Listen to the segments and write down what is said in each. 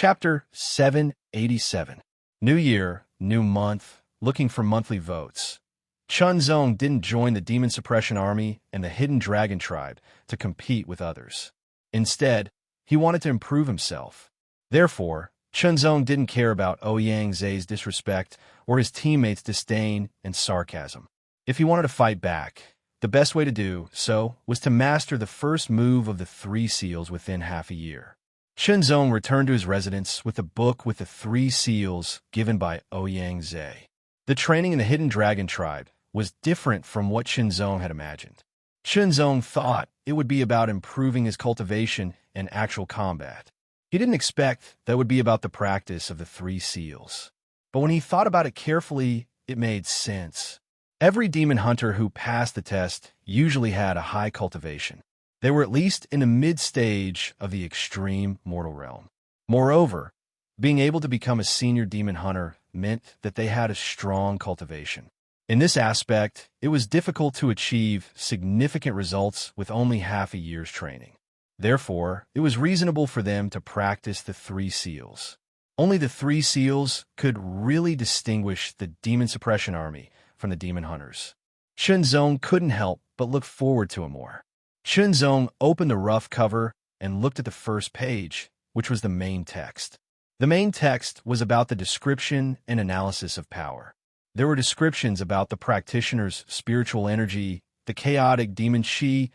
Chapter 787. New Year, New Month, looking for monthly votes. Chunzong didn't join the Demon Suppression Army and the Hidden Dragon Tribe to compete with others. Instead, he wanted to improve himself. Therefore, Chunzong didn't care about Ouyang Zhe's disrespect or his teammates' disdain and sarcasm. If he wanted to fight back, the best way to do so was to master the first move of the three seals within half a year. Chunzong returned to his residence with a book with the three seals given by Ouyang Zhe. The training in the Hidden Dragon Tribe was different from what Chunzong had imagined. Chunzong thought it would be about improving his cultivation and actual combat. He didn't expect that it would be about the practice of the three seals. But when he thought about it carefully, it made sense. Every demon hunter who passed the test usually had a high cultivation. They were at least in the mid-stage of the extreme mortal realm. Moreover, being able to become a senior demon hunter meant that they had a strong cultivation. In this aspect, it was difficult to achieve significant results with only half a year's training. Therefore, it was reasonable for them to practice the three seals. Only the three seals could really distinguish the Demon Suppression Army from the demon hunters. Chunzong couldn't help but look forward to it more. Chunzong opened the rough cover and looked at the first page, which was the main text. The main text was about the description and analysis of power. There were descriptions about the practitioner's spiritual energy, the chaotic demon chi,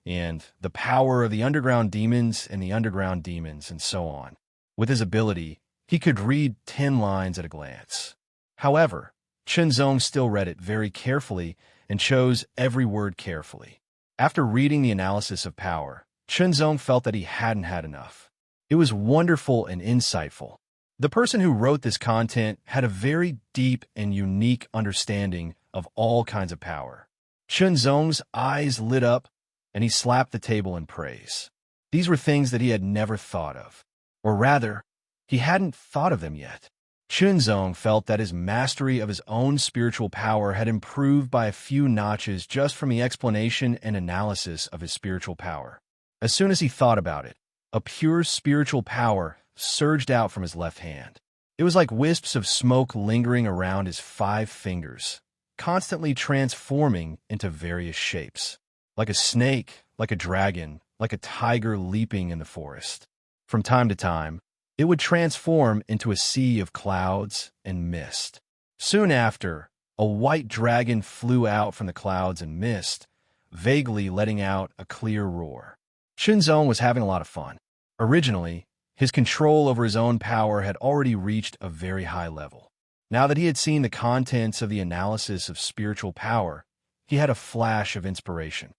and the power of the underground demons and the underground demons, and so on. With his ability, he could read 10 lines at a glance. However, Chunzong still read it very carefully and chose every word carefully. After reading the analysis of power, Chunzong felt that he hadn't had enough. It was wonderful and insightful. The person who wrote this content had a very deep and unique understanding of all kinds of power. Chunzong's eyes lit up, and he slapped the table in praise. These were things that he had never thought of. Or rather, he hadn't thought of them yet. Chunzong felt that his mastery of his own spiritual power had improved by a few notches just from the explanation and analysis of his spiritual power. As soon as he thought about it, a pure spiritual power surged out from his left hand. It was like wisps of smoke lingering around his 5 fingers, constantly transforming into various shapes. Like a snake, like a dragon, like a tiger leaping in the forest. From time to time, it would transform into a sea of clouds and mist. Soon after, a white dragon flew out from the clouds and mist, vaguely letting out a clear roar. Chunzong was having a lot of fun. Originally, his control over his own power had already reached a very high level. Now that he had seen the contents of the analysis of spiritual power, he had a flash of inspiration.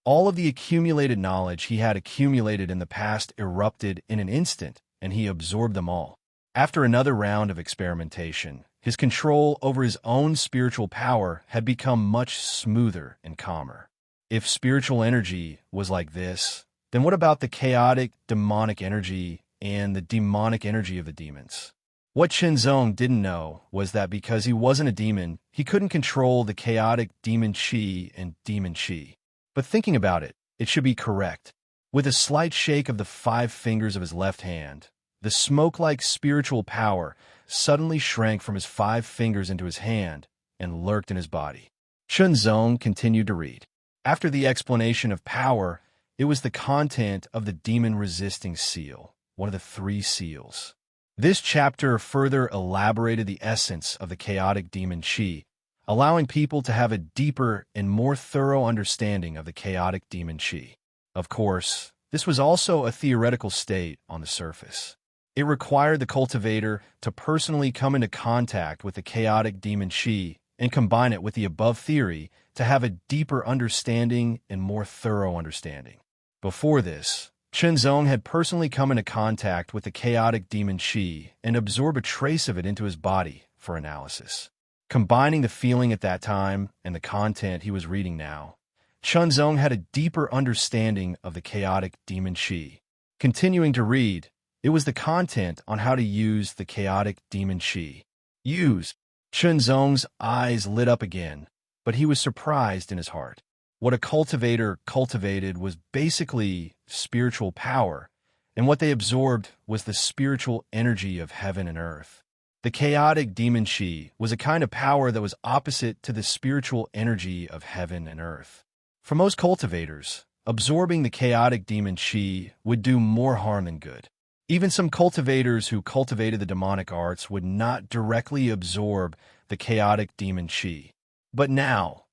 All of the accumulated knowledge he had accumulated in the past erupted in an instant, and he absorbed them all. After another round of experimentation, his control over his own spiritual power had become much smoother and calmer. If spiritual energy was like this, then what about the chaotic, demonic energy and the demonic energy of the demons? What Chunzong didn't know was that because he wasn't a demon, he couldn't control the chaotic demon chi and demon chi. But thinking about it, it should be correct. With a slight shake of the 5 fingers of his left hand, the smoke-like spiritual power suddenly shrank from his 5 fingers into his hand and lurked in his body. Chunzong continued to read. After the explanation of power, it was the content of the demon-resisting seal, one of the 3 seals. This chapter further elaborated the essence of the chaotic demon chi, allowing people to have a deeper and more thorough understanding of the chaotic demon chi. Of course, this was also a theoretical state on the surface. It required the cultivator to personally come into contact with the chaotic demon chi and combine it with the above theory to have a deeper understanding and more thorough understanding. Before this, Chunzong had personally come into contact with the chaotic demon chi and absorbed a trace of it into his body for analysis. Combining the feeling at that time and the content he was reading now, Chunzong had a deeper understanding of the chaotic demon chi. Continuing to read, it was the content on how to use the chaotic demon chi. Use. Chunzong's eyes lit up again, but he was surprised in his heart. What a cultivator cultivated was basically spiritual power, and what they absorbed was the spiritual energy of heaven and earth. The chaotic demon chi was a kind of power that was opposite to the spiritual energy of heaven and earth. For most cultivators, absorbing the chaotic demon chi would do more harm than good. Even some cultivators who cultivated the demonic arts would not directly absorb the chaotic demon chi. But now,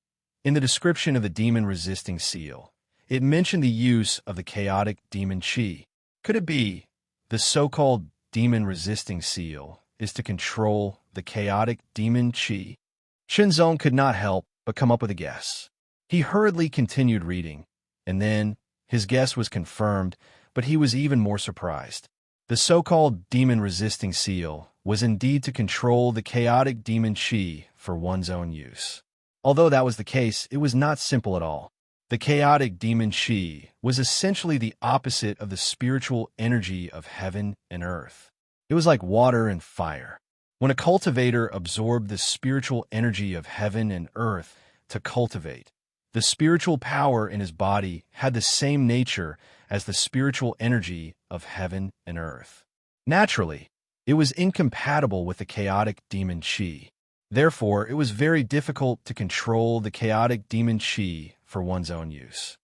in the description of the demon-resisting seal, it mentioned the use of the chaotic demon chi. Could it be the so-called demon-resisting seal is to control the chaotic demon chi? Shenzong could not help but come up with a guess. He hurriedly continued reading, and then his guess was confirmed, but he was even more surprised. The so-called demon-resisting seal was indeed to control the chaotic demon chi for one's own use. Although that was the case, it was not simple at all. The chaotic demon chi was essentially the opposite of the spiritual energy of heaven and earth. It was like water and fire. When a cultivator absorbed the spiritual energy of heaven and earth to cultivate, the spiritual power in his body had the same nature as the spiritual energy of heaven and earth. Naturally, it was incompatible with the chaotic demon chi. Therefore, it was very difficult to control the chaotic demon chi for one's own use.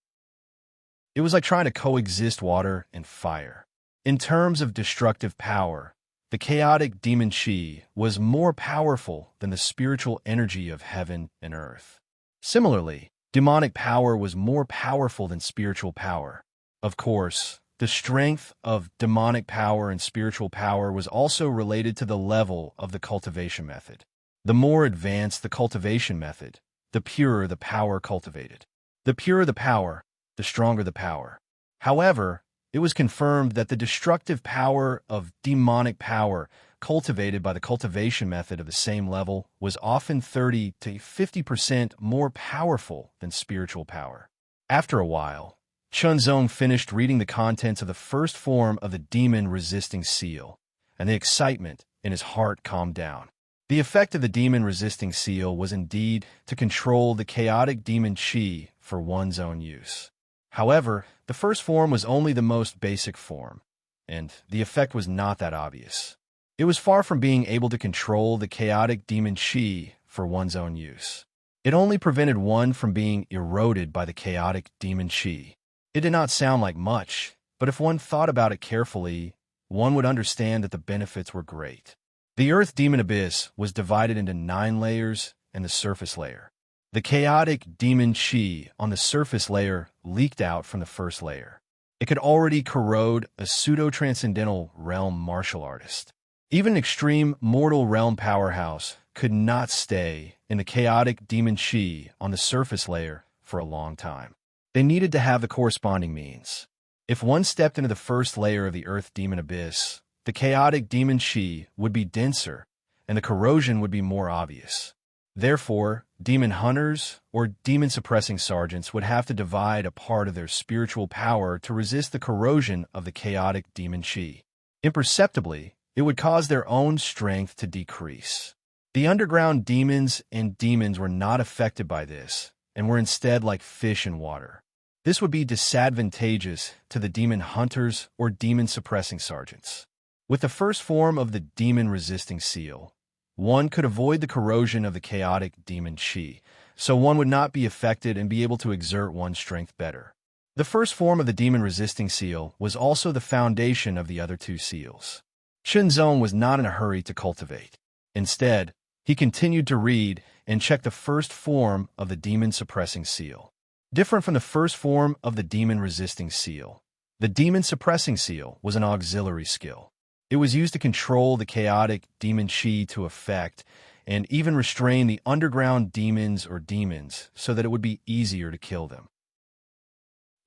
It was like trying to coexist water and fire. In terms of destructive power, the chaotic demon chi was more powerful than the spiritual energy of heaven and earth. Similarly, demonic power was more powerful than spiritual power. Of course, the strength of demonic power and spiritual power was also related to the level of the cultivation method. The more advanced the cultivation method, the purer the power cultivated. The purer the power, the stronger the power. However, it was confirmed that the destructive power of demonic power cultivated by the cultivation method of the same level was often 30 to 50% more powerful than spiritual power. After a while, Chunzong finished reading the contents of the first form of the demon-resisting seal, and the excitement in his heart calmed down. The effect of the demon-resisting seal was indeed to control the chaotic demon chi for one's own use. However, the first form was only the most basic form, and the effect was not that obvious. It was far from being able to control the chaotic demon chi for one's own use. It only prevented one from being eroded by the chaotic demon chi. It did not sound like much, but if one thought about it carefully, one would understand that the benefits were great. The Earth Demon Abyss was divided into 9 layers and the surface layer. The chaotic demon chi on the surface layer leaked out from the first layer. It could already corrode a pseudo-transcendental realm martial artist. Even an extreme mortal realm powerhouse could not stay in the chaotic demon chi on the surface layer for a long time. They needed to have the corresponding means. If one stepped into the first layer of the Earth Demon Abyss, the chaotic demon chi would be denser, and the corrosion would be more obvious. Therefore, demon hunters or demon-suppressing sergeants would have to divide a part of their spiritual power to resist the corrosion of the chaotic demon chi. Imperceptibly, it would cause their own strength to decrease. The underground demons and demons were not affected by this, and were instead like fish in water. This would be disadvantageous to the demon hunters or demon-suppressing sergeants. With the first form of the demon-resisting seal, one could avoid the corrosion of the chaotic demon chi, so one would not be affected and be able to exert one's strength better. The first form of the demon-resisting seal was also the foundation of the other 2 seals. Shenzong was not in a hurry to cultivate. Instead, he continued to read and check the first form of the demon-suppressing seal. Different from the first form of the demon-resisting seal, the demon-suppressing seal was an auxiliary skill. It was used to control the chaotic demon chi to effect and even restrain the underground demons or demons so that it would be easier to kill them.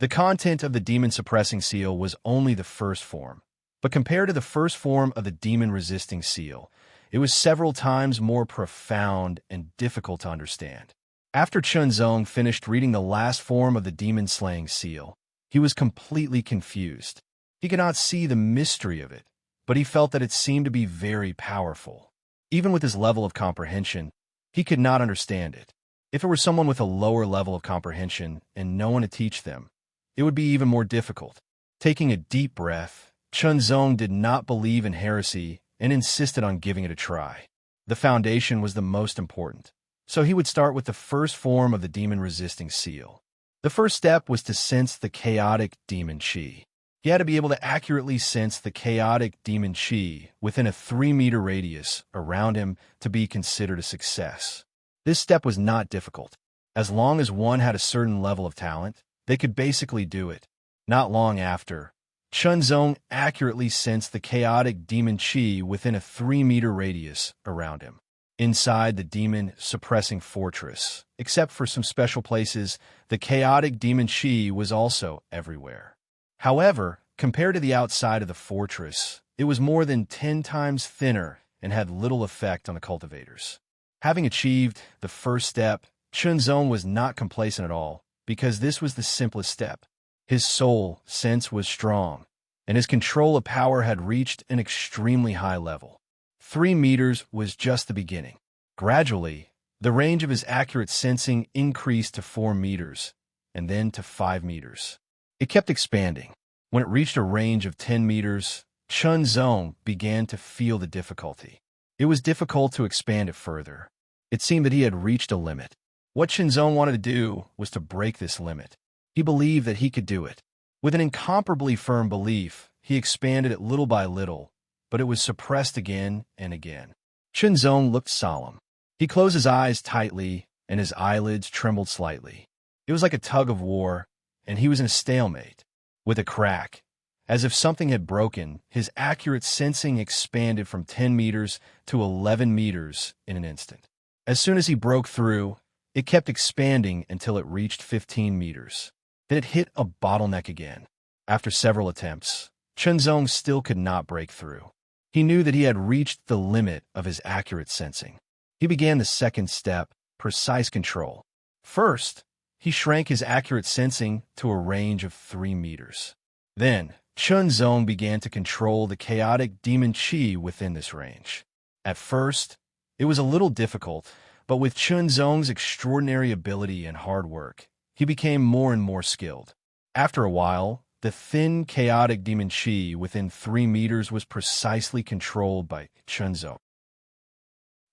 The content of the demon-suppressing seal was only the first form, but compared to the first form of the demon-resisting seal, it was several times more profound and difficult to understand. After Chunzong finished reading the last form of the demon-slaying seal, he was completely confused. He could not see the mystery of it, but he felt that it seemed to be very powerful. Even with his level of comprehension, he could not understand it. If it were someone with a lower level of comprehension and no one to teach them, it would be even more difficult. Taking a deep breath, Chunzong did not believe in heresy and insisted on giving it a try. The foundation was the most important, so he would start with the first form of the demon-resisting seal. The first step was to sense the chaotic demon chi. He had to be able to accurately sense the chaotic demon chi within a 3-meter radius around him to be considered a success. This step was not difficult. As long as one had a certain level of talent, they could basically do it. Not long after, Chunzong accurately sensed the chaotic demon chi within a 3-meter radius around him. Inside the demon-suppressing fortress, except for some special places, the chaotic demon chi was also everywhere. However, compared to the outside of the fortress, it was more than 10 times thinner and had little effect on the cultivators. Having achieved the first step, Chunzong was not complacent at all, because this was the simplest step. His soul sense was strong, and his control of power had reached an extremely high level. 3 meters was just the beginning. Gradually, the range of his accurate sensing increased to 4 meters, and then to 5 meters. It kept expanding. When it reached a range of 10 meters, Chunzong began to feel the difficulty. It was difficult to expand it further. It seemed that he had reached a limit. What Chunzong wanted to do was to break this limit. He believed that he could do it. With an incomparably firm belief, he expanded it little by little, but it was suppressed again and again. Chunzong looked solemn. He closed his eyes tightly, and his eyelids trembled slightly. It was like a tug of war, and he was in a stalemate. With a crack, as if something had broken, his accurate sensing expanded from 10 meters to 11 meters in an instant. As soon as he broke through, it kept expanding until it reached 15 meters. Then it hit a bottleneck again. After several attempts, Chunzong still could not break through. He knew that he had reached the limit of his accurate sensing. He began the second step, precise control. First, he shrank his accurate sensing to a range of 3 meters. Then, Chunzong began to control the chaotic demon chi within this range. At first, it was a little difficult, but with Chunzong's extraordinary ability and hard work, he became more and more skilled. After a while, the thin, chaotic demon chi within 3 meters was precisely controlled by Chunzong.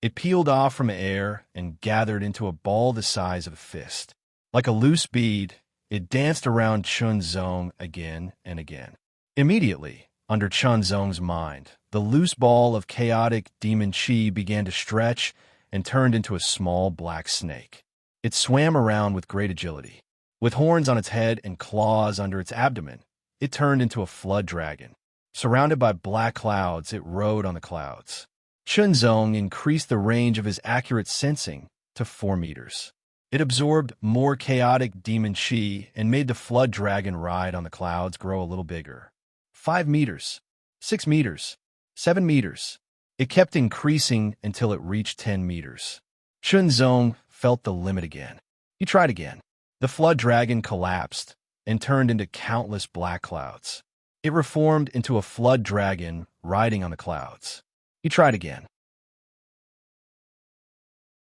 It peeled off from air and gathered into a ball the size of a fist. Like a loose bead, it danced around Chunzong again and again. Immediately, under Chunzong's mind, the loose ball of chaotic demon chi began to stretch and turned into a small black snake. It swam around with great agility. With horns on its head and claws under its abdomen, it turned into a flood dragon. Surrounded by black clouds, it rode on the clouds. Chunzong increased the range of his accurate sensing to 4 meters. It absorbed more chaotic demon chi and made the flood dragon ride on the clouds grow a little bigger. 5 meters, 6 meters, 7 meters. It kept increasing until it reached 10 meters. Chunzong felt the limit again. He tried again. The flood dragon collapsed and turned into countless black clouds. It reformed into a flood dragon riding on the clouds. He tried again.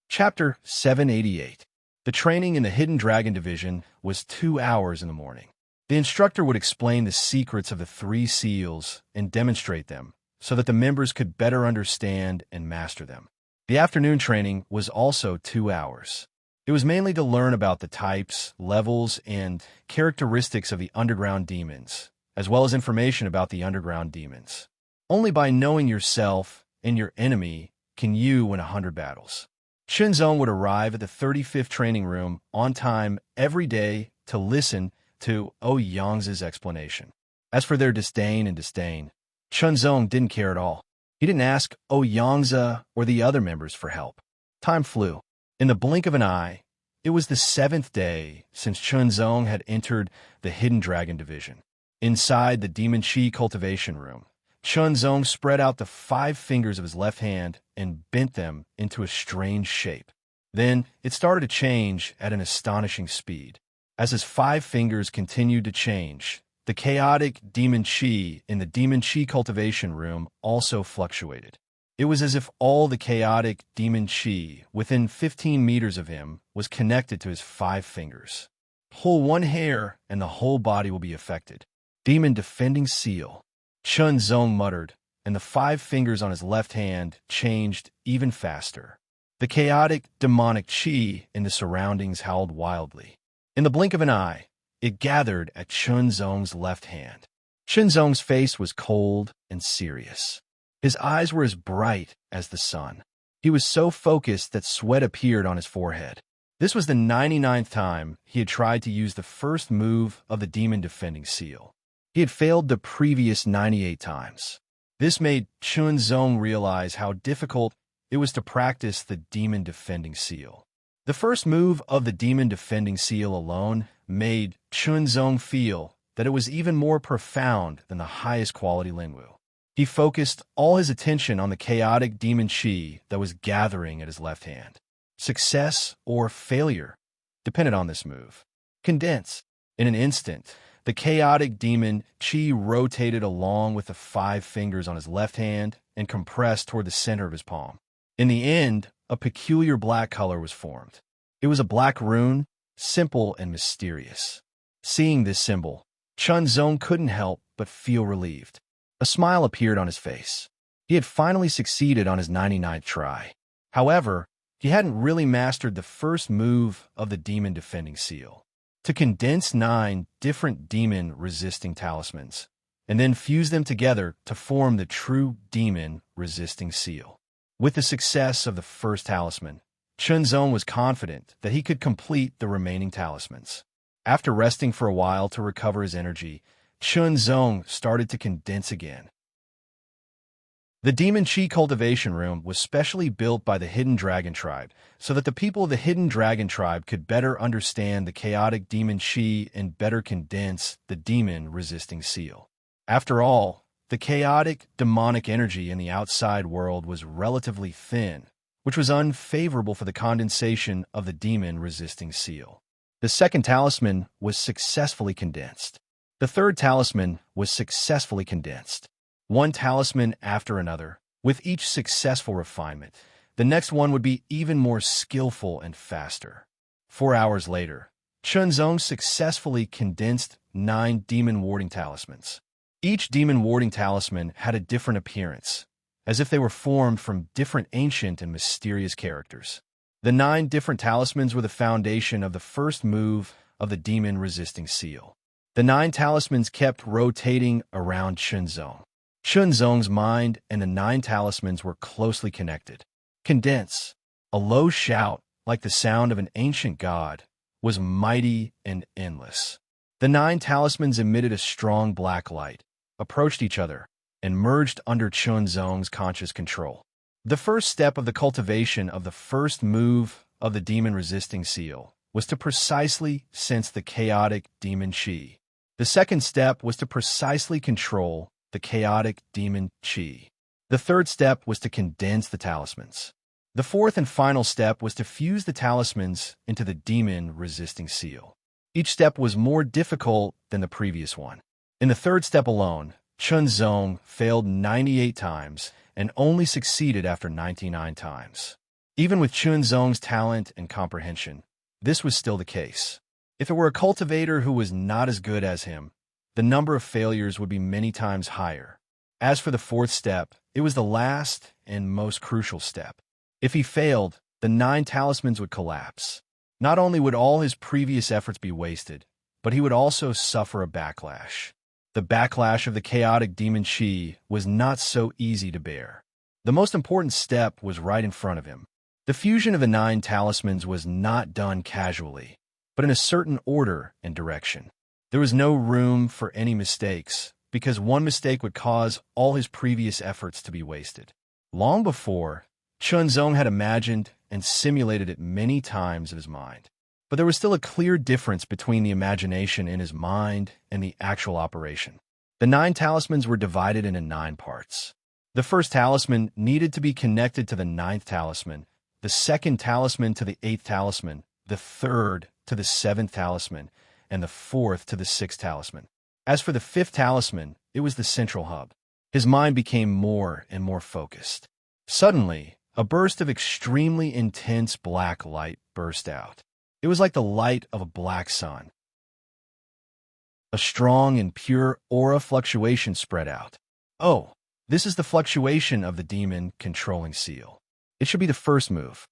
Chapter 788. The training in the Hidden Dragon Division was 2 hours in the morning. The instructor would explain the secrets of the 3 seals and demonstrate them so that the members could better understand and master them. The afternoon training was also 2 hours. It was mainly to learn about the types, levels, and characteristics of the underground demons, as well as information about the underground demons. Only by knowing yourself and your enemy can you win 100 battles. Chunzong would arrive at the 35th training room on time every day to listen to Ouyang's explanation. As for their disdain, Chunzong didn't care at all. He didn't ask Ouyang's or the other members for help. Time flew. In the blink of an eye, it was the 7th day since Chunzong had entered the Hidden Dragon Division. Inside the Demon Chi cultivation room, Chunzong spread out the 5 fingers of his left hand and bent them into a strange shape. Then it started to change at an astonishing speed. As his 5 fingers continued to change, the chaotic Demon Chi in the Demon Chi cultivation room also fluctuated. It was as if all the chaotic demon chi within 15 meters of him was connected to his 5 fingers. Pull one hair and the whole body will be affected. Demon Defending Seal. Chunzong muttered, and the 5 fingers on his left hand changed even faster. The chaotic, demonic qi in the surroundings howled wildly. In the blink of an eye, it gathered at Chunzong's left hand. Chunzong's face was cold and serious. His eyes were as bright as the sun. He was so focused that sweat appeared on his forehead. This was the 99th time he had tried to use the first move of the demon defending seal. He had failed the previous 98 times. This made Chunzong realize how difficult it was to practice the demon defending seal. The first move of the demon defending seal alone made Chunzong feel that it was even more profound than the highest quality Lingwu. He focused all his attention on the chaotic demon qi that was gathering at his left hand. Success or failure depended on this move. Condense. In an instant, the chaotic demon qi rotated along with the 5 fingers on his left hand and compressed toward the center of his palm. In the end, a peculiar black color was formed. It was a black rune, simple and mysterious. Seeing this symbol, Chunzong couldn't help but feel relieved. A smile appeared on his face. He had finally succeeded on his 99th try. However, he hadn't really mastered the first move of the demon defending seal. To condense 9 different demon-resisting talismans, and then fuse them together to form the true demon-resisting seal. With the success of the first talisman, Chunzong was confident that he could complete the remaining talismans. After resting for a while to recover his energy, Chunzong started to condense again. The Demon Qi cultivation room was specially built by the Hidden Dragon Tribe so that the people of the Hidden Dragon Tribe could better understand the chaotic Demon Qi and better condense the demon-resisting seal. After all, the chaotic, demonic energy in the outside world was relatively thin, which was unfavorable for the condensation of the demon-resisting seal. The second talisman was successfully condensed. The third talisman was successfully condensed. One talisman after another, with each successful refinement, the next one would be even more skillful and faster. 4 hours later, Chunzong successfully condensed 9 demon warding talismans. Each demon warding talisman had a different appearance, as if they were formed from different ancient and mysterious characters. The 9 different talismans were the foundation of the first move of the demon-resisting seal. The 9 talismans kept rotating around Chunzong. Chunzong's mind and the 9 talismans were closely connected. Condense, a low shout like the sound of an ancient god, was mighty and endless. The 9 talismans emitted a strong black light, approached each other, and merged under Chunzong's conscious control. The first step of the cultivation of the first move of the demon-resisting seal was to precisely sense the chaotic demon qi. The second step was to precisely control the chaotic demon qi. The third step was to condense the talismans. The fourth and final step was to fuse the talismans into the demon-resisting seal. Each step was more difficult than the previous one. In the third step alone, Chunzong failed 98 times and only succeeded after 99 times. Even with Chunzong's talent and comprehension, this was still the case. If it were a cultivator who was not as good as him, the number of failures would be many times higher. As for the fourth step, it was the last and most crucial step. If he failed, the 9 talismans would collapse. Not only would all his previous efforts be wasted, but he would also suffer a backlash. The backlash of the chaotic demon qi was not so easy to bear. The most important step was right in front of him. The fusion of the 9 talismans was not done casually, but in a certain order and direction. There was no room for any mistakes, because one mistake would cause all his previous efforts to be wasted. Long before, Chunzong had imagined and simulated it many times in his mind. But there was still a clear difference between the imagination in his mind and the actual operation. The 9 talismans were divided into 9 parts. The first talisman needed to be connected to the 9th talisman, the second talisman to the 8th talisman, the third to the 7th talisman, and the 4th to the 6th talisman. As for the 5th talisman, it was the central hub. His mind became more and more focused. Suddenly, a burst of extremely intense black light burst out. It was like the light of a black sun. A strong and pure aura fluctuation spread out. Oh, this is the fluctuation of the demon controlling seal. It should be the first move.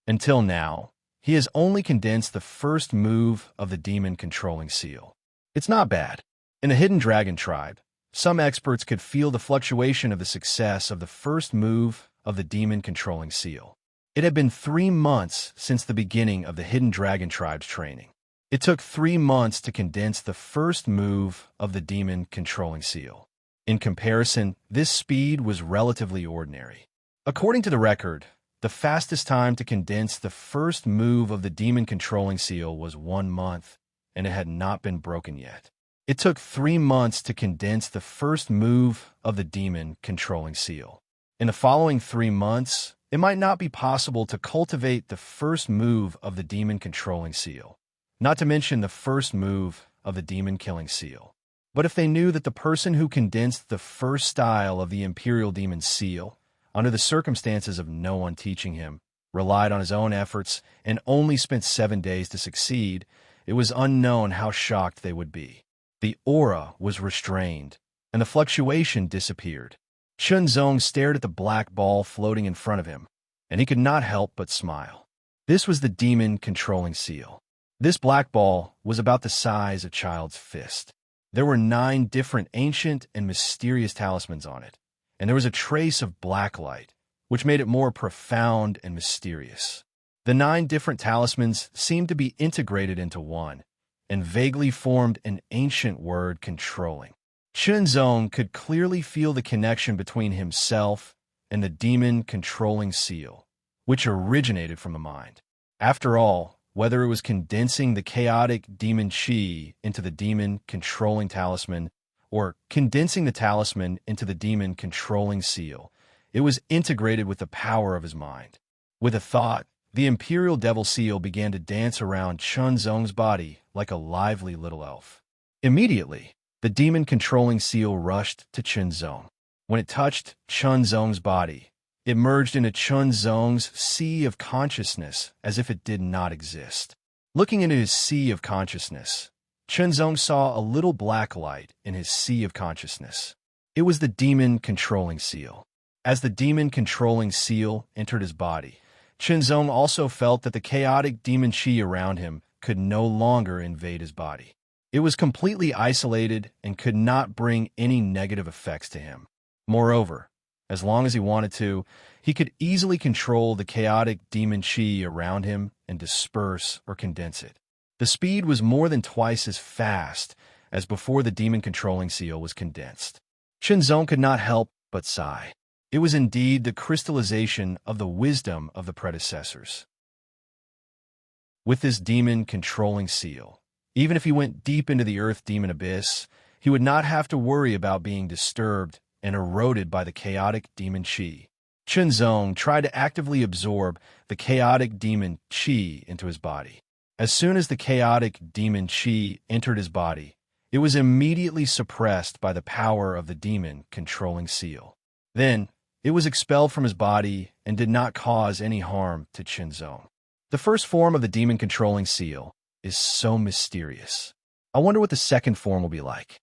Until now, he has only condensed the first move of the demon controlling seal. It's not bad. In the Hidden Dragon tribe, some experts could feel the fluctuation of the success of the first move of the demon controlling seal. It had been 3 months since the beginning of the Hidden Dragon tribe's training. It took 3 months to condense the first move of the demon controlling seal. In comparison, this speed was relatively ordinary. According to the record, the fastest time to condense the first move of the demon controlling seal was 1 month, and it had not been broken yet. It took 3 months to condense the first move of the demon controlling seal. In the following 3 months, it might not be possible to cultivate the first move of the demon controlling seal, not to mention the first move of the demon killing seal. But if they knew that the person who condensed the first style of the imperial demon seal, under the circumstances of no one teaching him, relied on his own efforts, and only spent 7 days to succeed, it was unknown how shocked they would be. The aura was restrained, and the fluctuation disappeared. Chunzong stared at the black ball floating in front of him, and he could not help but smile. This was the demon controlling seal. This black ball was about the size of a child's fist. There were 9 different ancient and mysterious talismans on it, and there was a trace of black light, which made it more profound and mysterious. The 9 different talismans seemed to be integrated into one, and vaguely formed an ancient word controlling. Chunzong could clearly feel the connection between himself and the demon controlling seal, which originated from the mind. After all, whether it was condensing the chaotic demon chi into the demon controlling talisman, or condensing the talisman into the demon controlling seal, it was integrated with the power of his mind. With a thought, the imperial devil seal began to dance around Chunzong's body like a lively little elf. Immediately, the demon controlling seal rushed to Chunzong. When it touched Chunzong's body, it merged into Chunzong's sea of consciousness as if it did not exist. Looking into his sea of consciousness, Chunzong saw a little black light in his sea of consciousness. It was the demon controlling seal. As the demon controlling seal entered his body, Chunzong also felt that the chaotic demon chi around him could no longer invade his body. It was completely isolated and could not bring any negative effects to him. Moreover, as long as he wanted to, he could easily control the chaotic demon chi around him and disperse or condense it. The speed was more than twice as fast as before the demon controlling seal was condensed. Chunzong could not help but sigh. It was indeed the crystallization of the wisdom of the predecessors. With this demon controlling seal, even if he went deep into the earth demon abyss, he would not have to worry about being disturbed and eroded by the chaotic demon chi. Chunzong tried to actively absorb the chaotic demon chi into his body. As soon as the chaotic demon chi entered his body, it was immediately suppressed by the power of the demon controlling seal. Then, it was expelled from his body and did not cause any harm to Chunzong. The first form of the demon controlling seal is so mysterious. I wonder what the second form will be like.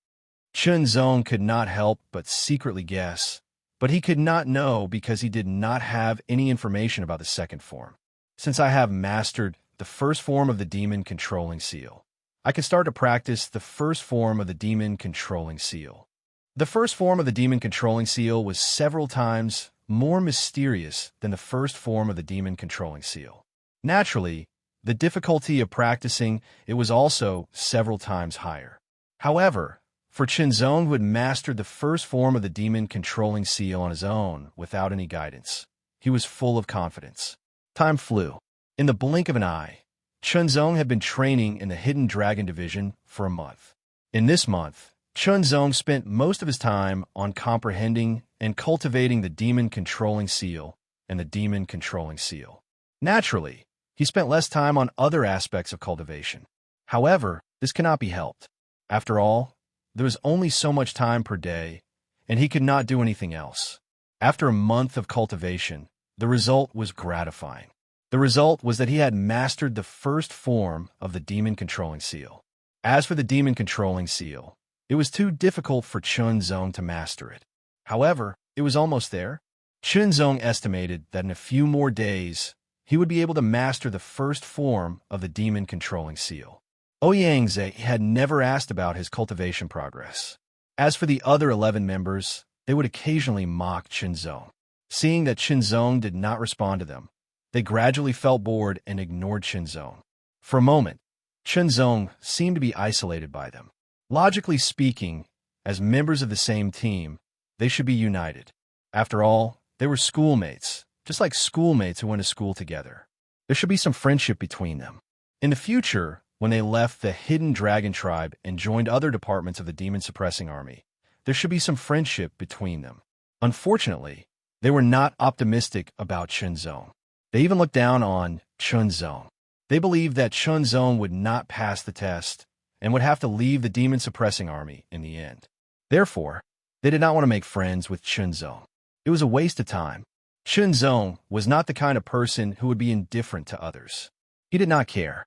Chunzong could not help but secretly guess, but he could not know because he did not have any information about the second form. Since I have mastered the first form of the demon controlling seal, I can start to practice the first form of the demon controlling seal. The first form of the demon controlling seal was several times more mysterious than the first form of the demon controlling seal. Naturally, the difficulty of practicing it was also several times higher. However, for Chunzong, who had mastered the first form of the demon controlling seal on his own without any guidance, he was full of confidence. Time flew. In the blink of an eye, Chunzong had been training in the Hidden Dragon Division for a month. In this month, Chunzong spent most of his time on comprehending and cultivating the demon controlling seal and the demon controlling seal. Naturally, he spent less time on other aspects of cultivation. However, this cannot be helped. After all, there was only so much time per day, and he could not do anything else. After a month of cultivation, the result was gratifying. The result was that he had mastered the first form of the demon controlling seal. As for the demon controlling seal, it was too difficult for Chunzong to master it. However, it was almost there. Chunzong estimated that in a few more days, he would be able to master the first form of the demon-controlling seal. Ouyangze had never asked about his cultivation progress. As for the other 11 members, they would occasionally mock Chunzong. Seeing that Chunzong did not respond to them, they gradually felt bored and ignored Chunzong. For a moment, Chunzong seemed to be isolated by them. Logically speaking, as members of the same team, they should be united. After all, they were schoolmates, just like schoolmates who went to school together. There should be some friendship between them. In the future, when they left the Hidden Dragon Tribe and joined other departments of the demon-suppressing army, there should be some friendship between them. Unfortunately, they were not optimistic about Chunzong. They even looked down on Chunzong. They believed that Chunzong would not pass the test and would have to leave the demon-suppressing army in the end. Therefore, they did not want to make friends with Chunzong. It was a waste of time. Chunzong was not the kind of person who would be indifferent to others. He did not care.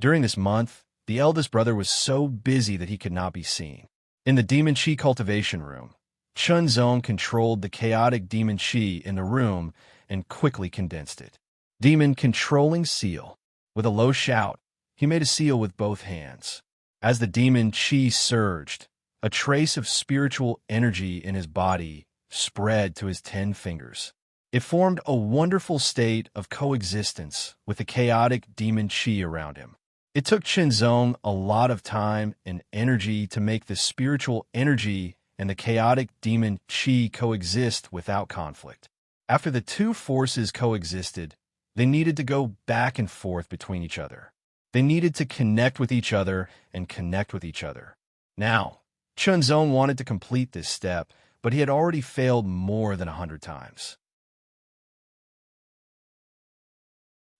During this month, the eldest brother was so busy that he could not be seen. In the demon chi cultivation room, Chunzong controlled the chaotic demon chi in the room and quickly condensed it. Demon controlling seal. With a low shout, he made a seal with both hands. As the demon chi surged, a trace of spiritual energy in his body spread to his 10 fingers. It formed a wonderful state of coexistence with the chaotic demon chi around him. It took Chunzong a lot of time and energy to make the spiritual energy and the chaotic demon chi coexist without conflict. After the two forces coexisted, they needed to go back and forth between each other. They needed to connect with each other and connect with each other. Now, Chunzong wanted to complete this step, but he had already failed more than 100 times.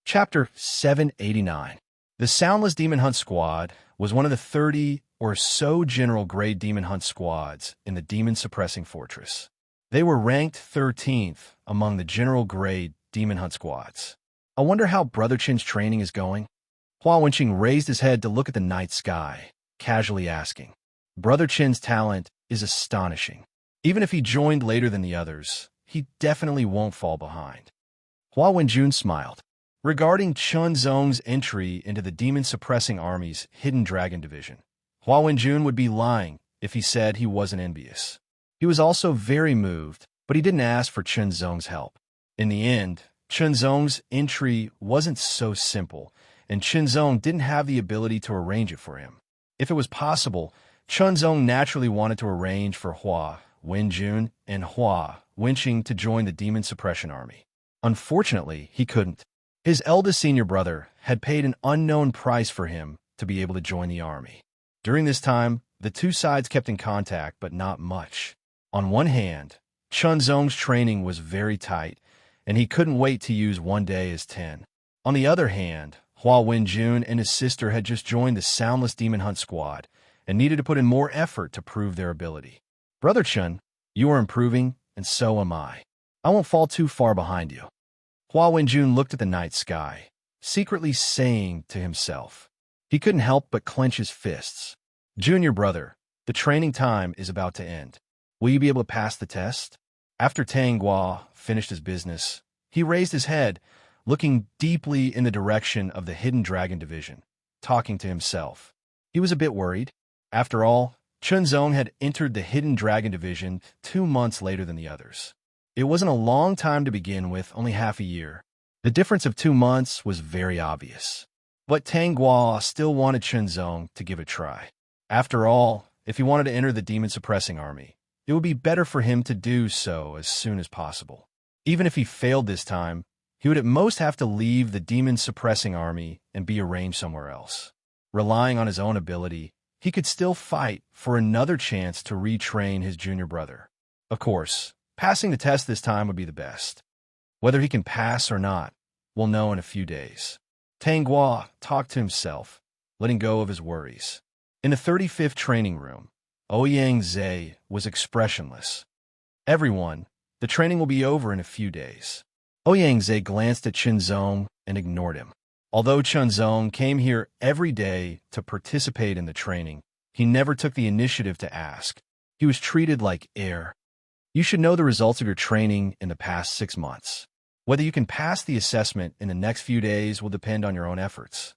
Chapter 789. The Soundless Demon Hunt Squad was one of the 30 or so general-grade demon hunt squads in the demon-suppressing fortress. They were ranked 13th among the general-grade demon hunt squads. I wonder how Brother Chin's training is going? Hua Wenqing raised his head to look at the night sky, casually asking. Brother Chin's talent is astonishing. Even if he joined later than the others, he definitely won't fall behind. Hua Wenjun smiled. Regarding Chunzong's entry into the demon-suppressing army's Hidden Dragon Division, Hua Wenjun would be lying if he said he wasn't envious. He was also very moved, but he didn't ask for Chunzong's help. In the end, Chunzong's entry wasn't so simple, and Chunzong didn't have the ability to arrange it for him. If it was possible, Chunzong naturally wanted to arrange for Hua Wenjun and Hua Wenqing to join the demon suppression army. Unfortunately, he couldn't. His eldest senior brother had paid an unknown price for him to be able to join the army. During this time, the two sides kept in contact, but not much. On one hand, Chunzong's training was very tight, and he couldn't wait to use one day as 10. On the other hand, Hua Wenjun and his sister had just joined the Soundless Demon Hunt Squad and needed to put in more effort to prove their ability. Brother Chun, you are improving, and so am I. I won't fall too far behind you. Hua Wenjun looked at the night sky, secretly saying to himself. He couldn't help but clench his fists. Junior brother, the training time is about to end. Will you be able to pass the test? After Tang Guo finished his business, he raised his head, looking deeply in the direction of the Hidden Dragon Division, talking to himself. He was a bit worried. After all, Chunzong had entered the Hidden Dragon Division 2 months later than the others. It wasn't a long time to begin with, only half a year. The difference of 2 months was very obvious. But Tang Guo still wanted Chunzong to give it a try. After all, if he wanted to enter the demon-suppressing army, it would be better for him to do so as soon as possible. Even if he failed this time, he would at most have to leave the demon-suppressing army and be arranged somewhere else. Relying on his own ability, he could still fight for another chance to retrain his junior brother. Of course, passing the test this time would be the best. Whether he can pass or not, we'll know in a few days. Tang Guo talked to himself, letting go of his worries. In the 35th training room, Ouyangze was expressionless. Everyone, the training will be over in a few days. Ouyangze glanced at Chunzong and ignored him. Although Chunzong came here every day to participate in the training, he never took the initiative to ask, He was treated like air. You should know the results of your training in the past 6 months. Whether you can pass the assessment in the next few days will depend on your own efforts.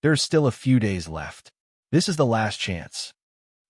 There are still a few days left. This is the last chance.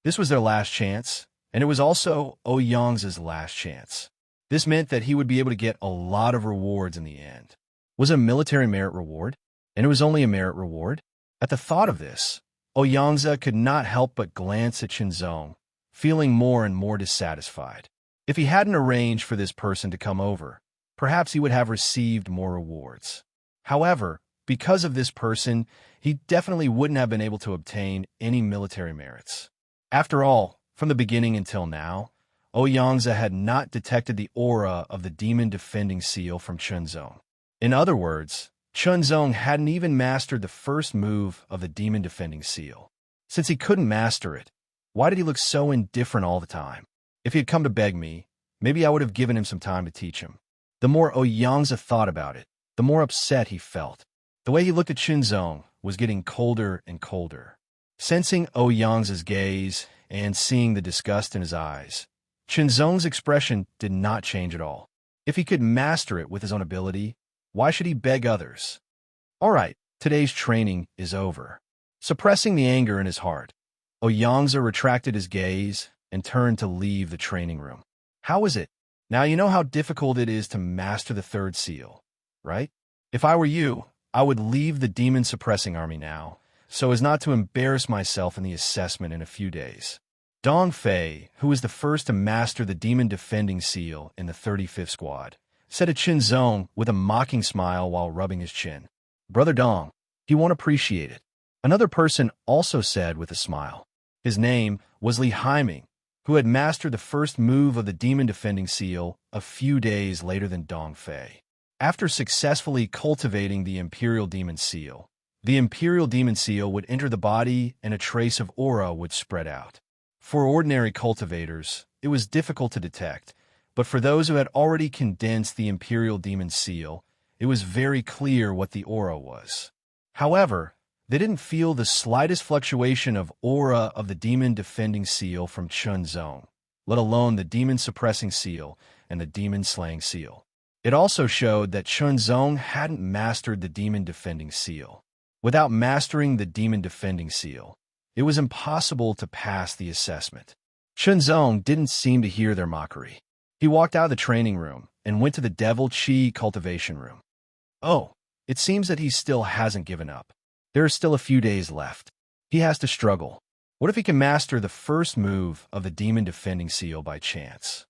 This was their last chance, and it was also Ouyang's last chance. This meant that he would be able to get a lot of rewards in the end. Was it a military merit reward? And it was only a merit reward? At the thought of this, Ouyangza could not help but glance at Qinzong, feeling more and more dissatisfied. If he hadn't arranged for this person to come over, perhaps he would have received more rewards. However, because of this person, he definitely wouldn't have been able to obtain any military merits. After all, from the beginning until now, Ouyangza had not detected the aura of the demon defending seal from Qinzong. In other words, Qinzong hadn't even mastered the first move of the demon defending seal. Since he couldn't master it, why did he look so indifferent all the time? If he had come to beg me, maybe I would have given him some time to teach him. The more Ouyangza thought about it, the more upset he felt. The way he looked at Qinzong was getting colder and colder. Sensing Ouyangza's gaze and seeing the disgust in his eyes, Qinzong's expression did not change at all. If he could master it with his own ability, why should he beg others? All right, today's training is over. Suppressing the anger in his heart, Ouyangza retracted his gaze and turned to leave the training room. How is it? Now you know how difficult it is to master the third seal, right? If I were you, I would leave the demon-suppressing army now, so as not to embarrass myself in the assessment in a few days. Dong Fei, who was the first to master the demon-defending seal in the 35th Squad, said to Qinzong with a mocking smile while rubbing his chin. Brother Dong, he won't appreciate it. Another person also said with a smile. His name was Li Haiming, who had mastered the first move of the demon-defending seal a few days later than Dong Fei. After successfully cultivating the Imperial Demon Seal, the Imperial Demon Seal would enter the body and a trace of aura would spread out. For ordinary cultivators, it was difficult to detect, but for those who had already condensed the Imperial Demon Seal, it was very clear what the aura was. However, they didn't feel the slightest fluctuation of aura of the demon-defending seal from Qinzong, let alone the demon-suppressing seal and the demon-slaying seal. It also showed that Qinzong hadn't mastered the demon-defending seal. Without mastering the demon-defending seal, it was impossible to pass the assessment. Qinzong didn't seem to hear their mockery. He walked out of the training room and went to the Devil Chi cultivation room. Oh, it seems that he still hasn't given up. There are still a few days left. He has to struggle. What if he can master the first move of the demon-defending seal by chance?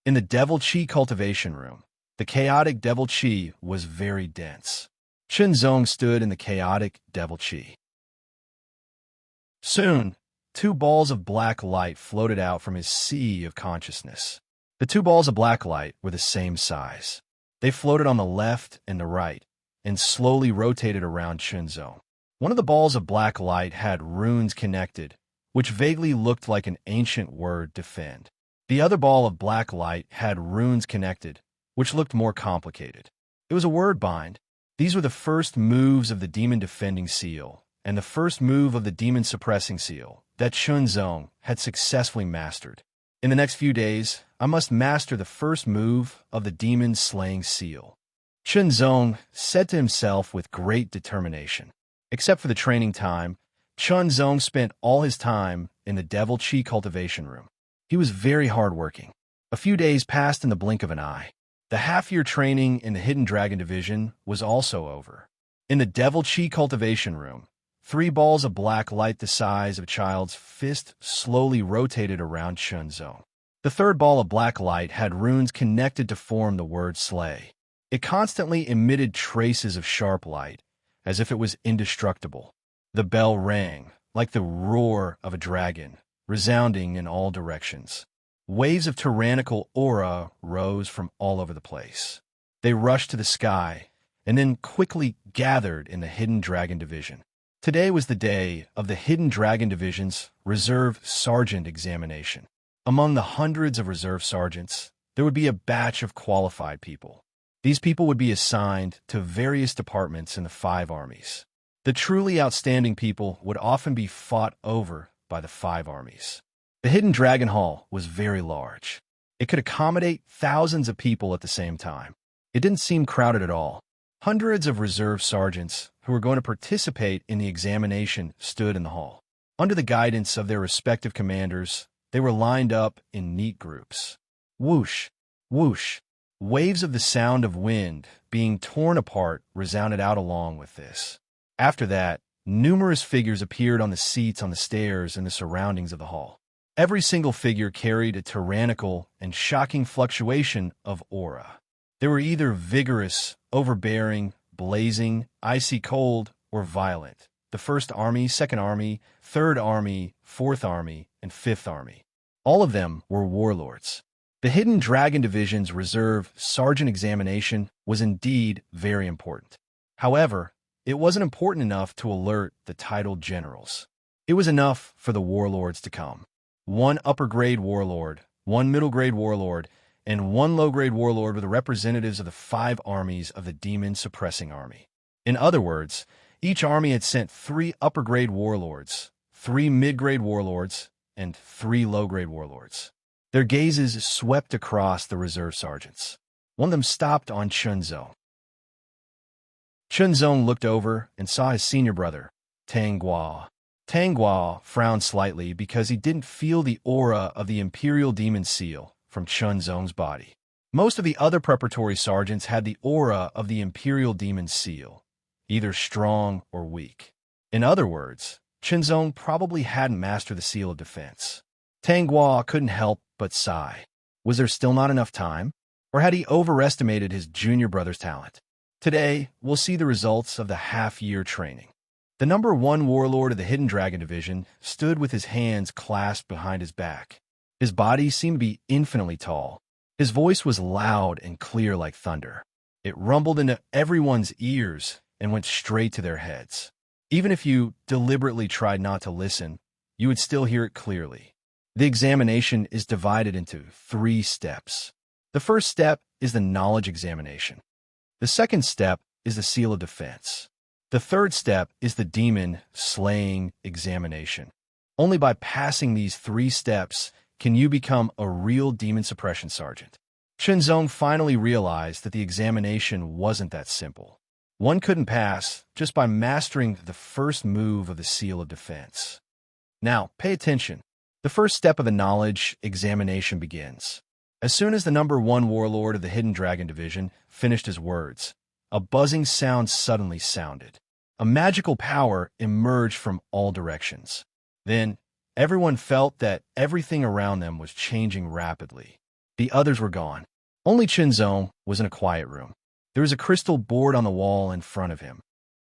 In the Devil Chi cultivation room, the chaotic Devil Chi was very dense. Qinzong stood in the chaotic Devil Chi. Soon, 2 balls of black light floated out from his sea of consciousness. The 2 balls of black light were the same size. They floated on the left and the right, and slowly rotated around Qinzong. One of the balls of black light had runes connected, which vaguely looked like an ancient word defend. The other ball of black light had runes connected, which looked more complicated. It was a word bind. These were the first moves of the demon-defending seal, and the first move of the demon-suppressing seal that Qinzong had successfully mastered. In the next few days, I must master the first move of the demon-slaying seal. Qinzong said to himself with great determination. Except for the training time, Qinzong spent all his time in the Devil Chi cultivation room. He was very hardworking. A few days passed in the blink of an eye. The half-year training in the Hidden Dragon Division was also over. In the Devil Chi cultivation room, 3 balls of black light the size of a child's fist slowly rotated around Qinzong. The 3rd ball of black light had runes connected to form the word slay. It constantly emitted traces of sharp light, as if it was indestructible. The bell rang, like the roar of a dragon, resounding in all directions. Waves of tyrannical aura rose from all over the place. They rushed to the sky, and then quickly gathered in the Hidden Dragon Division. Today was the day of the Hidden Dragon Division's Reserve Sergeant examination. Among the hundreds of reserve sergeants, there would be a batch of qualified people. These people would be assigned to various departments in the 5 armies. The truly outstanding people would often be fought over by the 5 armies. The Hidden Dragon Hall was very large. It could accommodate thousands of people at the same time. It didn't seem crowded at all. Hundreds of reserve sergeants who were going to participate in the examination stood in the hall. Under the guidance of their respective commanders, they were lined up in neat groups. Whoosh, whoosh. Waves of the sound of wind being torn apart resounded out along with this. After that, numerous figures appeared on the seats on the stairs and the surroundings of the hall. Every single figure carried a tyrannical and shocking fluctuation of aura. They were either vigorous, overbearing, blazing, icy cold, or violent. The First Army, Second Army, Third Army, Fourth Army, and Fifth Army. All of them were warlords. The Hidden Dragon Division's reserve sergeant examination was indeed very important. However, it wasn't important enough to alert the titled generals. It was enough for the warlords to come. One upper-grade warlord, one middle-grade warlord, and one low-grade warlord were the representatives of the 5 armies of the demon-suppressing army. In other words, each army had sent 3 upper-grade warlords, 3 mid-grade warlords, and 3 low-grade warlords. Their gazes swept across the reserve sergeants. One of them stopped on Chunzong. Chunzong looked over and saw his senior brother, Tang Guo. Tang Guo frowned slightly because he didn't feel the aura of the Imperial Demon Seal from Chunzong's body. Most of the other preparatory sergeants had the aura of the Imperial Demon Seal, either strong or weak. In other words, Chunzong probably hadn't mastered the Seal of Defense. Tang Guo couldn't help but sigh. Was there still not enough time? Or had he overestimated his junior brother's talent? Today, we'll see the results of the half-year training. The number 1 warlord of the Hidden Dragon Division stood with his hands clasped behind his back. His body seemed to be infinitely tall. His voice was loud and clear like thunder. It rumbled into everyone's ears and went straight to their heads. Even if you deliberately tried not to listen, you would still hear it clearly. The examination is divided into 3 steps. The first step is the knowledge examination. The second step is the Seal of Defense. The third step is the demon slaying examination. Only by passing these 3 steps can you become a real demon suppression sergeant. Chunzong finally realized that the examination wasn't that simple. One couldn't pass just by mastering the first move of the Seal of Defense. Now, pay attention. The first step of the knowledge examination begins. As soon as the number 1 warlord of the Hidden Dragon Division finished his words, a buzzing sound suddenly sounded. A magical power emerged from all directions. Then, everyone felt that everything around them was changing rapidly. The others were gone. Only Chunzong was in a quiet room. There was a crystal board on the wall in front of him.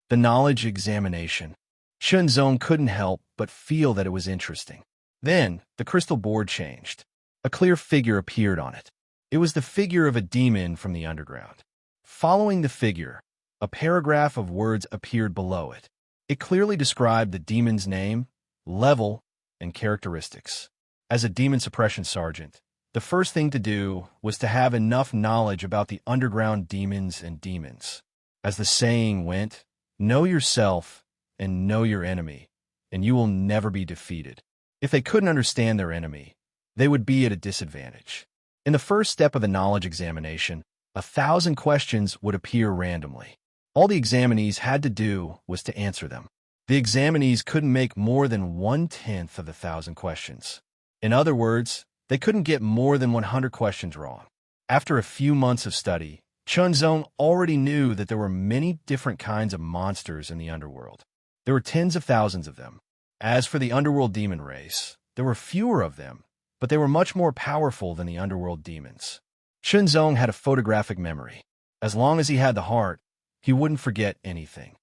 The knowledge examination. Chunzong couldn't help but feel that it was interesting. Then, the crystal board changed. A clear figure appeared on it. It was the figure of a demon from the underground. Following the figure, a paragraph of words appeared below it. It clearly described the demon's name, level, and characteristics. As a demon suppression sergeant, the first thing to do was to have enough knowledge about the underground demons and demons. As the saying went, know yourself and know your enemy, and you will never be defeated. If they couldn't understand their enemy, they would be at a disadvantage. In the first step of the knowledge examination, 1,000 questions would appear randomly. All the examinees had to do was to answer them. The examinees couldn't make more than 1/10 of the 1,000 questions. In other words, they couldn't get more than 100 questions wrong. After a few months of study, Chunzong already knew that there were many different kinds of monsters in the underworld. There were tens of thousands of them. As for the underworld demon race, there were fewer of them, but they were much more powerful than the underworld demons. Chunzong had a photographic memory. As long as he had the heart, he wouldn't forget anything.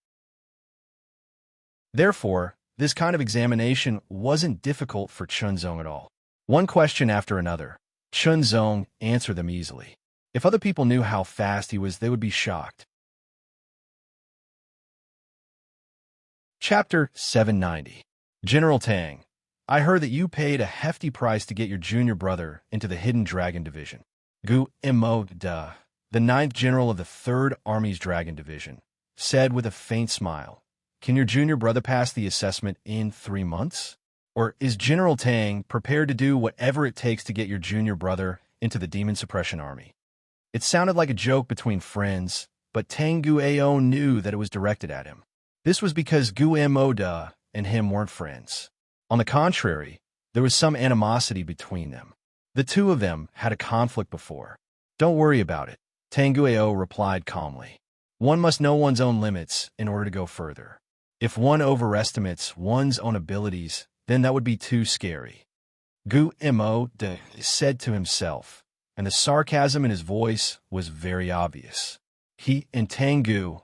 Therefore, this kind of examination wasn't difficult for Chunzong at all. One question after another, Chunzong answered them easily. If other people knew how fast he was, they would be shocked. Chapter 790. General Tang, I heard that you paid a hefty price to get your junior brother into the Hidden Dragon Division. Gu Immortal, the 9th General of the 3rd Army's Dragon Division, said with a faint smile, can your junior brother pass the assessment in 3 months? Or is General Tang prepared to do whatever it takes to get your junior brother into the demon suppression army? It sounded like a joke between friends, but Tang Guo knew that it was directed at him. This was because Gu Mo Da and him weren't friends. On the contrary, there was some animosity between them. The two of them had a conflict before. Don't worry about it, Tang Guo replied calmly. One must know one's own limits in order to go further. If one overestimates one's own abilities, then that would be too scary. Gu Mo Da said to himself, and the sarcasm in his voice was very obvious. He and Tang Guo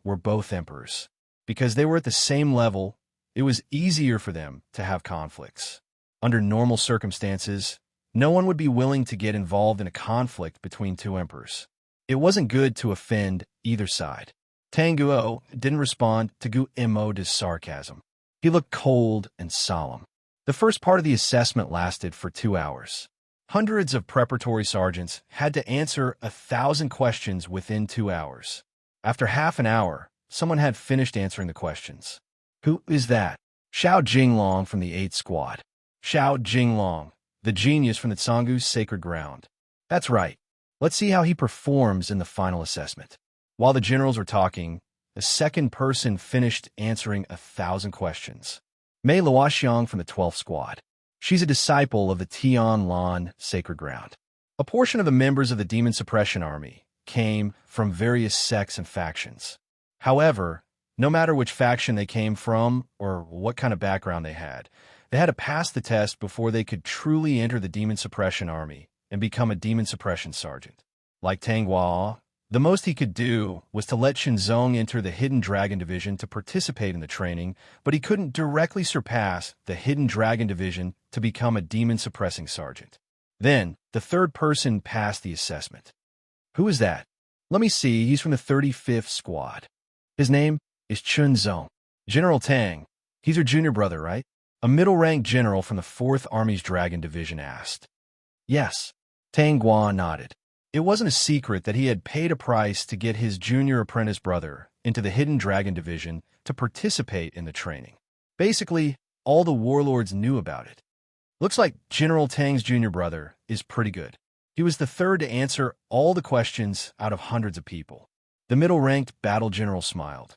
were both emperors. Because they were at the same level, it was easier for them to have conflicts. Under normal circumstances, no one would be willing to get involved in a conflict between two emperors. It wasn't good to offend either side. Tang Guo didn't respond to Gu Mo Da's sarcasm. He looked cold and solemn. The first part of the assessment lasted for 2 hours. Hundreds of preparatory sergeants had to answer 1,000 questions within 2 hours. After half an hour, someone had finished answering the questions. Who is that? Xiao Jinglong from the 8th Squad. Xiao Jinglong, the genius from the Tsangu's sacred ground. That's right. Let's see how he performs in the final assessment. While the generals were talking, a second person finished answering 1,000 questions. Mei Luoxiang from the 12th Squad. She's a disciple of the Tian Lan sacred ground. A portion of the members of the Demon Suppression Army came from various sects and factions. However, no matter which faction they came from or what kind of background they had to pass the test before they could truly enter the Demon Suppression Army and become a Demon Suppression Sergeant. Like Tang Guo, the most he could do was to let Shinzong enter the Hidden Dragon Division to participate in the training, but he couldn't directly surpass the Hidden Dragon Division to become a Demon Suppressing Sergeant. Then, the third person passed the assessment. Who is that? Let me see, he's from the 35th Squad. His name is Chunzong. General Tang. He's your junior brother, right? A middle-ranked general from the 4th Army's Dragon Division asked. Yes. Tang Guo nodded. It wasn't a secret that he had paid a price to get his junior apprentice brother into the Hidden Dragon Division to participate in the training. Basically, all the warlords knew about it. Looks like General Tang's junior brother is pretty good. He was the third to answer all the questions out of hundreds of people. The middle-ranked battle general smiled.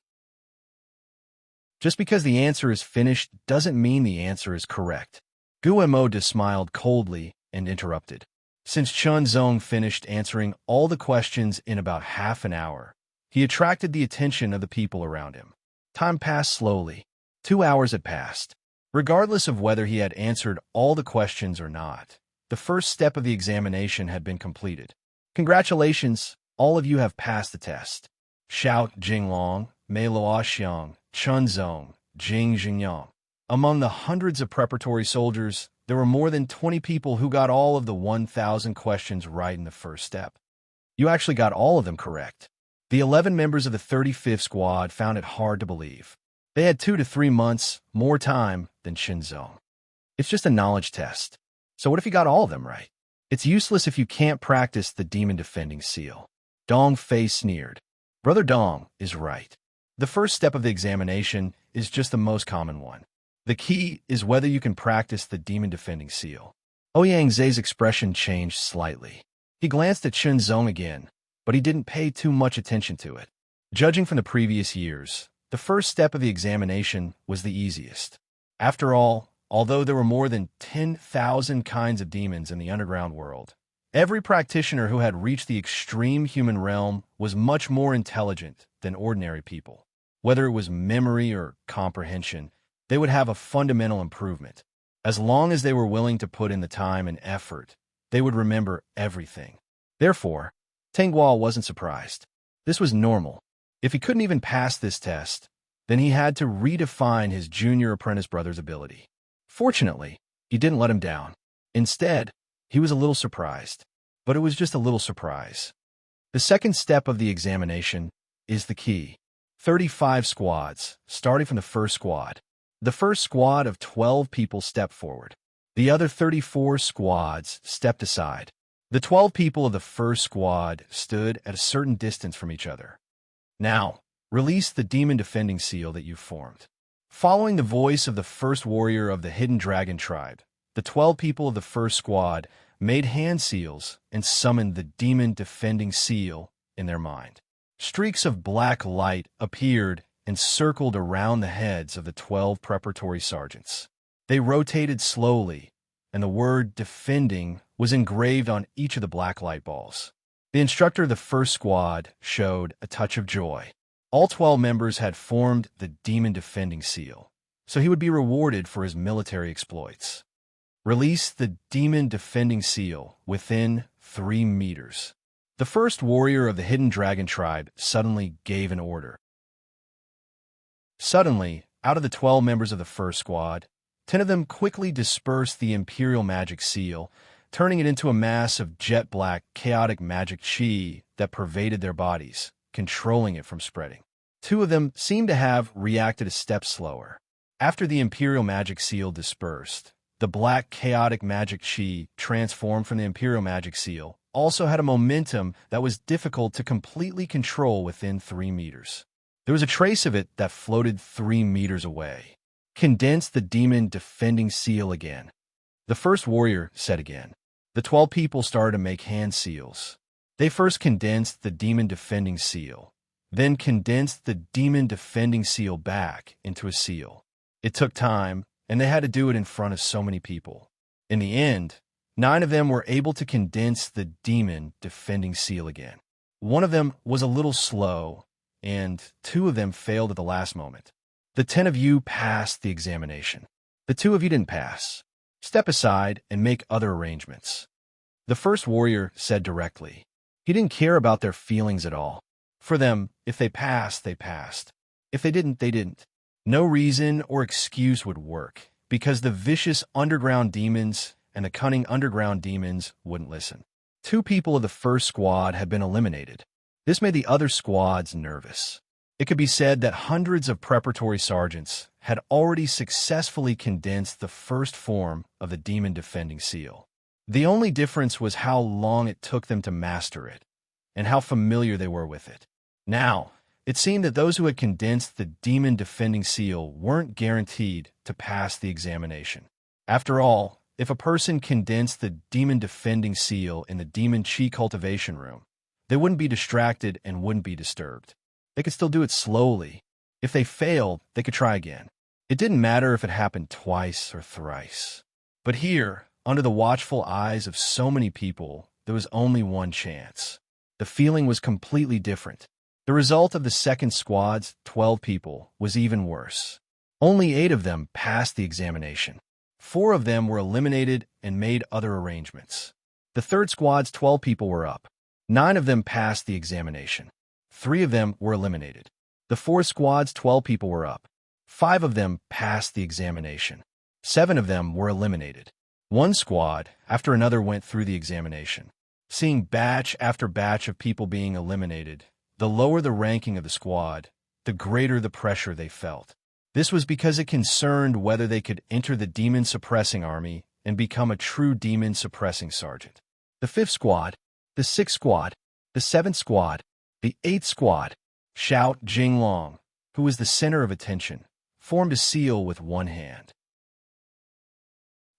Just because the answer is finished doesn't mean the answer is correct. Gu Mo Da smiled coldly and interrupted. Since Chunzong finished answering all the questions in about half an hour, he attracted the attention of the people around him. Time passed slowly. 2 hours had passed. Regardless of whether he had answered all the questions or not, the first step of the examination had been completed. Congratulations, all of you have passed the test. Xiao Jinglong, Mei Luoxiang, Chunzong, Jing Jingyang. Among the hundreds of preparatory soldiers, there were more than 20 people who got all of the 1,000 questions right in the first step. You actually got all of them correct. The 11 members of the 35th Squad found it hard to believe. They had 2 to 3 months more time than Shinzong. It's just a knowledge test. So what if you got all of them right? It's useless if you can't practice the demon defending seal. Dong Fei sneered. Brother Dong is right. The first step of the examination is just the most common one. The key is whether you can practice the demon defending seal. Ouyang Zhe's expression changed slightly. He glanced at Chunzong again, but he didn't pay too much attention to it. Judging from the previous years, the first step of the examination was the easiest. After all, although there were more than 10,000 kinds of demons in the underground world, every practitioner who had reached the extreme human realm was much more intelligent than ordinary people. Whether it was memory or comprehension, they would have a fundamental improvement. As long as they were willing to put in the time and effort, they would remember everything. Therefore, Tang Guo wasn't surprised. This was normal. If he couldn't even pass this test, then he had to redefine his junior apprentice brother's ability. Fortunately, he didn't let him down. Instead, he was a little surprised. But it was just a little surprise. The second step of the examination is the key. 35 squads, starting from the first squad. The first squad of 12 people stepped forward. The other 34 squads stepped aside. The 12 people of the first squad stood at a certain distance from each other. Now, release the demon defending seal that you've formed. Following the voice of the first warrior of the hidden dragon tribe, the 12 people of the first squad made hand seals and summoned the demon defending seal in their mind. Streaks of black light appeared and circled around the heads of the 12 preparatory sergeants. They rotated slowly, and the word defending was engraved on each of the black light balls. The instructor of the first squad showed a touch of joy. All 12 members had formed the demon defending seal, so he would be rewarded for his military exploits. Release the demon defending seal within 3 meters. The first warrior of the hidden dragon tribe suddenly gave an order. Suddenly, out of the 12 members of the first squad, 10 of them quickly dispersed the imperial magic seal, turning it into a mass of jet-black, chaotic magic chi that pervaded their bodies, controlling it from spreading. 2 of them seemed to have reacted a step slower. After the imperial magic seal dispersed, the black, chaotic magic chi transformed from the imperial magic seal also had a momentum that was difficult to completely control within 3 meters. There was a trace of it that floated 3 meters away. Condense the demon defending seal again. The first warrior said again. The 12 people started to make hand seals. They first condensed the demon defending seal, then condensed the demon defending seal back into a seal. It took time, and they had to do it in front of so many people. In the end, 9 of them were able to condense the demon defending seal again. 1 of them was a little slow, and 2 of them failed at the last moment. The 10 of you passed the examination. The 2 of you didn't pass. Step aside and make other arrangements. The first warrior said directly. He didn't care about their feelings at all. For them, if they passed, they passed. If they didn't, they didn't. No reason or excuse would work, because the vicious underground demons and the cunning underground demons wouldn't listen. 2 people of the first squad had been eliminated. This made the other squads nervous. It could be said that hundreds of preparatory sergeants had already successfully condensed the first form of the demon defending seal. The only difference was how long it took them to master it, and how familiar they were with it. Now, it seemed that those who had condensed the demon defending seal weren't guaranteed to pass the examination. After all, if a person condensed the demon defending seal in the demon chi cultivation room, they wouldn't be distracted and wouldn't be disturbed. They could still do it slowly. If they failed, they could try again. It didn't matter if it happened twice or thrice. But here, under the watchful eyes of so many people, there was only one chance. The feeling was completely different. The result of the second squad's 12 people was even worse. Only 8 of them passed the examination. 4 of them were eliminated and made other arrangements. The third squad's 12 people were up. 9 of them passed the examination. 3 of them were eliminated. The fourth squad's 12 people were up. 5 of them passed the examination. 7 of them were eliminated. One squad after another went through the examination. Seeing batch after batch of people being eliminated, the lower the ranking of the squad, the greater the pressure they felt. This was because it concerned whether they could enter the demon-suppressing army and become a true demon-suppressing sergeant. The 5th squad, the 6th squad, the 7th squad, the 8th squad, Shout Jinglong, who was the center of attention, formed a seal with one hand.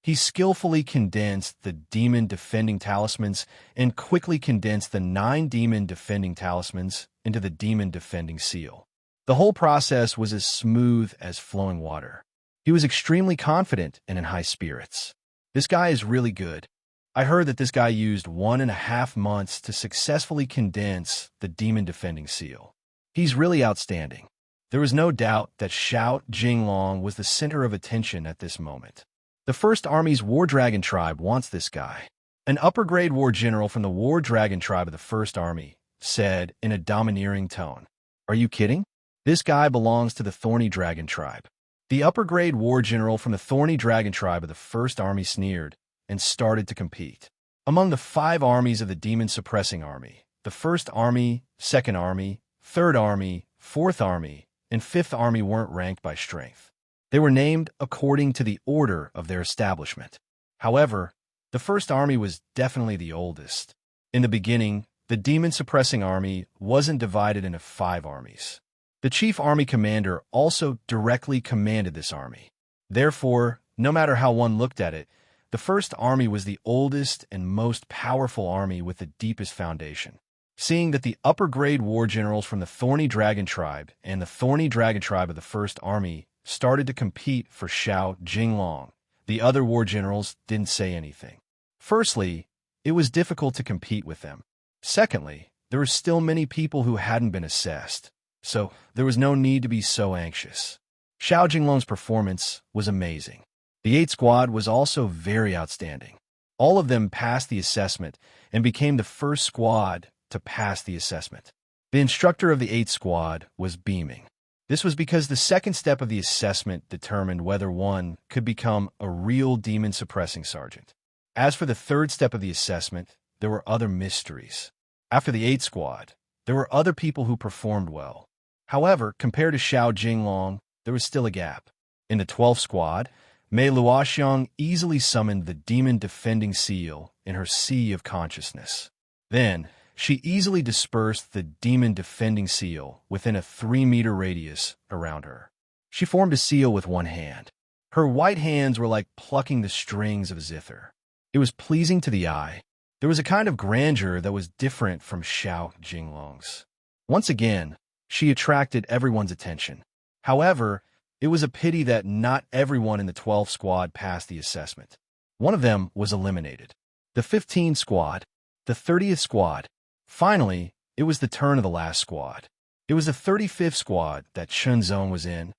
He skillfully condensed the demon-defending talismans and quickly condensed the 9 demon-defending talismans into the demon-defending seal. The whole process was as smooth as flowing water. He was extremely confident and in high spirits. This guy is really good. I heard that this guy used 1.5 months to successfully condense the demon-defending seal. He's really outstanding. There was no doubt that Shout Jinglong was the center of attention at this moment. The First Army's War Dragon tribe wants this guy. An upper-grade war general from the War Dragon tribe of the First Army said in a domineering tone, "Are you kidding? This guy belongs to the Thorny Dragon tribe." The upper-grade war general from the Thorny Dragon tribe of the First Army sneered and started to compete. Among the 5 armies of the demon-suppressing army, the First Army, Second Army, Third Army, Fourth Army, and Fifth Army weren't ranked by strength. They were named according to the order of their establishment. However, the First Army was definitely the oldest. In the beginning, the demon-suppressing army wasn't divided into 5 armies. The chief army commander also directly commanded this army. Therefore, no matter how one looked at it, the First Army was the oldest and most powerful army with the deepest foundation. Seeing that the upper-grade war generals from the Thorny Dragon Tribe and the Thorny Dragon Tribe of the First Army started to compete for Xiao Jinglong, the other war generals didn't say anything. Firstly, it was difficult to compete with them. Secondly, there were still many people who hadn't been assessed, so there was no need to be so anxious. Xiao Jinglong's performance was amazing. The 8th Squad was also very outstanding. All of them passed the assessment and became the first squad to pass the assessment. The instructor of the 8th Squad was beaming. This was because the second step of the assessment determined whether one could become a real demon-suppressing sergeant. As for the third step of the assessment, there were other mysteries. After the 8th Squad, there were other people who performed well. However, compared to Xiao Jinglong, there was still a gap. In the 12th Squad, Mei Luoxiang easily summoned the demon-defending seal in her sea of consciousness. Then, she easily dispersed the demon-defending seal within a 3-meter radius around her. She formed a seal with one hand. Her white hands were like plucking the strings of a zither. It was pleasing to the eye. There was a kind of grandeur that was different from Xiao Jinglong's. Once again, she attracted everyone's attention. However, it was a pity that not everyone in the 12th Squad passed the assessment. One of them was eliminated. The 15th Squad, the 30th Squad. Finally, it was the turn of the last squad. It was the 35th Squad that Chunzong was in.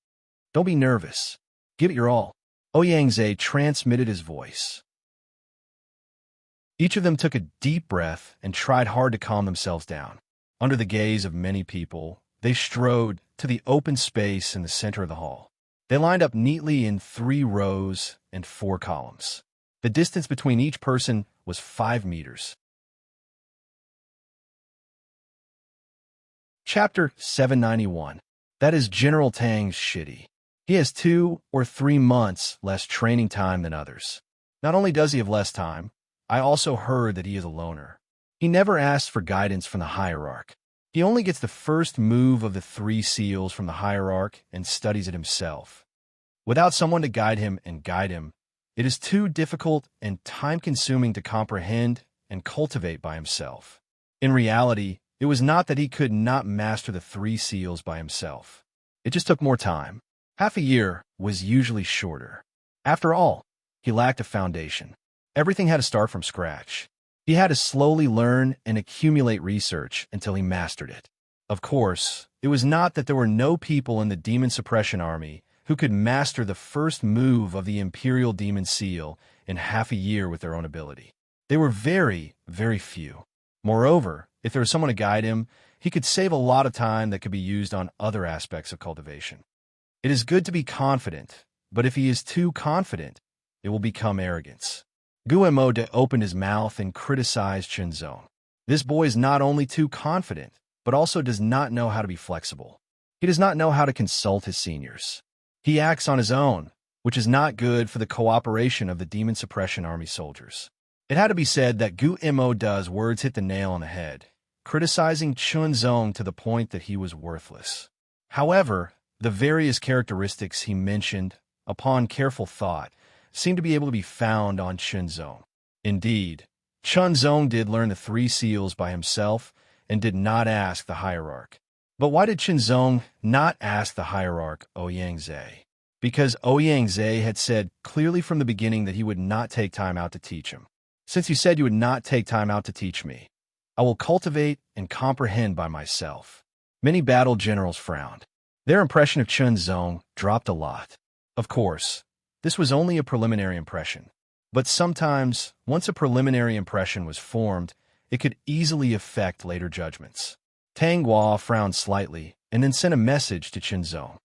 Don't be nervous. Give it your all. Ouyangze transmitted his voice. Each of them took a deep breath and tried hard to calm themselves down. Under the gaze of many people, they strode to the open space in the center of the hall. They lined up neatly in 3 rows and 4 columns. The distance between each person was 5 meters. Chapter 791. That is General Tang's shitty. He has 2 or 3 months less training time than others. Not only does he have less time, I also heard that he is a loner. He never asks for guidance from the hierarch. He only gets the first move of the 3 seals from the hierarch and studies it himself. Without someone to guide him, it is too difficult and time-consuming to comprehend and cultivate by himself. In reality, it was not that he could not master the 3 seals by himself. It just took more time. Half a year was usually shorter. After all, he lacked a foundation. Everything had to start from scratch. He had to slowly learn and accumulate research until he mastered it. Of course, it was not that there were no people in the Demon Suppression Army who could master the first move of the Imperial Demon Seal in half a year with their own ability. They were very, very few. Moreover, if there was someone to guide him, he could save a lot of time that could be used on other aspects of cultivation. It is good to be confident, but if he is too confident, it will become arrogance. Guillemot opened his mouth and criticized Chunzong. This boy is not only too confident, but also does not know how to be flexible. He does not know how to consult his seniors. He acts on his own, which is not good for the cooperation of the Demon Suppression Army soldiers. It had to be said that Guillemot's words hit the nail on the head, criticizing Chunzong to the point that he was worthless. However, the various characteristics he mentioned, upon careful thought, seemed to be able to be found on Chunzong. Indeed, Chunzong did learn the 3 seals by himself and did not ask the hierarch. But why did Chunzong not ask the hierarch Ouyangze? Because Ouyangze had said clearly from the beginning that he would not take time out to teach him. Since you said you would not take time out to teach me, I will cultivate and comprehend by myself. Many battle generals frowned. Their impression of Chunzong dropped a lot. Of course, this was only a preliminary impression. But sometimes, once a preliminary impression was formed, it could easily affect later judgments. Tang Hua frowned slightly and then sent a message to Chunzong.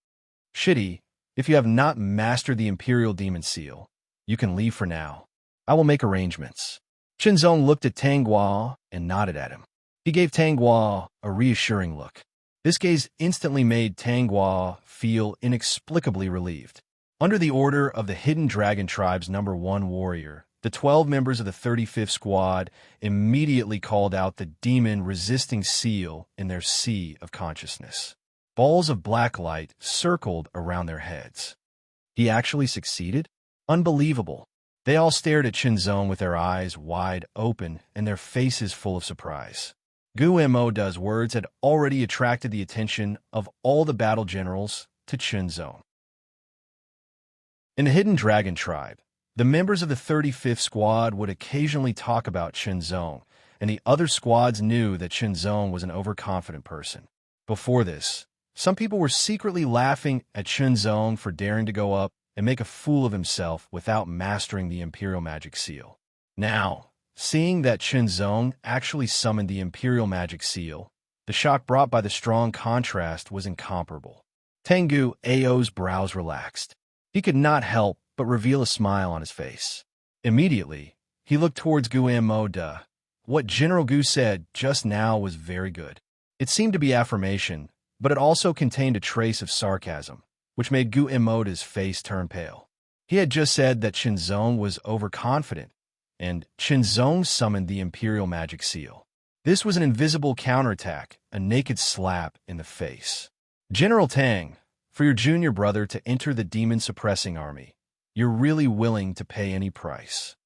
Shitty, if you have not mastered the Imperial Demon Seal, you can leave for now. I will make arrangements. Chunzong looked at Tang Hua and nodded at him. He gave Tang Hua a reassuring look. This gaze instantly made Tang Hua feel inexplicably relieved. Under the order of the Hidden Dragon Tribe's #1 warrior, the 12 members of the 35th Squad immediately called out the demon-resisting seal in their sea of consciousness. Balls of black light circled around their heads. He actually succeeded? Unbelievable. They all stared at Chinzong with their eyes wide open and their faces full of surprise. Guimoda's words had already attracted the attention of all the battle generals to Chinzong. In the Hidden Dragon tribe, the members of the 35th Squad would occasionally talk about Chinzong, and the other squads knew that Chinzong was an overconfident person. Before this, some people were secretly laughing at Chinzong for daring to go up and make a fool of himself without mastering the Imperial Magic Seal. Now, seeing that Chinzong actually summoned the Imperial Magic Seal, the shock brought by the strong contrast was incomparable. Tengu Ao's brows relaxed. He could not help but reveal a smile on his face. Immediately, he looked towards Guimoda. What General Gu said just now was very good. It seemed to be affirmation, but it also contained a trace of sarcasm, which made Guimoda's face turn pale. He had just said that Chinzong was overconfident, and Chinzong summoned the Imperial Magic Seal. This was an invisible counterattack, a naked slap in the face. General Tang, for your junior brother to enter the demon-suppressing army, you're really willing to pay any price.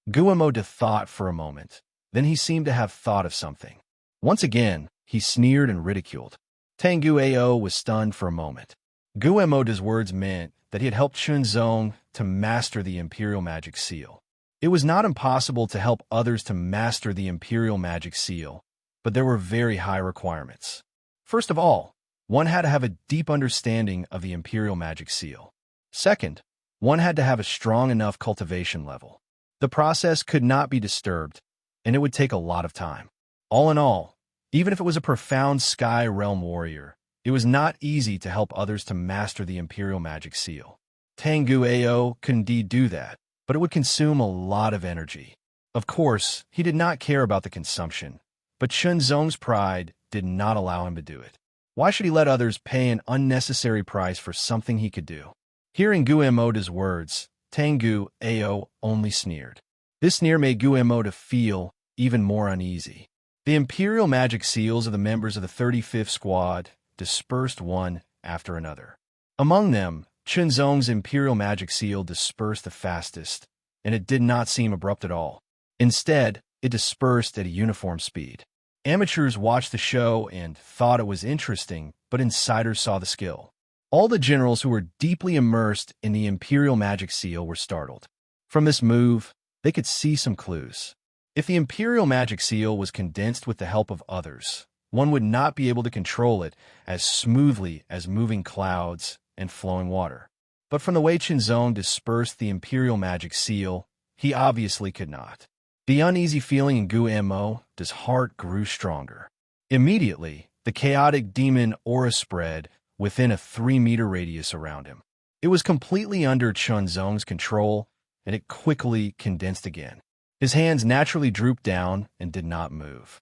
Guimoda thought for a moment. Then he seemed to have thought of something. Once again, he sneered and ridiculed. Tengu Ao was stunned for a moment. Guimoda's words meant that he had helped Chinzong to master the Imperial Magic Seal. It was not impossible to help others to master the Imperial Magic Seal, but there were very high requirements. First of all, one had to have a deep understanding of the Imperial Magic Seal. Second, one had to have a strong enough cultivation level. The process could not be disturbed, and it would take a lot of time. All in all, even if it was a profound Sky Realm warrior, it was not easy to help others to master the Imperial Magic Seal. Tengu Ao could indeed do that, but it would consume a lot of energy. Of course, he did not care about the consumption, but Chinzong's pride did not allow him to do it. Why should he let others pay an unnecessary price for something he could do? Hearing Guimoda's words, Tengu Ao only sneered. This sneer made Guimoda feel even more uneasy. The Imperial Magic Seals of the members of the 35th Squad dispersed one after another. Among them, Chinzong's Imperial Magic Seal dispersed the fastest, and it did not seem abrupt at all. Instead, it dispersed at a uniform speed. Amateurs watched the show and thought it was interesting, but insiders saw the skill. All the generals who were deeply immersed in the Imperial Magic Seal were startled. From this move, they could see some clues. If the Imperial Magic Seal was condensed with the help of others, one would not be able to control it as smoothly as moving clouds and flowing water. But from the way Chinzong dispersed the Imperial Magic Seal, he obviously could not. The uneasy feeling in Guimoda's heart grew stronger. Immediately, the chaotic demon aura spread within a 3-meter radius around him. It was completely under Chinzong's control, and it quickly condensed again. His hands naturally drooped down and did not move.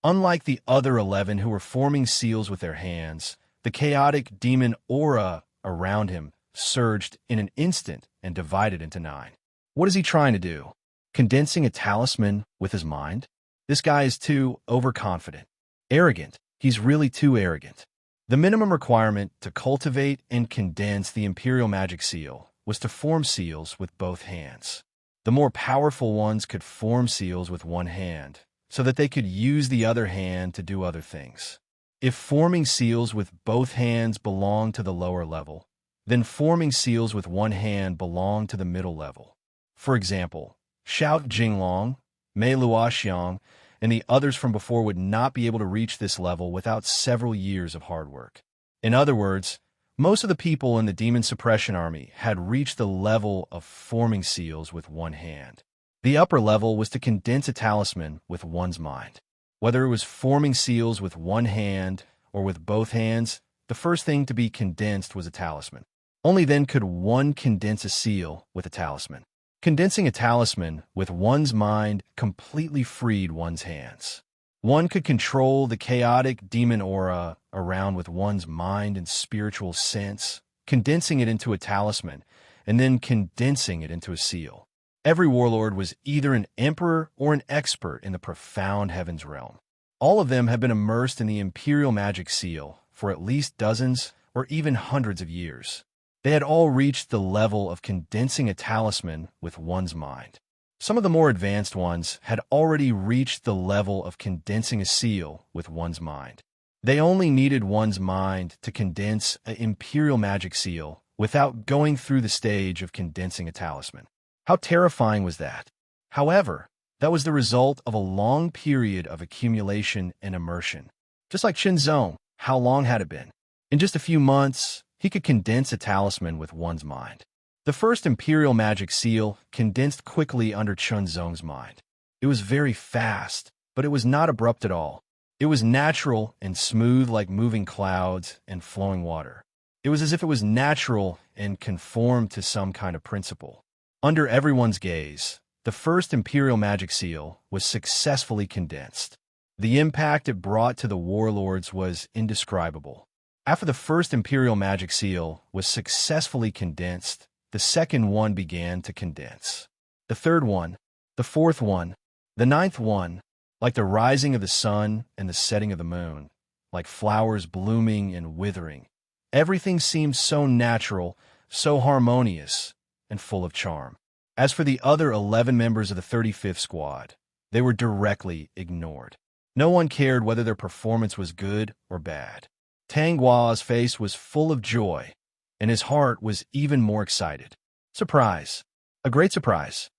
Unlike the other 11 who were forming seals with their hands, the chaotic demon aura around him surged in an instant and divided into 9. What is he trying to do? Condensing a talisman with his mind? This guy is too overconfident. Arrogant. He's really too arrogant. The minimum requirement to cultivate and condense the Imperial Magic Seal was to form seals with both hands. The more powerful ones could form seals with one hand, so that they could use the other hand to do other things. If forming seals with both hands belonged to the lower level, then forming seals with one hand belonged to the middle level. For example, Xiao Jinglong, Mei Luoxiang, and the others from before would not be able to reach this level without several years of hard work. In other words, most of the people in the Demon Suppression Army had reached the level of forming seals with one hand. The upper level was to condense a talisman with one's mind. Whether it was forming seals with one hand or with both hands, the first thing to be condensed was a talisman. Only then could one condense a seal with a talisman. Condensing a talisman with one's mind completely freed one's hands. One could control the chaotic demon aura around with one's mind and spiritual sense, condensing it into a talisman, and then condensing it into a seal. Every warlord was either an emperor or an expert in the profound heavens realm. All of them have been immersed in the Imperial Magic Seal for at least dozens or even hundreds of years. They had all reached the level of condensing a talisman with one's mind. Some of the more advanced ones had already reached the level of condensing a seal with one's mind. They only needed one's mind to condense an Imperial Magic Seal without going through the stage of condensing a talisman. How terrifying was that? However, that was the result of a long period of accumulation and immersion. Just like Qinzong, how long had it been? In just a few months, he could condense a talisman with one's mind. The first Imperial Magic Seal condensed quickly under Qinzong's mind. It was very fast, but it was not abrupt at all. It was natural and smooth like moving clouds and flowing water. It was as if it was natural and conformed to some kind of principle. Under everyone's gaze, the first Imperial Magic Seal was successfully condensed. The impact it brought to the warlords was indescribable. After the first Imperial Magic Seal was successfully condensed, the second one began to condense. The third one, the fourth one, the ninth one, like the rising of the sun and the setting of the moon, like flowers blooming and withering. Everything seemed so natural, so harmonious, and full of charm. As for the other 11 members of the 35th Squad, they were directly ignored. No one cared whether their performance was good or bad. Tang Gua's face was full of joy, and his heart was even more excited. Surprise. A great surprise.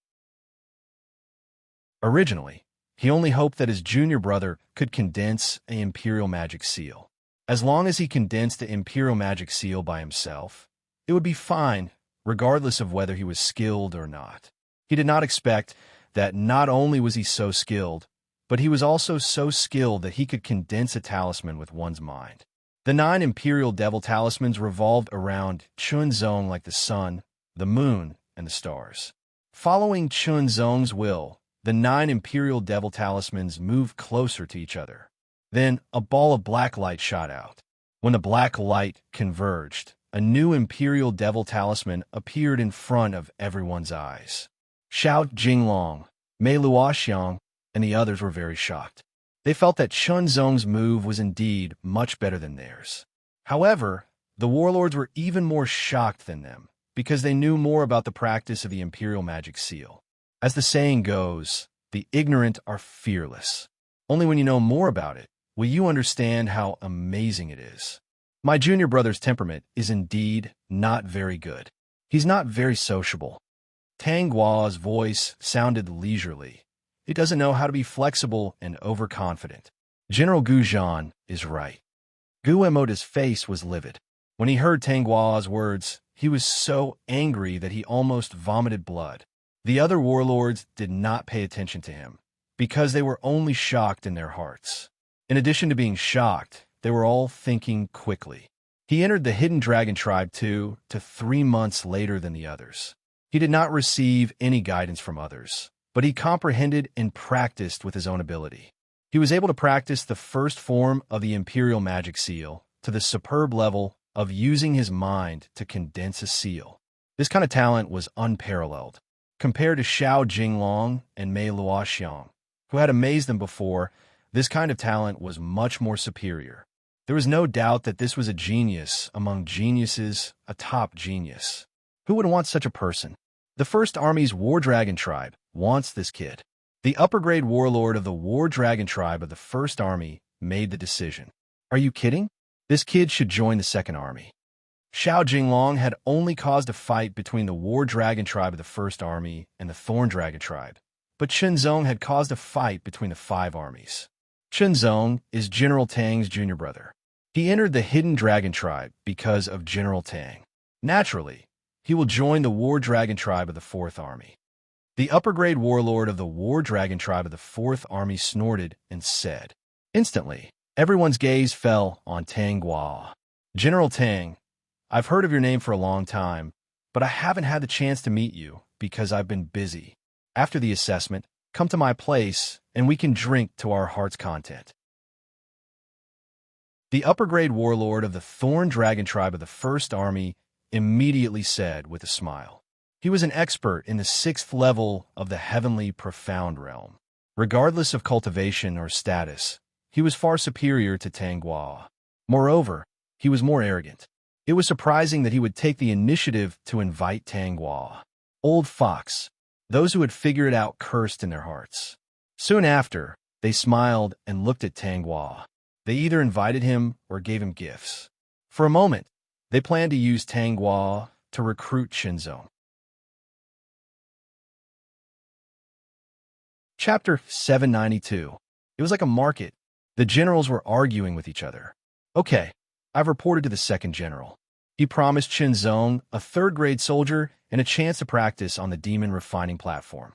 Originally, he only hoped that his junior brother could condense an Imperial Magic Seal. As long as he condensed the Imperial Magic Seal by himself, it would be fine, regardless of whether he was skilled or not. He did not expect that not only was he so skilled, but he was also so skilled that he could condense a talisman with one's mind. The 9 Imperial Devil Talismans revolved around Qinzong like the sun, the moon, and the stars. Following Qinzong's will, the 9 Imperial Devil Talismans moved closer to each other. Then a ball of black light shot out. When the black light converged, a new Imperial Devil Talisman appeared in front of everyone's eyes. Xiao Jinglong, Mei Luoxiang, and the others were very shocked. They felt that Qinzong's move was indeed much better than theirs. However, the warlords were even more shocked than them, because they knew more about the practice of the Imperial Magic Seal. As the saying goes, the ignorant are fearless. Only when you know more about it will you understand how amazing it is. My junior brother's temperament is indeed not very good. He's not very sociable. Tang Gua's voice sounded leisurely. He doesn't know how to be flexible and overconfident. General Gu Zhan is right. Gu Emota's face was livid. When he heard Tang Gua's words, he was so angry that he almost vomited blood. The other warlords did not pay attention to him, because they were only shocked in their hearts. In addition to being shocked, they were all thinking quickly. He entered the Hidden Dragon Tribe 2 to 3 months later than the others. He did not receive any guidance from others, but he comprehended and practiced with his own ability. He was able to practice the first form of the Imperial Magic Seal to the superb level of using his mind to condense a seal. This kind of talent was unparalleled. Compared to Xiao Jinglong and Mei Luoxiang, who had amazed them before, this kind of talent was much more superior. There was no doubt that this was a genius among geniuses, a top genius. Who would want such a person? The First Army's War Dragon Tribe wants this kid. The upper-grade warlord of the War Dragon Tribe of the First Army made the decision. Are you kidding? This kid should join the Second Army. Xiao Jinglong had only caused a fight between the War Dragon Tribe of the First Army and the Thorn Dragon Tribe, but Qinzong had caused a fight between the 5 armies. Qinzong is General Tang's junior brother. He entered the Hidden Dragon Tribe because of General Tang. Naturally, he will join the War Dragon Tribe of the 4th Army. The upper-grade warlord of the War Dragon Tribe of the 4th Army snorted and said. Instantly, everyone's gaze fell on Tang Gua. General Tang, I've heard of your name for a long time, but I haven't had the chance to meet you because I've been busy. After the assessment, come to my place and we can drink to our heart's content. The upper-grade warlord of the Thorn Dragon Tribe of the 1st Army immediately said with a smile. He was an expert in the 6th level of the heavenly profound realm. Regardless of cultivation or status, he was far superior to Tang Guo. Moreover, he was more arrogant. It was surprising that he would take the initiative to invite Tang Guo. Old fox. Those who had figured it out cursed in their hearts. Soon after, they smiled and looked at Tang Guo. They either invited him or gave him gifts. For a moment, they planned to use Tang Guo to recruit Qinzhong. Chapter 792. It was like a market. The generals were arguing with each other. Okay, I've reported to the second general. He promised Qinzhong a third-grade soldier and a chance to practice on the demon refining platform.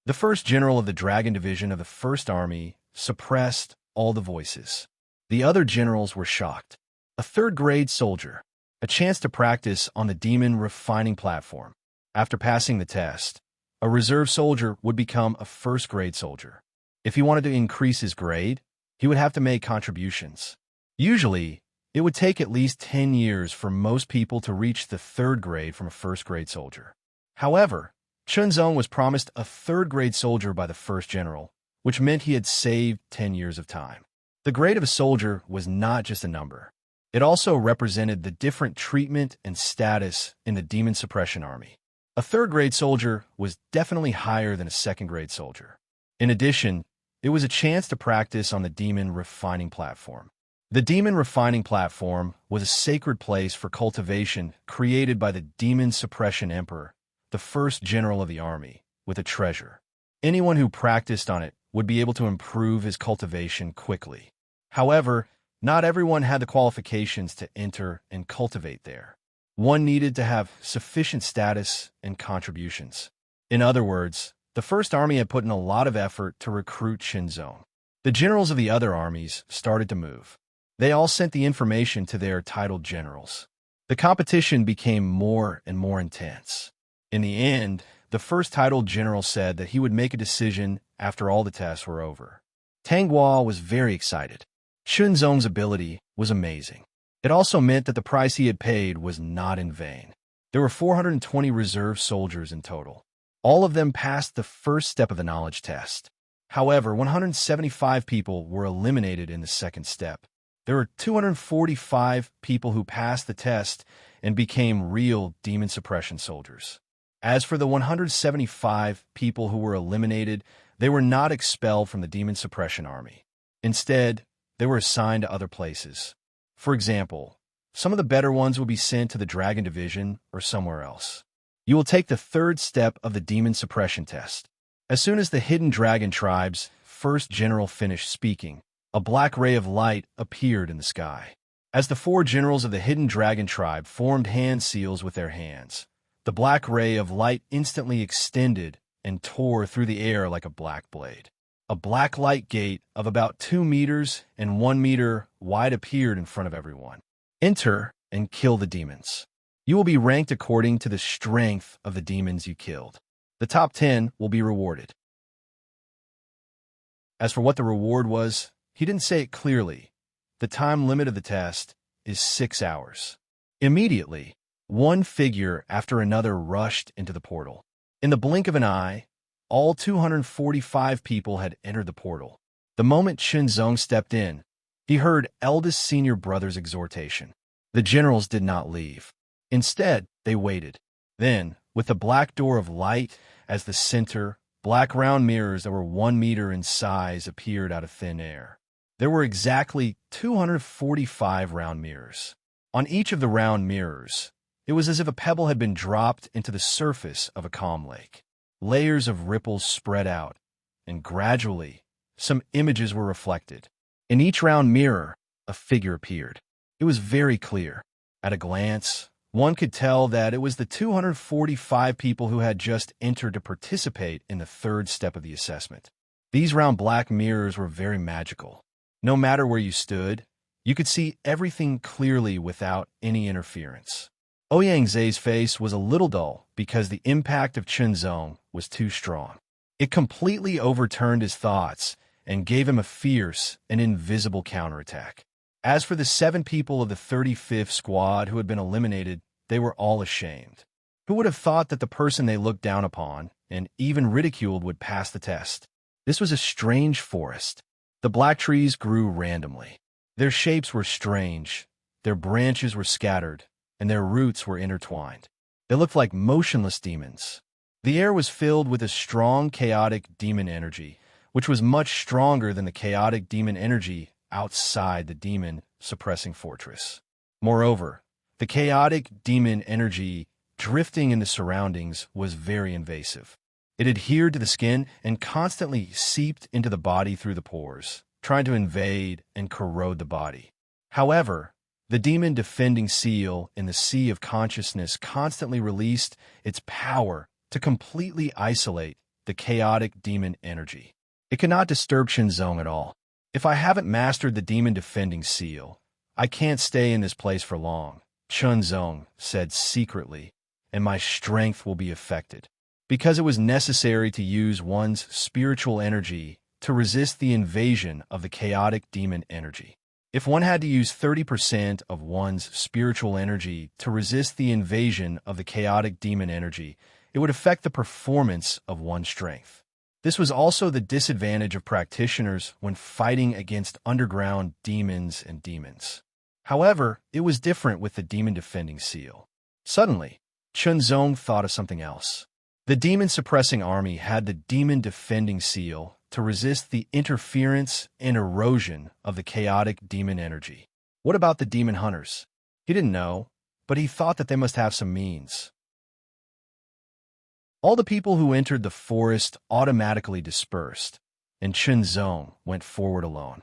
The first general of the Dragon Division of the First Army suppressed all the voices. The other generals were shocked. A third-grade soldier, a chance to practice on the demon refining platform. After passing the test, a reserve soldier would become a first-grade soldier. If he wanted to increase his grade, he would have to make contributions. Usually, it would take at least 10 years for most people to reach the third grade from a first-grade soldier. However, Qinzhong was promised a third-grade soldier by the first general, which meant he had saved 10 years of time. The grade of a soldier was not just a number. It also represented the different treatment and status in the demon suppression army. A third-grade soldier was definitely higher than a second-grade soldier. In addition, it was a chance to practice on the demon refining platform. The demon refining platform was a sacred place for cultivation created by the demon suppression emperor, the first general of the army, with a treasure. Anyone who practiced on it would be able to improve his cultivation quickly. However, not everyone had the qualifications to enter and cultivate there. One needed to have sufficient status and contributions. In other words, the First Army had put in a lot of effort to recruit Qinzhong. The generals of the other armies started to move. They all sent the information to their titled generals. The competition became more and more intense. In the end, the first titled general said that he would make a decision after all the tests were over. Tang Guo was very excited. Qinzhong's ability was amazing. It also meant that the price he had paid was not in vain. There were 420 reserve soldiers in total. All of them passed the first step of the knowledge test. However, 175 people were eliminated in the second step. There were 245 people who passed the test and became real demon suppression soldiers. As for the 175 people who were eliminated, they were not expelled from the demon suppression army. Instead, they were assigned to other places. For example, some of the better ones will be sent to the Dragon Division or somewhere else. You will take the third step of the demon suppression test. As soon as the hidden dragon tribe's first general finished speaking, a black ray of light appeared in the sky. As the four generals of the hidden dragon tribe formed hand seals with their hands, the black ray of light instantly extended and tore through the air like a black blade. A black light gate of about 2 meters and 1 meter wide appeared in front of everyone. Enter and kill the demons. You will be ranked according to the strength of the demons you killed. The top 10 will be rewarded. As for what the reward was, he didn't say it clearly. The time limit of the test is 6 hours. Immediately, one figure after another rushed into the portal. In the blink of an eye, all 245 people had entered the portal. The moment Qinzhong stepped in, he heard eldest senior brother's exhortation. The generals did not leave. Instead, they waited. Then, with the black door of light as the center, black round mirrors that were 1 meter in size appeared out of thin air. There were exactly 245 round mirrors. On each of the round mirrors, it was as if a pebble had been dropped into the surface of a calm lake. Layers of ripples spread out, and gradually, some images were reflected. In each round mirror, a figure appeared. It was very clear. At a glance, one could tell that it was the 245 people who had just entered to participate in the third step of the assessment. These round black mirrors were very magical. No matter where you stood, you could see everything clearly without any interference. Ouyang's face was a little dull because the impact of Qinzhong was too strong. It completely overturned his thoughts and gave him a fierce and invisible counterattack. As for the 7 people of the 35th squad who had been eliminated, they were all ashamed. Who would have thought that the person they looked down upon and even ridiculed would pass the test? This was a strange forest. The black trees grew randomly. Their shapes were strange, their branches were scattered, and their roots were intertwined. They looked like motionless demons. The air was filled with a strong, chaotic demon energy, which was much stronger than the chaotic demon energy outside the demon-suppressing fortress. Moreover, the chaotic demon energy drifting in the surroundings was very invasive. It adhered to the skin and constantly seeped into the body through the pores, trying to invade and corrode the body. However, the demon defending seal in the sea of consciousness constantly released its power to completely isolate the chaotic demon energy. It could not disturb Qinzong at all. If I haven't mastered the demon defending seal, I can't stay in this place for long, Qinzong said secretly, and my strength will be affected. Because it was necessary to use one's spiritual energy to resist the invasion of the chaotic demon energy. If one had to use 30% of one's spiritual energy to resist the invasion of the chaotic demon energy, it would affect the performance of one's strength. This was also the disadvantage of practitioners when fighting against underground demons and demons. However, it was different with the demon-defending seal. Suddenly, Qinzong thought of something else. The demon-suppressing army had the demon-defending seal to resist the interference and erosion of the chaotic demon energy. What about the demon hunters? He didn't know, but he thought that they must have some means. All the people who entered the forest automatically dispersed, and Qinzong went forward alone.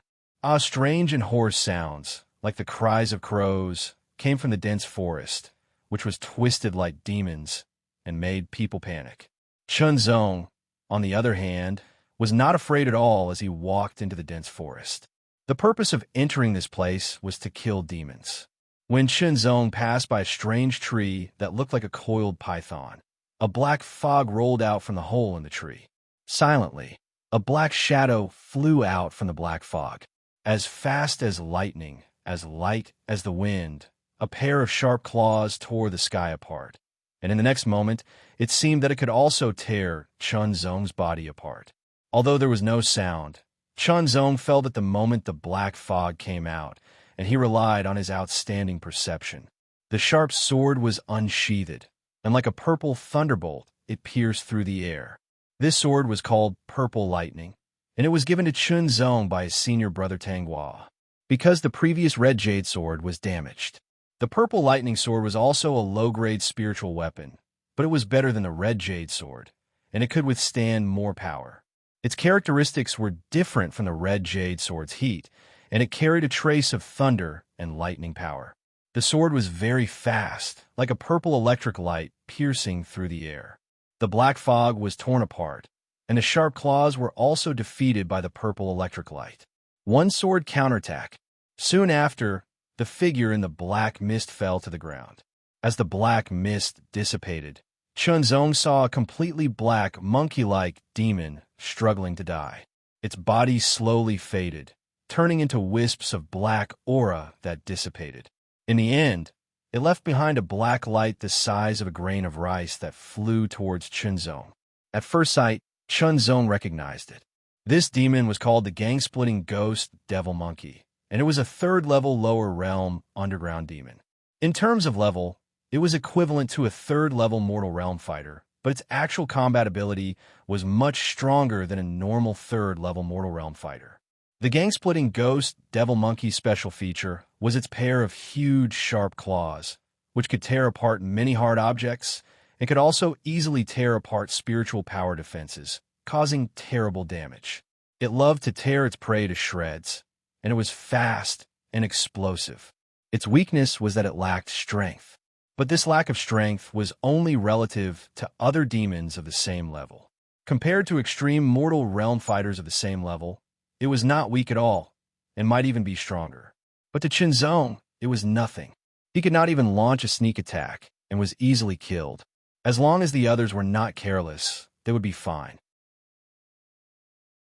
Strange and hoarse sounds, like the cries of crows, came from the dense forest, which was twisted like demons and made people panic. Qinzong, on the other hand, was not afraid at all as he walked into the dense forest. The purpose of entering this place was to kill demons. When Qinzong passed by a strange tree that looked like a coiled python, a black fog rolled out from the hole in the tree. Silently, a black shadow flew out from the black fog. As fast as lightning, as light as the wind, a pair of sharp claws tore the sky apart. And in the next moment, it seemed that it could also tear Qinzong's body apart. Although there was no sound, Qinzong felt it the moment the black fog came out, and he relied on his outstanding perception. The sharp sword was unsheathed, and like a purple thunderbolt, it pierced through the air. This sword was called Purple Lightning, and it was given to Qinzong by his senior brother Tanghua, because the previous red jade sword was damaged. The Purple Lightning Sword was also a low-grade spiritual weapon, but it was better than the Red Jade Sword, and it could withstand more power. Its characteristics were different from the Red Jade Sword's heat, and it carried a trace of thunder and lightning power. The sword was very fast, like a purple electric light piercing through the air. The black fog was torn apart, and the sharp claws were also defeated by the purple electric light. One sword counterattack. Soon after, the figure in the black mist fell to the ground. As the black mist dissipated, Qinzong saw a completely black, monkey-like demon struggling to die. Its body slowly faded, turning into wisps of black aura that dissipated. In the end, it left behind a black light the size of a grain of rice that flew towards Qinzong. At first sight, Qinzong recognized it. This demon was called the gang-splitting ghost devil monkey, and it was a third-level lower realm underground demon. In terms of level, it was equivalent to a third-level mortal realm fighter, but its actual combat ability was much stronger than a normal third-level mortal realm fighter. The gang-splitting ghost devil monkey's special feature was its pair of huge, sharp claws, which could tear apart many hard objects and could also easily tear apart spiritual power defenses, causing terrible damage. It loved to tear its prey to shreds, and it was fast and explosive. Its weakness was that it lacked strength, but this lack of strength was only relative to other demons of the same level. Compared to extreme mortal realm fighters of the same level, it was not weak at all, and might even be stronger. But to Qinzong, it was nothing. He could not even launch a sneak attack, and was easily killed. As long as the others were not careless, they would be fine.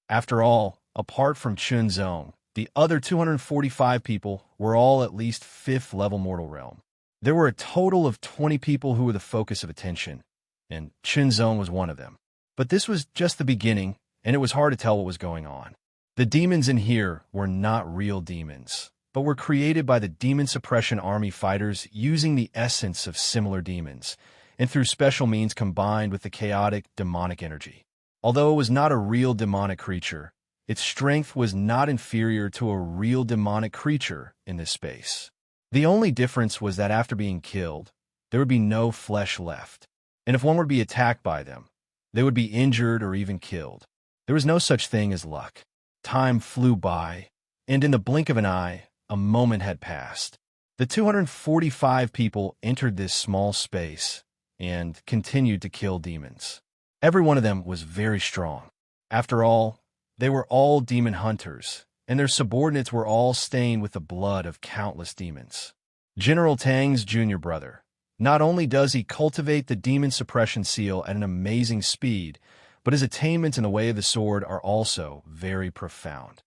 After all, apart from Qinzong, the other 245 people were all at least 5th-level mortal realm. There were a total of 20 people who were the focus of attention, and Qinzong was one of them. But this was just the beginning, and it was hard to tell what was going on. The demons in here were not real demons, but were created by the demon suppression army fighters using the essence of similar demons, and through special means combined with the chaotic demonic energy. Although it was not a real demonic creature, its strength was not inferior to a real demonic creature in this space. The only difference was that after being killed, there would be no flesh left, and if one were to be attacked by them, they would be injured or even killed. There was no such thing as luck. Time flew by, and in the blink of an eye, a moment had passed. The 245 people entered this small space and continued to kill demons. Every one of them was very strong. After all, they were all demon hunters, and their subordinates were all stained with the blood of countless demons. General Tang's junior brother. Not only does he cultivate the demon suppression seal at an amazing speed, but his attainments in the way of the sword are also very profound.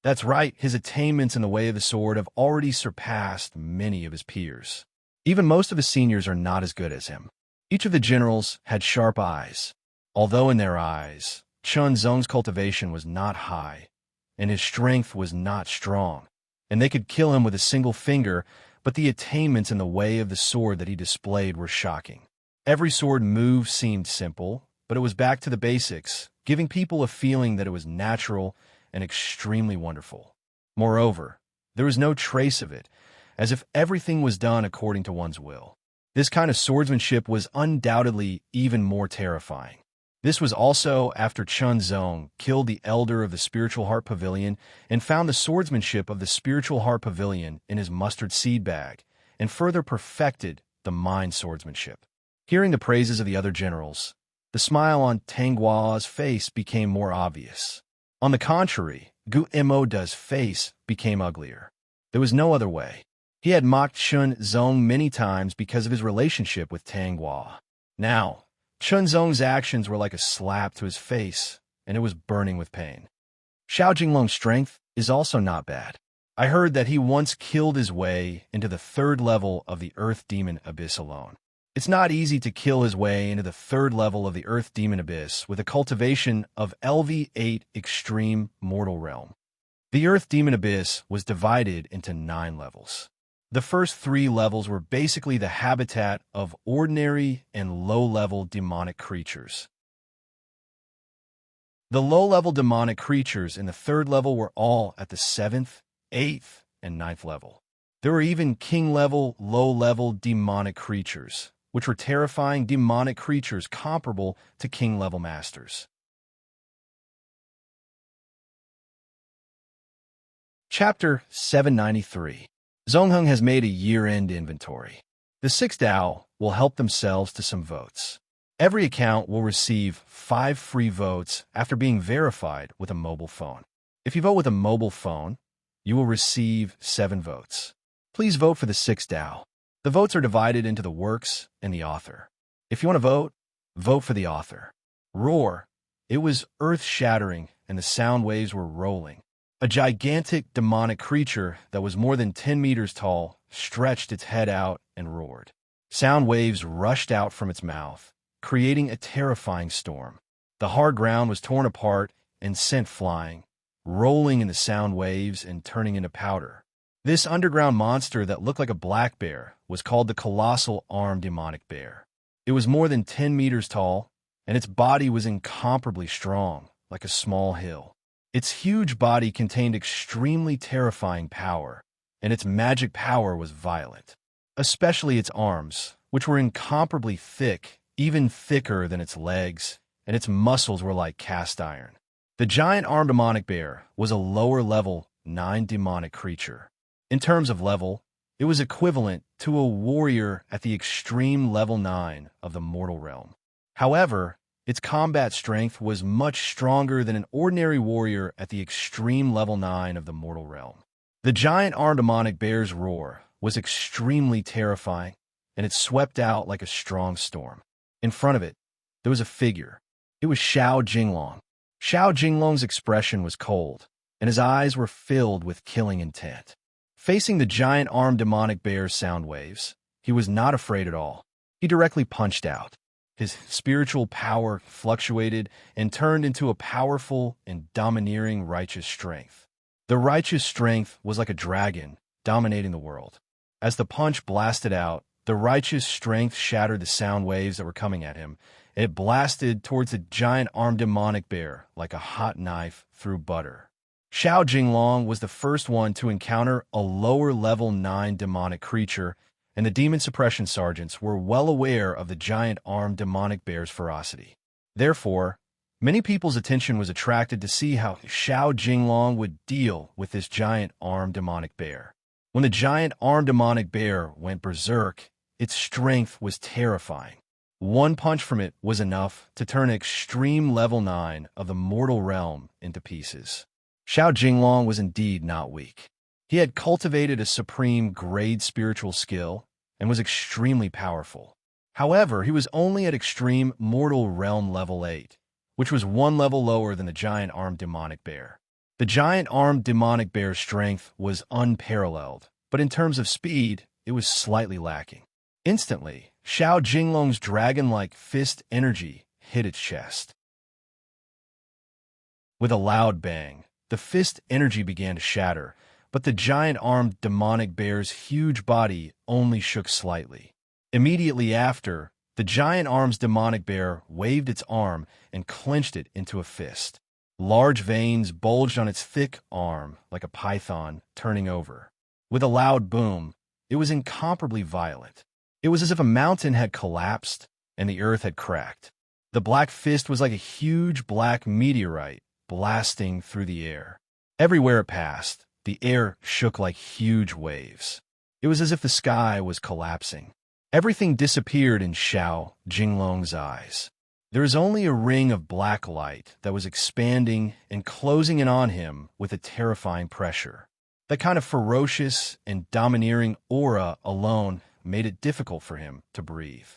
That's right, his attainments in the way of the sword have already surpassed many of his peers. Even most of his seniors are not as good as him. Each of the generals had sharp eyes, although in their eyes, Chun Zong's cultivation was not high, and his strength was not strong, and they could kill him with a single finger, but the attainments in the way of the sword that he displayed were shocking. Every sword move seemed simple, but it was back to the basics, giving people a feeling that it was natural and extremely wonderful. Moreover, there was no trace of it, as if everything was done according to one's will. This kind of swordsmanship was undoubtedly even more terrifying. This was also after Chun Zong killed the elder of the Spiritual Heart Pavilion and found the swordsmanship of the Spiritual Heart Pavilion in his mustard seed bag, and further perfected the mind swordsmanship. Hearing the praises of the other generals, the smile on Tang Gua's face became more obvious. On the contrary, Gu Imoda's face became uglier. There was no other way. He had mocked Chun Zong many times because of his relationship with Tang Gua. Now, Chun Zong's actions were like a slap to his face, and it was burning with pain. Xiao Jinglong's strength is also not bad. I heard that he once killed his way into the 3rd level of the Earth Demon Abyss alone. It's not easy to kill his way into the 3rd level of the Earth Demon Abyss with a cultivation of LV8 Extreme Mortal Realm. The Earth Demon Abyss was divided into 9 levels. The first 3 levels were basically the habitat of ordinary and low-level demonic creatures. The low-level demonic creatures in the 3rd level were all at the 7th, 8th, and 9th level. There were even king-level, low-level demonic creatures, which were terrifying demonic creatures comparable to king-level masters. Chapter 793. Zongheng has made a year-end inventory. The 6 Dao will help themselves to some votes. Every account will receive 5 free votes after being verified with a mobile phone. If you vote with a mobile phone, you will receive 7 votes. Please vote for the 6 Dao. The votes are divided into the works and the author. If you want to vote, vote for the author. Roar. It was earth-shattering, and the sound waves were rolling. A gigantic demonic creature that was more than 10 meters tall stretched its head out and roared. Sound waves rushed out from its mouth, creating a terrifying storm. The hard ground was torn apart and sent flying, rolling in the sound waves and turning into powder. This underground monster that looked like a black bear was called the Colossal Armed Demonic Bear. It was more than 10 meters tall, and its body was incomparably strong, like a small hill. Its huge body contained extremely terrifying power, and its magic power was violent. Especially its arms, which were incomparably thick, even thicker than its legs, and its muscles were like cast iron. The giant armed demonic bear was a lower-level 9 demonic creature. In terms of level, it was equivalent to a warrior at the extreme level 9 of the mortal realm. However, its combat strength was much stronger than an ordinary warrior at the extreme level 9 of the mortal realm. The giant armed demonic bear's roar was extremely terrifying, and it swept out like a strong storm. In front of it, there was a figure. It was Xiao Jinglong. Xiao Jinglong's expression was cold, and his eyes were filled with killing intent. Facing the giant armed demonic bear's sound waves, he was not afraid at all. He directly punched out. His spiritual power fluctuated and turned into a powerful and domineering righteous strength. The righteous strength was like a dragon dominating the world. As the punch blasted out, the righteous strength shattered the sound waves that were coming at him. It blasted towards the giant-armed demonic bear like a hot knife through butter. Xiao Jinglong was the first one to encounter a lower level 9 demonic creature, and the demon suppression sergeants were well aware of the giant-armed demonic bear's ferocity. Therefore, many people's attention was attracted to see how Xiao Jinglong would deal with this giant-armed demonic bear. When the giant-armed demonic bear went berserk, its strength was terrifying. One punch from it was enough to turn extreme level 9 of the mortal realm into pieces. Xiao Jinglong was indeed not weak. He had cultivated a supreme grade spiritual skill and was extremely powerful. However, he was only at extreme mortal realm level 8, which was one level lower than the giant-armed demonic bear. The giant-armed demonic bear's strength was unparalleled, but in terms of speed, it was slightly lacking. Instantly, Xiao Jinglong's dragon-like fist energy hit its chest. With a loud bang, the fist energy began to shatter, but the giant-armed demonic bear's huge body only shook slightly. Immediately after, the giant-armed demonic bear waved its arm and clenched it into a fist. Large veins bulged on its thick arm like a python turning over. With a loud boom, it was incomparably violent. It was as if a mountain had collapsed and the earth had cracked. The black fist was like a huge black meteorite blasting through the air. Everywhere it passed, the air shook like huge waves. It was as if the sky was collapsing. Everything disappeared in Xiao Jinglong's eyes. There was only a ring of black light that was expanding and closing in on him with a terrifying pressure. That kind of ferocious and domineering aura alone made it difficult for him to breathe.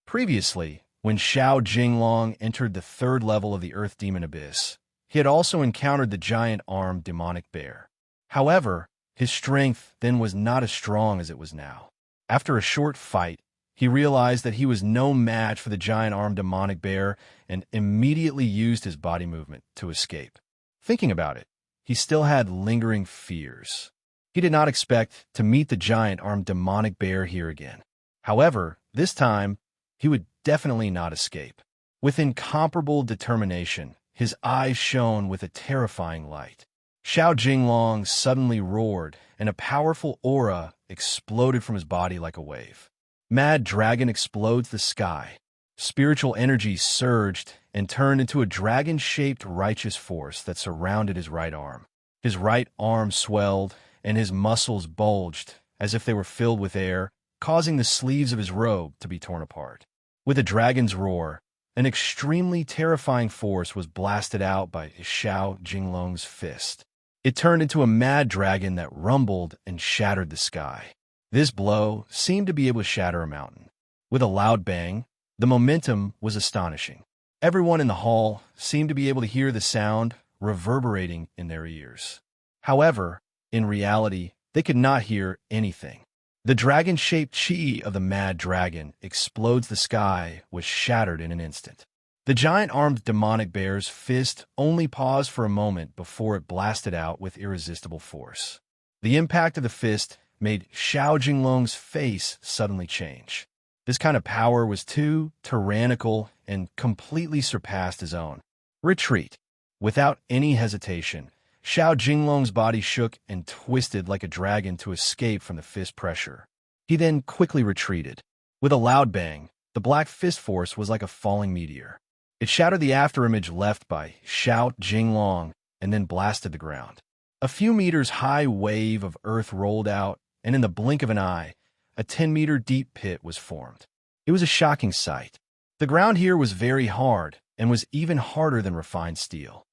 Previously, when Xiao Jinglong entered the 3rd level of the Earth Demon Abyss, he had also encountered the giant-armed demonic bear. However, his strength then was not as strong as it was now. After a short fight, he realized that he was no match for the giant-armed demonic bear and immediately used his body movement to escape. Thinking about it, he still had lingering fears. He did not expect to meet the giant-armed demonic bear here again. However, this time, he would definitely not escape. With incomparable determination, his eyes shone with a terrifying light. Xiao Jinglong suddenly roared, and a powerful aura exploded from his body like a wave. Mad Dragon explodes the sky. Spiritual energy surged and turned into a dragon-shaped righteous force that surrounded his right arm. His right arm swelled, and his muscles bulged as if they were filled with air, causing the sleeves of his robe to be torn apart. With a dragon's roar, an extremely terrifying force was blasted out by Xiao Jinglong's fist. It turned into a mad dragon that rumbled and shattered the sky. This blow seemed to be able to shatter a mountain. With a loud bang, the momentum was astonishing. Everyone in the hall seemed to be able to hear the sound reverberating in their ears. However, in reality, they could not hear anything. The dragon-shaped chi of the mad dragon explodes the sky, was shattered in an instant. The giant-armed demonic bear's fist only paused for a moment before it blasted out with irresistible force. The impact of the fist made Xiao Jinglong's face suddenly change. This kind of power was too tyrannical and completely surpassed his own. Retreat. Without any hesitation, Xiao Jinglong's body shook and twisted like a dragon to escape from the fist pressure. He then quickly retreated. With a loud bang, the black fist force was like a falling meteor. It shattered the afterimage left by Xiao Jinglong and then blasted the ground. A few meters high wave of earth rolled out, and in the blink of an eye, a 10-meter deep pit was formed. It was a shocking sight. The ground here was very hard and was even harder than refined steel.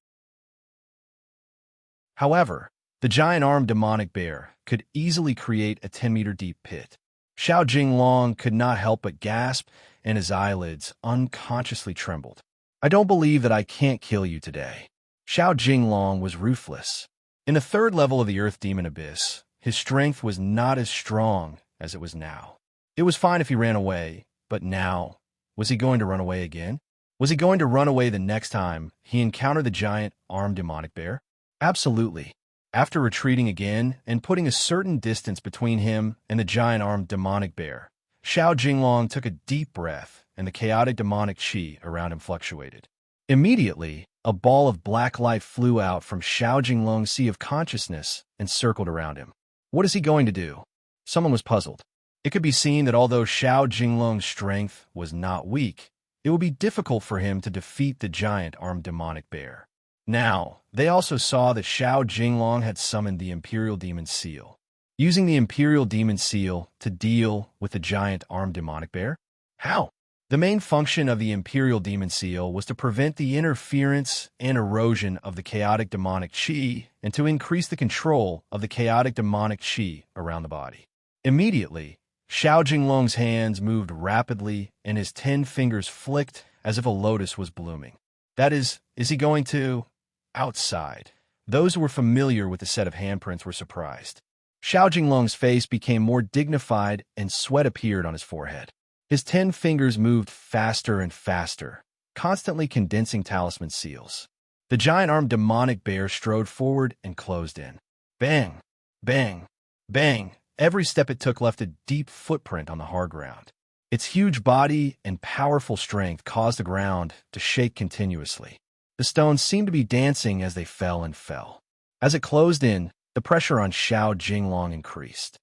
However, the giant-armed demonic bear could easily create a 10-meter deep pit. Xiao Jinglong could not help but gasp, and his eyelids unconsciously trembled. I don't believe that I can't kill you today. Xiao Jinglong was ruthless. In the 3rd level of the Earth Demon Abyss, his strength was not as strong as it was now. It was fine if he ran away, but now Was he going to run away again? Was he going to run away the next time he encountered the giant armed demonic bear? Absolutely. After retreating again and putting a certain distance between him and the giant armed demonic bear, Xiao Jinglong took a deep breath and the chaotic demonic qi around him fluctuated. Immediately, a ball of black light flew out from Xiao Jinglong's sea of consciousness and circled around him. What is he going to do? Someone was puzzled. It could be seen that although Xiao Jinglong's strength was not weak, it would be difficult for him to defeat the giant armed demonic bear. Now, they also saw that Xiao Jinglong had summoned the Imperial Demon Seal. Using the Imperial Demon Seal to deal with the giant armed demonic bear? How? The main function of the Imperial Demon Seal was to prevent the interference and erosion of the chaotic demonic qi and to increase the control of the chaotic demonic qi around the body. Immediately, Xiao Jinglong's hands moved rapidly and his 10 fingers flicked as if a lotus was blooming. That is he going to? Outside. Those who were familiar with the set of handprints were surprised. Xiao Jinglong's face became more dignified and sweat appeared on his forehead. His 10 fingers moved faster and faster, constantly condensing talisman seals. The giant-armed demonic bear strode forward and closed in. Bang! Bang! Bang! Every step it took left a deep footprint on the hard ground. Its huge body and powerful strength caused the ground to shake continuously. The stones seemed to be dancing as they fell and fell. As it closed in, the pressure on Xiao Jinglong increased.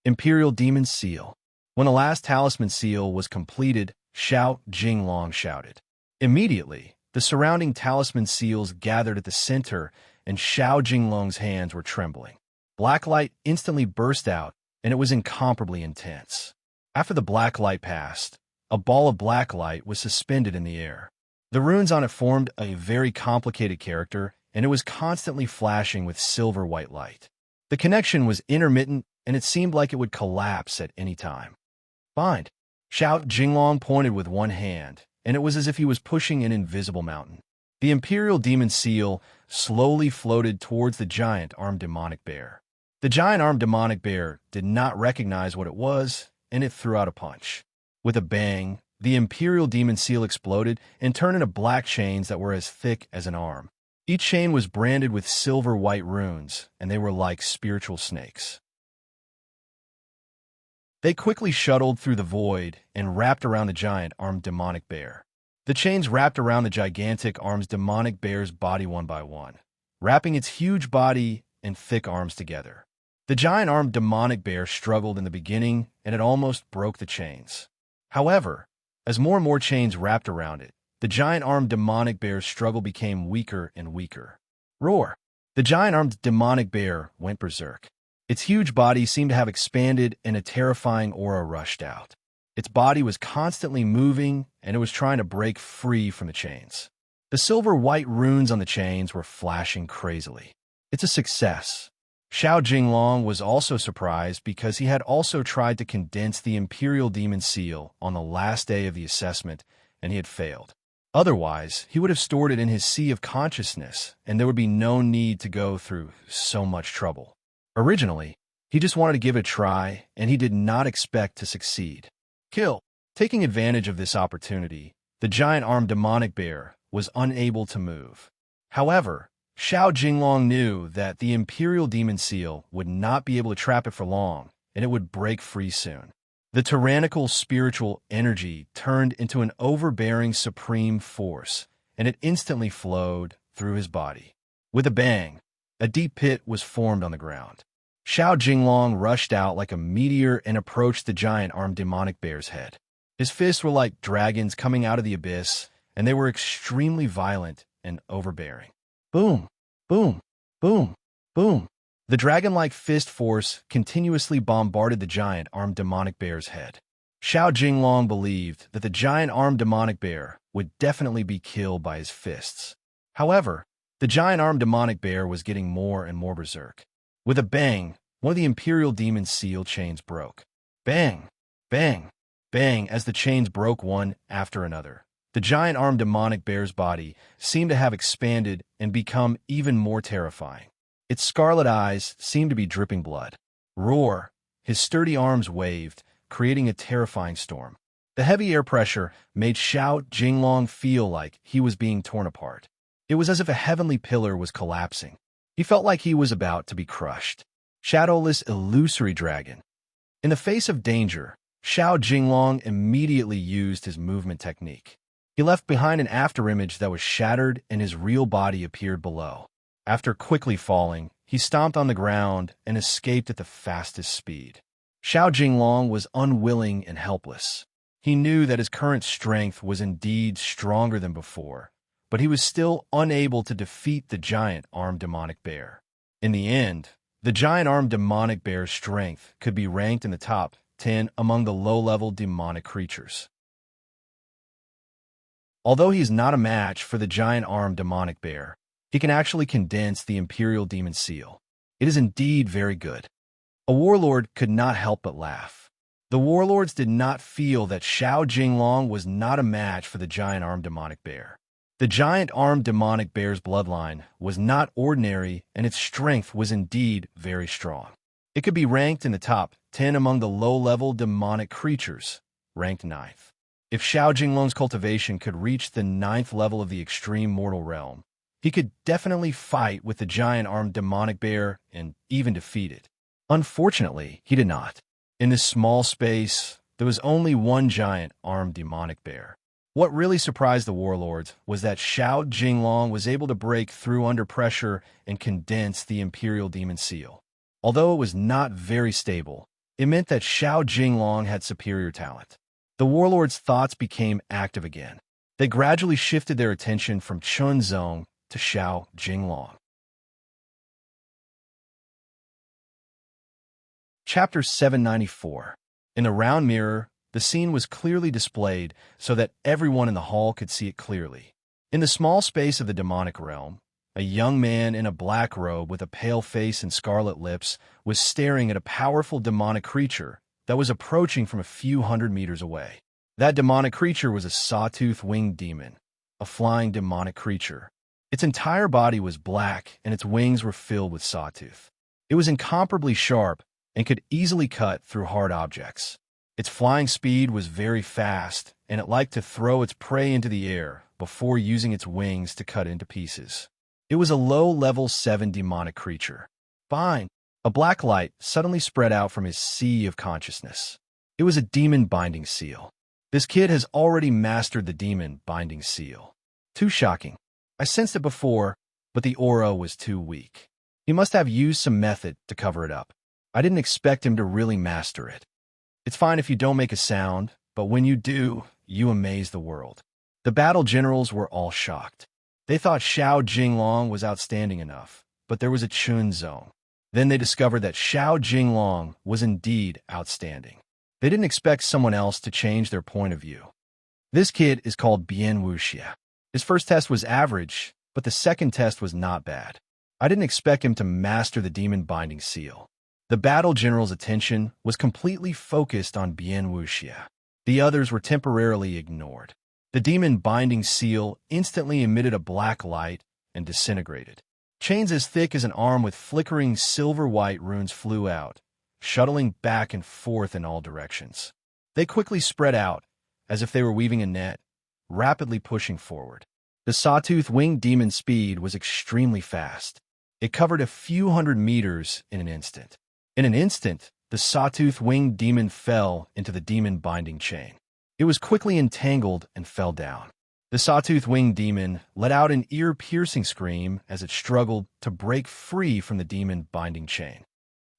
Imperial Demon Seal. When the last talisman seal was completed, Xiao Jinglong shouted. Immediately, the surrounding talisman seals gathered at the center, and Xiao Jinglong's hands were trembling. Black light instantly burst out, and it was incomparably intense. After the black light passed, a ball of black light was suspended in the air. The runes on it formed a very complicated character, and it was constantly flashing with silver-white light. The connection was intermittent, and it seemed like it would collapse at any time. Bind. Xiao Jinglong pointed with one hand, and it was as if he was pushing an invisible mountain. The Imperial Demon Seal slowly floated towards the giant-armed demonic bear. The giant-armed demonic bear did not recognize what it was, and it threw out a punch. With a bang, the Imperial Demon Seal exploded and turned into black chains that were as thick as an arm. Each chain was branded with silver-white runes, and they were like spiritual snakes. They quickly shuttled through the void and wrapped around the giant-armed demonic bear. The chains wrapped around the gigantic arms demonic bear's body one by one, wrapping its huge body and thick arms together. The giant-armed demonic bear struggled in the beginning, and it almost broke the chains. However, as more and more chains wrapped around it, the giant-armed demonic bear's struggle became weaker and weaker. Roar! The giant-armed demonic bear went berserk. Its huge body seemed to have expanded, and a terrifying aura rushed out. Its body was constantly moving, and it was trying to break free from the chains. The silver-white runes on the chains were flashing crazily. It's a success. Xiao Jinglong was also surprised because he had also tried to condense the Imperial Demon Seal on the last day of the assessment, and he had failed. Otherwise, he would have stored it in his sea of consciousness, and there would be no need to go through so much trouble. Originally, he just wanted to give it a try, and he did not expect to succeed. Kill. Taking advantage of this opportunity, the giant-armed demonic bear was unable to move. However, Xiao Jinglong knew that the Imperial Demon Seal would not be able to trap it for long, and it would break free soon. The tyrannical spiritual energy turned into an overbearing supreme force, and it instantly flowed through his body. With a bang, a deep pit was formed on the ground. Xiao Jinglong rushed out like a meteor and approached the giant-armed demonic bear's head. His fists were like dragons coming out of the abyss, and they were extremely violent and overbearing. Boom! Boom! Boom! Boom! The dragon-like fist force continuously bombarded the giant-armed demonic bear's head. Xiao Jinglong believed that the giant-armed demonic bear would definitely be killed by his fists. However, the giant-armed demonic bear was getting more and more berserk. With a bang, one of the Imperial Demon Seal chains broke. Bang! Bang! Bang! As the chains broke one after another. The giant-armed demonic bear's body seemed to have expanded and become even more terrifying. Its scarlet eyes seemed to be dripping blood. Roar! His sturdy arms waved, creating a terrifying storm. The heavy air pressure made Xiao Jinglong feel like he was being torn apart. It was as if a heavenly pillar was collapsing. He felt like he was about to be crushed. Shadowless illusory dragon. In the face of danger, Xiao Jinglong immediately used his movement technique. He left behind an afterimage that was shattered and his real body appeared below. After quickly falling, he stomped on the ground and escaped at the fastest speed. Xiao Jinglong was unwilling and helpless. He knew that his current strength was indeed stronger than before, but he was still unable to defeat the giant-armed demonic bear. In the end, the giant-armed demonic bear's strength could be ranked in the top 10 among the low-level demonic creatures. Although he is not a match for the giant-armed demonic bear, he can actually condense the Imperial Demon Seal. It is indeed very good. A warlord could not help but laugh. The warlords did not feel that Xiao Jinglong was not a match for the giant-armed demonic bear. The giant-armed demonic bear's bloodline was not ordinary, and its strength was indeed very strong. It could be ranked in the top 10 among the low-level demonic creatures, ranked 9th. If Xiao Jinglong's cultivation could reach the 9th level of the extreme mortal realm, he could definitely fight with the giant-armed demonic bear and even defeat it. Unfortunately, he did not. In this small space, there was only one giant-armed demonic bear. What really surprised the warlords was that Xiao Jinglong was able to break through under pressure and condense the Imperial Demon Seal. Although it was not very stable, it meant that Xiao Jinglong had superior talent. The warlords' thoughts became active again. They gradually shifted their attention from Chunzong to Xiao Jinglong. Chapter 794. In the round mirror, the scene was clearly displayed so that everyone in the hall could see it clearly. In the small space of the demonic realm, a young man in a black robe with a pale face and scarlet lips was staring at a powerful demonic creature that was approaching from a few hundred meters away. That demonic creature was a sawtooth winged demon, a flying demonic creature. Its entire body was black and its wings were filled with sawtooth. It was incomparably sharp and could easily cut through hard objects. Its flying speed was very fast, and it liked to throw its prey into the air before using its wings to cut into pieces. It was a low-level 7 demonic creature. Fine. A black light suddenly spread out from his sea of consciousness. It was a demon binding seal. This kid has already mastered the demon binding seal. Too shocking. I sensed it before, but the aura was too weak. He must have used some method to cover it up. I didn't expect him to really master it. It's fine if you don't make a sound, but when you do, you amaze the world. The battle generals were all shocked. They thought Xiao Jinglong was outstanding enough, but there was a Chun zone. Then they discovered that Xiao Jinglong was indeed outstanding. They didn't expect someone else to change their point of view. This kid is called Bian Wuxia. His first test was average, but the second test was not bad. I didn't expect him to master the demon binding seal. The battle general's attention was completely focused on Bian Wuxia. The others were temporarily ignored. The demon binding seal instantly emitted a black light and disintegrated. Chains as thick as an arm with flickering silver-white runes flew out, shuttling back and forth in all directions. They quickly spread out, as if they were weaving a net, rapidly pushing forward. The sawtooth winged demon's speed was extremely fast. It covered a few hundred meters in an instant. In an instant, the sawtooth winged demon fell into the demon binding chain. It was quickly entangled and fell down. The sawtooth winged demon let out an ear-piercing scream as it struggled to break free from the demon binding chain.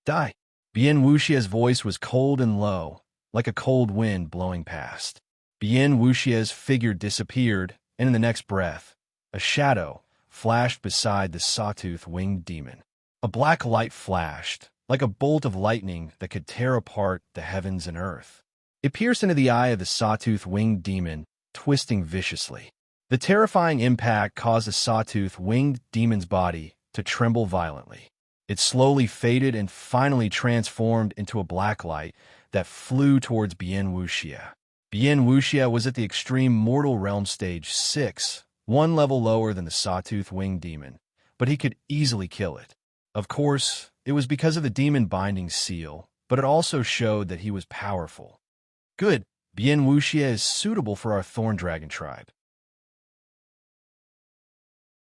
Die! Bian Wuxia's voice was cold and low, like a cold wind blowing past. Bian Wuxia's figure disappeared, and in the next breath, a shadow flashed beside the sawtooth winged demon. A black light flashed, like a bolt of lightning that could tear apart the heavens and earth. It pierced into the eye of the sawtooth winged demon, twisting viciously. The terrifying impact caused the sawtooth winged demon's body to tremble violently. It slowly faded and finally transformed into a black light that flew towards Bian Wuxia. Bian Wuxia was at the extreme mortal realm stage 6, one level lower than the sawtooth winged demon, but he could easily kill it. Of course, it was because of the demon binding seal, but it also showed that he was powerful. Good, Bien Wuxia is suitable for our Thorn Dragon tribe.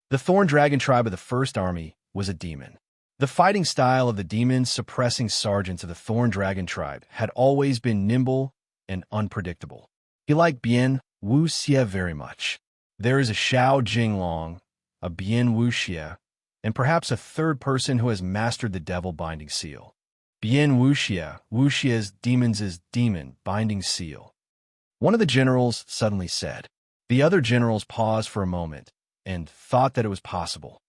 The Thorn Dragon tribe of the First Army was a demon. The fighting style of the demon-suppressing sergeants of the Thorn Dragon tribe had always been nimble and unpredictable. He liked Bien Wuxia very much. There is a Xiao Jinglong, a Bien Wuxia, and perhaps a third person who has mastered the devil binding seal. Bien Wuxia, Wuxia's demons' demon binding seal. One of the generals suddenly said. The other generals paused for a moment and thought that it was possible.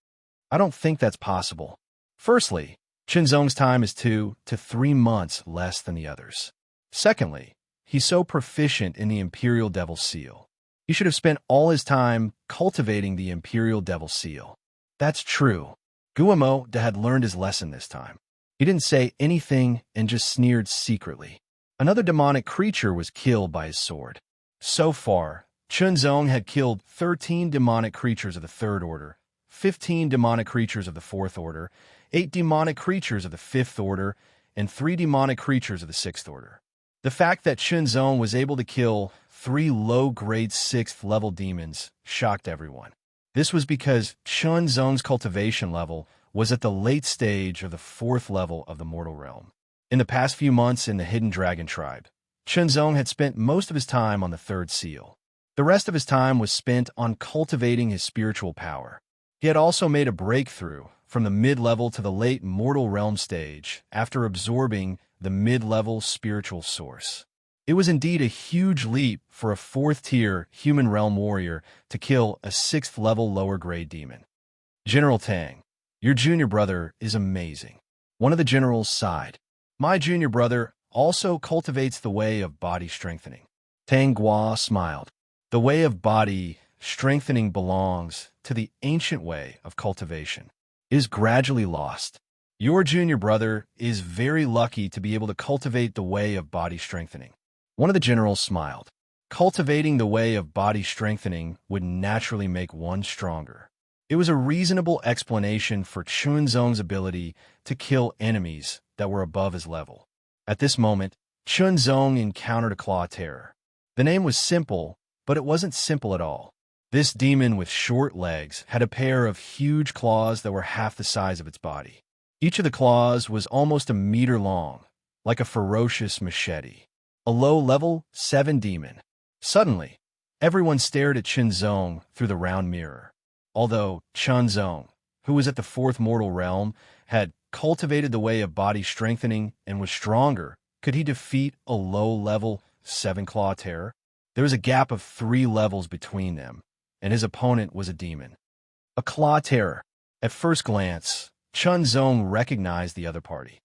I don't think that's possible. Firstly, Qinzong's time is 2 to 3 months less than the others. Secondly, he's so proficient in the Imperial Devil Seal. He should have spent all his time cultivating the Imperial Devil Seal. That's true. Guillermo had learned his lesson this time. He didn't say anything and just sneered secretly. Another demonic creature was killed by his sword. So far, Qinzong had killed 13 demonic creatures of the Third Order, 15 demonic creatures of the Fourth Order, 8 demonic creatures of the Fifth Order, and 3 demonic creatures of the Sixth Order. The fact that Qinzong was able to kill 3 low-grade 6th-level demons shocked everyone. This was because Qinzong's cultivation level was at the late stage of the 4th level of the mortal realm. In the past few months in the Hidden Dragon tribe, Qinzong had spent most of his time on the 3rd seal. The rest of his time was spent on cultivating his spiritual power. He had also made a breakthrough from the mid-level to the late mortal realm stage after absorbing the mid-level spiritual source. It was indeed a huge leap for a 4th-tier human realm warrior to kill a 6th-level lower-grade demon. General Tang, your junior brother is amazing. One of the generals sighed. My junior brother also cultivates the way of body strengthening. Tang Gua smiled. The way of body strengthening belongs to the ancient way of cultivation. It is gradually lost. Your junior brother is very lucky to be able to cultivate the way of body strengthening. One of the generals smiled. Cultivating the way of body strengthening would naturally make one stronger. It was a reasonable explanation for Qinzong's ability to kill enemies that were above his level. At this moment, Qinzong encountered a claw terror. The name was simple, but it wasn't simple at all. This demon with short legs had a pair of huge claws that were half the size of its body. Each of the claws was almost a meter long, like a ferocious machete. A low-level 7 demon. Suddenly, everyone stared at Qinzong through the round mirror. Although Qinzong, who was at the 4th mortal realm, had cultivated the way of body strengthening and was stronger, could he defeat a low-level 7-claw terror? There was a gap of 3 levels between them, and his opponent was a demon. A claw terror. At first glance, Qinzong recognized the other party.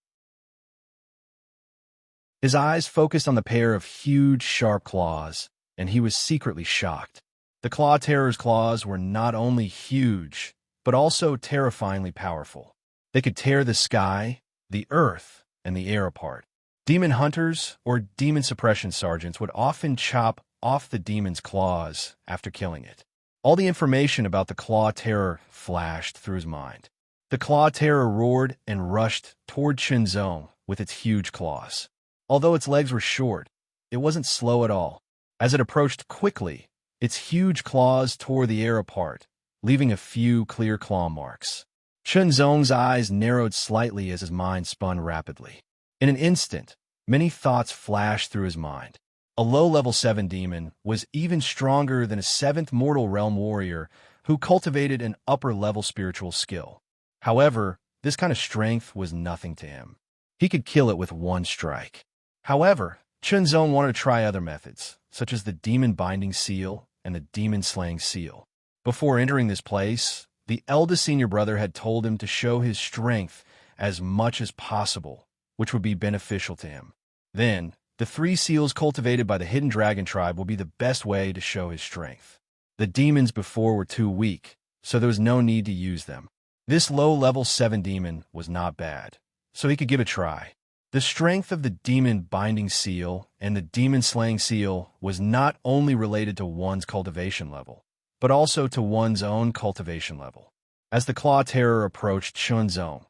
His eyes focused on the pair of huge, sharp claws, and he was secretly shocked. The claw terror's claws were not only huge, but also terrifyingly powerful. They could tear the sky, the earth, and the air apart. Demon hunters or demon suppression sergeants would often chop off the demon's claws after killing it. All the information about the claw terror flashed through his mind. The claw terror roared and rushed toward Qinzong with its huge claws. Although its legs were short, it wasn't slow at all. As it approached quickly, its huge claws tore the air apart, leaving a few clear claw marks. Qinzong's eyes narrowed slightly as his mind spun rapidly. In an instant, many thoughts flashed through his mind. A low-level 7 demon was even stronger than a 7th mortal realm warrior who cultivated an upper-level spiritual skill. However, this kind of strength was nothing to him. He could kill it with one strike. However, Qinzong wanted to try other methods, such as the demon binding seal and the demon slaying seal. Before entering this place, the eldest senior brother had told him to show his strength as much as possible, which would be beneficial to him. Then, the 3 seals cultivated by the Hidden Dragon tribe will be the best way to show his strength. The demons before were too weak, so there was no need to use them. This low-level 7 demon was not bad, so he could give it a try. The strength of the demon binding seal and the demon slaying seal was not only related to one's cultivation level, but also to one's own cultivation level. As the claw terror approached Qinzong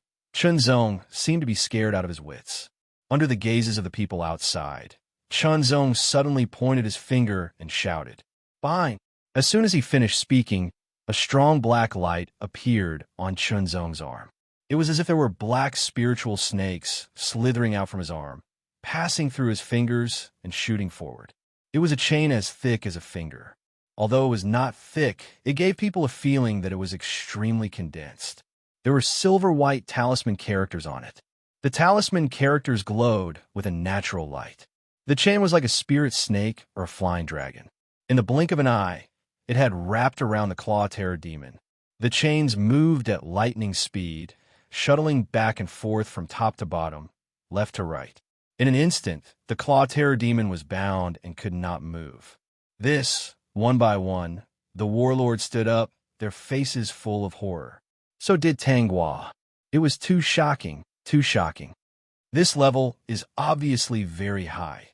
seemed to be scared out of his wits. Under the gazes of the people outside, Chunzong suddenly pointed his finger and shouted, "Bind!" As soon as he finished speaking, a strong black light appeared on Chunzong's arm. It was as if there were black spiritual snakes slithering out from his arm, passing through his fingers and shooting forward. It was a chain as thick as a finger. Although it was not thick, it gave people a feeling that it was extremely condensed. There were silver-white talisman characters on it. The talisman characters glowed with a natural light. The chain was like a spirit snake or a flying dragon. In the blink of an eye, it had wrapped around the Claw Terror demon. The chains moved at lightning speed, shuttling back and forth from top to bottom, left to right. In an instant, the Claw Terror demon was bound and could not move. This, one by one, the warlords stood up, their faces full of horror. So did Tanghua. It was too shocking, too shocking. This level is obviously very high.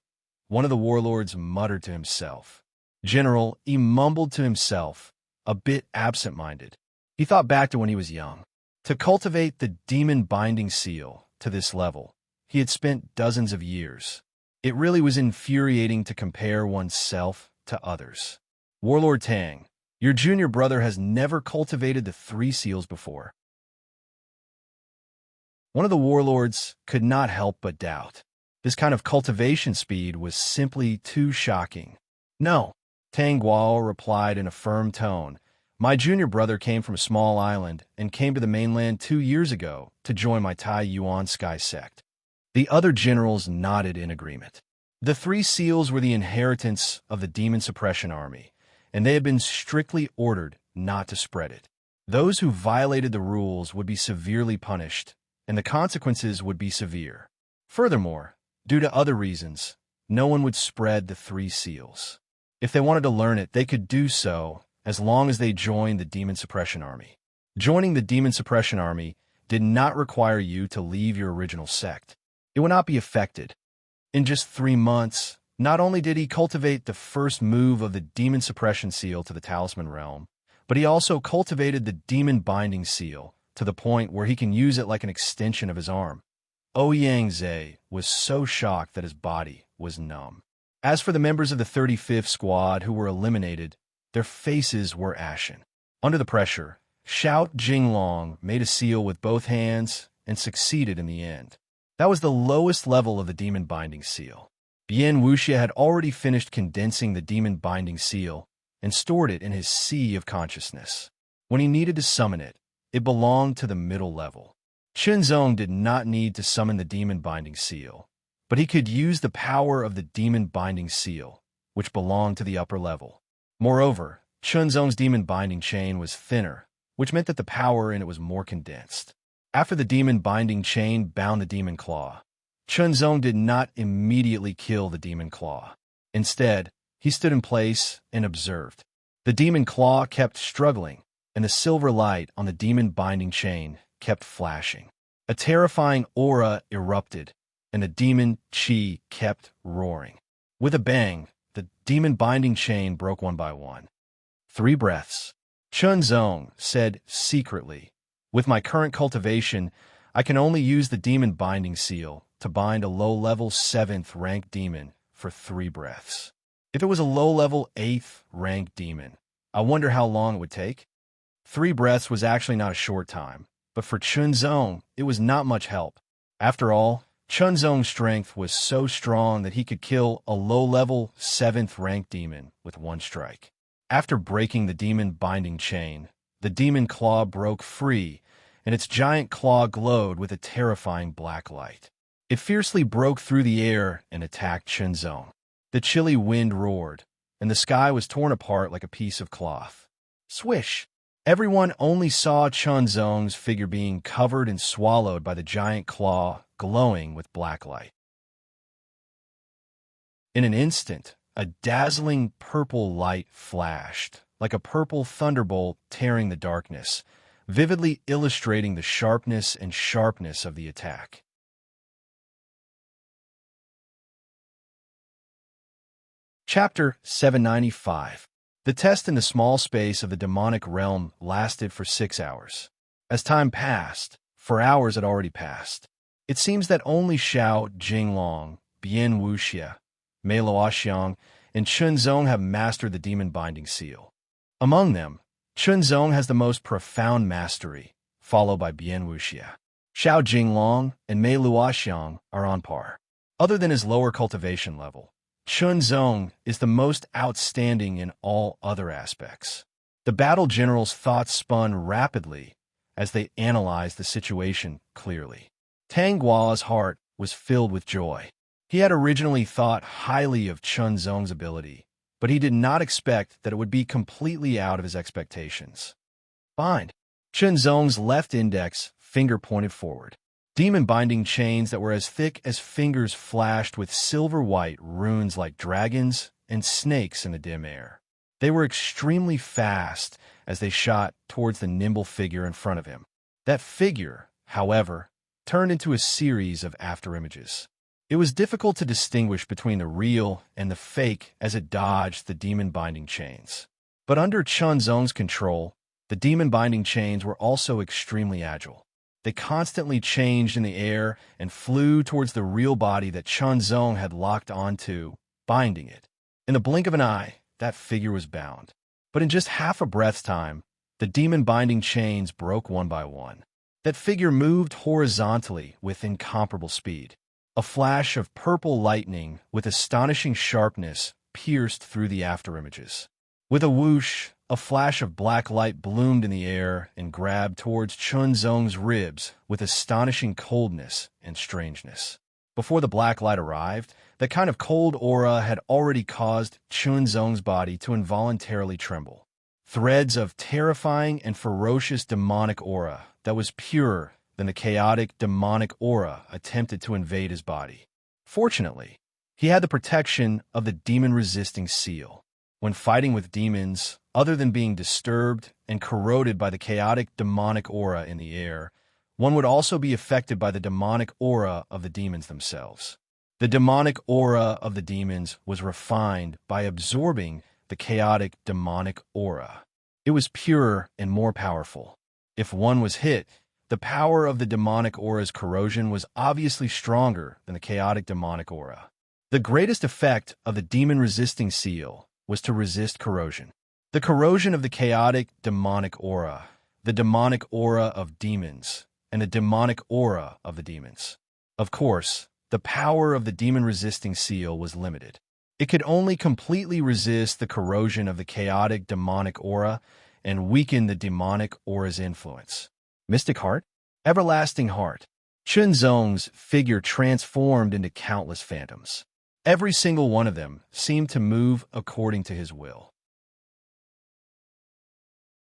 One of the warlords muttered to himself. General, he mumbled to himself, a bit absent-minded. He thought back to when he was young. To cultivate the demon binding seal to this level, he had spent dozens of years. It really was infuriating to compare oneself to others. Warlord Tang, your junior brother has never cultivated the 3 seals before. One of the warlords could not help but doubt. This kind of cultivation speed was simply too shocking. No, Tang Guo replied in a firm tone. My junior brother came from a small island and came to the mainland 2 years ago to join my Tai Yuan Sky sect. The other generals nodded in agreement. The 3 seals were the inheritance of the Demon Suppression Army, and they had been strictly ordered not to spread it. Those who violated the rules would be severely punished, and the consequences would be severe. Furthermore, due to other reasons, no one would spread the 3 seals. If they wanted to learn it, they could do so as long as they joined the Demon Suppression Army. Joining the Demon Suppression Army did not require you to leave your original sect. It would not be affected. In just 3 months, not only did he cultivate the first move of the Demon Suppression Seal to the Talisman Realm, but he also cultivated the Demon Binding Seal to the point where he can use it like an extension of his arm. Ouyang Zhe was so shocked that his body was numb. As for the members of the 35th Squad who were eliminated, their faces were ashen. Under the pressure, Xiao Jinglong made a seal with both hands and succeeded in the end. That was the lowest level of the Demon Binding Seal. Bian Wuxia had already finished condensing the Demon Binding Seal and stored it in his sea of consciousness. When he needed to summon it, it belonged to the middle level. Chunzong did not need to summon the Demon Binding Seal, but he could use the power of the Demon Binding Seal, which belonged to the upper level. Moreover, Chunzong's Demon Binding Chain was thinner, which meant that the power in it was more condensed. After the Demon Binding Chain bound the Demon Claw, Chunzong did not immediately kill the Demon Claw. Instead, he stood in place and observed. The Demon Claw kept struggling, and the silver light on the Demon Binding Chain kept flashing. A terrifying aura erupted, and the Demon Qi kept roaring. With a bang, the Demon Binding Chain broke one by one. 3 breaths. Chunzong said secretly, with my current cultivation, I can only use the Demon Binding Seal to bind a low-level 7th rank demon for 3 breaths. If it was a low-level 8th rank demon, I wonder how long it would take. 3 breaths was actually not a short time, but for Chunzong, it was not much help. After all, Chunzong's strength was so strong that he could kill a low-level 7th rank demon with 1 strike. After breaking the Demon Binding Chain, the Demon Claw broke free, and its giant claw glowed with a terrifying black light. It fiercely broke through the air and attacked Chunzong. The chilly wind roared, and the sky was torn apart like a piece of cloth. Swish! Everyone only saw Chunzong's figure being covered and swallowed by the giant claw, glowing with black light. In an instant, a dazzling purple light flashed, like a purple thunderbolt tearing the darkness, vividly illustrating the sharpness of the attack. Chapter 795. The test in the small space of the demonic realm lasted for 6 hours. As time passed, 4 hours had already passed. It seems that only Xiao Jinglong, Bian Wuxia, Mei Luoxiang, and Chunzong have mastered the demon binding seal. Among them, Chunzong has the most profound mastery, followed by Bian Wuxia. Xiao Jinglong and Mei Luoxiang are on par. Other than his lower cultivation level, Chunzong is the most outstanding in all other aspects. The battle general's thoughts spun rapidly as they analyzed the situation clearly. Tang Guo's heart was filled with joy. He had originally thought highly of Chunzong's ability, but he did not expect that it would be completely out of his expectations. Bind. Chunzong's left index finger pointed forward. Demon-binding chains that were as thick as fingers flashed with silver-white runes like dragons and snakes in the dim air. They were extremely fast as they shot towards the nimble figure in front of him. That figure, however, turned into a series of afterimages. It was difficult to distinguish between the real and the fake as it dodged the demon-binding chains. But under Chunzong's control, the demon-binding chains were also extremely agile. They constantly changed in the air and flew towards the real body that Chunzong had locked onto, binding it. In the blink of an eye, that figure was bound. But in just half a breath's time, the demon-binding chains broke one by one. That figure moved horizontally with incomparable speed. A flash of purple lightning with astonishing sharpness pierced through the afterimages. With a whoosh, a flash of black light bloomed in the air and grabbed towards Chunzong's ribs with astonishing coldness and strangeness. Before the black light arrived, that kind of cold aura had already caused Chunzong's body to involuntarily tremble. Threads of terrifying and ferocious demonic aura that was purer than the chaotic demonic aura attempted to invade his body. Fortunately, he had the protection of the demon-resisting seal. When fighting with demons, other than being disturbed and corroded by the chaotic demonic aura in the air, one would also be affected by the demonic aura of the demons themselves. The demonic aura of the demons was refined by absorbing the chaotic demonic aura. It was purer and more powerful. If one was hit, the power of the demonic aura's corrosion was obviously stronger than the chaotic demonic aura. The greatest effect of the demon-resisting seal was to resist corrosion. The corrosion of the chaotic demonic aura, the demonic aura of demons, and the demonic aura of the demons. Of course, the power of the demon-resisting seal was limited. It could only completely resist the corrosion of the chaotic demonic aura and weaken the demonic aura's influence. Mystic Heart? Everlasting Heart. Chunzong's figure transformed into countless phantoms. Every single one of them seemed to move according to his will.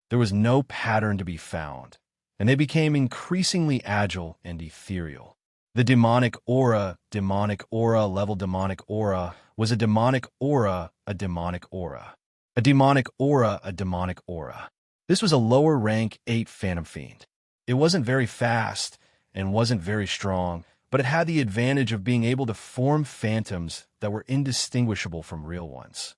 There was no pattern to be found, and they became increasingly agile and ethereal. The demonic aura, level demonic aura, was a demonic aura, a demonic aura. A demonic aura, a demonic aura. This was a lower rank 8 Phantom Fiend. It wasn't very fast and wasn't very strong, but it had the advantage of being able to form phantoms that were indistinguishable from real ones.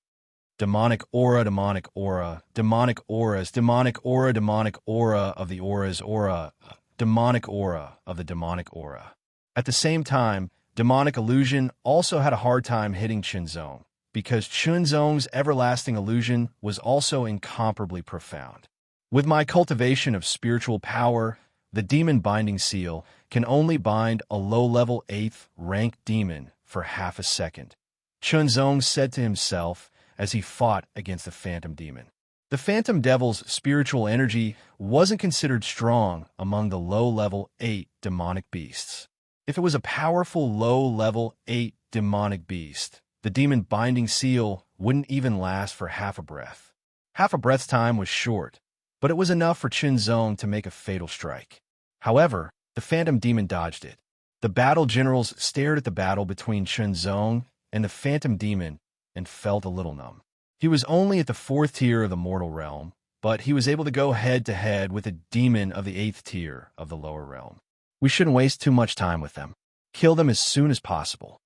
Demonic aura, demonic aura, demonic auras, demonic aura of the aura's aura, demonic aura of the demonic aura. At the same time, demonic illusion also had a hard time hitting Chunzong, because Chunzong's everlasting illusion was also incomparably profound. With my cultivation of spiritual power, the demon binding seal can only bind a low-level 8th rank demon for half a second, Chunzong said to himself as he fought against the phantom demon. The phantom devil's spiritual energy wasn't considered strong among the low-level 8 demonic beasts. If it was a powerful low-level 8 demonic beast, the demon binding seal wouldn't even last for half a breath. Half a breath's time was short, but it was enough for Chunzong to make a fatal strike. However, the phantom demon dodged it. The battle generals stared at the battle between Chunzong and the phantom demon and felt a little numb. He was only at the 4th tier of the mortal realm, but he was able to go head-to-head with a demon of the 8th tier of the lower realm. We shouldn't waste too much time with them. Kill them as soon as possible.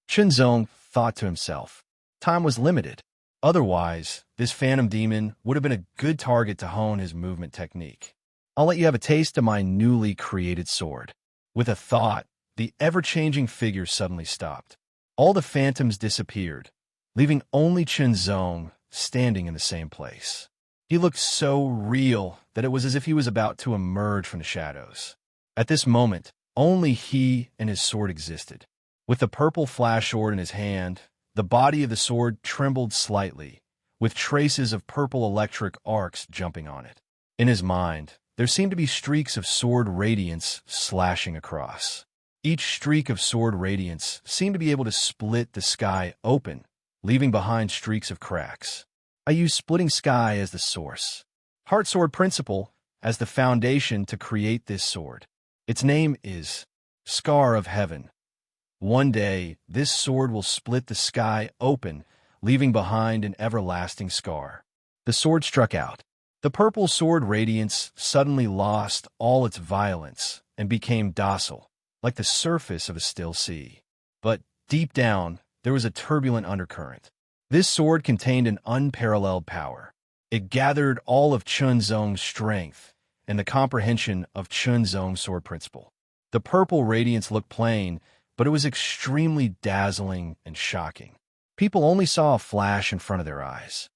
Chunzong thought to himself. Time was limited. Otherwise, this phantom demon would have been a good target to hone his movement technique. I'll let you have a taste of my newly created sword. With a thought, the ever-changing figure suddenly stopped. All the phantoms disappeared, leaving only Zong standing in the same place. He looked so real that it was as if he was about to emerge from the shadows. At this moment, only he and his sword existed. With the purple flash sword in his hand, the body of the sword trembled slightly, with traces of purple electric arcs jumping on it. In his mind, there seemed to be streaks of sword radiance slashing across. Each streak of sword radiance seemed to be able to split the sky open, leaving behind streaks of cracks. I use splitting sky as the source. Heart Sword Principle as the foundation to create this sword. Its name is Scar of Heaven. One day, this sword will split the sky open, leaving behind an everlasting scar. The sword struck out. The purple sword radiance suddenly lost all its violence and became docile, like the surface of a still sea. But deep down, there was a turbulent undercurrent. This sword contained an unparalleled power. It gathered all of Zong's strength and the comprehension of Zong's sword principle. The purple radiance looked plain, but it was extremely dazzling and shocking. People only saw a flash in front of their eyes.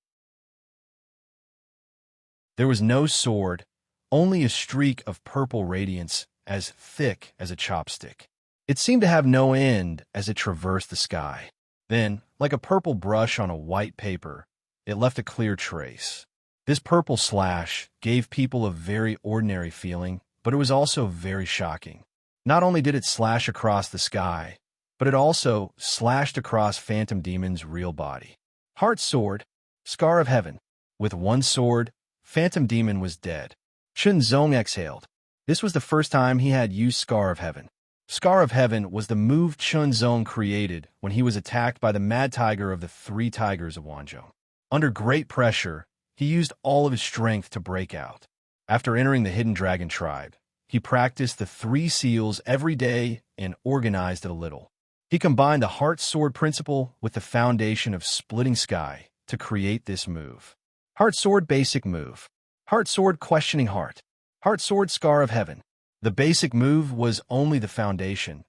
There was no sword, only a streak of purple radiance as thick as a chopstick. It seemed to have no end as it traversed the sky. Then, like a purple brush on a white paper, it left a clear trace. This purple slash gave people a very ordinary feeling, but it was also very shocking. Not only did it slash across the sky, but it also slashed across Phantom Demon's real body. Heart Sword, Scar of Heaven. With one sword, Phantom Demon was dead. Zong exhaled. This was the first time he had used Scar of Heaven. Scar of Heaven was the move Zong created when he was attacked by the Mad Tiger of the Three Tigers of Wanzhou. Under great pressure, he used all of his strength to break out. After entering the Hidden Dragon tribe, he practiced the 3 seals every day and organized it a little. He combined the Heart Sword Principle with the foundation of Splitting Sky to create this move. Heart Sword Basic Move. Heart Sword Questioning Heart. Heart Sword Scar of Heaven. The basic move was only the foundation.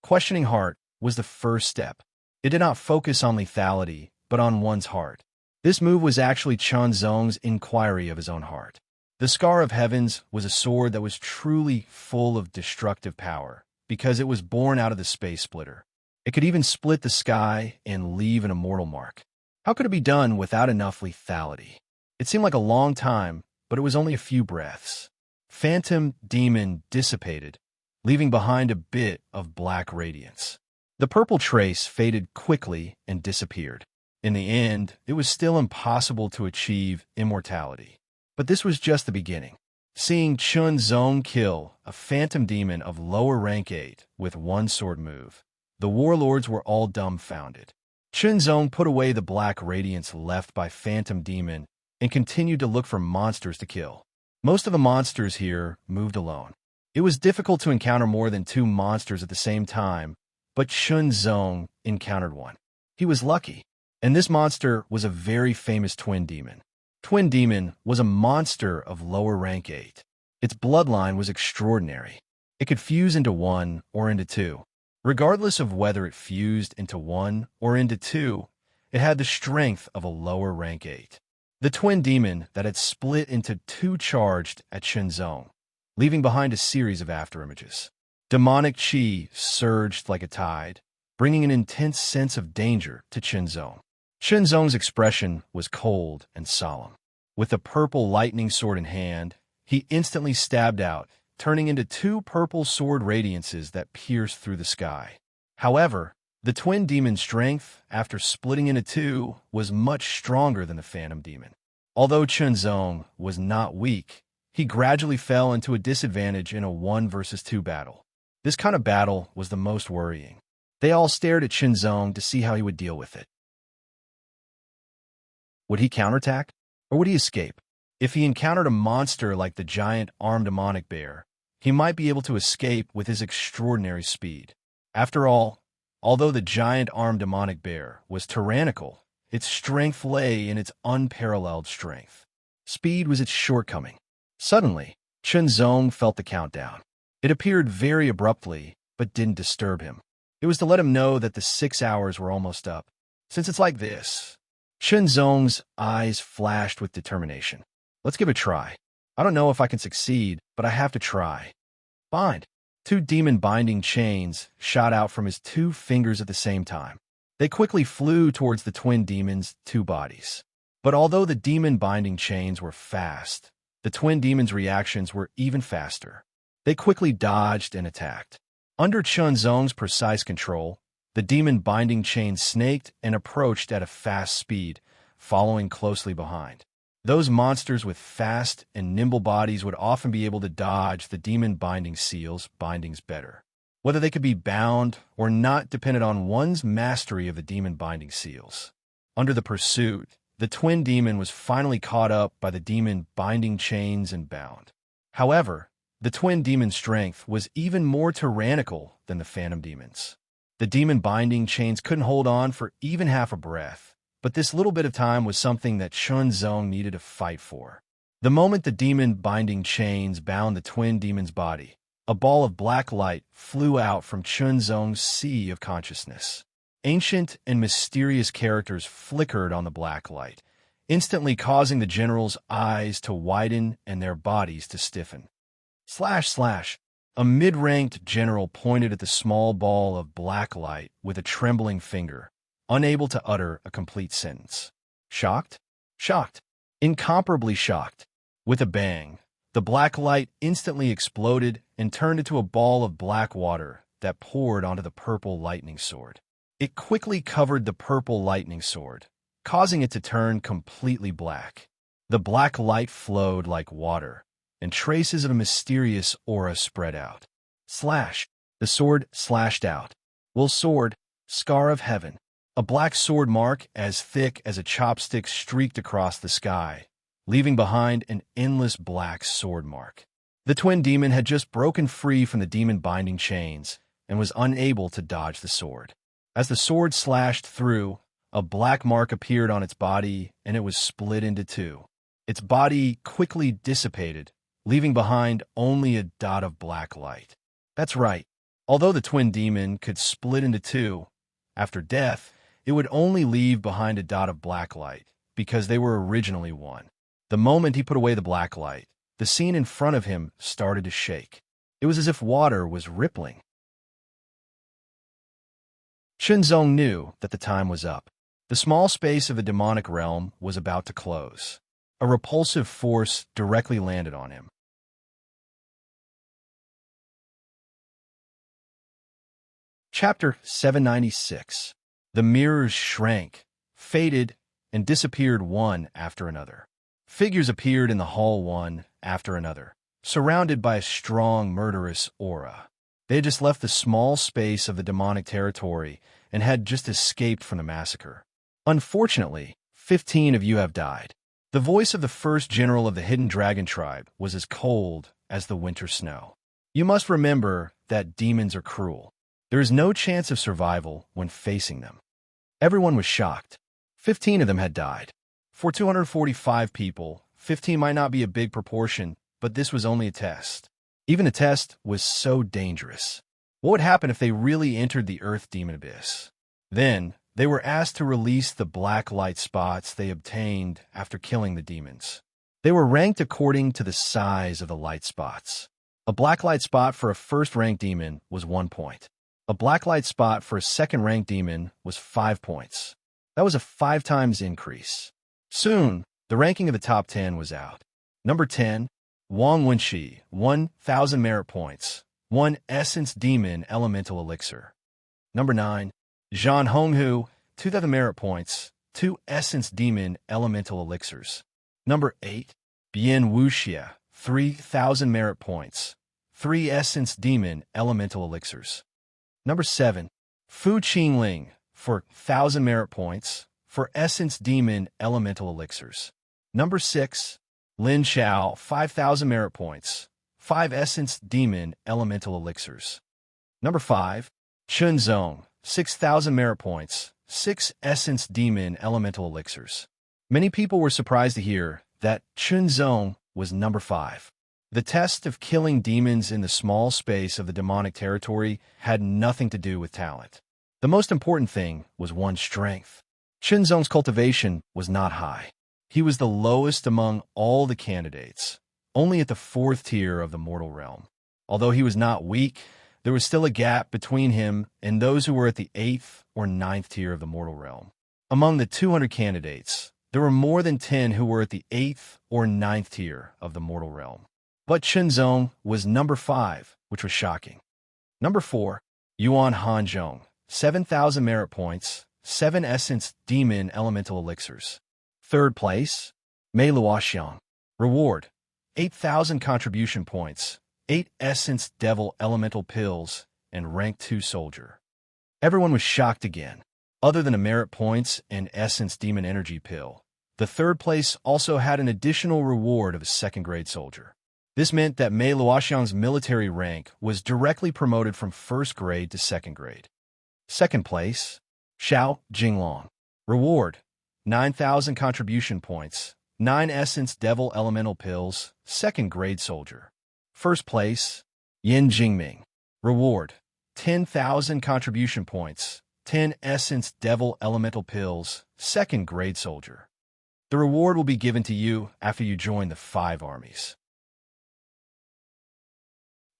Questioning Heart was the first step. It did not focus on lethality, but on one's heart. This move was actually Zong's inquiry of his own heart. The Scar of Heavens was a sword that was truly full of destructive power, because it was born out of the Space Splitter. It could even split the sky and leave an immortal mark. How could it be done without enough lethality? It seemed like a long time, but it was only a few breaths. Phantom Demon dissipated, leaving behind a bit of black radiance. The purple trace faded quickly and disappeared. In the end, it was still impossible to achieve immortality. But this was just the beginning. Seeing Zong kill a Phantom Demon of lower rank 8 with one sword move, the warlords were all dumbfounded. Zong put away the black radiance left by Phantom Demon and continued to look for monsters to kill. Most of the monsters here moved alone. It was difficult to encounter more than 2 monsters at the same time, but Zong encountered one. He was lucky, and this monster was a very famous twin demon. Twin Demon was a monster of lower rank 8. Its bloodline was extraordinary. It could fuse into 1 or into 2. Regardless of whether it fused into 1 or into 2, it had the strength of a lower rank 8. The Twin Demon that had split into 2 charged at Zong, leaving behind a series of afterimages. Demonic chi surged like a tide, bringing an intense sense of danger to Zong. Zong's expression was cold and solemn. With the purple lightning sword in hand, he instantly stabbed out, turning into 2 purple sword radiances that pierced through the sky. However, the Twin Demon's strength, after splitting into 2, was much stronger than the Phantom Demon. Although Zong was not weak, he gradually fell into a disadvantage in a 1 versus 2 battle. This kind of battle was the most worrying. They all stared at Zong to see how he would deal with it. Would he counterattack, or would he escape? If he encountered a monster like the giant armed demonic bear, he might be able to escape with his extraordinary speed. After all, although the giant armed demonic bear was tyrannical, its strength lay in its unparalleled strength. Speed was its shortcoming. Suddenly, Zong felt the countdown. It appeared very abruptly, but didn't disturb him. It was to let him know that the 6 hours were almost up. Since it's like this, Chunzong's eyes flashed with determination. Let's give it a try. I don't know if I can succeed, but I have to try. Bind. 2 demon binding chains shot out from his 2 fingers at the same time. They quickly flew towards the twin demons' 2 bodies. But although the demon binding chains were fast, the twin demons' reactions were even faster. They quickly dodged and attacked. Under Chunzong's precise control, the demon binding chain snaked and approached at a fast speed, following closely behind. Those monsters with fast and nimble bodies would often be able to dodge the demon binding seals' bindings better. Whether they could be bound or not depended on one's mastery of the demon binding seals. Under the pursuit, the twin demon was finally caught up by the demon binding chains and bound. However, the twin demon's strength was even more tyrannical than the phantom demons. The demon binding chains couldn't hold on for even half a breath, but this little bit of time was something that Chunzong needed to fight for. The moment the demon binding chains bound the twin demon's body, a ball of black light flew out from Chunzong's sea of consciousness. Ancient and mysterious characters flickered on the black light, instantly causing the general's eyes to widen and their bodies to stiffen. Slash slash. A mid-ranked general pointed at the small ball of black light with a trembling finger, unable to utter a complete sentence. Shocked? Shocked. Incomparably shocked. With a bang, the black light instantly exploded and turned into a ball of black water that poured onto the purple lightning sword. It quickly covered the purple lightning sword, causing it to turn completely black. The black light flowed like water, and traces of a mysterious aura spread out. Slash. The sword slashed out. Will sword, scar of heaven. A black sword mark as thick as a chopstick streaked across the sky, leaving behind an endless black sword mark. The twin demon had just broken free from the demon binding chains and was unable to dodge the sword. As the sword slashed through, a black mark appeared on its body and it was split into 2. Its body quickly dissipated, leaving behind only a dot of black light. That's right. Although the twin demon could split into 2, after death, it would only leave behind a dot of black light, because they were originally 1. The moment he put away the black light, the scene in front of him started to shake. It was as if water was rippling. Chunzong knew that the time was up. The small space of the demonic realm was about to close. A repulsive force directly landed on him. Chapter 796. The mirrors shrank, faded, and disappeared one after another. Figures appeared in the hall one after another, surrounded by a strong, murderous aura. They had just left the small space of the demonic territory and had just escaped from the massacre. Unfortunately, 15 of you have died. The voice of the first general of the Hidden Dragon tribe was as cold as the winter snow. You must remember that demons are cruel. There is no chance of survival when facing them. Everyone was shocked. 15 of them had died. For 245 people, 15 might not be a big proportion, but this was only a test. Even the test was so dangerous. What would happen if they really entered the Earth Demon Abyss? Then, they were asked to release the black light spots they obtained after killing the demons. They were ranked according to the size of the light spots. A black light spot for a first-ranked demon was 1 point. A black light spot for a second-ranked demon was 5 points. That was a 5 times increase. Soon, the ranking of the top 10 was out. Number 10, Wang Wenxi, 1,000 merit points, 1 Essence Demon Elemental Elixir. Number 9, Zhan Honghu, 2,000 merit points, 2 Essence Demon Elemental Elixirs. Number 8, Bian Wuxia, 3,000 merit points, 3 Essence Demon Elemental Elixirs. Number 7, Fu Qingling, for 1,000 merit points, for Essence Demon Elemental Elixirs. Number 6, Lin Chao, 5,000 merit points, 5 Essence Demon Elemental Elixirs. Number 5, Chunzong, 6,000 merit points, 6 Essence Demon Elemental Elixirs. Many people were surprised to hear that Chunzong was number 5. The test of killing demons in the small space of the demonic territory had nothing to do with talent. The most important thing was one's strength. Shinzong's cultivation was not high. He was the lowest among all the candidates, only at the 4th tier of the mortal realm. Although he was not weak, there was still a gap between him and those who were at the 8th or 9th tier of the mortal realm. Among the 200 candidates, there were more than 10 who were at the 8th or 9th tier of the mortal realm. But Shinzong was number 5, which was shocking. Number 4, Yuan Hanzhong, 7,000 merit points, 7 essence demon elemental elixirs. 3rd place, Mei Luoxiang. Reward, 8,000 contribution points, 8 essence devil elemental pills, and rank 2 soldier. Everyone was shocked again. Other than a merit points and essence demon energy pill, the 3rd place also had an additional reward of a 2nd grade soldier. This meant that Mei Luoxiang's military rank was directly promoted from 1st grade to 2nd grade. 2nd place, Xiao Jinglong. Reward, 9,000 contribution points, 9 essence devil elemental pills, 2nd grade soldier. 1st place, Yin Jingming. Reward, 10,000 contribution points, 10 essence devil elemental pills, 2nd grade soldier. The reward will be given to you after you join the 5 armies.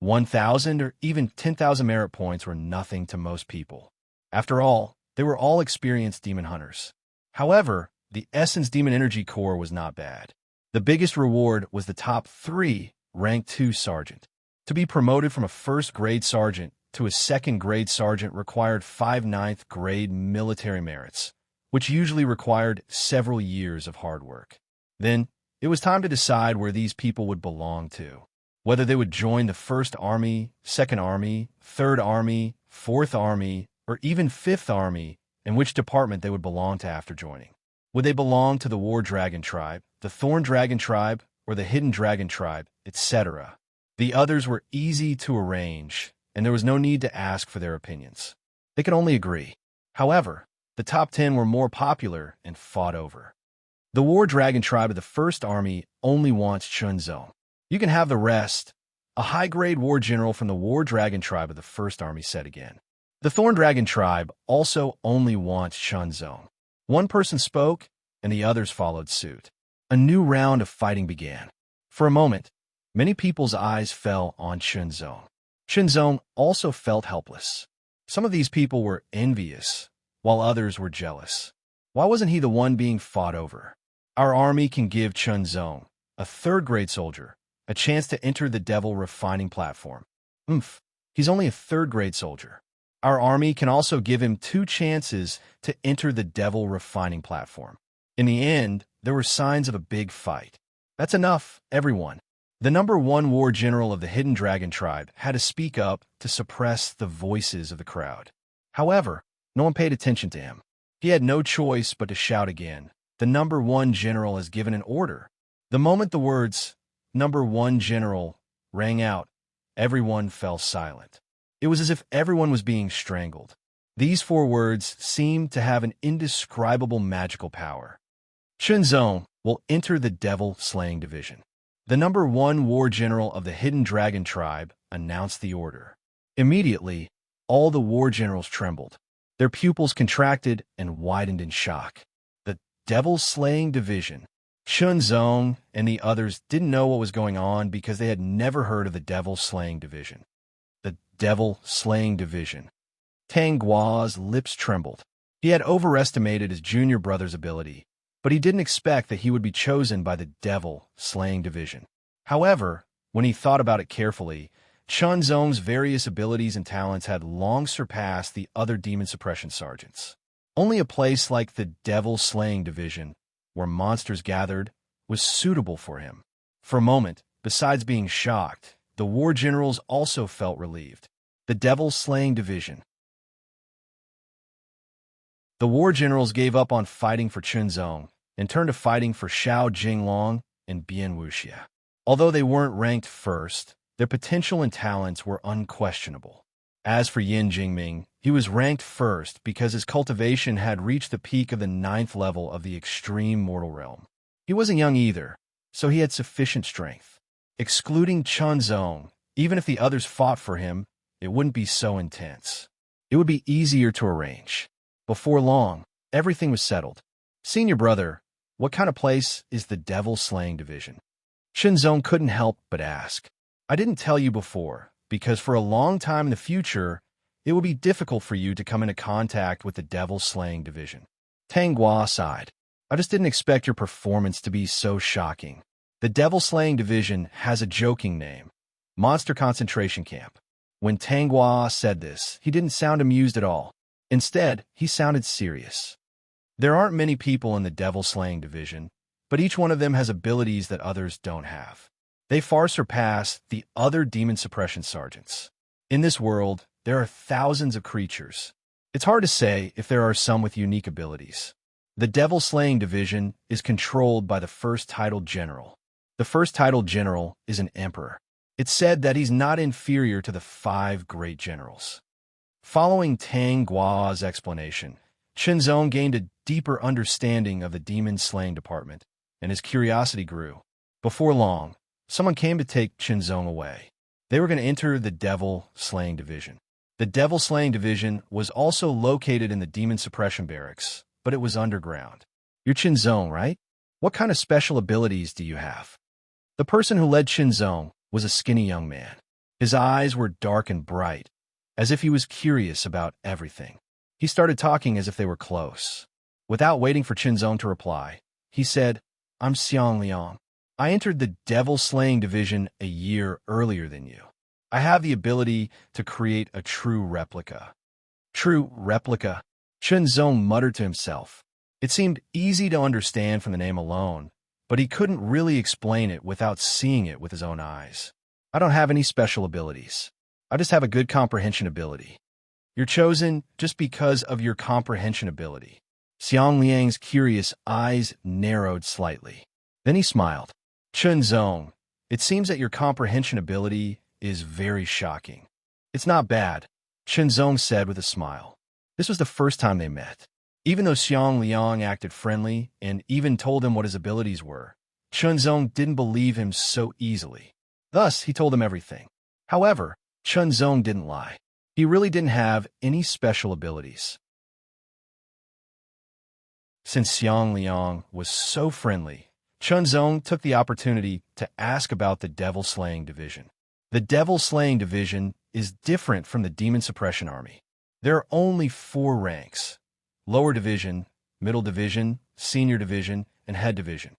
1,000 or even 10,000 merit points were nothing to most people. After all, they were all experienced demon hunters. However, the Essence Demon Energy Core was not bad. The biggest reward was the top 3 rank 2 sergeant. To be promoted from a 1st grade sergeant to a 2nd grade sergeant required 5 9th grade military merits, which usually required several years of hard work. Then, it was time to decide where these people would belong to. Whether they would join the 1st Army, 2nd Army, 3rd Army, 4th Army, or even 5th Army, and which department they would belong to after joining. Would they belong to the War Dragon Tribe, the Thorn Dragon Tribe, or the Hidden Dragon Tribe, etc.? The others were easy to arrange, and there was no need to ask for their opinions. They could only agree. However, the top 10 were more popular and fought over. The War Dragon Tribe of the 1st Army only wants Chunzong. You can have the rest, a high-grade war general from the War Dragon Tribe of the 1st Army said again. The Thorn Dragon Tribe also only wants Chunzong. One person spoke, and the others followed suit. A new round of fighting began. For a moment, many people's eyes fell on Chunzong. Chunzong also felt helpless. Some of these people were envious, while others were jealous. Why wasn't he the one being fought over? Our army can give Chunzong, a 3rd grade soldier, a chance to enter the devil refining platform. He's only a 3rd grade soldier. Our army can also give him 2 chances to enter the devil refining platform. In the end, there were signs of a big fight. That's enough, everyone. The number 1 war general of the Hidden Dragon Tribe had to speak up to suppress the voices of the crowd. However, no one paid attention to him. He had no choice but to shout again. The number 1 general has given an order. The moment the words, "Number 1 general," rang out, everyone fell silent. It was as if everyone was being strangled. These 4 words seemed to have an indescribable magical power. Chunzong will enter the devil-slaying division. The number 1 war general of the Hidden Dragon Tribe announced the order. Immediately, all the war generals trembled. Their pupils contracted and widened in shock. The devil-slaying division. Chunzong and the others didn't know what was going on because they had never heard of the devil-slaying division. The devil-slaying division. Tang Guo's lips trembled. He had overestimated his junior brother's ability, but he didn't expect that he would be chosen by the devil-slaying division. However, when he thought about it carefully, Chunzong's various abilities and talents had long surpassed the other demon suppression sergeants. Only a place like the devil-slaying division, where monsters gathered, was suitable for him. For a moment, besides being shocked, the war generals also felt relieved. The devil-slaying division. The war generals gave up on fighting for Chunzong and turned to fighting for Xiao Jinglong and Bian Wuxia. Although they weren't ranked first, their potential and talents were unquestionable. As for Yin Jingming, he was ranked first because his cultivation had reached the peak of the 9th level of the extreme mortal realm. He wasn't young either, so he had sufficient strength. Excluding Chunzong, even if the others fought for him, it wouldn't be so intense. It would be easier to arrange. Before long, everything was settled. Senior brother, what kind of place is the devil-slaying division? Chunzong couldn't help but ask. I didn't tell you before, because for a long time in the future, it would be difficult for you to come into contact with the devil-slaying division. Tang Guo sighed. I just didn't expect your performance to be so shocking. The devil-slaying division has a joking name, Monster Concentration Camp. When Tang Guo said this, he didn't sound amused at all. Instead, he sounded serious. There aren't many people in the devil-slaying division, but each one of them has abilities that others don't have. They far surpass the other demon suppression sergeants. In this world, there are thousands of creatures. It's hard to say if there are some with unique abilities. The devil-slaying division is controlled by the first titled general. The first titled general is an emperor. It's said that he's not inferior to the 5 great generals. Following Tang Guo's explanation, Chunzong gained a deeper understanding of the demon-slaying department, and his curiosity grew. Before long, someone came to take Chunzong away. They were going to enter the devil-slaying division. The devil-slaying division was also located in the demon suppression barracks, but it was underground. You're Chunzong, right? What kind of special abilities do you have? The person who led Chunzong was a skinny young man. His eyes were dark and bright, as if he was curious about everything. He started talking as if they were close. Without waiting for Chunzong to reply, he said, I'm Xiang Liang. I entered the devil-slaying division a year earlier than you. I have the ability to create a true replica. True replica? Chunzong muttered to himself. It seemed easy to understand from the name alone, but he couldn't really explain it without seeing it with his own eyes. I don't have any special abilities. I just have a good comprehension ability. You're chosen just because of your comprehension ability. Xiang Liang's curious eyes narrowed slightly. Then he smiled. Chunzong, it seems that your comprehension ability is very shocking. It's not bad, Chunzong said with a smile. This was the first time they met. Even though Xiang Liang acted friendly and even told him what his abilities were, Chunzong didn't believe him so easily. Thus, he told him everything. However, Chunzong didn't lie. He really didn't have any special abilities. Since Xiang Liang was so friendly, Chunzong took the opportunity to ask about the devil-slaying division. The devil-slaying division is different from the demon suppression army. There are only 4 ranks: lower division, middle division, senior division, and head division.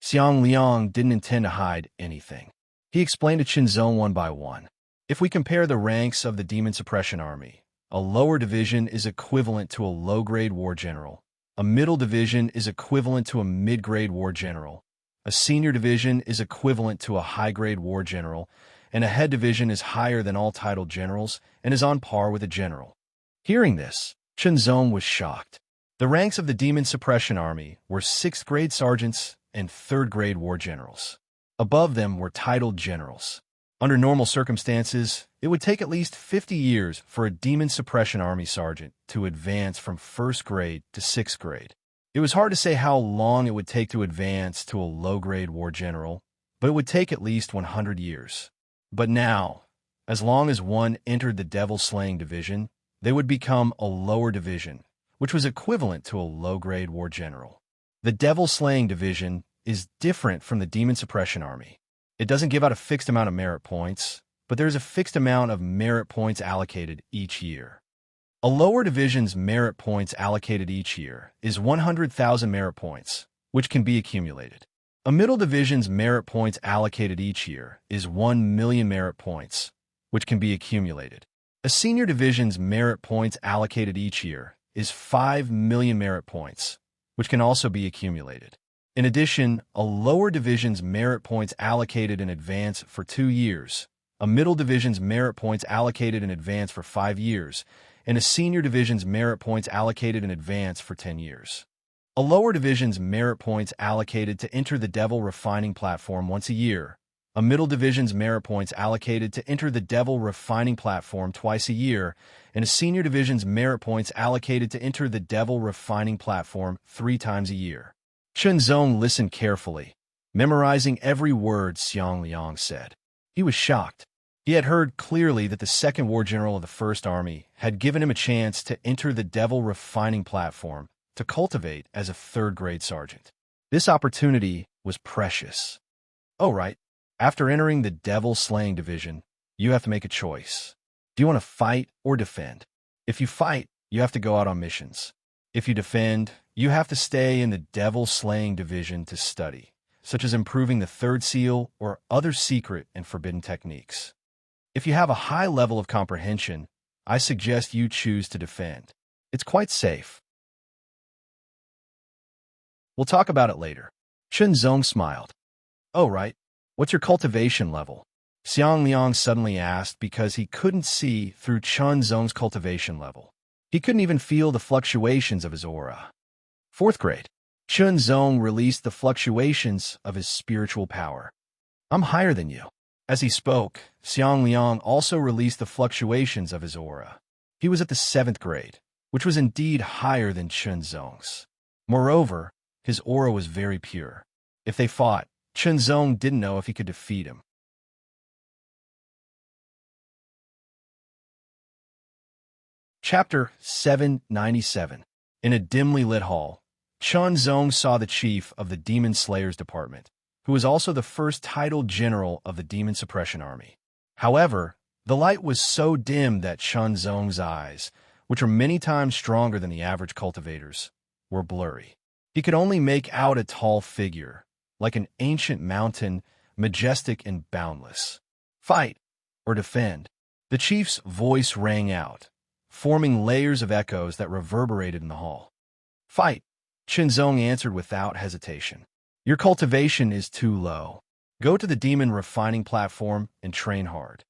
Xiang Liang didn't intend to hide anything. He explained to Chunzong one by one. If we compare the ranks of the demon suppression army, a lower division is equivalent to a low-grade war general. A middle division is equivalent to a mid-grade war general. A senior division is equivalent to a high-grade war general, and a head division is higher than all titled generals and is on par with a general. Hearing this, Chunzong was shocked. The ranks of the demon suppression army were 6th-grade sergeants and 3rd-grade war generals. Above them were titled generals. Under normal circumstances, it would take at least 50 years for a demon suppression army sergeant to advance from 1st grade to 6th grade. It was hard to say how long it would take to advance to a low-grade war general, but it would take at least 100 years. But now, as long as one entered the devil-slaying division, they would become a lower division, which was equivalent to a low-grade war general. The devil-slaying division is different from the demon suppression army. It doesn't give out a fixed amount of merit points, but there's a fixed amount of merit points allocated each year. A lower division's merit points allocated each year is 100,000 merit points, which can be accumulated. A middle division's merit points allocated each year is 1 million merit points, which can be accumulated. A senior division's merit points allocated each year is 5 million merit points, which can also be accumulated. In addition, a lower division's merit points allocated in advance for 2 years, a middle division's merit points allocated in advance for 5 years, and a senior division's merit points allocated in advance for 10 years. A lower division's merit points allocated to enter the Devil Refining Platform once a year, a middle division's merit points allocated to enter the Devil Refining Platform twice a year, and a senior division's merit points allocated to enter the Devil Refining Platform 3 times a year. Chunzong listened carefully. memorizing every word Xiang Liang said. He was shocked. He had heard clearly that the second war general of the First Army had given him a chance to enter the devil refining platform to cultivate as a third-grade sergeant. This opportunity was precious. Oh, right. After entering the devil slaying division, you have to make a choice. Do you want to fight or defend? If you fight, you have to go out on missions. If you defend, you have to stay in the devil slaying division to study, such as improving the third seal or other secret and forbidden techniques. If you have a high level of comprehension, I suggest you choose to defend. It's quite safe. We'll talk about it later. Chen Zong smiled. Oh, right. What's your cultivation level? Xiang Liang suddenly asked because he couldn't see through Chen Zong's cultivation level. He couldn't even feel the fluctuations of his aura. 4th grade. Chen Zong released the fluctuations of his spiritual power. I'm higher than you. As he spoke, Xiang Liang also released the fluctuations of his aura. He was at the 7th grade, which was indeed higher than Chen Zong's. Moreover, his aura was very pure. If they fought, Chen Zong didn't know if he could defeat him. Chapter 797. In a dimly lit hall, Chen Zong saw the chief of the Demon Slayers Department, who was also the first titled general of the Demon Suppression Army. However, the light was so dim that Chen Zong's eyes, which were many times stronger than the average cultivators, were blurry. He could only make out a tall figure, like an ancient mountain, majestic and boundless. Fight or defend. The chief's voice rang out, forming layers of echoes that reverberated in the hall. Fight, Chen Zong answered without hesitation. Your cultivation is too low. Go to the demon refining platform and train hard.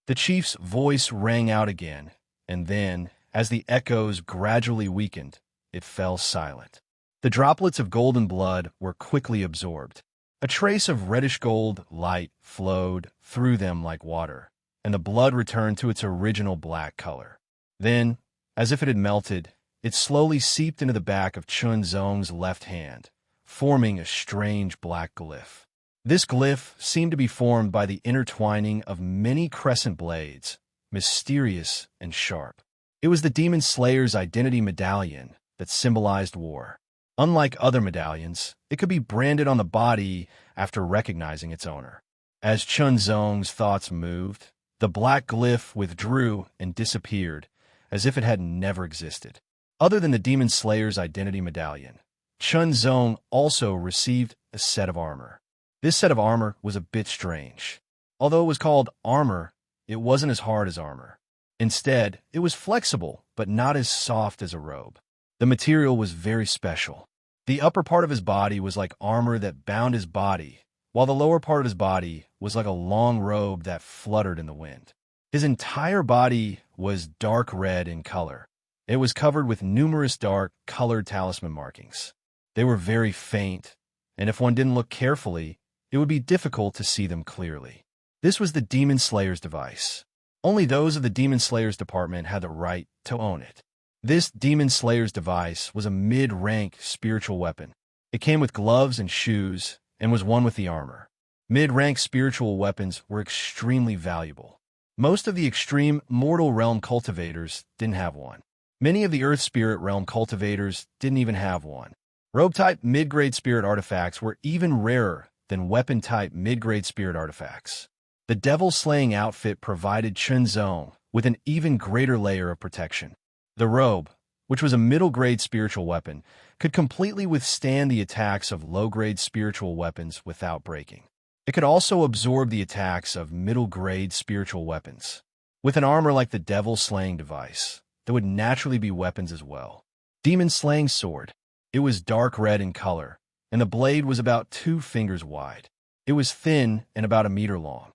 The chief's voice rang out again, and then, as the echoes gradually weakened, it fell silent. The droplets of golden blood were quickly absorbed. A trace of reddish-gold light flowed through them like water, and the blood returned to its original black color. Then, as if it had melted, it slowly seeped into the back of Chen Zong's left hand, forming a strange black glyph. This glyph seemed to be formed by the intertwining of many crescent blades, mysterious and sharp. It was the Demon Slayer's identity medallion that symbolized war. Unlike other medallions, it could be branded on the body after recognizing its owner. As Chen Zong's thoughts moved, the black glyph withdrew and disappeared, as if it had never existed. Other than the Demon Slayer's identity medallion, Chen Zong also received a set of armor. This set of armor was a bit strange. Although it was called armor, it wasn't as hard as armor. Instead, it was flexible, but not as soft as a robe. The material was very special. The upper part of his body was like armor that bound his body, while the lower part of his body was like a long robe that fluttered in the wind. His entire body was dark red in color. It was covered with numerous dark, colored talisman markings. They were very faint, and if one didn't look carefully, it would be difficult to see them clearly. This was the Demon Slayer's device. Only those of the Demon Slayer's department had the right to own it. This Demon Slayer's device was a mid-rank spiritual weapon. It came with gloves and shoes and was one with the armor. Mid-rank spiritual weapons were extremely valuable. Most of the extreme mortal realm cultivators didn't have one. Many of the Earth Spirit realm cultivators didn't even have one. Robe-type mid-grade spirit artifacts were even rarer than weapon-type mid-grade spirit artifacts. The devil-slaying outfit provided Chen Zong with an even greater layer of protection. The robe, which was a middle-grade spiritual weapon, could completely withstand the attacks of low-grade spiritual weapons without breaking. It could also absorb the attacks of middle-grade spiritual weapons. With an armor like the devil-slaying device, there would naturally be weapons as well. Demon-slaying sword. It was dark red in color, and the blade was about 2 fingers wide. It was thin and about 1 meter long.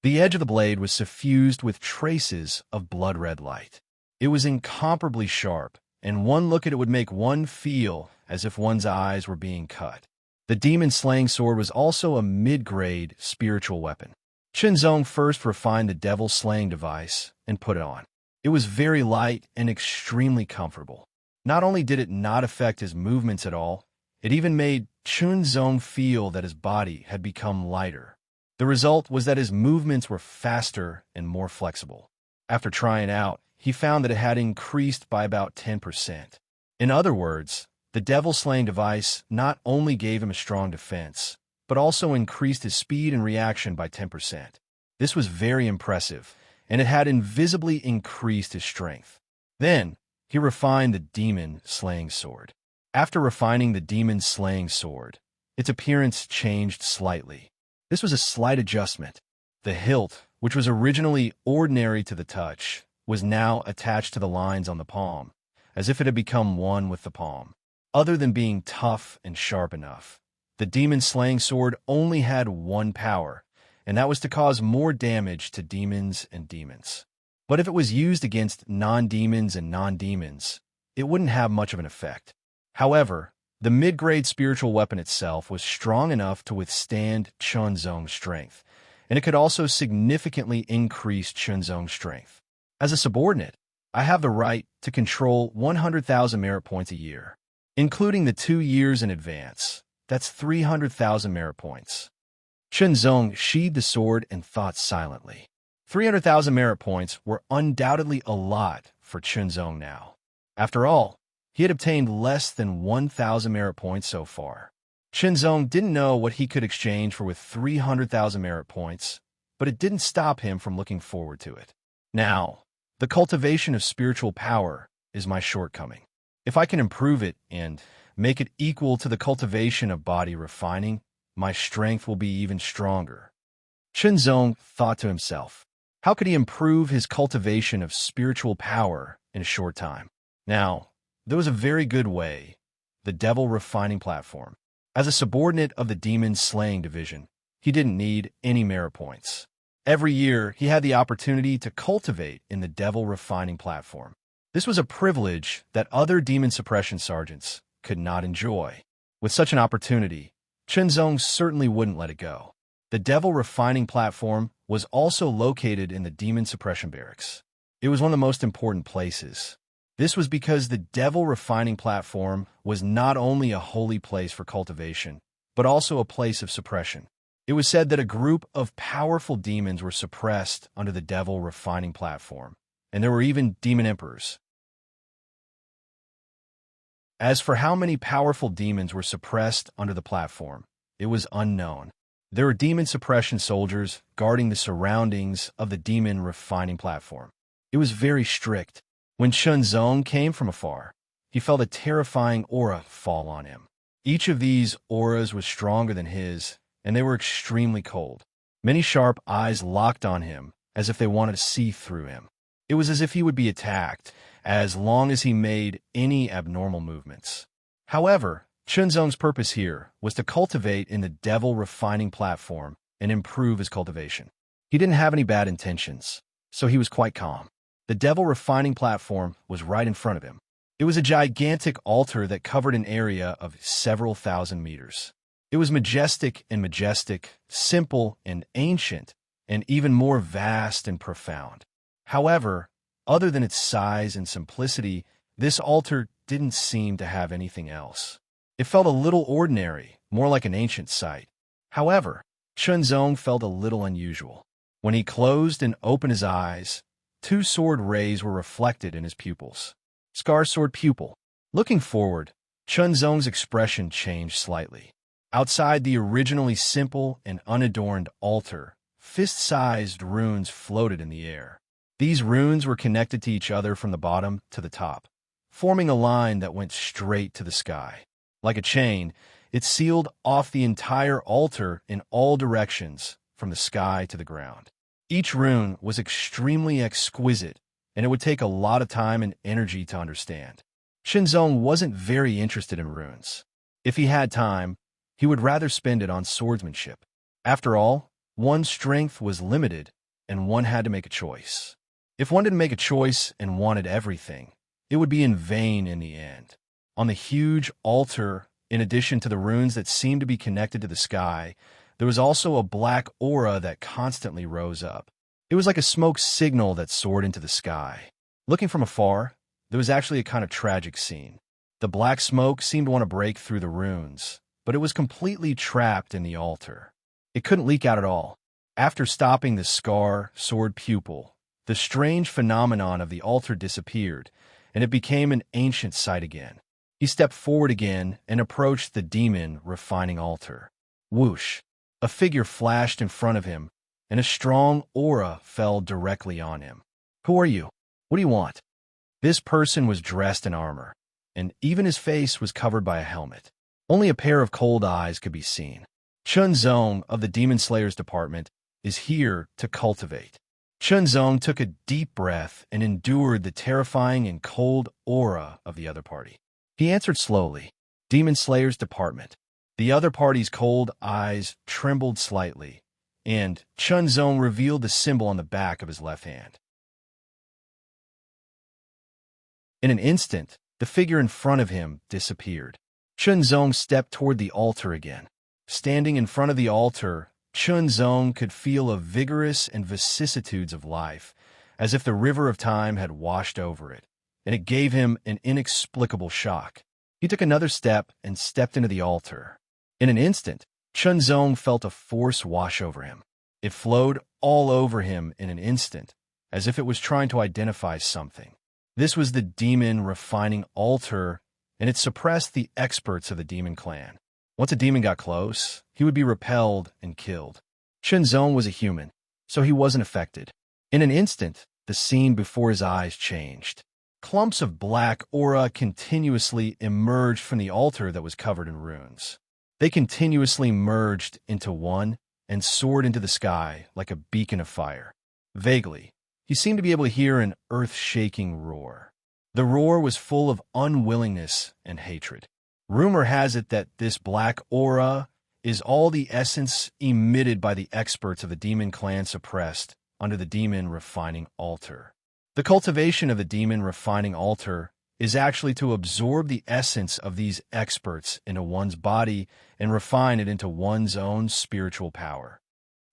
The edge of the blade was suffused with traces of blood-red light. It was incomparably sharp, and one look at it would make one feel as if one's eyes were being cut. The demon-slaying sword was also a mid-grade spiritual weapon. Chen Zong first refined the devil-slaying device and put it on. It was very light and extremely comfortable. Not only did it not affect his movements at all, It even made Chunzong feel that his body had become lighter. The result was that his movements were faster and more flexible. After trying out, he found that it had increased by about 10%. In other words, the devil-slaying device not only gave him a strong defense, but also increased his speed and reaction by 10%. This was very impressive, and it had invisibly increased his strength. Then, he refined the demon-slaying sword. After refining the demon-slaying sword, its appearance changed slightly. This was a slight adjustment. The hilt, which was originally ordinary to the touch, was now attached to the lines on the palm, as if it had become one with the palm. Other than being tough and sharp enough, the demon-slaying sword only had one power, and that was to cause more damage to demons and demons. But if it was used against non-demons and non-demons, it wouldn't have much of an effect. However, the mid-grade spiritual weapon itself was strong enough to withstand Chunzong's strength, and it could also significantly increase Chunzong's strength. As a subordinate, I have the right to control 100,000 merit points a year, including the 2 years in advance. That's 300,000 merit points. Chunzong sheathed the sword and thought silently. 300,000 merit points were undoubtedly a lot for Chunzong now. After all, he had obtained less than 1,000 merit points so far. Chunzong didn't know what he could exchange for with 300,000 merit points, but it didn't stop him from looking forward to it. Now, the cultivation of spiritual power is my shortcoming. If I can improve it and make it equal to the cultivation of body refining, my strength will be even stronger. Chunzong thought to himself, how could he improve his cultivation of spiritual power in a short time? Now, there was a very good way, the devil refining platform. As a subordinate of the demon-slaying division, he didn't need any merit points. Every year, he had the opportunity to cultivate in the devil refining platform. This was a privilege that other demon suppression sergeants could not enjoy. With such an opportunity, Chunzong certainly wouldn't let it go. The devil refining platform was also located in the demon suppression barracks. It was one of the most important places. This was because the devil refining platform was not only a holy place for cultivation, but also a place of suppression. It was said that a group of powerful demons were suppressed under the devil refining platform, and there were even demon emperors. As for how many powerful demons were suppressed under the platform, it was unknown. There were demon suppression soldiers guarding the surroundings of the demon refining platform. It was very strict. When Chunzong came from afar, he felt a terrifying aura fall on him. Each of these auras was stronger than his, and they were extremely cold. Many sharp eyes locked on him, as if they wanted to see through him. It was as if he would be attacked, as long as he made any abnormal movements. However, Chunzong's purpose here was to cultivate in the devil refining platform and improve his cultivation. He didn't have any bad intentions, so he was quite calm. The devil refining platform was right in front of him. It was a gigantic altar that covered an area of several thousand meters. It was majestic, simple and ancient, and even more vast and profound. However, other than its size and simplicity, this altar didn't seem to have anything else. It felt a little ordinary, more like an ancient site. However, Chunzong felt a little unusual. When he closed and opened his eyes, 2 sword rays were reflected in his pupils. Scar sword pupil. Looking forward, Chunzong's expression changed slightly. Outside the originally simple and unadorned altar, fist-sized runes floated in the air. These runes were connected to each other from the bottom to the top, forming a line that went straight to the sky. Like a chain, it sealed off the entire altar in all directions, from the sky to the ground. Each rune was extremely exquisite, and it would take a lot of time and energy to understand. Chunzong wasn't very interested in runes. If he had time, he would rather spend it on swordsmanship. After all, one's strength was limited, and one had to make a choice. If one didn't make a choice and wanted everything, it would be in vain in the end. On the huge altar, in addition to the runes that seemed to be connected to the sky, there was also a black aura that constantly rose up. It was like a smoke signal that soared into the sky. Looking from afar, there was actually a kind of tragic scene. The black smoke seemed to want to break through the runes, but it was completely trapped in the altar. It couldn't leak out at all. After stopping the sword pupil, the strange phenomenon of the altar disappeared, and it became an ancient sight again. He stepped forward again and approached the demon refining altar. Whoosh! A figure flashed in front of him, and a strong aura fell directly on him. Who are you? What do you want? This person was dressed in armor, and even his face was covered by a helmet. Only a pair of cold eyes could be seen. Chunzong of the Demon Slayers Department is here to cultivate. Chunzong took a deep breath and endured the terrifying and cold aura of the other party. He answered slowly, Demon Slayers Department. The other party's cold eyes trembled slightly, and Chunzong revealed the symbol on the back of his left hand. In an instant, the figure in front of him disappeared. Chunzong stepped toward the altar again. Standing in front of the altar, Chunzong could feel a vigorous and vicissitudes of life, as if the river of time had washed over it, and it gave him an inexplicable shock. He took another step and stepped into the altar. In an instant, Chunzong felt a force wash over him. It flowed all over him in an instant, as if it was trying to identify something. This was the demon refining altar, and it suppressed the experts of the demon clan. Once a demon got close, he would be repelled and killed. Chunzong was a human, so he wasn't affected. In an instant, the scene before his eyes changed. Clumps of black aura continuously emerged from the altar that was covered in runes. They continuously merged into one and soared into the sky like a beacon of fire. Vaguely, he seemed to be able to hear an earth-shaking roar. The roar was full of unwillingness and hatred. Rumor has it that this black aura is all the essence emitted by the experts of the demon clan suppressed under the demon refining altar. The cultivation of the demon refining altar is actually to absorb the essence of these experts into one's body and refine it into one's own spiritual power.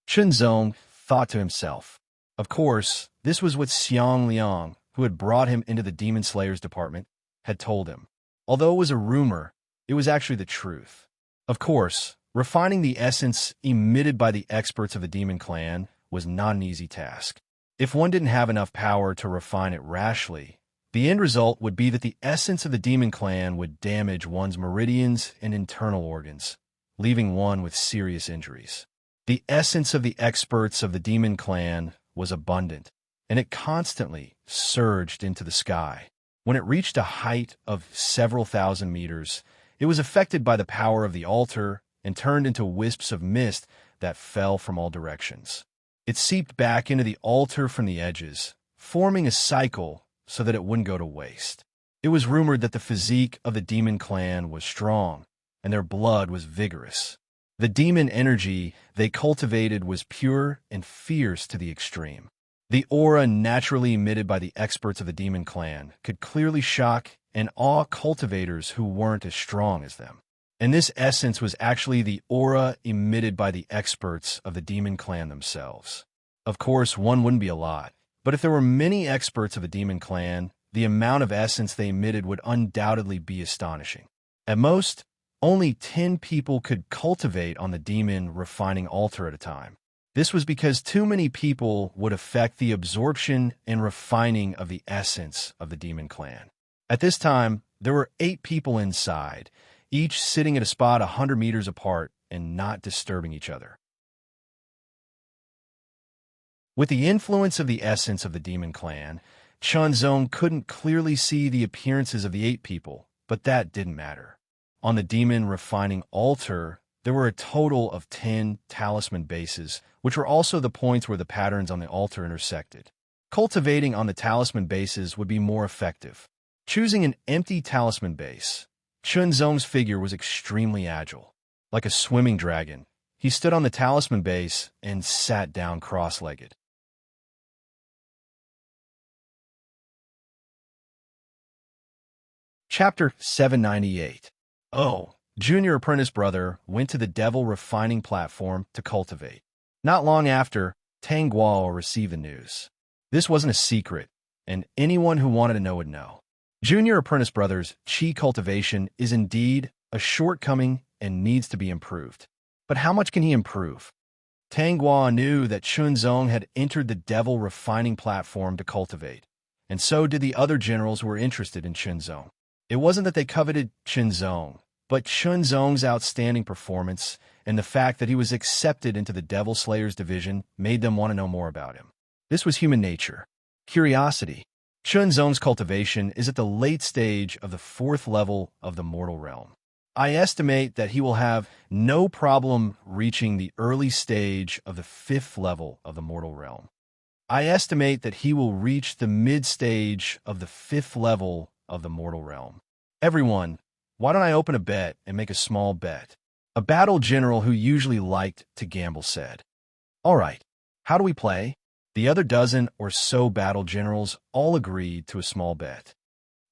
Chunzong thought to himself. Of course, this was what Xiang Liang, who had brought him into the Demon Slayers Department, had told him. Although it was a rumor, it was actually the truth. Of course, refining the essence emitted by the experts of the demon clan was not an easy task. If one didn't have enough power to refine it rashly, the end result would be that the essence of the demon clan would damage one's meridians and internal organs, leaving one with serious injuries. The essence of the experts of the demon clan was abundant, and it constantly surged into the sky. When it reached a height of several thousand meters, it was affected by the power of the altar and turned into wisps of mist that fell from all directions. It seeped back into the altar from the edges, forming a cycle so that it wouldn't go to waste. It was rumored that the physique of the demon clan was strong, and their blood was vigorous. The demon energy they cultivated was pure and fierce to the extreme. The aura naturally emitted by the experts of the demon clan could clearly shock and awe cultivators who weren't as strong as them. And this essence was actually the aura emitted by the experts of the demon clan themselves. Of course, one wouldn't be a lot, but if there were many experts of the demon clan, the amount of essence they emitted would undoubtedly be astonishing. At most, only 10 people could cultivate on the demon refining altar at a time. This was because too many people would affect the absorption and refining of the essence of the demon clan. At this time, there were 8 people inside, each sitting at a spot 100 meters apart and not disturbing each other. With the influence of the essence of the demon clan, Chunzong couldn't clearly see the appearances of the 8 people, but that didn't matter. On the demon refining altar, there were a total of 10 talisman bases, which were also the points where the patterns on the altar intersected. Cultivating on the talisman bases would be more effective. Choosing an empty talisman base, Chunzong's figure was extremely agile. Like a swimming dragon, he stood on the talisman base and sat down cross-legged. Chapter 798. Oh, Junior Apprentice Brother went to the Devil Refining Platform to cultivate. Not long after, Tang Guo received the news. This wasn't a secret, and anyone who wanted to know would know. Junior Apprentice Brothers' chi cultivation is indeed a shortcoming and needs to be improved. But how much can he improve? Tang Guo knew that Chunzong had entered the devil refining platform to cultivate, and so did the other generals who were interested in Chunzong. It wasn't that they coveted Chunzong, but Chunzong's outstanding performance and the fact that he was accepted into the Devil Slayers division made them want to know more about him. This was human nature. Curiosity. Chunzong's cultivation is at the late stage of the 4th level of the mortal realm. I estimate that he will have no problem reaching the early stage of the 5th level of the mortal realm. I estimate that he will reach the mid-stage of the 5th level of the mortal realm. Everyone, why don't I open a bet and make a small bet? A battle general who usually liked to gamble said. All right, how do we play? The other dozen or so battle generals all agreed to a small bet.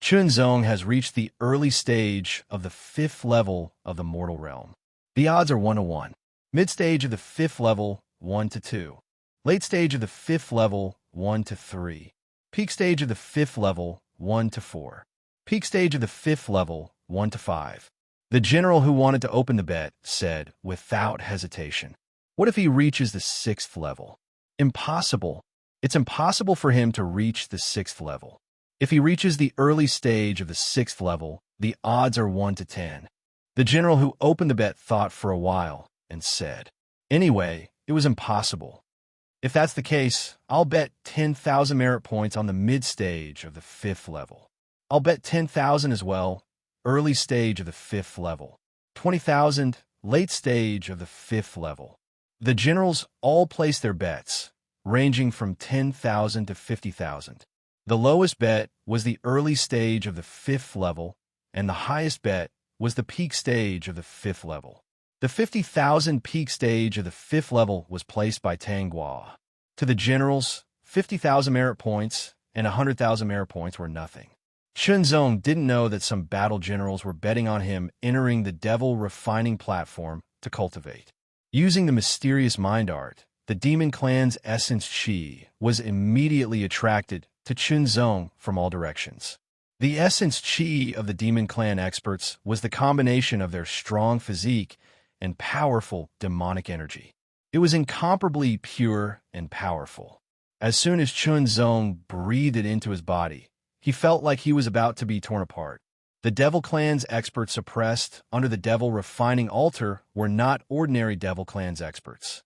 Chunzong has reached the early stage of the 5th level of the mortal realm. The odds are 1 to 1. Mid-stage of the 5th level, 1 to 2. Late stage of the 5th level, 1 to 3. Peak stage of the 5th level, 1 to 4. Peak stage of the 5th level, 1 to 5. The general who wanted to open the bet said, without hesitation, what if he reaches the 6th level? Impossible. It's impossible for him to reach the 6th level. If he reaches the early stage of the 6th level, the odds are 1 to 10. The general who opened the bet thought for a while and said, anyway, it was impossible. If that's the case, I'll bet 10,000 merit points on the mid-stage of the 5th level. I'll bet 10,000 as well, early stage of the 5th level. 20,000, late stage of the 5th level. The generals all placed their bets, ranging from 10,000 to 50,000. The lowest bet was the early stage of the 5th level, and the highest bet was the peak stage of the 5th level. The 50,000 peak stage of the 5th level was placed by Tang Guo. To the generals, 50,000 merit points and 100,000 merit points were nothing. Chunzong didn't know that some battle generals were betting on him entering the devil refining platform to cultivate. Using the mysterious mind art, the demon clan's essence chi was immediately attracted to Chunzong from all directions. The essence chi of the demon clan experts was the combination of their strong physique and powerful demonic energy. It was incomparably pure and powerful. As soon as Chunzong breathed it into his body, he felt like he was about to be torn apart. The Devil Clan's experts suppressed under the Devil Refining Altar were not ordinary Devil Clan's experts.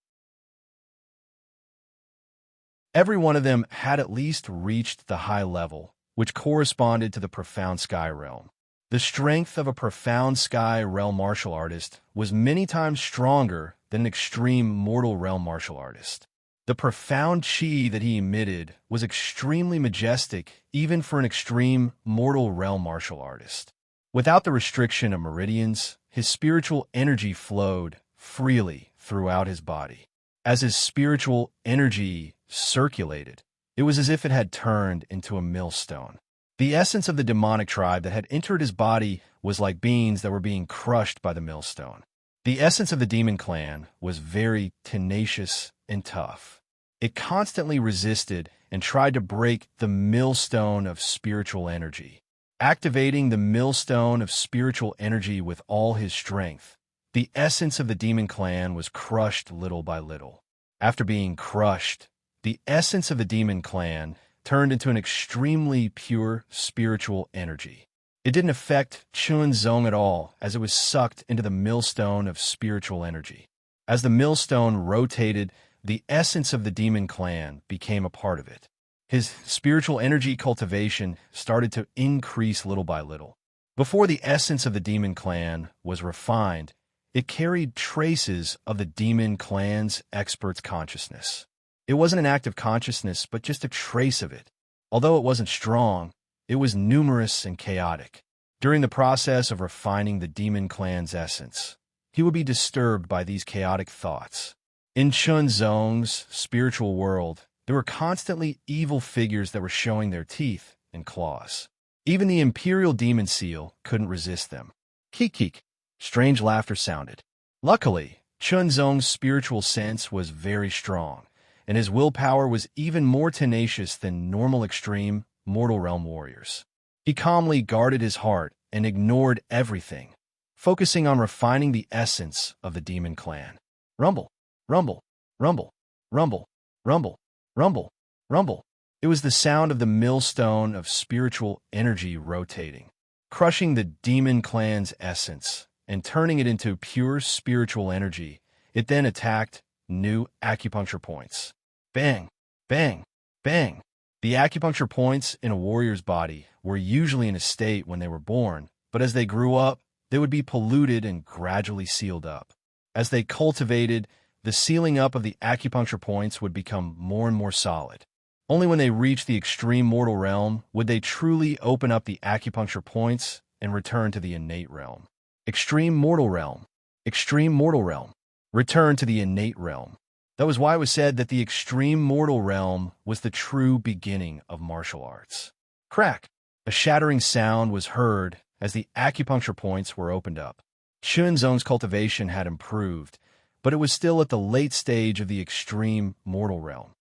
Every one of them had at least reached the high level, which corresponded to the Profound Sky Realm. The strength of a Profound Sky Realm martial artist was many times stronger than an extreme Mortal Realm martial artist. The profound chi that he emitted was extremely majestic even for an extreme Mortal Realm martial artist. Without the restriction of meridians, his spiritual energy flowed freely throughout his body. As his spiritual energy circulated, it was as if it had turned into a millstone. The essence of the demonic tribe that had entered his body was like beans that were being crushed by the millstone. The essence of the demon clan was very tenacious and tough. It constantly resisted and tried to break the millstone of spiritual energy. Activating the millstone of spiritual energy with all his strength, the essence of the demon clan was crushed little by little. After being crushed, the essence of the demon clan turned into an extremely pure spiritual energy. It didn't affect Chunzong at all as it was sucked into the millstone of spiritual energy. As the millstone rotated, the essence of the demon clan became a part of it. His spiritual energy cultivation started to increase little by little. Before the essence of the demon clan was refined, it carried traces of the demon clan's expert's consciousness. It wasn't an active consciousness, but just a trace of it. Although it wasn't strong, it was numerous and chaotic. During the process of refining the demon clan's essence, he would be disturbed by these chaotic thoughts. In Chunzong's spiritual world, there were constantly evil figures that were showing their teeth and claws. Even the imperial demon seal couldn't resist them. Keek. Strange laughter sounded. Luckily, Chunzong's spiritual sense was very strong, and his willpower was even more tenacious than normal extreme Mortal Realm warriors. He calmly guarded his heart and ignored everything, focusing on refining the essence of the demon clan. Rumble, rumble, rumble, rumble, rumble, rumble, rumble. It was the sound of the millstone of spiritual energy rotating, crushing the demon clan's essence and turning it into pure spiritual energy. It then attacked new acupuncture points. Bang, bang, bang. The acupuncture points in a warrior's body were usually in a state when they were born, but as they grew up, they would be polluted and gradually sealed up. As they cultivated, the sealing up of the acupuncture points would become more and more solid. Only when they reached the extreme mortal realm would they truly open up the acupuncture points and return to the innate realm. Extreme mortal realm. Extreme mortal realm. Return to the innate realm. That was why it was said that the extreme mortal realm was the true beginning of martial arts. Crack! A shattering sound was heard as the acupuncture points were opened up. Chunzong's cultivation had improved, but it was still at the late stage of the extreme mortal realm.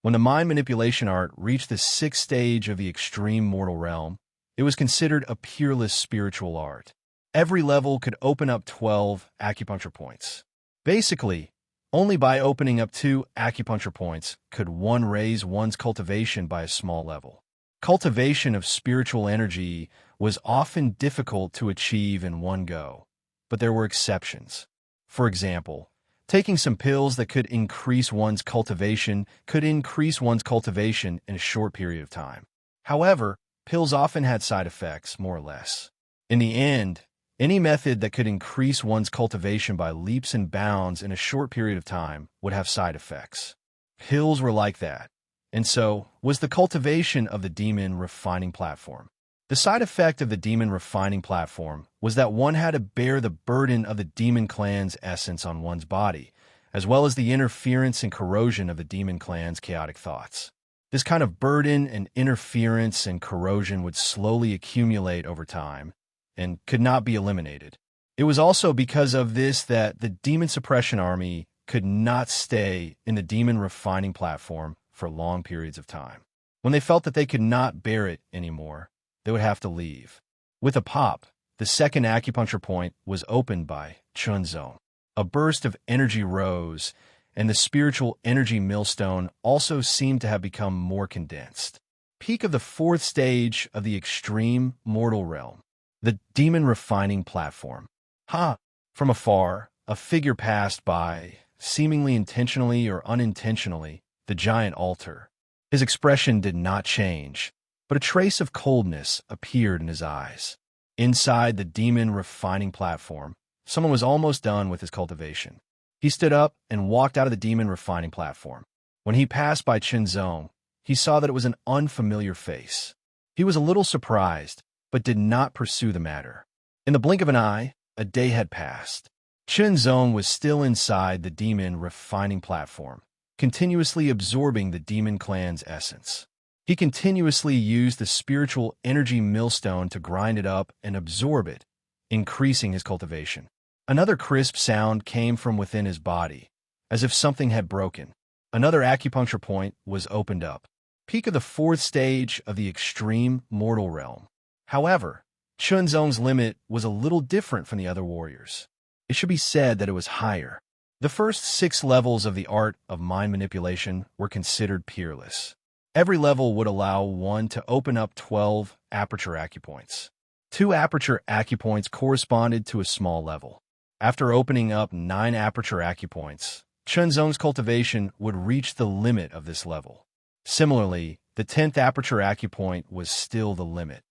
When the mind manipulation art reached the sixth stage of the extreme mortal realm, it was considered a peerless spiritual art. Every level could open up 12 acupuncture points. Basically, only by opening up 2 acupuncture points could one raise one's cultivation by a small level. Cultivation of spiritual energy was often difficult to achieve in one go, but there were exceptions. For example, taking some pills that could increase one's cultivation in a short period of time. However, pills often had side effects, more or less. In the end, any method that could increase one's cultivation by leaps and bounds in a short period of time would have side effects. Pills were like that, and so was the cultivation of the demon refining platform. The side effect of the demon refining platform was that one had to bear the burden of the demon clan's essence on one's body, as well as the interference and corrosion of the demon clan's chaotic thoughts. This kind of burden and interference and corrosion would slowly accumulate over time and could not be eliminated. It was also because of this that the demon suppression army could not stay in the demon refining platform for long periods of time. When they felt that they could not bear it anymore, they would have to leave. With a pop, the second acupuncture point was opened by Chunzong. A burst of energy rose, and the spiritual energy millstone also seemed to have become more condensed. Peak of the fourth stage of the extreme mortal realm. The demon refining platform. Ha! From afar, a figure passed by, seemingly intentionally or unintentionally, the giant altar. His expression did not change, but a trace of coldness appeared in his eyes. Inside the demon refining platform, someone was almost done with his cultivation. He stood up and walked out of the demon refining platform. When he passed by Chunzong, he saw that it was an unfamiliar face. He was a little surprised, but did not pursue the matter. In the blink of an eye, a day had passed. Chunzong was still inside the demon refining platform, continuously absorbing the demon clan's essence. He continuously used the spiritual energy millstone to grind it up and absorb it, increasing his cultivation. Another crisp sound came from within his body, as if something had broken. Another acupuncture point was opened up. Peak of the fourth stage of the extreme mortal realm. However, Chunzong's limit was a little different from the other warriors. It should be said that it was higher. The first 6 levels of the art of mind manipulation were considered peerless. Every level would allow one to open up 12 aperture acupoints. 2 aperture acupoints corresponded to a small level. After opening up 9 aperture acupoints, Chunzong's cultivation would reach the limit of this level. Similarly, the 10th aperture acupoint was still the limit.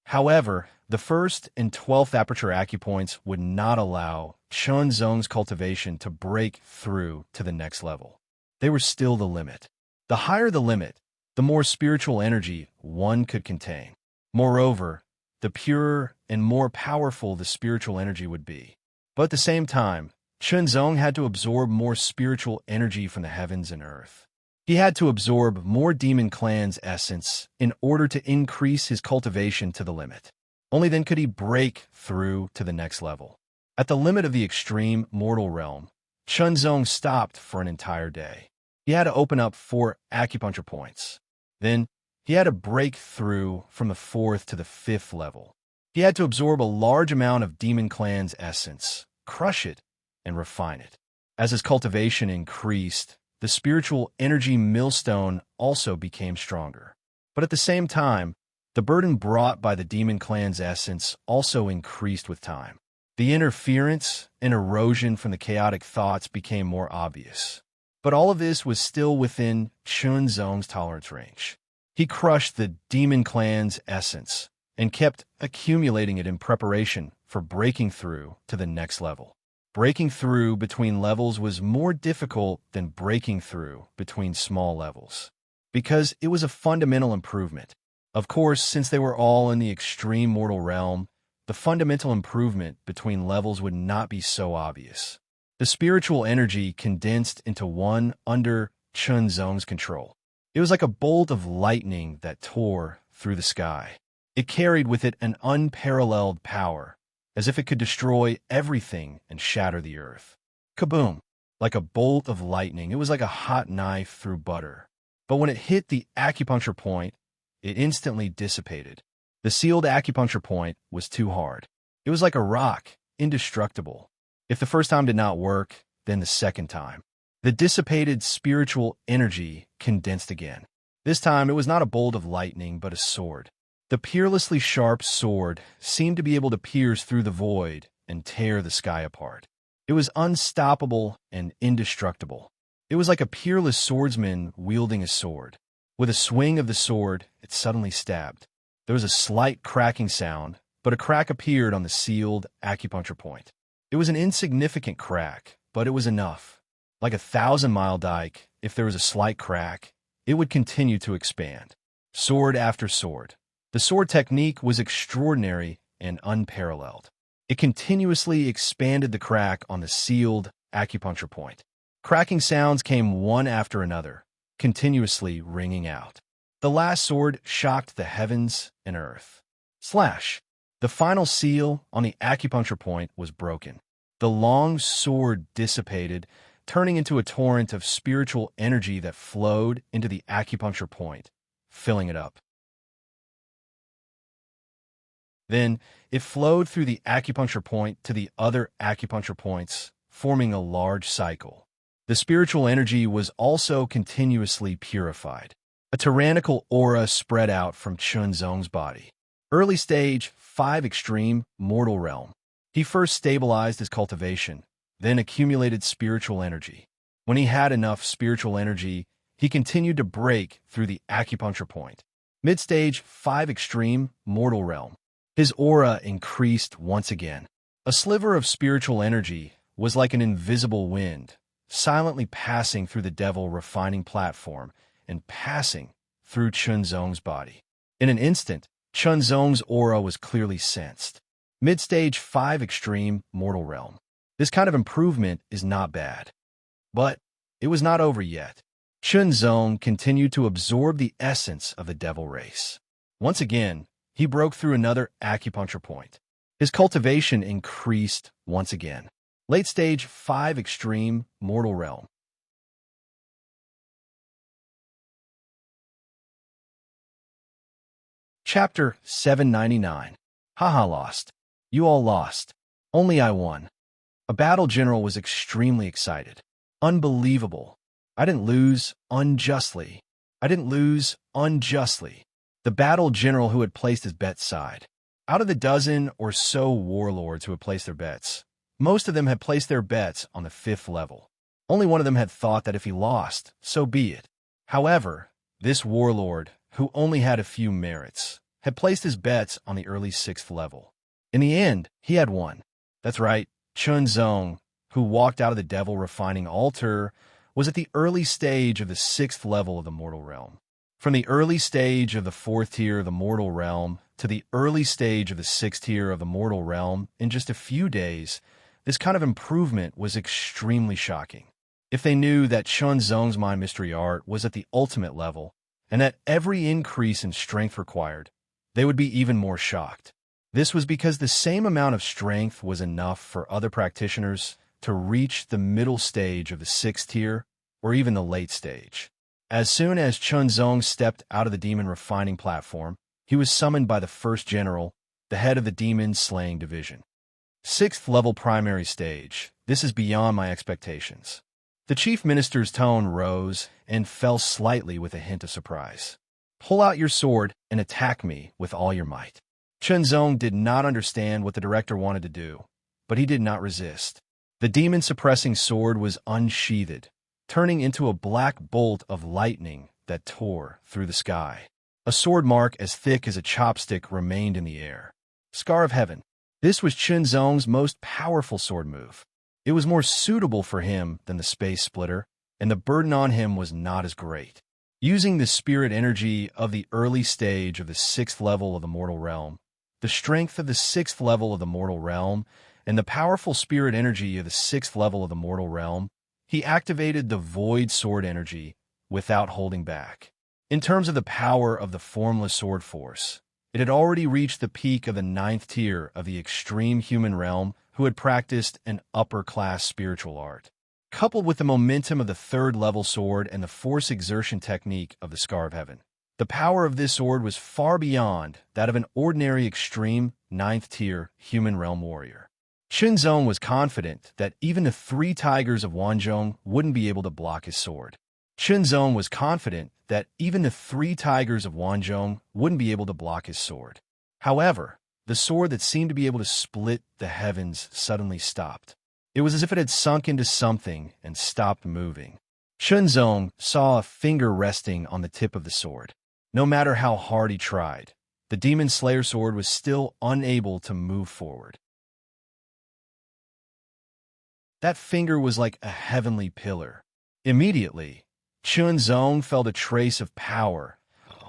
However, the 1st and 12th aperture acupoints would not allow Chunzong's cultivation to break through to the next level. They were still the limit. The higher the limit, the more spiritual energy one could contain. Moreover, the purer and more powerful the spiritual energy would be. But at the same time, Chunzong had to absorb more spiritual energy from the heavens and earth. He had to absorb more demon clan's essence in order to increase his cultivation to the limit. Only then could he break through to the next level. At the limit of the extreme mortal realm, Chunzong stopped for an entire day. he had to open up 4 acupuncture points. Then, he had to break through from the 4th to the 5th level. He had to absorb a large amount of Demon Clan's essence, crush it, and refine it. As his cultivation increased, the spiritual energy millstone also became stronger. But at the same time, the burden brought by the Demon Clan's essence also increased with time. The interference and erosion from the chaotic thoughts became more obvious. But all of this was still within Chunzong's tolerance range. He crushed the Demon Clan's essence and kept accumulating it in preparation for breaking through to the next level. Breaking through between levels was more difficult than breaking through between small levels, because it was a fundamental improvement. Of course, since they were all in the extreme mortal realm, the fundamental improvement between levels would not be so obvious. The spiritual energy condensed into one under Chunzong's control. It was like a bolt of lightning that tore through the sky. It carried with it an unparalleled power, as if it could destroy everything and shatter the earth. Kaboom! Like a bolt of lightning, it was like a hot knife through butter. But when it hit the acupuncture point, it instantly dissipated. The sealed acupuncture point was too hard. It was like a rock, indestructible. If the first time did not work, then the second time. The dissipated spiritual energy condensed again. This time, it was not a bolt of lightning, but a sword. The peerlessly sharp sword seemed to be able to pierce through the void and tear the sky apart. It was unstoppable and indestructible. It was like a peerless swordsman wielding a sword. With a swing of the sword, it suddenly stabbed. There was a slight cracking sound, but a crack appeared on the sealed acupuncture point. It was an insignificant crack, but it was enough. Like a 1,000-mile dike, if there was a slight crack, it would continue to expand. Sword after sword. The sword technique was extraordinary and unparalleled. It continuously expanded the crack on the sealed acupuncture point. Cracking sounds came one after another, continuously ringing out. The last sword shocked the heavens and earth. Slash! The final seal on the acupuncture point was broken. The long sword dissipated, turning into a torrent of spiritual energy that flowed into the acupuncture point, filling it up. Then, it flowed through the acupuncture point to the other acupuncture points, forming a large cycle. The spiritual energy was also continuously purified. A tyrannical aura spread out from Chunzong's body. Early stage, 5 extreme, mortal realm. He first stabilized his cultivation, then accumulated spiritual energy. When he had enough spiritual energy, he continued to break through the acupuncture point. Mid-stage, 5 extreme, mortal realm. His aura increased once again. A sliver of spiritual energy was like an invisible wind, silently passing through the devil refining platform and passing through Chunzong's body. In an instant, Chunzong's aura was clearly sensed. Mid-stage 5 extreme, mortal realm. This kind of improvement is not bad. But it was not over yet. Chunzong continued to absorb the essence of the devil race. Once again, he broke through another acupuncture point. His cultivation increased once again. Late stage 5 extreme, mortal realm. Chapter 799. Haha, lost. You all lost. Only I won. A battle general was extremely excited. Unbelievable. I didn't lose unjustly. I didn't lose unjustly. The battle general who had placed his bet side. Out of the dozen or so warlords who had placed their bets, most of them had placed their bets on the 5th level. Only one of them had thought that if he lost, so be it. However, this warlord, who only had a few merits, had placed his bets on the early 6th level. In the end, he had won. That's right, Chunzong, who walked out of the devil refining altar, was at the early stage of the 6th level of the mortal realm. From the early stage of the 4th tier of the mortal realm to the early stage of the 6th tier of the mortal realm in just a few days, this kind of improvement was extremely shocking. If they knew that Chunzong's Mind Mystery Art was at the ultimate level, and that every increase in strength required, they would be even more shocked. This was because the same amount of strength was enough for other practitioners to reach the middle stage of the 6th tier or even the late stage. As soon as Chunzong stepped out of the demon refining platform, he was summoned by the first general, the head of the demon slaying division. 6th level primary stage. This is beyond my expectations. The chief minister's tone rose and fell slightly with a hint of surprise. Pull out your sword and attack me with all your might. Chunzong did not understand what the director wanted to do, but he did not resist. The demon-suppressing sword was unsheathed, turning into a black bolt of lightning that tore through the sky. A sword mark as thick as a chopstick remained in the air. Scar of Heaven. This was Chunzong's most powerful sword move. It was more suitable for him than the Space Splitter, and the burden on him was not as great. Using the spirit energy of the early stage of the 6th level of the mortal realm, the strength of the 6th level of the mortal realm, and the powerful spirit energy of the 6th level of the mortal realm, he activated the void sword energy without holding back. In terms of the power of the formless sword force, it had already reached the peak of the 9th tier of the extreme human realm who had practiced an upper-class spiritual art. Coupled with the momentum of the 3rd level sword and the force exertion technique of the Scar of Heaven, the power of this sword was far beyond that of an ordinary extreme 9th tier human realm warrior. Chunzong was confident that even the 3 tigers of Wanzhong wouldn't be able to block his sword. Chunzong was confident that even the 3 tigers of Wanzhong wouldn't be able to block his sword. However, the sword that seemed to be able to split the heavens suddenly stopped. It was as if it had sunk into something and stopped moving. Chunzong saw a finger resting on the tip of the sword. No matter how hard he tried, the Demon Slayer sword was still unable to move forward. That finger was like a heavenly pillar. Immediately, Chunzong felt a trace of power,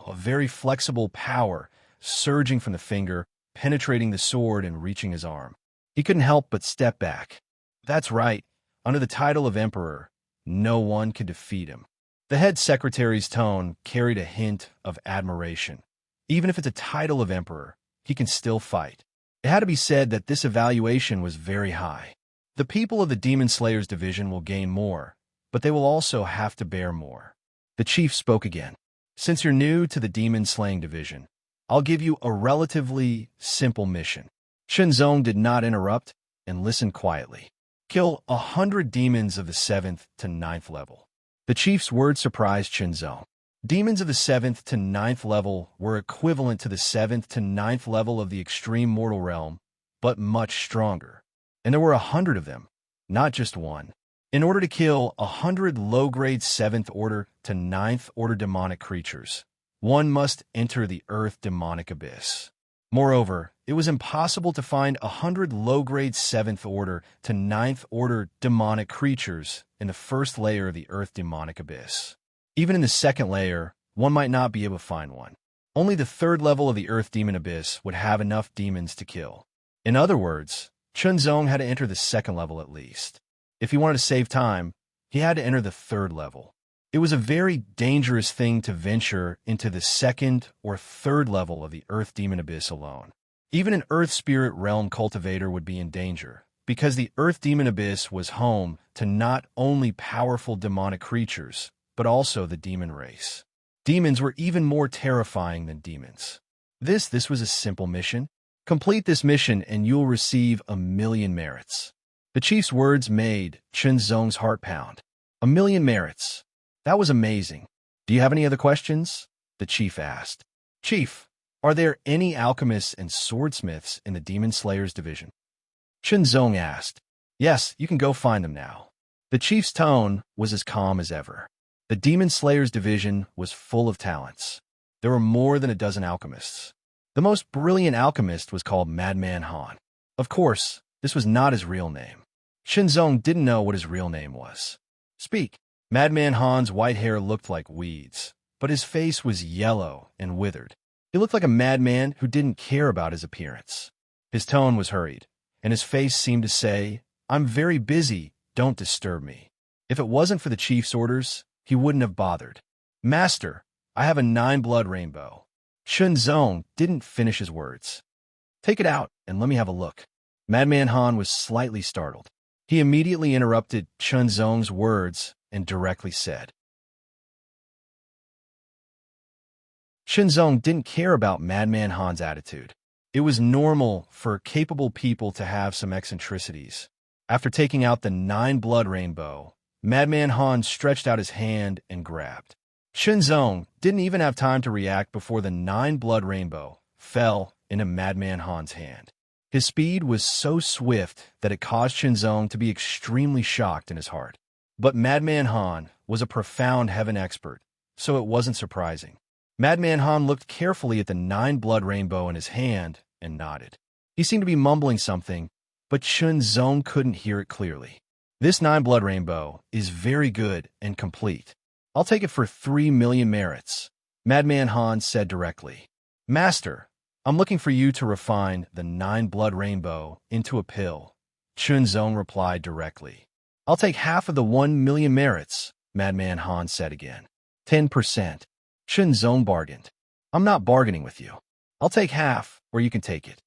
a very flexible power, surging from the finger, penetrating the sword and reaching his arm. He couldn't help but step back. That's right. Under the title of Emperor, no one could defeat him. The head secretary's tone carried a hint of admiration. Even if it's a title of Emperor, he can still fight. It had to be said that this evaluation was very high. The people of the Demon Slayers division will gain more, but they will also have to bear more. The chief spoke again. Since you're new to the Demon Slaying division, I'll give you a relatively simple mission. Chunzong did not interrupt and listened quietly. Kill 100 demons of the 7th to 9th level. The chief's words surprised Chunzong. Demons of the 7th to 9th level were equivalent to the 7th to 9th level of the extreme mortal realm, but much stronger. And there were 100 of them, not just one. In order to kill 100 low-grade 7th order to 9th order demonic creatures, one must enter the Earth demonic abyss. Moreover, it was impossible to find 100 low-grade 7th order to 9th order demonic creatures in the first layer of the Earth demonic abyss. Even in the second layer, one might not be able to find one. Only the 3rd level of the Earth demon abyss would have enough demons to kill. In other words, Chunzong had to enter the 2nd level at least. If he wanted to save time, he had to enter the 3rd level. It was a very dangerous thing to venture into the 2nd or 3rd level of the Earth Demon Abyss alone. Even an Earth Spirit Realm cultivator would be in danger, because the Earth Demon Abyss was home to not only powerful demonic creatures, but also the demon race. Demons were even more terrifying than demons. This was a simple mission. Complete this mission and you'll receive 1,000,000 merits. The chief's words made Chunzong's heart pound. 1,000,000 merits. That was amazing. Do you have any other questions? The chief asked. Chief, are there any alchemists and swordsmiths in the Demon Slayers division? Chunzong asked. Yes, you can go find them now. The chief's tone was as calm as ever. The Demon Slayers division was full of talents. There were more than a dozen alchemists. The most brilliant alchemist was called Madman Han. Of course, this was not his real name. Chunzong didn't know what his real name was. Speak. Madman Han's white hair looked like weeds, but his face was yellow and withered. He looked like a madman who didn't care about his appearance. His tone was hurried, and his face seemed to say, I'm very busy, don't disturb me. If it wasn't for the chief's orders, he wouldn't have bothered. Master, I have a 9-blood rainbow. Chunzong didn't finish his words. Take it out and let me have a look. Madman Han was slightly startled. He immediately interrupted Chunzong's words and directly said. Chunzong didn't care about Madman Han's attitude. It was normal for capable people to have some eccentricities. After taking out the 9-blood rainbow, Madman Han stretched out his hand and grabbed. Chunzong didn't even have time to react before the 9-blood rainbow fell into Madman Han's hand. His speed was so swift that it caused Chunzong to be extremely shocked in his heart. But Madman Han was a profound heaven expert, so it wasn't surprising. Madman Han looked carefully at the 9-blood rainbow in his hand and nodded. He seemed to be mumbling something, but Chunzong couldn't hear it clearly. This 9-blood rainbow is very good and complete. I'll take it for 3 million merits, Madman Han said directly. Master, I'm looking for you to refine the 9-blood rainbow into a pill, Chunzong replied directly. I'll take half of the 1 million merits, Madman Han said again. 10%. Chunzong bargained. I'm not bargaining with you. I'll take half, or you can take it.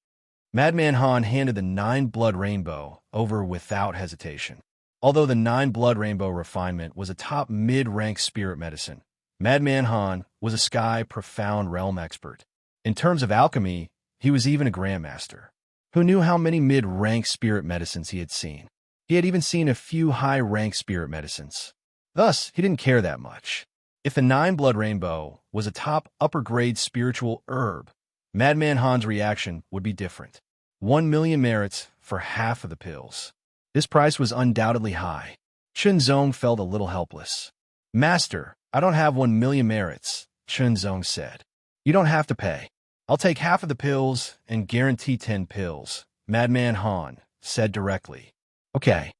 Madman Han handed the 9-blood rainbow over without hesitation. Although the 9-blood rainbow refinement was a top mid-rank spirit medicine, Madman Han was a sky profound realm expert. In terms of alchemy, he was even a grandmaster. Who knew how many mid-rank spirit medicines he had seen? He had even seen a few high-rank spirit medicines. Thus, he didn't care that much. If the 9-blood rainbow was a top upper-grade spiritual herb, Madman Han's reaction would be different. 1 million merits for half of the pills. This price was undoubtedly high. Chunzong felt a little helpless. Master, I don't have 1 million merits, Chunzong said. You don't have to pay. I'll take half of the pills and guarantee 10 pills, Madman Han said directly. Okay.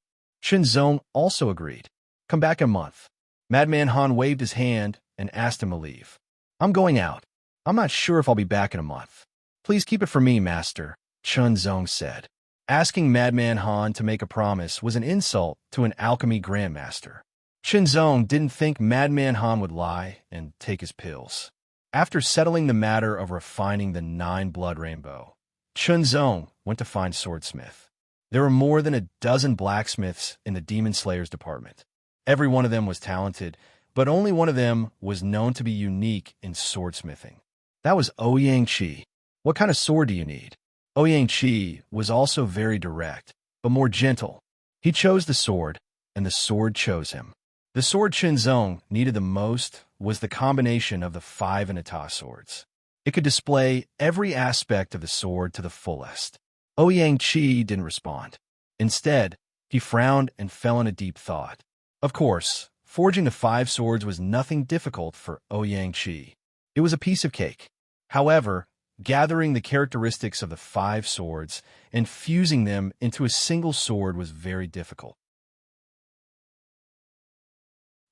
Chunzong also agreed. Come back in a month. Madman Han waved his hand and asked him to leave. I'm going out. I'm not sure if I'll be back in a month. Please keep it for me, Master, Chunzong said. Asking Madman Han to make a promise was an insult to an alchemy grandmaster. Chunzong didn't think Madman Han would lie and take his pills. After settling the matter of refining the 9-blood rainbow, Chunzong went to find Swordsmith. There were more than a dozen blacksmiths in the Demon Slayers department. Every one of them was talented, but only one of them was known to be unique in swordsmithing. That was Ouyang Chi. What kind of sword do you need? Ouyang Chi was also very direct, but more gentle. He chose the sword, and the sword chose him. The sword Chunzong needed the most was the combination of the 5 Inata swords. It could display every aspect of the sword to the fullest. Ouyang Chi didn't respond. Instead, he frowned and fell into deep thought. Of course, forging the 5 swords was nothing difficult for Ouyang Chi. It was a piece of cake. However, gathering the characteristics of the 5 swords and fusing them into a single sword was very difficult.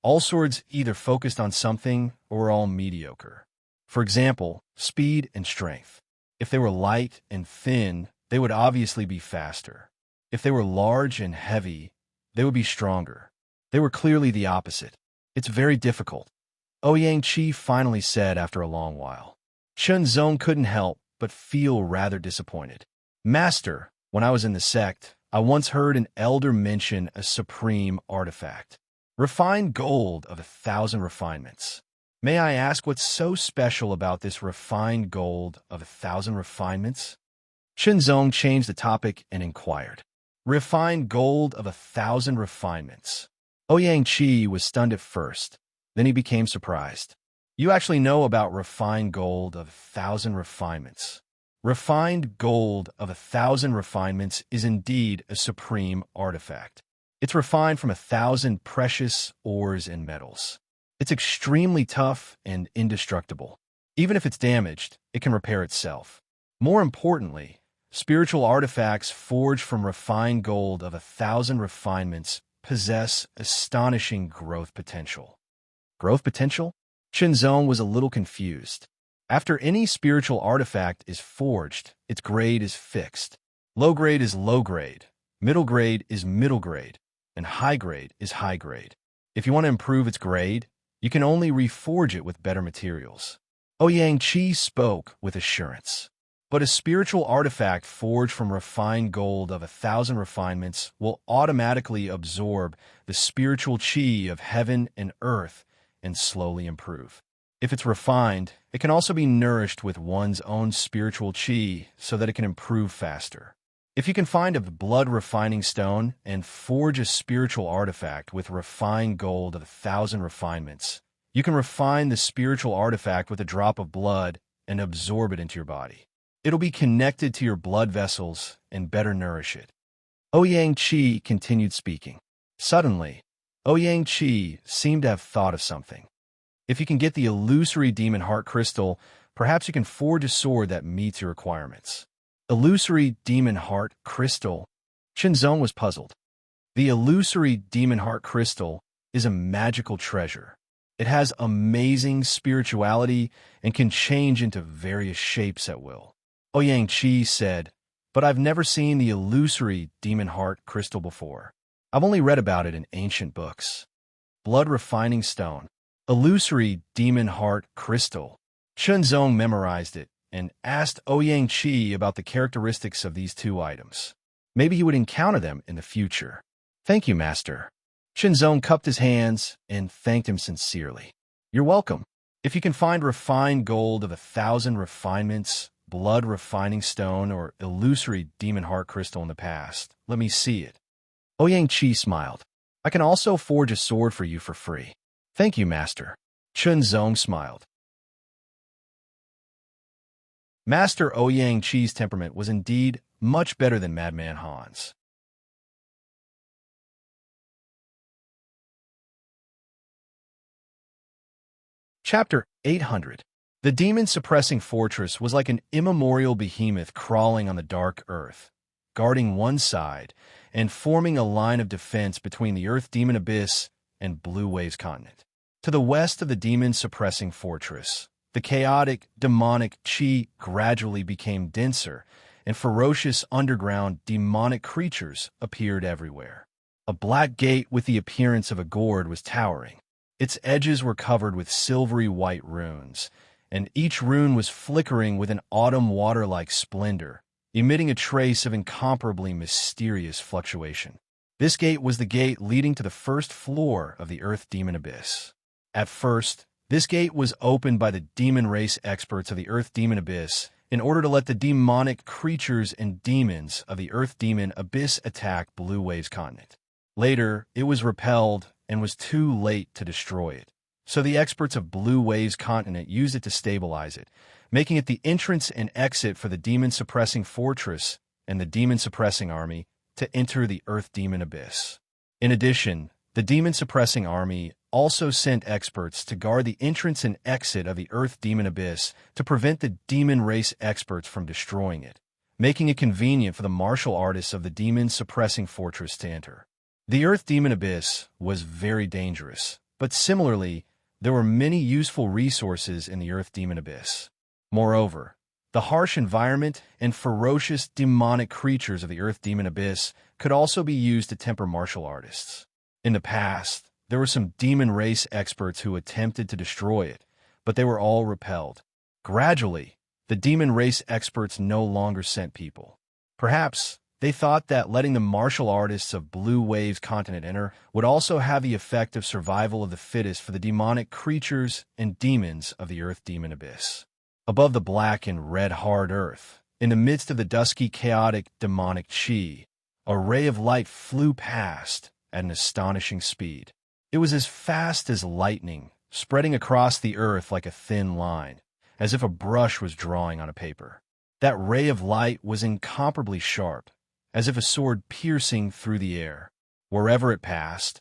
All swords either focused on something or were all mediocre. For example, speed and strength. If they were light and thin, they would obviously be faster. If they were large and heavy, they would be stronger. They were clearly the opposite. It's very difficult, Ouyang Chi finally said after a long while. Chunzong couldn't help but feel rather disappointed. Master, when I was in the sect, I once heard an elder mention a supreme artifact. Refined gold of 1,000 refinements. May I ask what's so special about this refined gold of 1,000 refinements? Chunzong changed the topic and inquired. Refined gold of 1,000 refinements. Ouyang Chi was stunned at first, then he became surprised. You actually know about refined gold of 1,000 refinements. Refined gold of 1,000 refinements is indeed a supreme artifact. It's refined from 1,000 precious ores and metals. It's extremely tough and indestructible. Even if it's damaged, it can repair itself. More importantly, spiritual artifacts forged from refined gold of 1,000 refinements possess astonishing growth potential. Growth potential? Chunzong was a little confused. After any spiritual artifact is forged, its grade is fixed. Low grade is low grade, middle grade is middle grade, and high grade is high grade. If you want to improve its grade, you can only reforge it with better materials. Ouyang Chi spoke with assurance. But a spiritual artifact forged from refined gold of 1,000 refinements will automatically absorb the spiritual chi of heaven and earth and slowly improve. If it's refined, it can also be nourished with one's own spiritual chi so that it can improve faster. If you can find a blood-refining stone and forge a spiritual artifact with refined gold of 1,000 refinements, you can refine the spiritual artifact with a drop of blood and absorb it into your body. It'll be connected to your blood vessels and better nourish it. Ouyang Chi continued speaking. Suddenly, Ouyang Chi seemed to have thought of something. If you can get the illusory demon heart crystal, perhaps you can forge a sword that meets your requirements. Illusory demon heart crystal? Shinzong was puzzled. The illusory demon heart crystal is a magical treasure. It has amazing spirituality and can change into various shapes at will. Ouyang Chi said, but I've never seen the illusory demon heart crystal before. I've only read about it in ancient books. Blood refining stone. Illusory demon heart crystal. Shenzong memorized it and asked Ouyang Chi about the characteristics of these two items. Maybe he would encounter them in the future. Thank you, Master. Shenzong cupped his hands and thanked him sincerely. You're welcome. If you can find refined gold of 1,000 refinements, blood refining stone, or illusory demon heart crystal in the past, let me see it. Ouyang Chi smiled. I can also forge a sword for you for free. Thank you, Master. Shenzong smiled. Master Ouyang Chi's temperament was indeed much better than Madman Han's. Chapter 800. The demon-suppressing fortress was like an immemorial behemoth crawling on the dark earth, guarding one side and forming a line of defense between the Earth Demon Abyss and Blue Waves Continent. To the west of the demon-suppressing fortress, the chaotic, demonic chi gradually became denser, and ferocious underground demonic creatures appeared everywhere. A black gate with the appearance of a gourd was towering. Its edges were covered with silvery white runes, and each rune was flickering with an autumn water-like splendor, emitting a trace of incomparably mysterious fluctuation. This gate was the gate leading to the first floor of the Earth Demon Abyss. At first, this gate was opened by the demon race experts of the Earth Demon Abyss in order to let the demonic creatures and demons of the Earth Demon Abyss attack Blue Waves Continent. Later, it was repelled and was too late to destroy it. So the experts of Blue Waves Continent used it to stabilize it, making it the entrance and exit for the demon-suppressing fortress and the demon-suppressing army to enter the Earth Demon Abyss. In addition, the demon-suppressing army also sent experts to guard the entrance and exit of the Earth Demon Abyss to prevent the demon race experts from destroying it, making it convenient for the martial artists of the demon-suppressing fortress to enter. The Earth Demon Abyss was very dangerous, but similarly, there were many useful resources in the Earth Demon Abyss. Moreover, the harsh environment and ferocious demonic creatures of the Earth Demon Abyss could also be used to temper martial artists. In the past, there were some demon race experts who attempted to destroy it, but they were all repelled. Gradually, the demon race experts no longer sent people. Perhaps they thought that letting the martial artists of Blue Waves Continent enter would also have the effect of survival of the fittest for the demonic creatures and demons of the Earth Demon Abyss. Above the black and red hard earth, in the midst of the dusky, chaotic, demonic chi, a ray of light flew past at an astonishing speed. It was as fast as lightning, spreading across the earth like a thin line, as if a brush was drawing on a paper. That ray of light was incomparably sharp, as if a sword piercing through the air. Wherever it passed,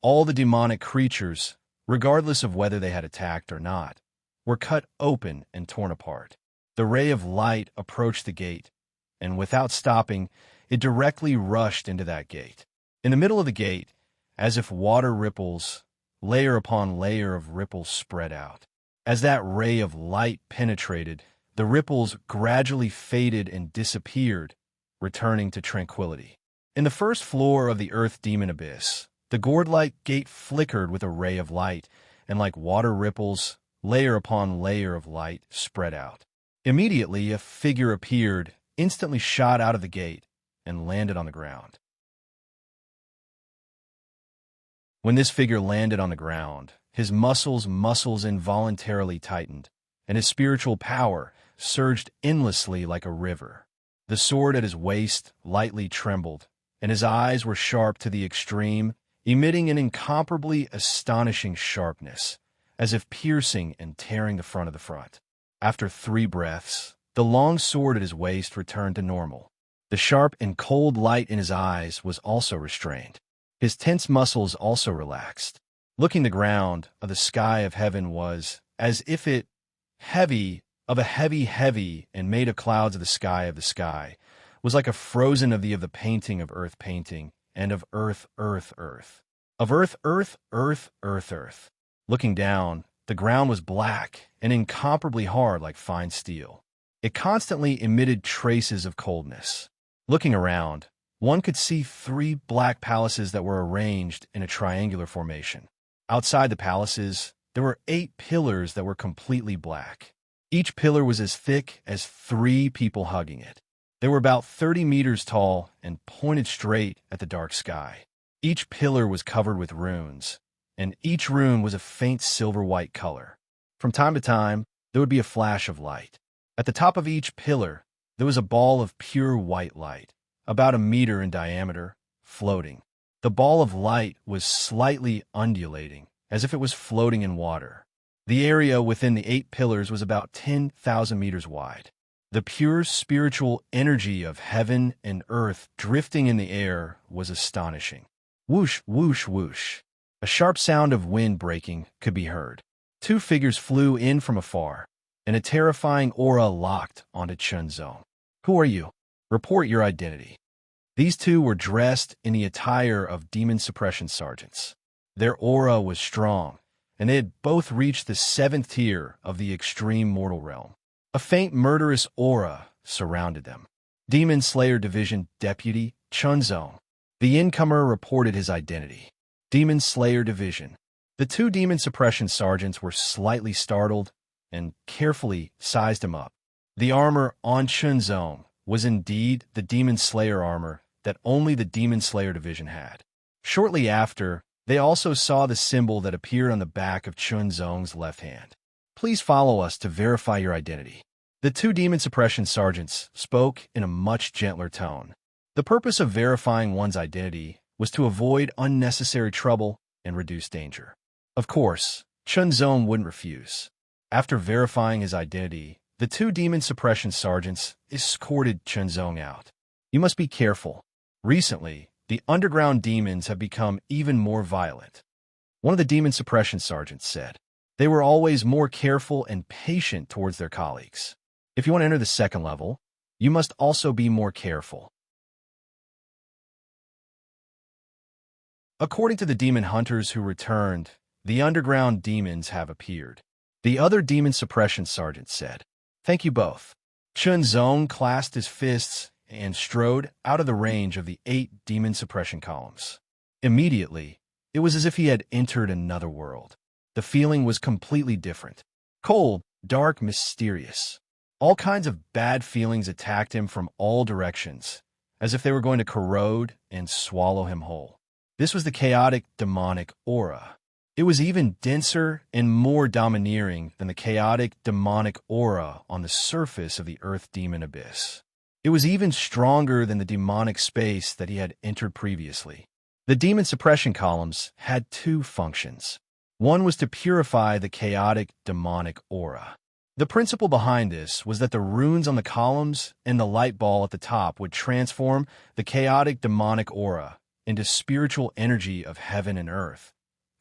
all the demonic creatures, regardless of whether they had attacked or not, were cut open and torn apart. The ray of light approached the gate, and without stopping, it directly rushed into that gate. In the middle of the gate, as if water ripples, layer upon layer of ripples spread out. As that ray of light penetrated, the ripples gradually faded and disappeared, returning to tranquility. In the first floor of the Earth Demon Abyss, the gourd-like gate flickered with a ray of light, and like water ripples, layer upon layer of light spread out. Immediately, a figure appeared, instantly shot out of the gate, and landed on the ground. When this figure landed on the ground, his muscles involuntarily tightened, and his spiritual power surged endlessly like a river. The sword at his waist lightly trembled, and his eyes were sharp to the extreme, emitting an incomparably astonishing sharpness, as if piercing and tearing the front of the front. After 3 breaths, the long sword at his waist returned to normal. The sharp and cold light in his eyes was also restrained. His tense muscles also relaxed. Looking the ground of the sky of heaven was as if it heavy, and made of clouds of the sky, was like a frozen of the painting of earth painting, and of earth. Of earth. Looking down, the ground was black and incomparably hard like fine steel. It constantly emitted traces of coldness. Looking around, one could see 3 black palaces that were arranged in a triangular formation. Outside the palaces, there were 8 pillars that were completely black. Each pillar was as thick as 3 people hugging it. They were about 30 meters tall and pointed straight at the dark sky. Each pillar was covered with runes, and each rune was a faint silver-white color. From time to time, there would be a flash of light. At the top of each pillar, there was a ball of pure white light, about 1 meter in diameter, floating. The ball of light was slightly undulating, as if it was floating in water. The area within the 8 pillars was about 10,000 meters wide. The pure spiritual energy of heaven and earth drifting in the air was astonishing. Whoosh, whoosh, whoosh. A sharp sound of wind breaking could be heard. 2 figures flew in from afar, and a terrifying aura locked onto Chunzong. Who are you? Report your identity. These 2 were dressed in the attire of demon suppression sergeants. Their aura was strong, and they had both reached the 7th tier of the extreme mortal realm. A faint murderous aura surrounded them. Demon Slayer Division Deputy Chunzong. The incomer reported his identity. Demon Slayer Division. The 2 demon suppression sergeants were slightly startled and carefully sized him up. The armor on Chunzong was indeed the Demon Slayer armor that only the Demon Slayer Division had. Shortly after, they also saw the symbol that appeared on the back of Chunzong's left hand. Please follow us to verify your identity. The 2 demon suppression sergeants spoke in a much gentler tone. The purpose of verifying one's identity was to avoid unnecessary trouble and reduce danger. Of course, Chunzong wouldn't refuse. After verifying his identity, the 2 demon suppression sergeants escorted Chunzong out. You must be careful. Recently, the underground demons have become even more violent. One of the demon suppression sergeants said. They were always more careful and patient towards their colleagues. If you want to enter the 2nd level, you must also be more careful. According to the demon hunters who returned, the underground demons have appeared. The other demon suppression sergeant said. Thank you both. Chunzong clasped his fists and strode out of the range of the 8 demon suppression columns. Immediately, it was as if he had entered another world. The feeling was completely different. Cold, dark, mysterious. All kinds of bad feelings attacked him from all directions, as if they were going to corrode and swallow him whole. This was the chaotic, demonic aura. It was even denser and more domineering than the chaotic, demonic aura on the surface of the Earth Demon Abyss. It was even stronger than the demonic space that he had entered previously. The demon suppression columns had 2 functions. One was to purify the chaotic, demonic aura. The principle behind this was that the runes on the columns and the light ball at the top would transform the chaotic, demonic aura into spiritual energy of heaven and earth,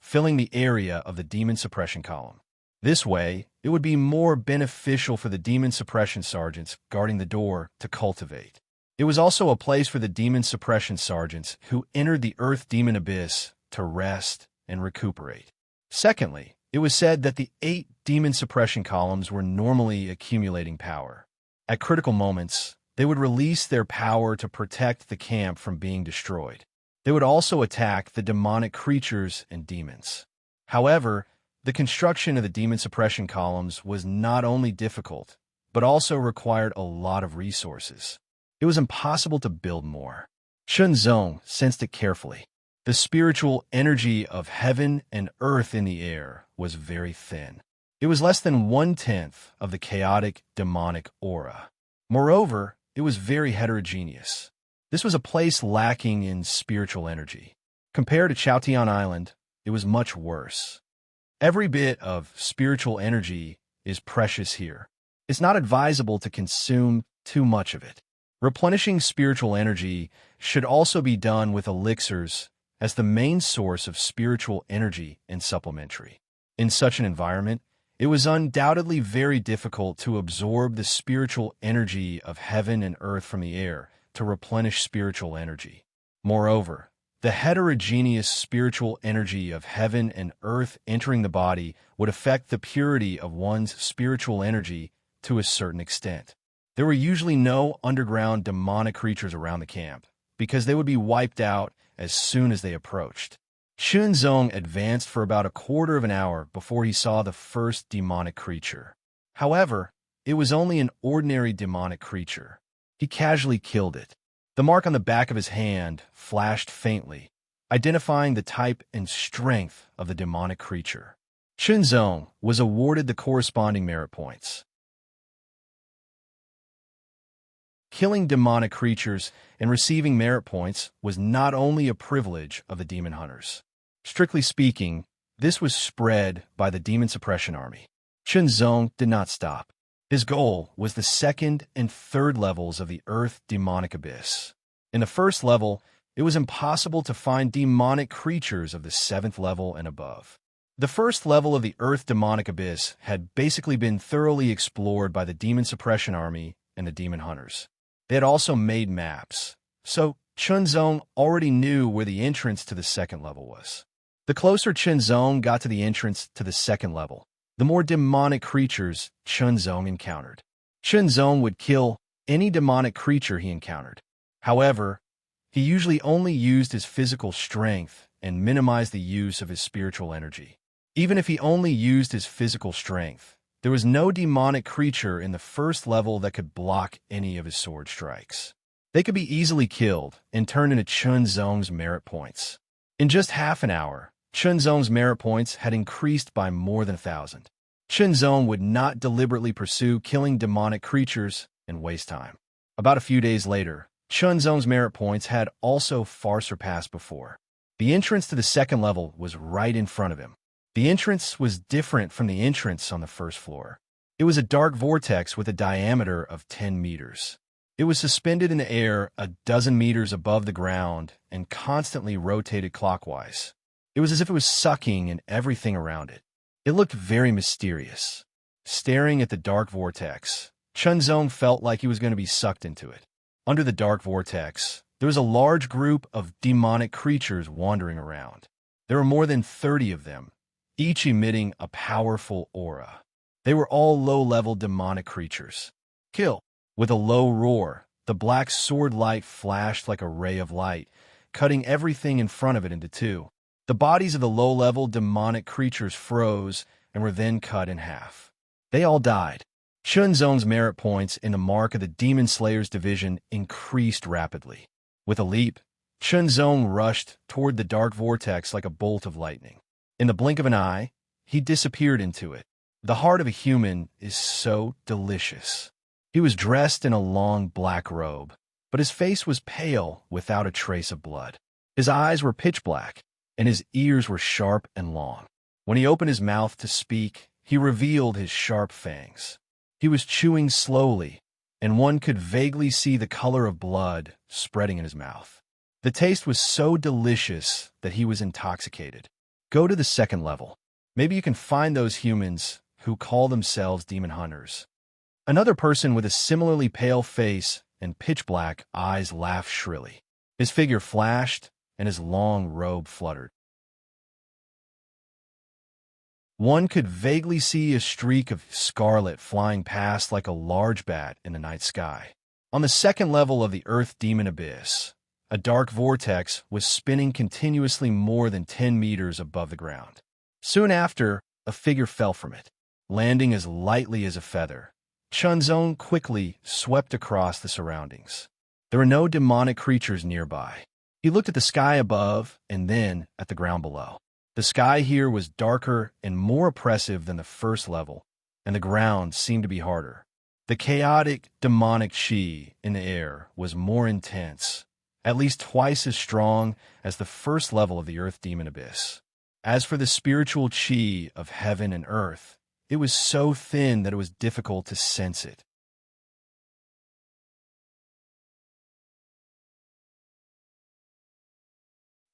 filling the area of the demon suppression column. This way, it would be more beneficial for the demon suppression sergeants guarding the door to cultivate. It was also a place for the demon suppression sergeants who entered the Earth Demon Abyss to rest and recuperate. Secondly, it was said that the 8 demon suppression columns were normally accumulating power. At critical moments, they would release their power to protect the camp from being destroyed. They would also attack the demonic creatures and demons. However, the construction of the demon suppression columns was not only difficult, but also required a lot of resources. It was impossible to build more. Chunzong sensed it carefully. The spiritual energy of heaven and earth in the air was very thin. It was less than 1/10 of the chaotic, demonic aura. Moreover, it was very heterogeneous. This was a place lacking in spiritual energy. Compared to Chaotian Island, it was much worse. Every bit of spiritual energy is precious here. It's not advisable to consume too much of it. Replenishing spiritual energy should also be done with elixirs as the main source of spiritual energy and supplementary. In such an environment, it was undoubtedly very difficult to absorb the spiritual energy of heaven and earth from the air to replenish spiritual energy. Moreover, the heterogeneous spiritual energy of heaven and earth entering the body would affect the purity of one's spiritual energy to a certain extent. There were usually no underground demonic creatures around the camp, because they would be wiped out as soon as they approached. Chunzong advanced for about a quarter of an hour before he saw the first demonic creature. However, it was only an ordinary demonic creature. He casually killed it. The mark on the back of his hand flashed faintly, identifying the type and strength of the demonic creature. Chunzong was awarded the corresponding merit points. Killing demonic creatures and receiving merit points was not only a privilege of the demon hunters. Strictly speaking, this was spread by the demon suppression army. Chunzong did not stop. His goal was the second and third levels of the Earth demonic abyss. In the first level, it was impossible to find demonic creatures of the 7th level and above. The first level of the Earth demonic abyss had basically been thoroughly explored by the demon suppression army and the demon hunters. They had also made maps, so Chunzong already knew where the entrance to the 2nd level was. The closer Chunzong got to the entrance to the 2nd level, the more demonic creatures Chunzong encountered. Chunzong would kill any demonic creature he encountered. However, he usually only used his physical strength and minimized the use of his spiritual energy. Even if he only used his physical strength, there was no demonic creature in the 1st level that could block any of his sword strikes. They could be easily killed and turned into Chunzong's merit points. In just half an hour, Chunzong's merit points had increased by more than 1,000. Chunzong would not deliberately pursue killing demonic creatures and waste time. About a few days later, Chunzong's merit points had also far surpassed before. The entrance to the 2nd level was right in front of him. The entrance was different from the entrance on the 1st floor. It was a dark vortex with a diameter of 10 meters. It was suspended in the air a dozen meters above the ground and constantly rotated clockwise. It was as if it was sucking in everything around it. It looked very mysterious. Staring at the dark vortex, Chunzong felt like he was going to be sucked into it. Under the dark vortex, there was a large group of demonic creatures wandering around. There were more than 30 of them, each emitting a powerful aura. They were all low-level demonic creatures. Kill! With a low roar, the black sword light flashed like a ray of light, cutting everything in front of it into two. The bodies of the low-level demonic creatures froze and were then cut in half. They all died. Chunzong's merit points in the mark of the Demon Slayer's division increased rapidly. With a leap, Chunzong rushed toward the dark vortex like a bolt of lightning. In the blink of an eye, he disappeared into it. The heart of a human is so delicious. He was dressed in a long black robe, but his face was pale without a trace of blood. His eyes were pitch black, and his ears were sharp and long. When he opened his mouth to speak, he revealed his sharp fangs. He was chewing slowly, and one could vaguely see the color of blood spreading in his mouth. The taste was so delicious that he was intoxicated. Go to the 2nd level. Maybe you can find those humans who call themselves demon hunters. Another person with a similarly pale face and pitch black eyes laughed shrilly. His figure flashed, and his long robe fluttered. One could vaguely see a streak of scarlet flying past like a large bat in the night sky. On the 2nd level of the Earth Demon Abyss, a dark vortex was spinning continuously more than 10 meters above the ground. Soon after, a figure fell from it, landing as lightly as a feather. Chunzong quickly swept across the surroundings. There were no demonic creatures nearby. He looked at the sky above and then at the ground below. The sky here was darker and more oppressive than the first level, and the ground seemed to be harder. The chaotic, demonic chi in the air was more intense, at least twice as strong as the first level of the Earth Demon Abyss. As for the spiritual chi of heaven and earth, it was so thin that it was difficult to sense it.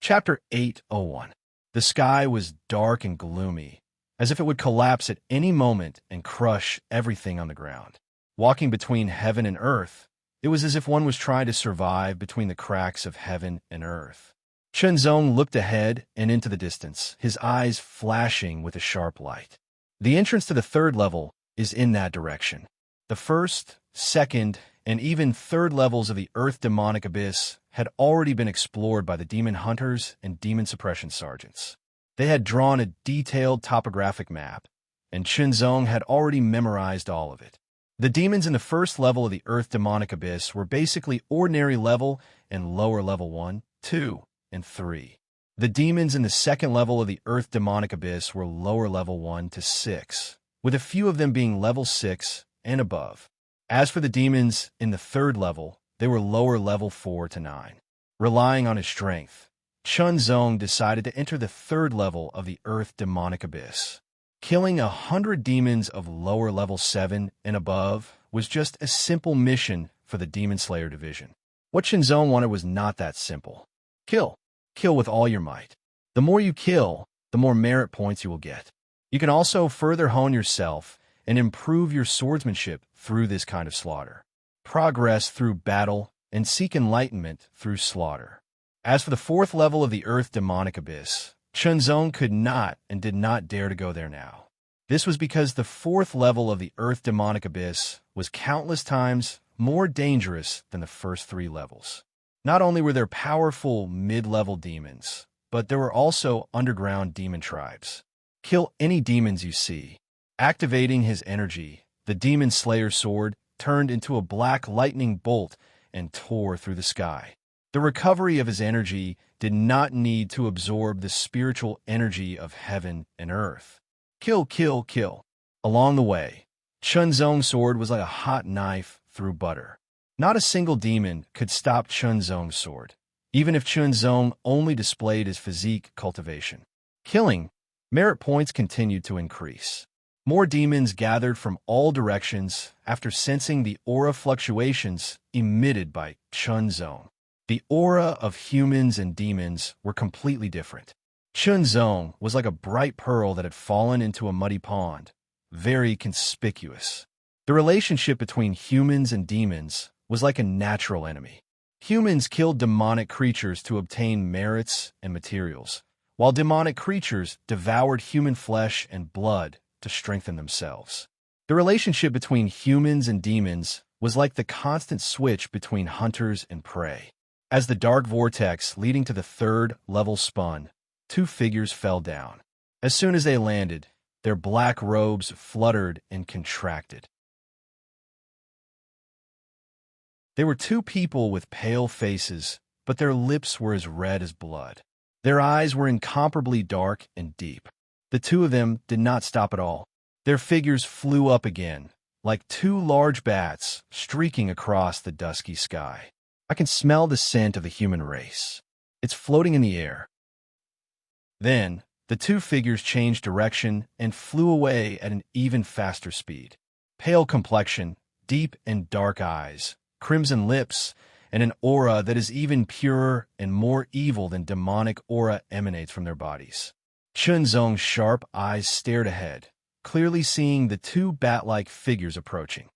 Chapter 801. The sky was dark and gloomy, as if it would collapse at any moment and crush everything on the ground. Walking between heaven and earth, it was as if one was trying to survive between the cracks of heaven and earth. Chunzong looked ahead and into the distance, his eyes flashing with a sharp light. The entrance to the third level is in that direction. The first, second, and even third levels of the Earth Demonic Abyss had already been explored by the demon hunters and demon suppression sergeants. They had drawn a detailed topographic map, and Chunzong had already memorized all of it. The demons in the first level of the Earth Demonic Abyss were basically ordinary level and lower level 1, 2, and 3. The demons in the second level of the Earth Demonic Abyss were lower level 1 to 6, with a few of them being level 6 and above. As for the demons in the third level, they were lower level 4 to 9. Relying on his strength, Chunzong decided to enter the third level of the Earth Demonic Abyss. Killing 100 demons of lower level 7 and above was just a simple mission for the Demon Slayer division. What Chunzong wanted was not that simple. Kill. Kill with all your might. The more you kill, the more merit points you will get. You can also further hone yourself and improve your swordsmanship through this kind of slaughter. Progress through battle and seek enlightenment through slaughter. As for the fourth level of the Earth Demonic Abyss, Chunzong could not and did not dare to go there now. This was because the fourth level of the Earth Demonic Abyss was countless times more dangerous than the first 3 levels. Not only were there powerful mid-level demons, but there were also underground demon tribes. Kill any demons you see. Activating his energy, the Demon Slayer sword turned into a black lightning bolt and tore through the sky. The recovery of his energy did not need to absorb the spiritual energy of heaven and earth. Kill, kill, kill. Along the way, Chunzong's sword was like a hot knife through butter. Not a single demon could stop Chunzong's sword, even if Chunzong only displayed his physique cultivation. Killing, merit points continued to increase. More demons gathered from all directions after sensing the aura fluctuations emitted by Chunzong. The aura of humans and demons were completely different. Chunzong was like a bright pearl that had fallen into a muddy pond, very conspicuous. The relationship between humans and demons was like a natural enemy. Humans killed demonic creatures to obtain merits and materials, while demonic creatures devoured human flesh and blood to strengthen themselves. The relationship between humans and demons was like the constant switch between hunters and prey. As the dark vortex leading to the third level spun, 2 figures fell down. As soon as they landed, their black robes fluttered and contracted. They were 2 people with pale faces, but their lips were as red as blood. Their eyes were incomparably dark and deep. The 2 of them did not stop at all. Their figures flew up again, like 2 large bats streaking across the dusky sky. I can smell the scent of the human race. It's floating in the air. Then, the 2 figures changed direction and flew away at an even faster speed. Pale complexion, deep and dark eyes, crimson lips, and an aura that is even purer and more evil than demonic aura emanates from their bodies. Chunzong's sharp eyes stared ahead, clearly seeing the 2 bat-like figures approaching.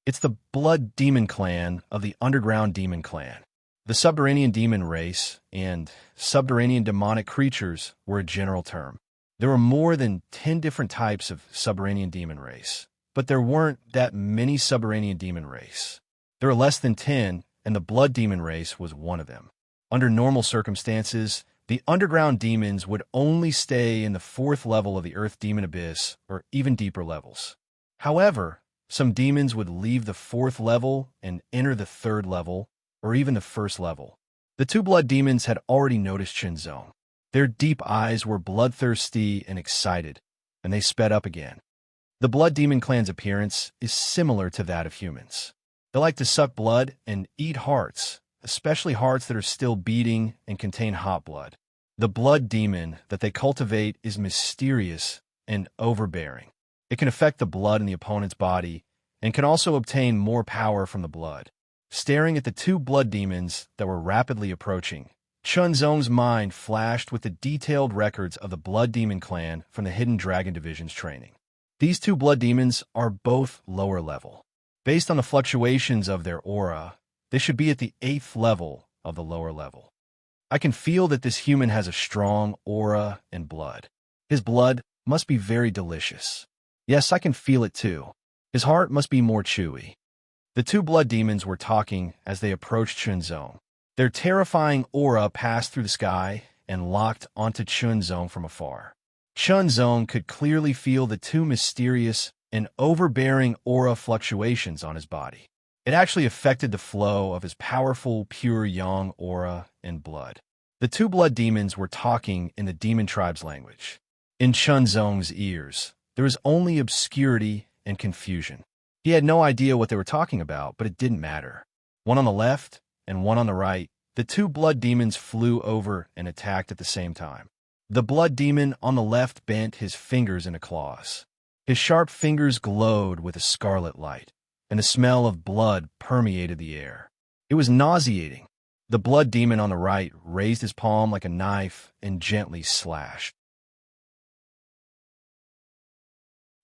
It's the Blood Demon Clan of the Underground Demon Clan. The subterranean demon race and subterranean demonic creatures were a general term. There were more than 10 different types of subterranean demon race, but there weren't that many subterranean demon race. There were less than 10, and the Blood Demon race was one of them. Under normal circumstances, the underground demons would only stay in the 4th level of the Earth Demon Abyss or even deeper levels. However, Some demons would leave the 4th level and enter the 3rd level, or even the 1st level. The 2 blood demons had already noticed Chunzong. Their deep eyes were bloodthirsty and excited, and they sped up again. The blood demon clan's appearance is similar to that of humans. They like to suck blood and eat hearts, especially hearts that are still beating and contain hot blood. The blood demon that they cultivate is mysterious and overbearing. It can affect the blood in the opponent's body and can also obtain more power from the blood. Staring at the 2 blood demons that were rapidly approaching, Chunzong's mind flashed with the detailed records of the blood demon clan from the Hidden Dragon Division's training. These 2 blood demons are both lower level. Based on the fluctuations of their aura, they should be at the 8th level of the lower level. I can feel that this human has a strong aura and blood. His blood must be very delicious. Yes, I can feel it too. His heart must be more chewy. The 2 blood demons were talking as they approached Chunzong. Their terrifying aura passed through the sky and locked onto Chunzong from afar. Chunzong could clearly feel the 2 mysterious and overbearing aura fluctuations on his body. It actually affected the flow of his powerful, pure yang aura and blood. The 2 blood demons were talking in the demon tribe's language. In Chunzong's ears, there was only obscurity and confusion. He had no idea what they were talking about, but it didn't matter. One on the left and one on the right, the 2 blood demons flew over and attacked at the same time. The blood demon on the left bent his fingers into claws. His sharp fingers glowed with a scarlet light, and the smell of blood permeated the air. It was nauseating. The blood demon on the right raised his palm like a knife and gently slashed.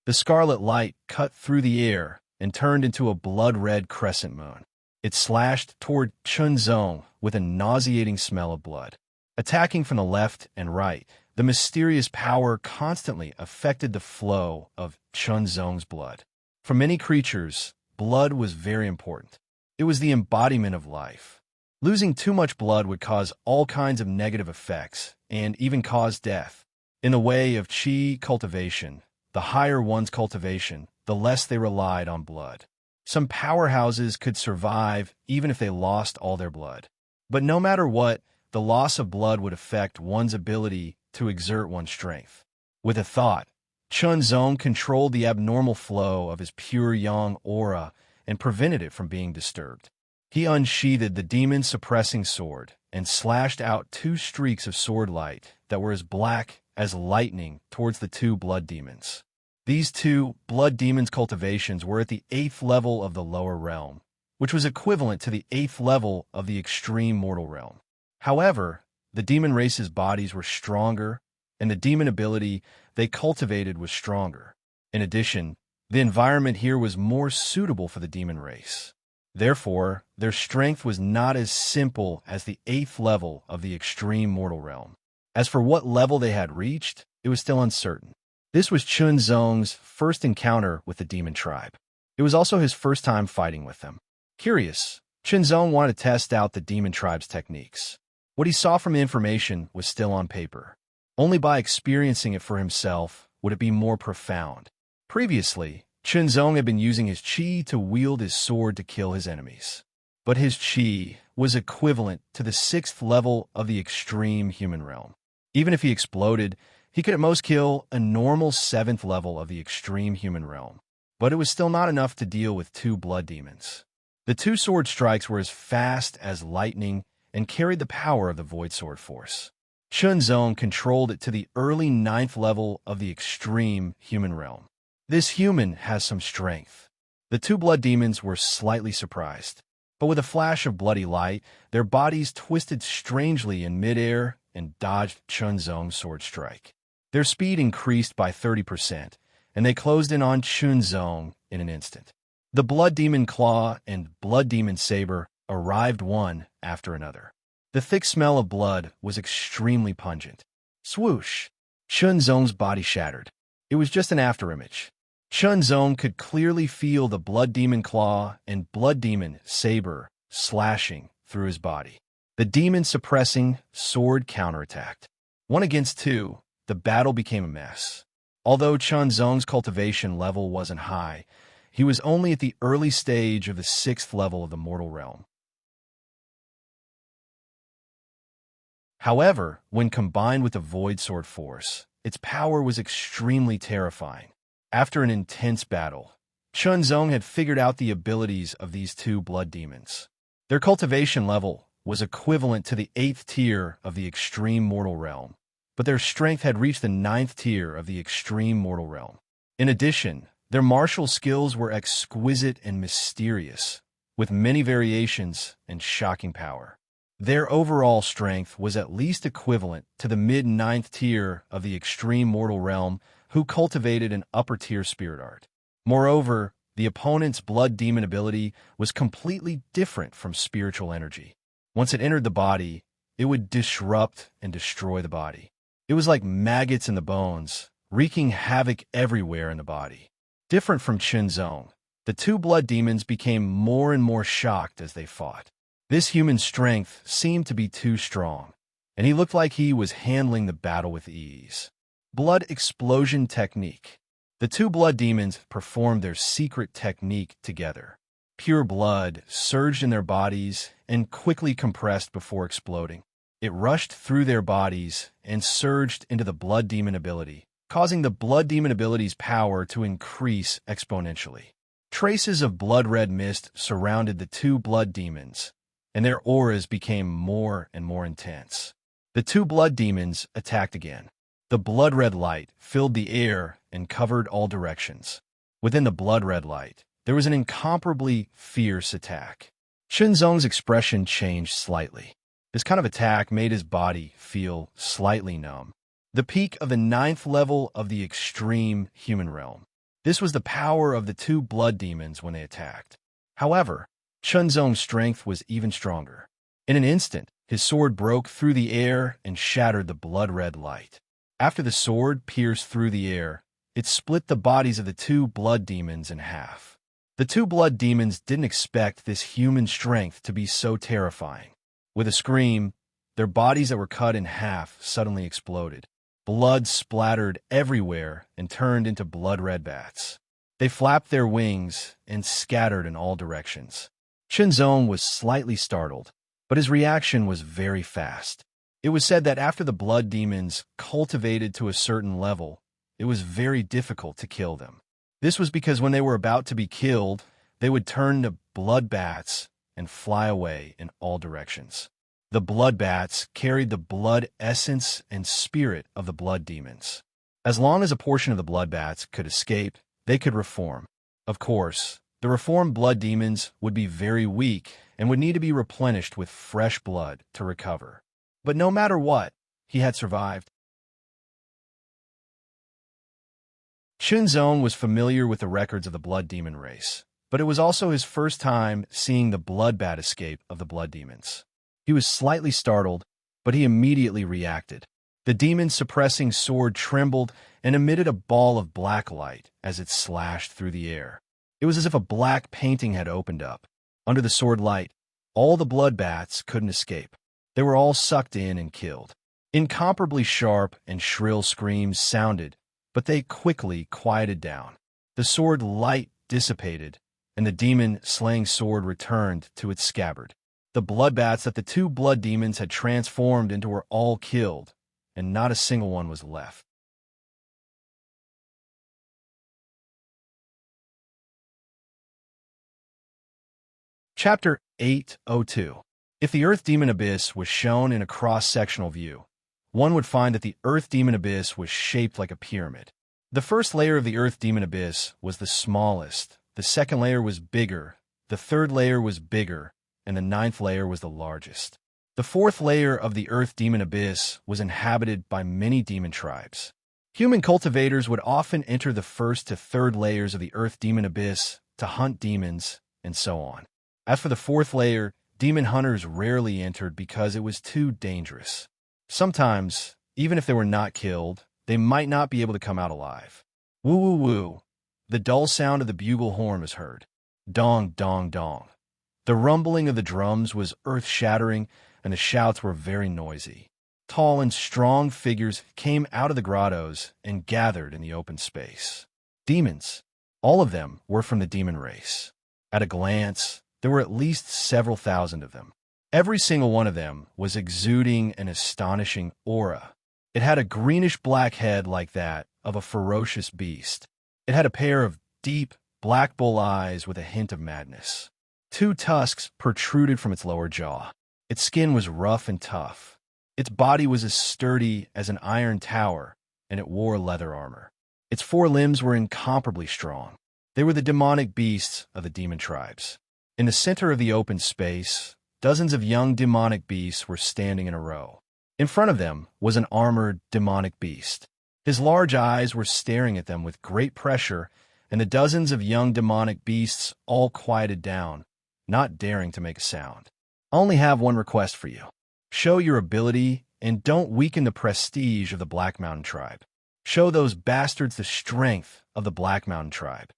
The scarlet light cut through the air and turned into a blood-red crescent moon. It slashed toward Chunzong with a nauseating smell of blood. Attacking from the left and right, the mysterious power constantly affected the flow of Chunzong's blood. For many creatures, blood was very important. It was the embodiment of life. Losing too much blood would cause all kinds of negative effects and even cause death. In the way of qi cultivation, the higher one's cultivation, the less they relied on blood. Some powerhouses could survive even if they lost all their blood. But no matter what, the loss of blood would affect one's ability to exert one's strength. With a thought, Chunzong controlled the abnormal flow of his pure yang aura and prevented it from being disturbed. He unsheathed the demon-suppressing sword and slashed out 2 streaks of sword light that were as black as lightning towards the 2 blood demons. These 2 blood demons' cultivations were at the 8th level of the lower realm, which was equivalent to the 8th level of the extreme mortal realm. However, the demon race's bodies were stronger, and the demon ability they cultivated was stronger. In addition, the environment here was more suitable for the demon race. Therefore, their strength was not as simple as the 8th level of the extreme mortal realm. As for what level they had reached, it was still uncertain. This was Chunzong's first encounter with the demon tribe. It was also his first time fighting with them. Curious, Chunzong wanted to test out the demon tribe's techniques. What he saw from information was still on paper. Only by experiencing it for himself would it be more profound. Previously, Chunzong had been using his qi to wield his sword to kill his enemies. But his qi was equivalent to the 6th level of the extreme human realm. Even if he exploded, he could at most kill a normal 7th level of the extreme human realm. But it was still not enough to deal with 2 blood demons. The 2 sword strikes were as fast as lightning and carried the power of the Void Sword Force. Chunzong controlled it to the early 9th level of the extreme human realm. This human has some strength. The 2 blood demons were slightly surprised, but with a flash of bloody light, their bodies twisted strangely in midair and dodged Chunzong's sword strike. Their speed increased by 30%, and they closed in on Chunzong in an instant. The blood demon claw and blood demon saber arrived one after another. The thick smell of blood was extremely pungent. Swoosh! Chunzong's body shattered. It was just an afterimage. Chunzong could clearly feel the blood demon claw and blood demon saber slashing through his body. The demon-suppressing sword counterattacked. 1 against 2, the battle became a mess. Although Chunzong's cultivation level wasn't high, he was only at the early stage of the 6th level of the mortal realm. However, when combined with the Void Sword force, its power was extremely terrifying. After an intense battle, Chunzong had figured out the abilities of these two blood demons. Their cultivation level was equivalent to the 8th tier of the extreme mortal realm, but their strength had reached the 9th tier of the extreme mortal realm. In addition, their martial skills were exquisite and mysterious, with many variations and shocking power. Their overall strength was at least equivalent to the mid-9th tier of the extreme mortal realm, who cultivated an upper-tier spirit art. Moreover, the opponent's blood demon ability was completely different from spiritual energy. Once it entered the body, it would disrupt and destroy the body. It was like maggots in the bones, wreaking havoc everywhere in the body. Different from Chunzong, the two blood demons became more and more shocked as they fought. This human strength seemed to be too strong, and he looked like he was handling the battle with ease. Blood explosion technique. The two blood demons performed their secret technique together. Pure blood surged in their bodies and quickly compressed before exploding. It rushed through their bodies and surged into the blood demon ability, causing the blood demon ability's power to increase exponentially. Traces of blood-red mist surrounded the two blood demons, and their auras became more and more intense. The two blood demons attacked again. The blood-red light filled the air and covered all directions. Within the blood-red light, there was an incomparably fierce attack. Chunzong's expression changed slightly. This kind of attack made his body feel slightly numb. The peak of the 9th level of the extreme human realm. This was the power of the two blood demons when they attacked. However, Chunzong's strength was even stronger. In an instant, his sword broke through the air and shattered the blood-red light. After the sword pierced through the air, it split the bodies of the two blood demons in half. The two blood demons didn't expect this human strength to be so terrifying. With a scream, their bodies that were cut in half suddenly exploded. Blood splattered everywhere and turned into blood-red bats. They flapped their wings and scattered in all directions. Chunzong was slightly startled, but his reaction was very fast. It was said that after the blood demons cultivated to a certain level, it was very difficult to kill them. This was because when they were about to be killed, they would turn to blood bats and fly away in all directions. The blood bats carried the blood essence and spirit of the blood demons. As long as a portion of the blood bats could escape, they could reform. Of course, the reformed blood demons would be very weak and would need to be replenished with fresh blood to recover. But no matter what, he had survived. Chunzong was familiar with the records of the blood demon race, but it was also his first time seeing the bloodbat escape of the blood demons. He was slightly startled, but he immediately reacted. The demon's suppressing sword trembled and emitted a ball of black light as it slashed through the air. It was as if a black painting had opened up. Under the sword light, all the blood bats couldn't escape. They were all sucked in and killed. Incomparably sharp and shrill screams sounded, but they quickly quieted down. The sword light dissipated, and the demon-slaying sword returned to its scabbard. The bloodbats that the two blood demons had transformed into were all killed, and not a single one was left. Chapter 802. If the Earth Demon Abyss was shown in a cross-sectional view, one would find that the Earth Demon Abyss was shaped like a pyramid. The first layer of the Earth Demon Abyss was the smallest, the second layer was bigger, the third layer was bigger, and the ninth layer was the largest. The fourth layer of the Earth Demon Abyss was inhabited by many demon tribes. Human cultivators would often enter the first to third layers of the Earth Demon Abyss to hunt demons, and so on. As for the fourth layer, demon hunters rarely entered because it was too dangerous. Sometimes, even if they were not killed, they might not be able to come out alive. Woo woo woo. The dull sound of the bugle horn was heard. Dong, dong, dong. The rumbling of the drums was earth-shattering, and the shouts were very noisy. Tall and strong figures came out of the grottos and gathered in the open space. Demons. All of them were from the demon race. At a glance, there were at least several thousand of them. Every single one of them was exuding an astonishing aura. It had a greenish-black head like that of a ferocious beast. It had a pair of deep, black bull eyes with a hint of madness. 2 tusks protruded from its lower jaw. Its skin was rough and tough. Its body was as sturdy as an iron tower, and it wore leather armor. Its 4 limbs were incomparably strong. They were the demonic beasts of the demon tribes. In the center of the open space, dozens of young demonic beasts were standing in a row. In front of them was an armored demonic beast. His large eyes were staring at them with great pressure, and the dozens of young demonic beasts all quieted down, not daring to make a sound. I only have one request for you. Show your ability and don't weaken the prestige of the Black Mountain Tribe. Show those bastards the strength of the Black Mountain Tribe.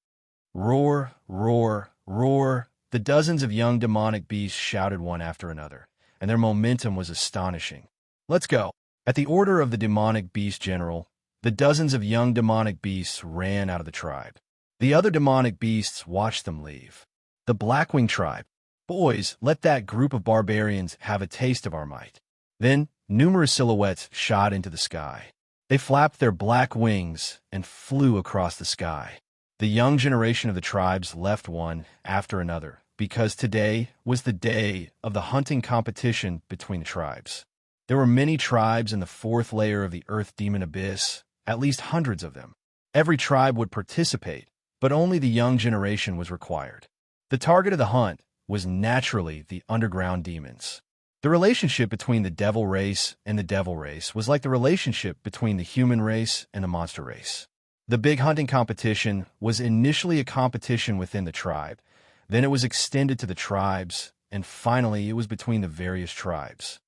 Roar, roar, roar. The dozens of young demonic beasts shouted one after another, and their momentum was astonishing. Let's go. At the order of the demonic beast general, the dozens of young demonic beasts ran out of the tribe. The other demonic beasts watched them leave. The Blackwing Tribe. Boys, let that group of barbarians have a taste of our might. Then, numerous silhouettes shot into the sky. They flapped their black wings and flew across the sky. The young generation of the tribes left one after another, because today was the day of the hunting competition between the tribes. There were many tribes in the 4th layer of the Earth Demon Abyss, at least hundreds of them. Every tribe would participate, but only the young generation was required. The target of the hunt was naturally the underground demons. The relationship between the devil race and the devil race was like the relationship between the human race and the monster race. The big hunting competition was initially a competition within the tribe, then it was extended to the tribes, and finally it was between the various tribes.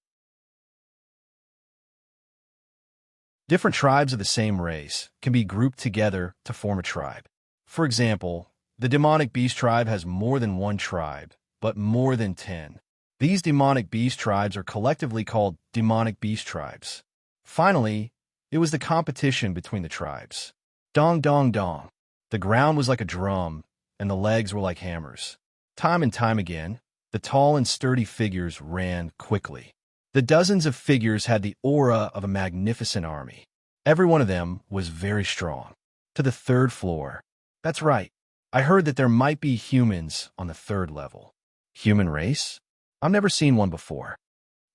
Different tribes of the same race can be grouped together to form a tribe. For example, the demonic beast tribe has more than one tribe, but more than 10. These demonic beast tribes are collectively called demonic beast tribes. Finally, it was the competition between the tribes. Dong, dong, dong. The ground was like a drum, and the legs were like hammers. Time and time again, the tall and sturdy figures ran quickly. The dozens of figures had the aura of a magnificent army. Every one of them was very strong. To the 3rd floor. That's right. I heard that there might be humans on the 3rd level. Human race? I've never seen one before.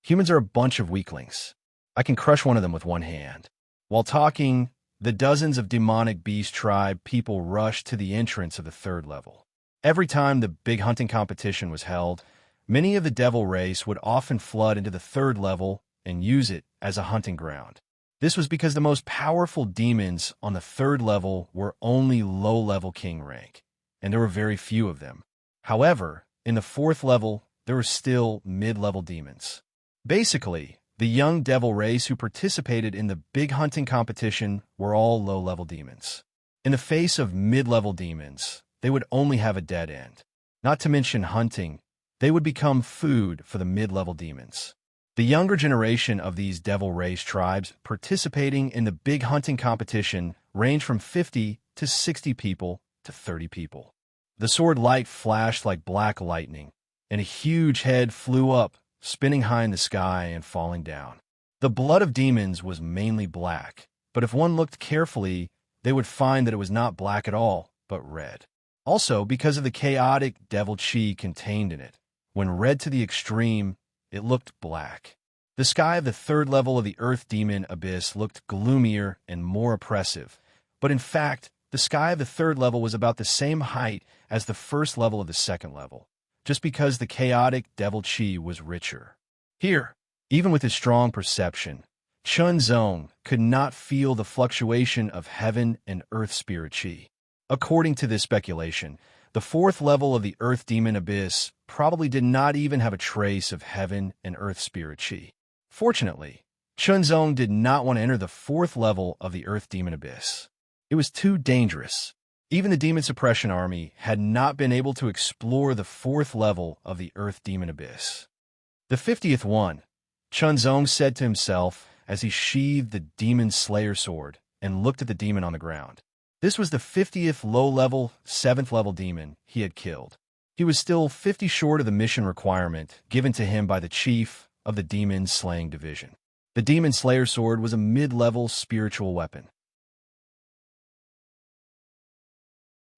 Humans are a bunch of weaklings. I can crush one of them with one hand. While talking, the dozens of demonic beast tribe people rushed to the entrance of the 3rd level. Every time the big hunting competition was held, many of the devil race would often flood into the 3rd level and use it as a hunting ground. This was because the most powerful demons on the 3rd level were only low-level king rank, and there were very few of them. However, in the 4th level, there were still mid-level demons. Basically, the young devil race who participated in the big hunting competition were all low-level demons. In the face of mid-level demons, they would only have a dead end. Not to mention hunting, they would become food for the mid-level demons. The younger generation of these devil race tribes participating in the big hunting competition ranged from 50 to 60 people to 30 people. The sword light flashed like black lightning, and a huge head flew up, spinning high in the sky and falling down. The blood of demons was mainly black, but if one looked carefully, they would find that it was not black at all, but red. Also, because of the chaotic devil chi contained in it, when read to the extreme, it looked black. The sky of the 3rd level of the Earth Demon Abyss looked gloomier and more oppressive, but in fact, the sky of the 3rd level was about the same height as the 1st level of the 2nd level, just because the chaotic devil chi was richer. Here, even with his strong perception, Chun Zong could not feel the fluctuation of heaven and earth spirit chi. According to this speculation, the 4th level of the Earth Demon Abyss probably did not even have a trace of heaven and earth spirit chi. Fortunately, Chun Zong did not want to enter the 4th level of the Earth Demon Abyss. It was too dangerous. Even the Demon Suppression Army had not been able to explore the 4th level of the Earth Demon Abyss. The 50th one, Chun Zong said to himself as he sheathed the Demon Slayer sword and looked at the demon on the ground. This was the 50th low-level, 7th-level demon he had killed. He was still 50 short of the mission requirement given to him by the chief of the Demon Slaying Division. The Demon Slayer sword was a mid-level spiritual weapon.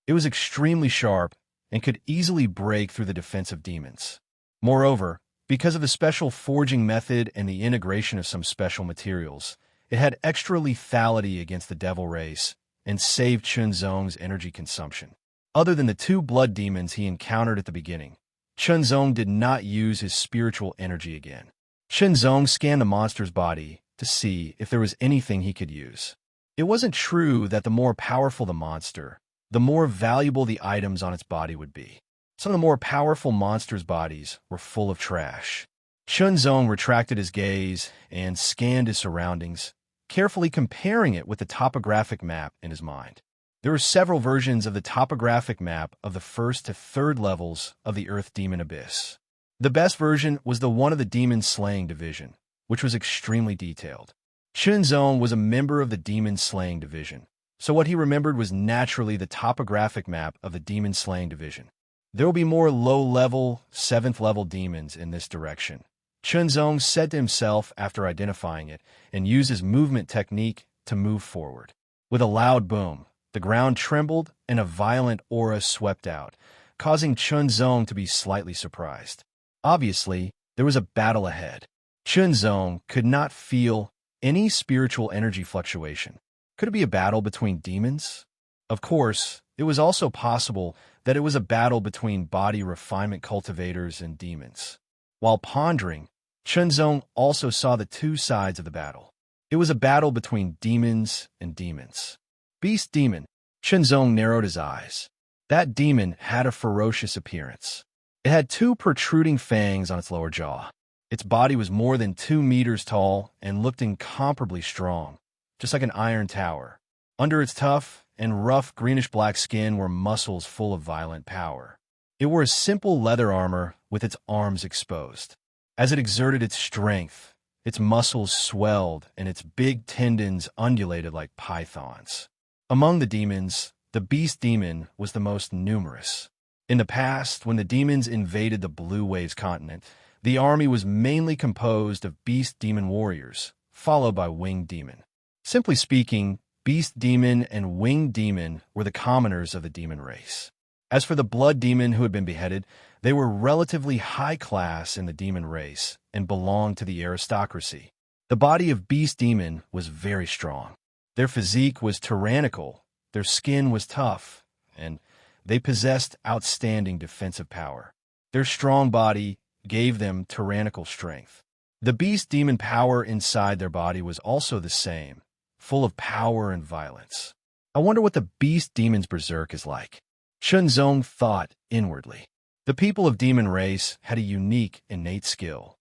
It was extremely sharp and could easily break through the defense of demons. Moreover, because of the special forging method and the integration of some special materials, it had extra lethality against the devil race and saved Chunzong's energy consumption. Other than the 2 blood demons he encountered at the beginning, Chunzong did not use his spiritual energy again. Chunzong scanned the monster's body to see if there was anything he could use. It wasn't true that the more powerful the monster, the more valuable the items on its body would be. Some of the more powerful monsters' bodies were full of trash. Chunzong retracted his gaze and scanned his surroundings, carefully comparing it with the topographic map in his mind. There were several versions of the topographic map of the 1st to 3rd levels of the Earth Demon Abyss. The best version was the one of the Demon Slaying Division, which was extremely detailed. Chunzong was a member of the Demon Slaying Division, so what he remembered was naturally the topographic map of the Demon Slaying Division. There will be more low-level, 7th-level demons in this direction, Chunzong said to himself after identifying it, and used his movement technique to move forward. With a loud boom, the ground trembled and a violent aura swept out, causing Chunzong to be slightly surprised. Obviously, there was a battle ahead. Chunzong could not feel any spiritual energy fluctuation. Could it be a battle between demons? Of course, it was also possible that it was a battle between body refinement cultivators and demons. While pondering, Chunzong also saw the 2 sides of the battle. It was a battle between demons and demons. Beast Demon. Chunzong narrowed his eyes. That demon had a ferocious appearance. It had 2 protruding fangs on its lower jaw. Its body was more than 2 meters tall and looked incomparably strong, just like an iron tower. Under its tough and rough greenish-black skin were muscles full of violent power. It wore a simple leather armor with its arms exposed. As it exerted its strength, its muscles swelled and its big tendons undulated like pythons. Among the demons, the Beast Demon was the most numerous. In the past, when the demons invaded the Blue Waves continent, the army was mainly composed of Beast Demon warriors, followed by Winged Demon. Simply speaking, Beast Demon and Winged Demon were the commoners of the demon race. As for the Blood Demon who had been beheaded, they were relatively high class in the demon race and belonged to the aristocracy. The body of Beast Demon was very strong. Their physique was tyrannical, their skin was tough, and they possessed outstanding defensive power. Their strong body gave them tyrannical strength. The Beast Demon power inside their body was also the same, full of power and violence. I wonder what the Beast Demon's berserk is like. Chunzong thought inwardly. The people of demon race had a unique innate skill.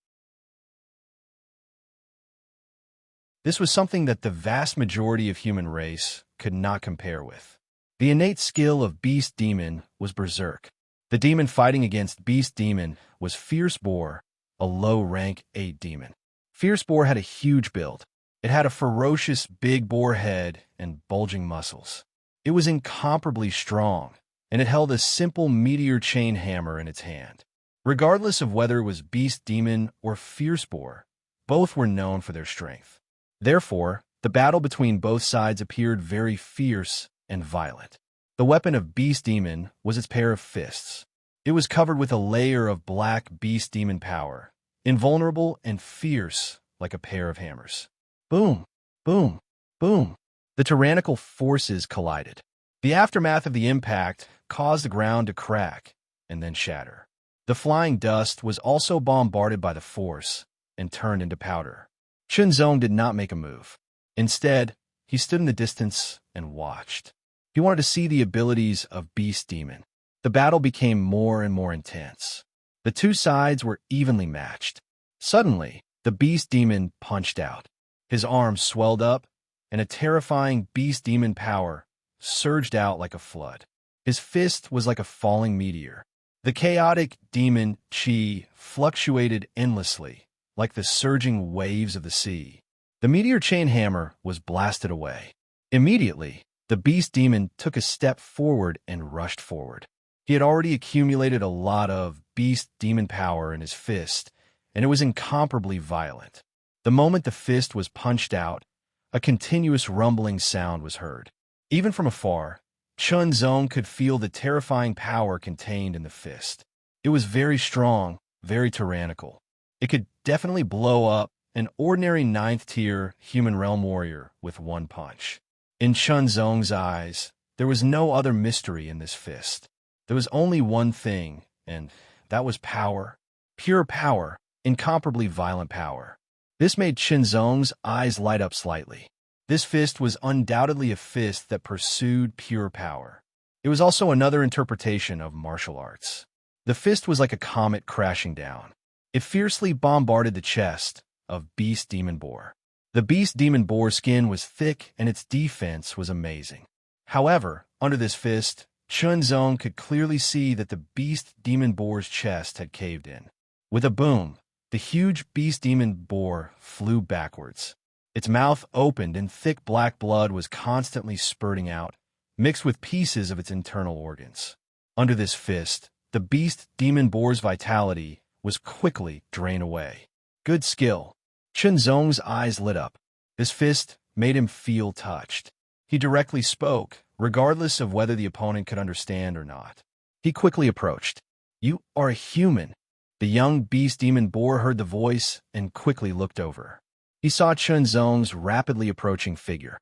This was something that the vast majority of human race could not compare with. The innate skill of Beast Demon was berserk. The demon fighting against Beast Demon was Fierce Boar, a low-rank 8 demon. Fierce Boar had a huge build. It had a ferocious big boar head and bulging muscles. It was incomparably strong, and it held a simple meteor chain hammer in its hand. Regardless of whether it was Beast Demon or Fierce Boar, both were known for their strength. Therefore, the battle between both sides appeared very fierce and violent. The weapon of Beast Demon was its pair of fists. It was covered with a layer of black Beast Demon power, invulnerable and fierce like a pair of hammers. Boom, boom, boom. The tyrannical forces collided. The aftermath of the impact caused the ground to crack and then shatter. The flying dust was also bombarded by the force and turned into powder. Chunzong did not make a move. Instead, he stood in the distance and watched. He wanted to see the abilities of Beast Demon. The battle became more and more intense. The 2 sides were evenly matched. Suddenly, the Beast Demon punched out. His arms swelled up, and a terrifying Beast Demon power surged out like a flood. His fist was like a falling meteor. The chaotic demon chi fluctuated endlessly, like the surging waves of the sea. The meteor chain hammer was blasted away. Immediately, The beast demon took a step forward and rushed forward. He had already accumulated a lot of beast demon power in his fist, and it was incomparably violent. The moment the fist was punched out, a continuous rumbling sound was heard. Even from afar, Chun Zong could feel the terrifying power contained in the fist. It was very strong, very tyrannical. It could definitely blow up an ordinary ninth-tier human realm warrior with one punch. In Chun Zong's eyes, there was no other mystery in this fist. There was only one thing, and that was power. Pure power, incomparably violent power. This made Chun Zong's eyes light up slightly. This fist was undoubtedly a fist that pursued pure power. It was also another interpretation of martial arts. The fist was like a comet crashing down. It fiercely bombarded the chest of Beast Demon Boar. The Beast Demon Boar's skin was thick and its defense was amazing. However, under this fist, Chun Zong could clearly see that the Beast Demon Boar's chest had caved in. With a boom, the huge Beast Demon Boar flew backwards. Its mouth opened and thick black blood was constantly spurting out, mixed with pieces of its internal organs. Under this fist, the Beast Demon Boar's vitality was quickly drained away. Good skill. Chun Zong's eyes lit up. This fist made him feel touched. He directly spoke, regardless of whether the opponent could understand or not. He quickly approached. "You are a human." The young Beast Demon Boar heard the voice and quickly looked over. He saw Chun Zong's rapidly approaching figure.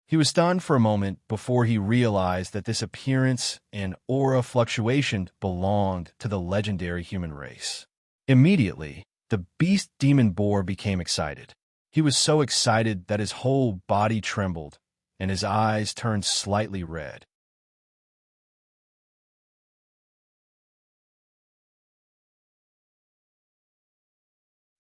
He was stunned for a moment before he realized that this appearance and aura fluctuation belonged to the legendary human race. Immediately, the Beast Demon Boar became excited. He was so excited that his whole body trembled and his eyes turned slightly red.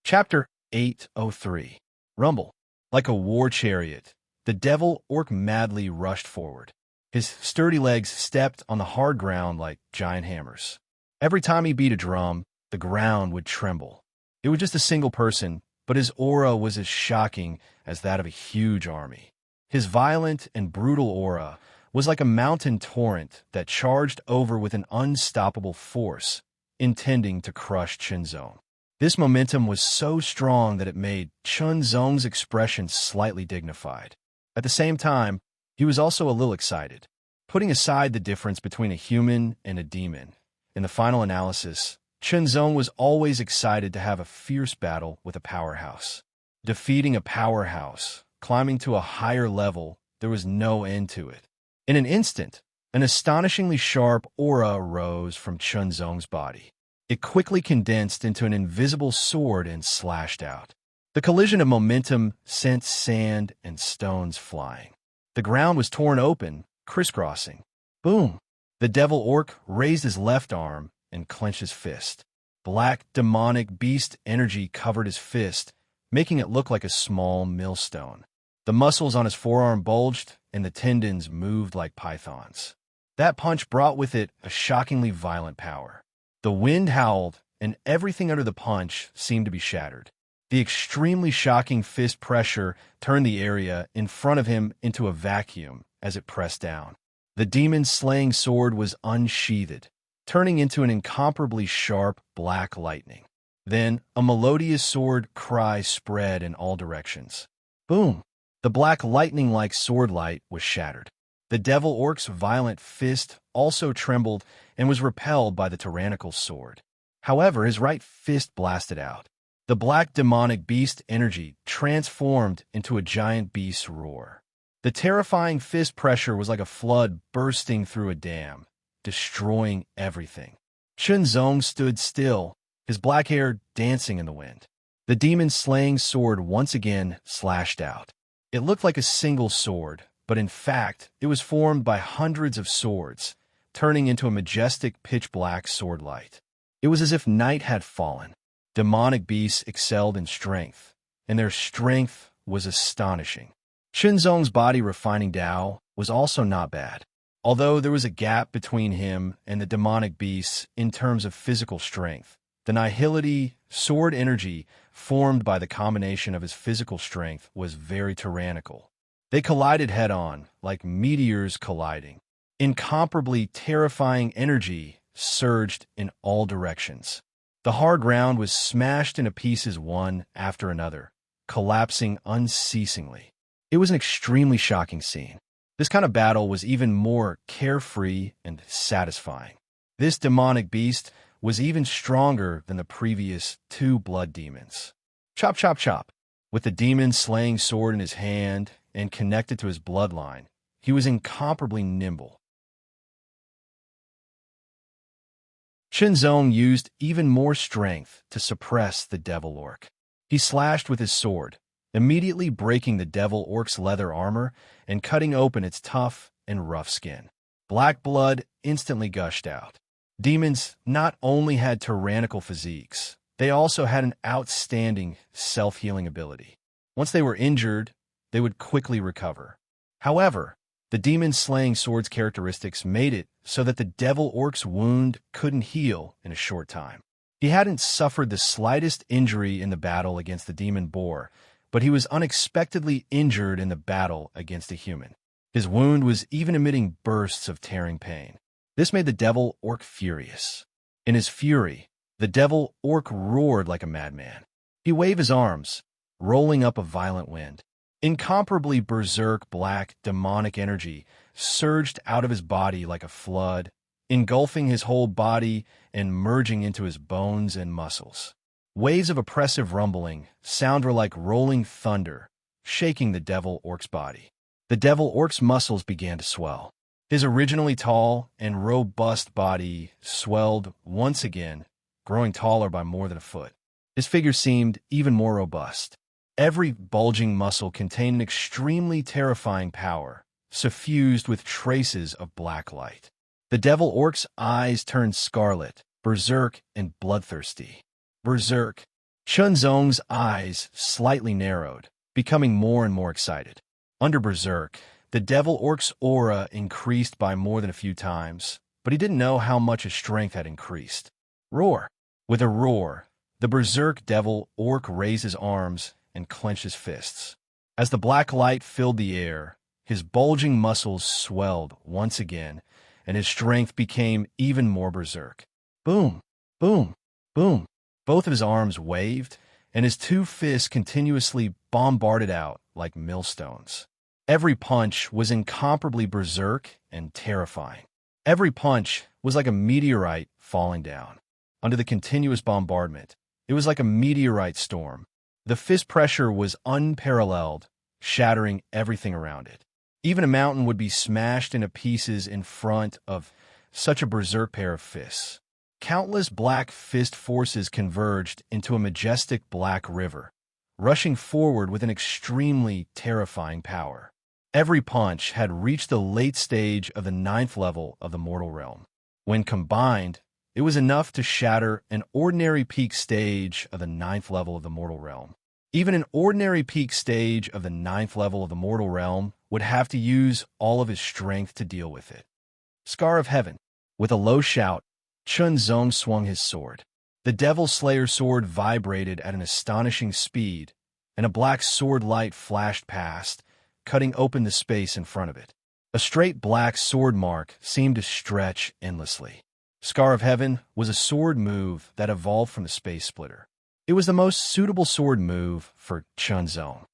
Chapter 803. Rumble. Like a war chariot, the devil orc madly rushed forward. His sturdy legs stepped on the hard ground like giant hammers. Every time he beat a drum, the ground would tremble. It was just a single person, but his aura was as shocking as that of a huge army. His violent and brutal aura was like a mountain torrent that charged over with an unstoppable force, intending to crush Chun Zong. This momentum was so strong that it made Chun Zong's expression slightly dignified. At the same time, he was also a little excited. Putting aside the difference between a human and a demon, in the final analysis, Chun Zong was always excited to have a fierce battle with a powerhouse. Defeating a powerhouse, climbing to a higher level, there was no end to it. In an instant, an astonishingly sharp aura arose from Chun Zong's body. It quickly condensed into an invisible sword and slashed out. The collision of momentum sent sand and stones flying. The ground was torn open, crisscrossing. Boom! The devil orc raised his left arm and clenched his fist. Black, demonic beast energy covered his fist, making it look like a small millstone. The muscles on his forearm bulged, and the tendons moved like pythons. That punch brought with it a shockingly violent power. The wind howled, and everything under the punch seemed to be shattered. The extremely shocking fist pressure turned the area in front of him into a vacuum as it pressed down. The demon's slaying sword was unsheathed, turning into an incomparably sharp black lightning. Then a melodious sword cry spread in all directions. Boom! The black lightning-like sword light was shattered. The devil orc's violent fist also trembled and was repelled by the tyrannical sword. However, his right fist blasted out. The black demonic beast energy transformed into a giant beast's roar. The terrifying fist pressure was like a flood bursting through a dam, destroying everything. Chun Zong stood still, his black hair dancing in the wind. The demon's slaying sword once again slashed out. It looked like a single sword, but in fact, it was formed by hundreds of swords, turning into a majestic pitch-black sword light. It was as if night had fallen. Demonic beasts excelled in strength, and their strength was astonishing. Chun Zong's body refining Tao was also not bad, although there was a gap between him and the demonic beasts in terms of physical strength. The nihility sword energy formed by the combination of his physical strength, was very tyrannical. They collided head-on, like meteors colliding. Incomparably terrifying energy surged in all directions. The hard ground was smashed into pieces one after another, collapsing unceasingly. It was an extremely shocking scene. This kind of battle was even more carefree and satisfying. This demonic beast was even stronger than the previous two blood demons. Chop, chop, chop. With the demon-slaying sword in his hand and connected to his bloodline, he was incomparably nimble. Chunzong used even more strength to suppress the devil orc. He slashed with his sword, immediately breaking the devil orc's leather armor and cutting open its tough and rough skin. Black blood instantly gushed out. Demons not only had tyrannical physiques, they also had an outstanding self-healing ability. Once they were injured, they would quickly recover. However, the demon-slaying sword's characteristics made it so that the devil orc's wound couldn't heal in a short time. He hadn't suffered the slightest injury in the battle against the demon boar, but he was unexpectedly injured in the battle against a human. His wound was even emitting bursts of tearing pain. This made the devil orc furious. In his fury, the devil orc roared like a madman. He waved his arms, rolling up a violent wind. Incomparably berserk black demonic energy surged out of his body like a flood, engulfing his whole body and merging into his bones and muscles. Waves of oppressive rumbling sounded like rolling thunder, shaking the devil orc's body. The devil orc's muscles began to swell. His originally tall and robust body swelled once again, growing taller by more than a foot. His figure seemed even more robust. Every bulging muscle contained an extremely terrifying power, suffused with traces of black light. The devil orc's eyes turned scarlet, berserk, and bloodthirsty. Berserk. Chunzong's eyes slightly narrowed, becoming more and more excited. Under berserk, the devil orc's aura increased by more than a few times, but he didn't know how much his strength had increased. Roar. With a roar, the berserk devil orc raised his arms and clenched his fists. As the black light filled the air, his bulging muscles swelled once again, and his strength became even more berserk. Boom, boom, boom. Both of his arms waved, and his two fists continuously bombarded out like millstones. Every punch was incomparably berserk and terrifying. Every punch was like a meteorite falling down. Under the continuous bombardment, it was like a meteorite storm. The fist pressure was unparalleled, shattering everything around it. Even a mountain would be smashed into pieces in front of such a berserk pair of fists. Countless black fist forces converged into a majestic black river, rushing forward with an extremely terrifying power. Every punch had reached the late stage of the 9th level of the mortal realm. When combined, it was enough to shatter an ordinary peak stage of the 9th level of the mortal realm. Even an ordinary peak stage of the 9th level of the mortal realm would have to use all of his strength to deal with it. Scar of Heaven. With a low shout, Chunzong swung his sword. The Devil Slayer sword vibrated at an astonishing speed, and a black sword light flashed past, cutting open the space in front of it. A straight black sword mark seemed to stretch endlessly. Scar of Heaven was a sword move that evolved from the Space Splitter. It was the most suitable sword move for Chunzong.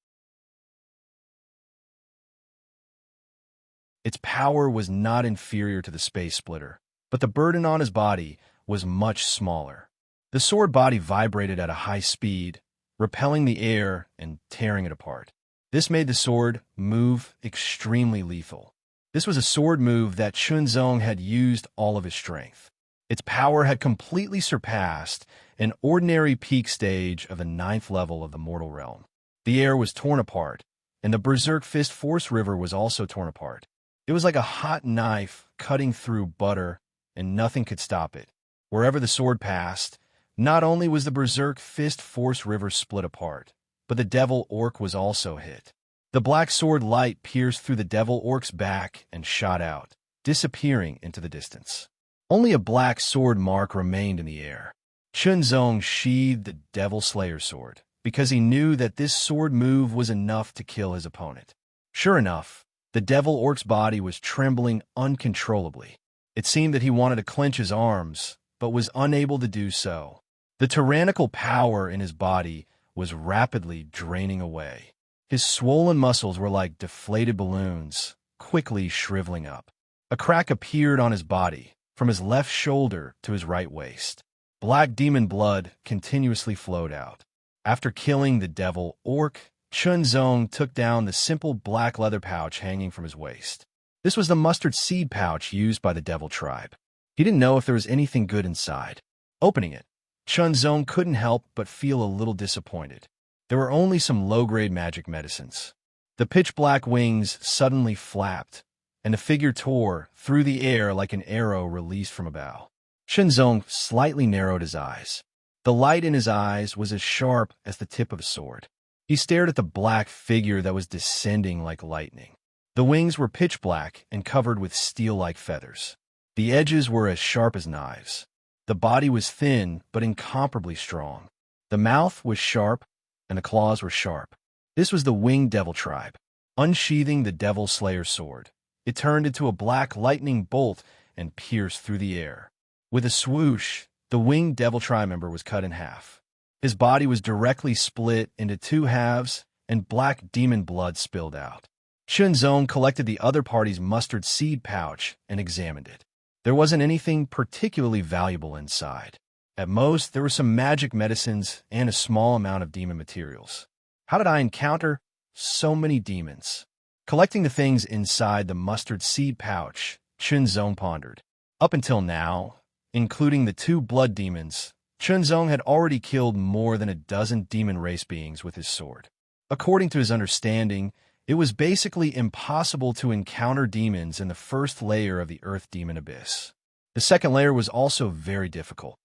Its power was not inferior to the Space Splitter, but the burden on his body was much smaller. The sword body vibrated at a high speed, repelling the air and tearing it apart. This made the sword move extremely lethal. This was a sword move that Chunzong had used all of his strength. Its power had completely surpassed an ordinary peak stage of the 9th level of the mortal realm. The air was torn apart, and the Berserk Fist Force River was also torn apart. It was like a hot knife cutting through butter, and nothing could stop it. Wherever the sword passed, not only was the Berserk Fist Force River split apart, but the Devil Orc was also hit. The black sword light pierced through the Devil Orc's back and shot out, disappearing into the distance. Only a black sword mark remained in the air. Chunzong sheathed the Devil Slayer sword, because he knew that this sword move was enough to kill his opponent. Sure enough, the devil orc's body was trembling uncontrollably. It seemed that he wanted to clench his arms, but was unable to do so. The tyrannical power in his body was rapidly draining away. His swollen muscles were like deflated balloons, quickly shriveling up. A crack appeared on his body, from his left shoulder to his right waist. Black demon blood continuously flowed out. After killing the devil orc, Chunzong took down the simple black leather pouch hanging from his waist. This was the mustard seed pouch used by the devil tribe. He didn't know if there was anything good inside. Opening it, Chunzong couldn't help but feel a little disappointed. There were only some low-grade magic medicines. The pitch-black wings suddenly flapped, and the figure tore through the air like an arrow released from a bow. Chunzong slightly narrowed his eyes. The light in his eyes was as sharp as the tip of a sword. He stared at the black figure that was descending like lightning. The wings were pitch black and covered with steel-like feathers. The edges were as sharp as knives. The body was thin but incomparably strong. The mouth was sharp, and the claws were sharp. This was the winged devil tribe. Unsheathing the devil slayer's sword, it turned into a black lightning bolt and pierced through the air. With a swoosh, the winged devil tribe member was cut in half. His body was directly split into two halves, and black demon blood spilled out. Chunzong collected the other party's mustard seed pouch and examined it. There wasn't anything particularly valuable inside. At most, there were some magic medicines and a small amount of demon materials. How did I encounter so many demons? Collecting the things inside the mustard seed pouch, Chunzong pondered. Up until now, including the two blood demons, Chunzong had already killed more than a dozen demon race beings with his sword. According to his understanding, it was basically impossible to encounter demons in the first layer of the Earth Demon Abyss. The second layer was also very difficult.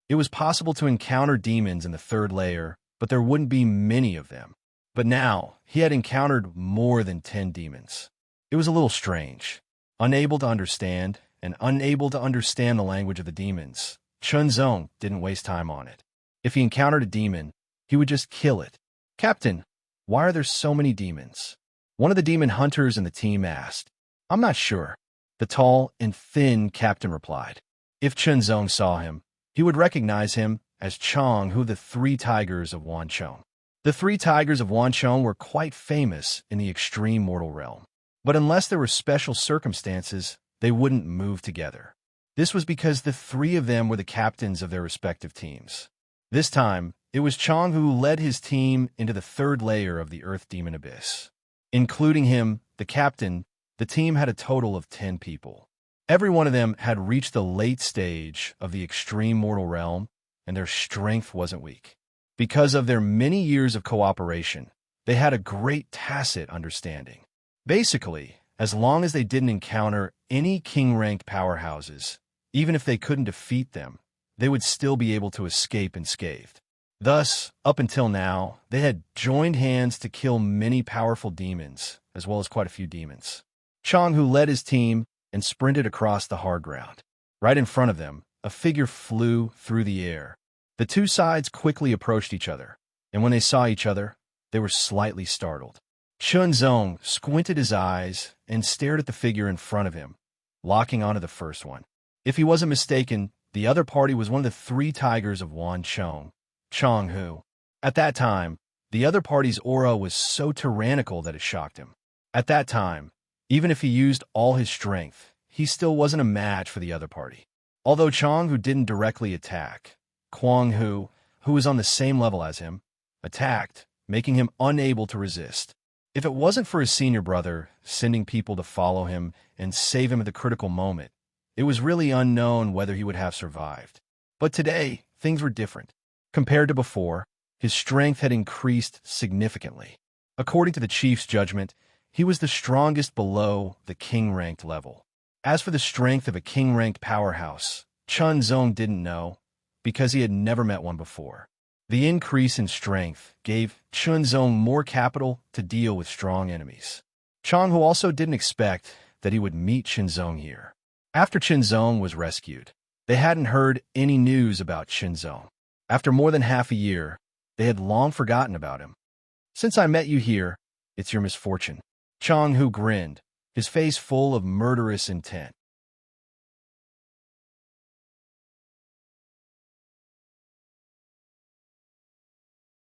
It was possible to encounter demons in the third layer, but there wouldn't be many of them. But now, he had encountered more than 10 demons. It was a little strange. Unable to understand the language of the demons, Chunzong didn't waste time on it. If he encountered a demon, he would just kill it. "Captain, why are there so many demons?" One of the demon hunters in the team asked. "I'm not sure," the tall and thin captain replied. If Chunzong saw him, he would recognize him as Chong Hu, the Three Tigers of Wanchong. The Three Tigers of Wanchong were quite famous in the extreme mortal realm. But unless there were special circumstances, they wouldn't move together. This was because the three of them were the captains of their respective teams. This time, it was Chong who led his team into the third layer of the Earth Demon Abyss. Including him, the captain, the team had a total of 10 people. Every one of them had reached the late stage of the extreme mortal realm, and their strength wasn't weak. Because of their many years of cooperation, they had a great tacit understanding. Basically, as long as they didn't encounter any king-ranked powerhouses, even if they couldn't defeat them, they would still be able to escape unscathed. Thus, up until now, they had joined hands to kill many powerful demons, as well as quite a few demons. Chong Hu led his team and sprinted across the hard ground. Right in front of them, a figure flew through the air. The two sides quickly approached each other, and when they saw each other, they were slightly startled. Chunzong squinted his eyes and stared at the figure in front of him, locking onto the first one. If he wasn't mistaken, the other party was one of the Three Tigers of Wanchong, Chong Hu. At that time, the other party's aura was so tyrannical that it shocked him. At that time, even if he used all his strength, he still wasn't a match for the other party. Although Chong Hu didn't directly attack, Kwang Hu, who was on the same level as him, attacked, making him unable to resist. If it wasn't for his senior brother sending people to follow him and save him at the critical moment, it was really unknown whether he would have survived. But today, things were different. Compared to before, his strength had increased significantly. According to the chief's judgment, he was the strongest below the king-ranked level. As for the strength of a king-ranked powerhouse, Chunzong didn't know, because he had never met one before. The increase in strength gave Chunzong more capital to deal with strong enemies. Chong Hu also didn't expect that he would meet Chunzong here. After Chunzong was rescued, They hadn't heard any news about Shinzong. After more than half a year, they had long forgotten about him. Since I met you here, it's your misfortune. Chang-Hu grinned, his face full of murderous intent.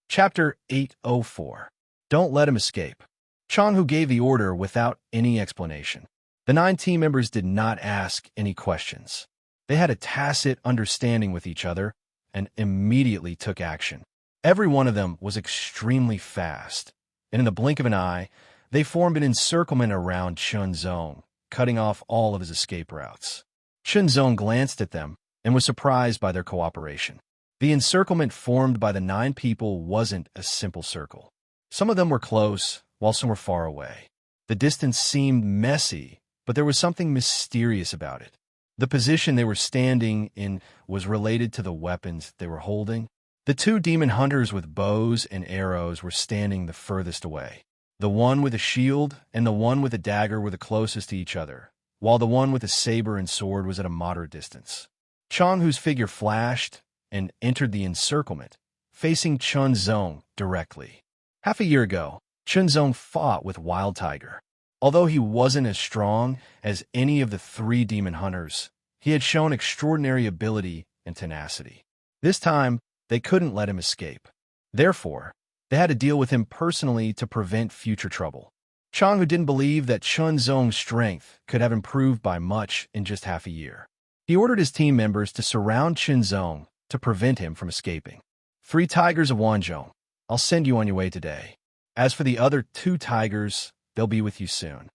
Chapter 804. Don't let him escape. Chang-Hu gave the order without any explanation. The 9 team members did not ask any questions. They had a tacit understanding with each other and immediately took action. Every one of them was extremely fast, and in the blink of an eye, they formed an encirclement around Chunzong, cutting off all of his escape routes. Chunzong glanced at them and was surprised by their cooperation. The encirclement formed by the 9 people wasn't a simple circle. Some of them were close, while some were far away. The distance seemed messy, but there was something mysterious about it. The position they were standing in was related to the weapons they were holding. The 2 demon hunters with bows and arrows were standing the furthest away. The one with a shield and the one with a dagger were the closest to each other, while the one with a saber and sword was at a moderate distance. Chang-Hu's figure flashed and entered the encirclement, facing Chunzong directly. Half a year ago, Chunzong fought with Wild Tiger. Although he wasn't as strong as any of the 3 demon hunters, he had shown extraordinary ability and tenacity. This time, they couldn't let him escape. Therefore, they had to deal with him personally to prevent future trouble. Chang-Hu didn't believe that Chunzong's strength could have improved by much in just half a year. He ordered his team members to surround Chunzong to prevent him from escaping. 3 tigers of Wanzhong, I'll send you on your way today. As for the other 2 tigers, they'll be with you soon.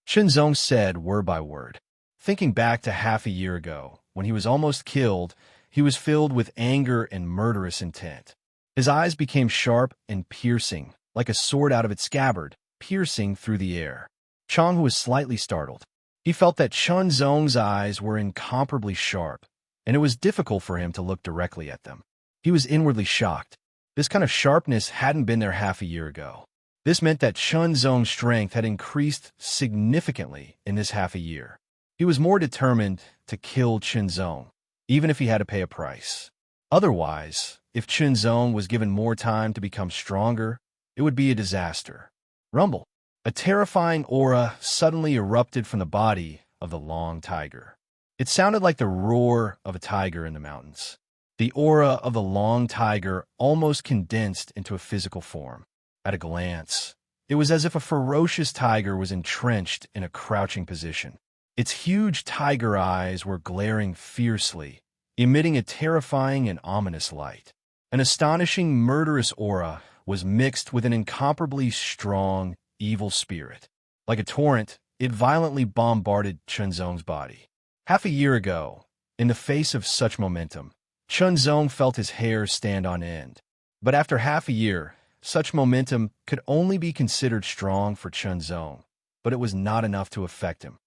Chunzong said word by word. Thinking back to half a year ago, when he was almost killed, he was filled with anger and murderous intent. His eyes became sharp and piercing, like a sword out of its scabbard, piercing through the air. Chang-Hu was slightly startled. He felt that Chunzong's eyes were incomparably sharp, and it was difficult for him to look directly at them. He was inwardly shocked. This kind of sharpness hadn't been there half a year ago. This meant that Chunzong's strength had increased significantly in this half a year. He was more determined to kill Chunzong, even if he had to pay a price. Otherwise, if Chunzong was given more time to become stronger, it would be a disaster. Rumble. A terrifying aura suddenly erupted from the body of the long tiger. It sounded like the roar of a tiger in the mountains. The aura of the long tiger almost condensed into a physical form. At a glance, it was as if a ferocious tiger was entrenched in a crouching position. Its huge tiger eyes were glaring fiercely, emitting a terrifying and ominous light. An astonishing murderous aura was mixed with an incomparably strong, evil spirit. Like a torrent, it violently bombarded Chunzong's body. Half a year ago, in the face of such momentum, Chunzong felt his hair stand on end. But after half a year, such momentum could only be considered strong for Chunzong, but it was not enough to affect him.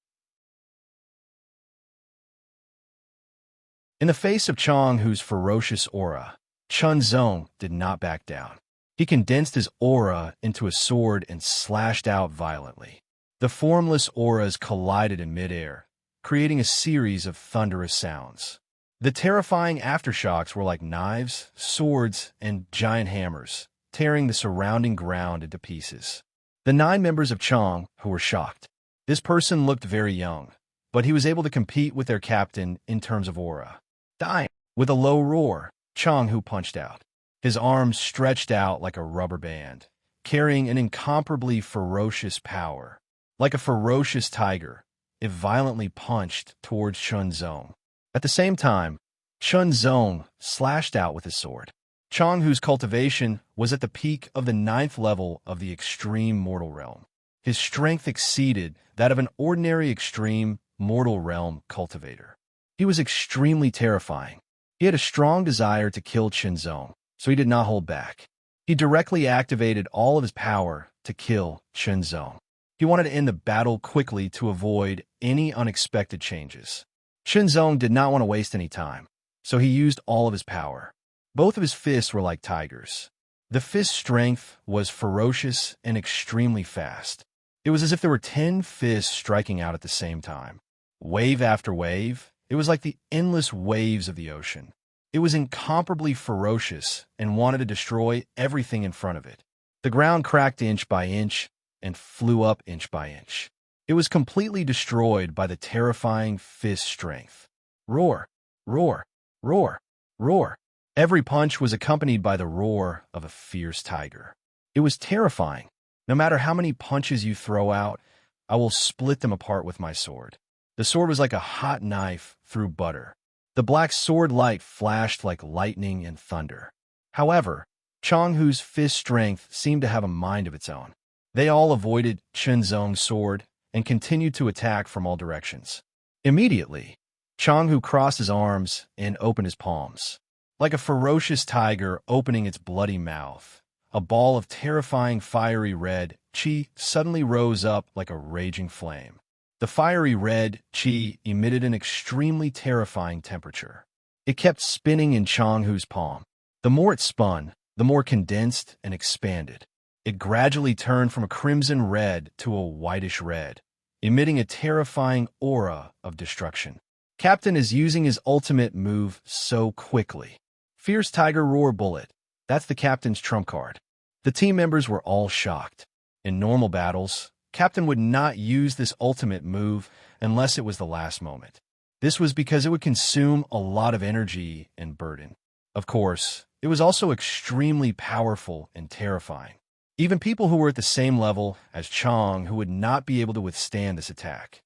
In the face of Chang-Hu's ferocious aura, Chunzong did not back down. He condensed his aura into a sword and slashed out violently. The formless auras collided in midair, creating a series of thunderous sounds. The terrifying aftershocks were like knives, swords, and giant hammers, tearing the surrounding ground into pieces. The 9 members of Chang, who were shocked. This person looked very young, but he was able to compete with their captain in terms of aura. Dying. With a low roar, Chang-Hu punched out. His arms stretched out like a rubber band, carrying an incomparably ferocious power. Like a ferocious tiger, it violently punched towards Chunzong. At the same time, Chunzong slashed out with his sword. Chang-Hu's cultivation was at the peak of the 9th level of the extreme mortal realm. His strength exceeded that of an ordinary extreme mortal realm cultivator. He was extremely terrifying. He had a strong desire to kill Chunzong, so he did not hold back. He directly activated all of his power to kill Chunzong. He wanted to end the battle quickly to avoid any unexpected changes. Chunzong did not want to waste any time, so he used all of his power. Both of his fists were like tigers. The fist's strength was ferocious and extremely fast. It was as if there were 10 fists striking out at the same time. Wave after wave, It was like the endless waves of the ocean. It was incomparably ferocious and wanted to destroy everything in front of it. The ground cracked inch by inch and flew up inch by inch. It was completely destroyed by the terrifying fist strength. Roar, roar, roar, roar. Every punch was accompanied by the roar of a fierce tiger. It was terrifying. No matter how many punches you throw out, I will split them apart with my sword. The sword was like a hot knife through butter. The black sword light flashed like lightning and thunder. However, Changhu's fist strength seemed to have a mind of its own. They all avoided Chenzong's sword and continued to attack from all directions. Immediately, Changhu crossed his arms and opened his palms. Like a ferocious tiger opening its bloody mouth, a ball of terrifying fiery red chi suddenly rose up like a raging flame. The fiery red chi emitted an extremely terrifying temperature. It kept spinning in Changhu's palm. The more it spun, the more condensed and expanded. It gradually turned from a crimson red to a whitish red, emitting a terrifying aura of destruction. Captain is using his ultimate move so quickly. Fierce Tiger Roar Bullet. That's the captain's trump card. The team members were all shocked. In normal battles, Captain would not use this ultimate move unless it was the last moment. This was because it would consume a lot of energy and burden. Of course, it was also extremely powerful and terrifying. Even people who were at the same level as Chang who would not be able to withstand this attack.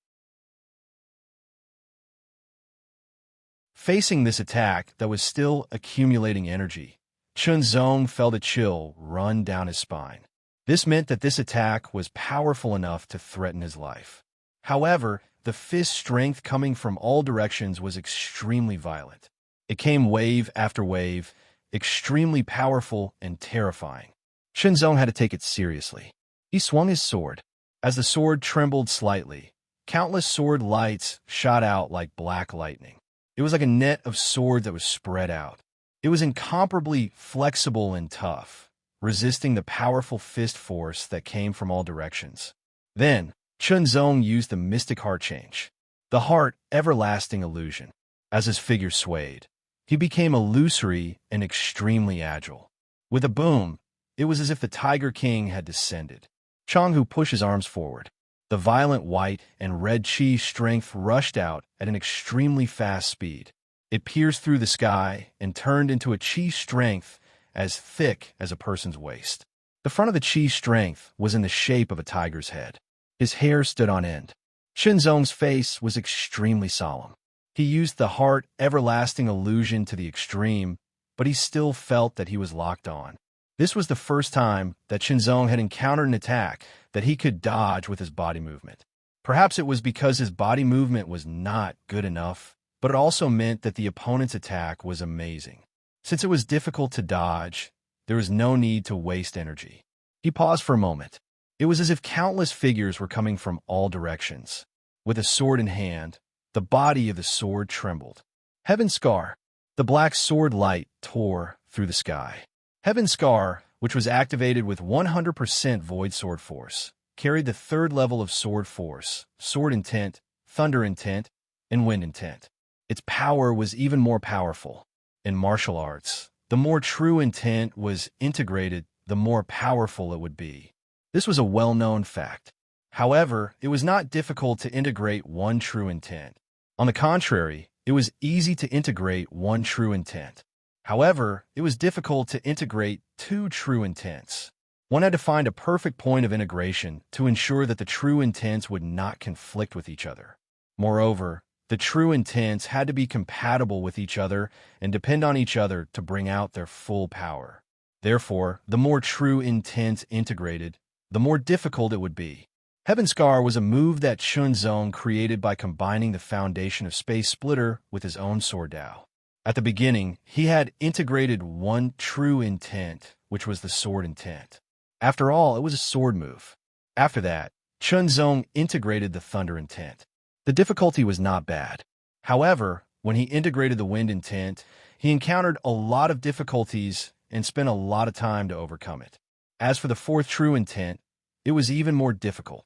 Facing this attack that was still accumulating energy, Chunzong felt a chill run down his spine. This meant that this attack was powerful enough to threaten his life. However, the fist strength coming from all directions was extremely violent. It came wave after wave, extremely powerful and terrifying. Chunzong had to take it seriously. He swung his sword. As the sword trembled slightly, countless sword lights shot out like black lightning. It was like a net of swords that was spread out. It was incomparably flexible and tough, resisting the powerful fist force that came from all directions. Then, Chunzong used the mystic heart change, the heart everlasting illusion. As his figure swayed, he became illusory and extremely agile. With a boom, it was as if the Tiger King had descended. Changhu pushed his arms forward. The violent white and red chi strength rushed out at an extremely fast speed. It pierced through the sky and turned into a chi strength as thick as a person's waist. The front of the chi strength was in the shape of a tiger's head. His hair stood on end. Shinzong's face was extremely solemn. He used the heart everlasting illusion to the extreme, but he still felt that he was locked on. This was the first time that Shinzong had encountered an attack that he could dodge with his body movement. Perhaps it was because his body movement was not good enough, but it also meant that the opponent's attack was amazing. Since it was difficult to dodge, there was no need to waste energy. He paused for a moment. It was as if countless figures were coming from all directions. With a sword in hand, the body of the sword trembled. Heaven Scar. The black sword light tore through the sky. Heaven Scar, which was activated with 100% Void Sword Force, carried the third level of Sword Force, Sword Intent, Thunder Intent, and Wind Intent. Its power was even more powerful. In martial arts, the more true intent was integrated, the more powerful it would be. This was a well-known fact. However, it was not difficult to integrate one true intent. On the contrary, it was easy to integrate one true intent. However, it was difficult to integrate two true intents. One had to find a perfect point of integration to ensure that the true intents would not conflict with each other. Moreover, the true intents had to be compatible with each other and depend on each other to bring out their full power. Therefore, the more true intents integrated, the more difficult it would be. Heaven Scar was a move that Chunzong created by combining the foundation of Space Splitter with his own sword Dao. At the beginning, he had integrated one true intent, which was the sword intent. After all, it was a sword move. After that, Chunzong integrated the thunder intent. The difficulty was not bad. However, when he integrated the wind intent, he encountered a lot of difficulties and spent a lot of time to overcome it. As for the fourth true intent, it was even more difficult.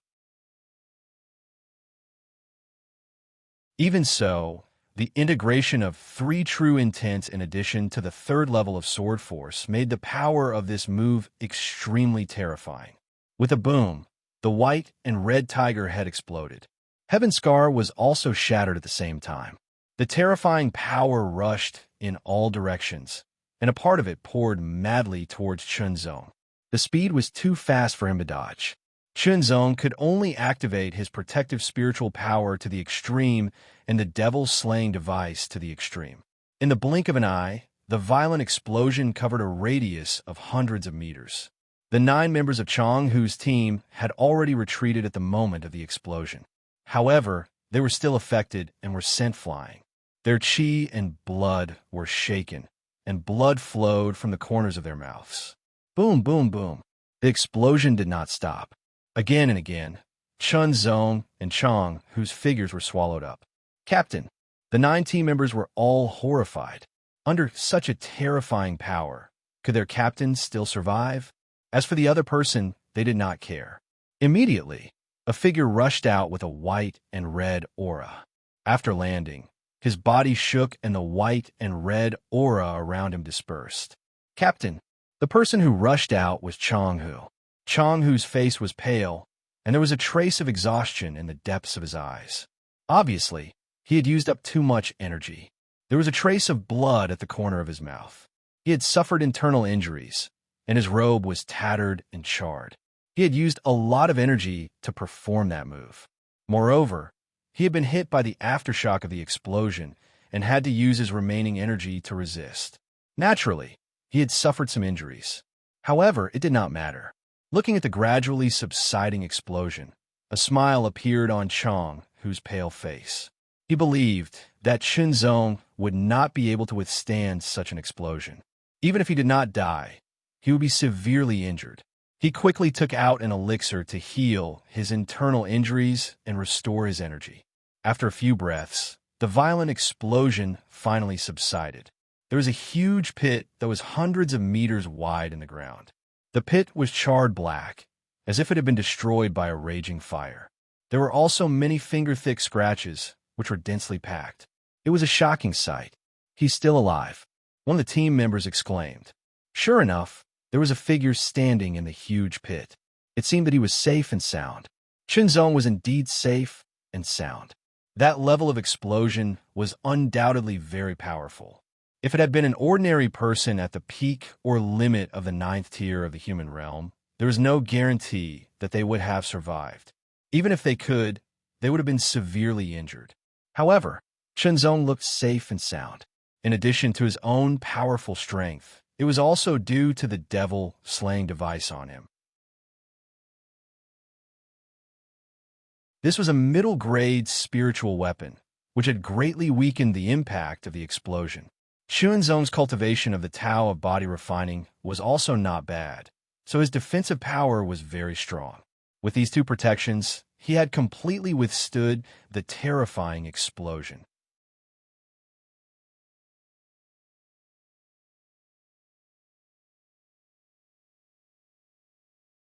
Even so, The integration of 3 true intents in addition to the 3rd level of sword force made the power of this move extremely terrifying. With a boom, the white and red tiger head exploded. Heaven's Scar was also shattered at the same time. The terrifying power rushed in all directions, and a part of it poured madly towards Chunzong. The speed was too fast for him to dodge. Chunzong could only activate his protective spiritual power to the extreme and the devil-slaying device to the extreme. In the blink of an eye, the violent explosion covered a radius of hundreds of meters. The 9 members of Chong Hu's team had already retreated at the moment of the explosion. However, they were still affected and were sent flying. Their chi and blood were shaken, and blood flowed from the corners of their mouths. Boom, boom, boom. The explosion did not stop. Again and again, Chunzong and Chong, whose figures were swallowed up. Captain, the 9 team members were all horrified. Under such a terrifying power, could their captain still survive? As for the other person, they did not care. Immediately, a figure rushed out with a white and red aura. After landing, his body shook and the white and red aura around him dispersed. Captain, the person who rushed out was Chong Hu. Chong Hu's face was pale, and there was a trace of exhaustion in the depths of his eyes. Obviously, he had used up too much energy. There was a trace of blood at the corner of his mouth. He had suffered internal injuries, and his robe was tattered and charred. He had used a lot of energy to perform that move. Moreover, he had been hit by the aftershock of the explosion and had to use his remaining energy to resist. Naturally, he had suffered some injuries. However, it did not matter. Looking at the gradually subsiding explosion, a smile appeared on Chong Hu's pale face. He believed that Chunzong would not be able to withstand such an explosion. Even if he did not die, he would be severely injured. He quickly took out an elixir to heal his internal injuries and restore his energy. After a few breaths, the violent explosion finally subsided. There was a huge pit that was hundreds of meters wide in the ground. The pit was charred black, as if it had been destroyed by a raging fire. There were also many finger-thick scratches, which were densely packed. It was a shocking sight. "He's still alive," one of the team members exclaimed. Sure enough, there was a figure standing in the huge pit. It seemed that he was safe and sound. Chunzong was indeed safe and sound. That level of explosion was undoubtedly very powerful. If it had been an ordinary person at the peak or limit of the 9th tier of the human realm, there was no guarantee that they would have survived. Even if they could, they would have been severely injured. However, Chunzong looked safe and sound. In addition to his own powerful strength, it was also due to the devil-slaying device on him. This was a middle-grade spiritual weapon, which had greatly weakened the impact of the explosion. Chunzong's cultivation of the Tao of body refining was also not bad, so his defensive power was very strong. With these 2 protections, he had completely withstood the terrifying explosion.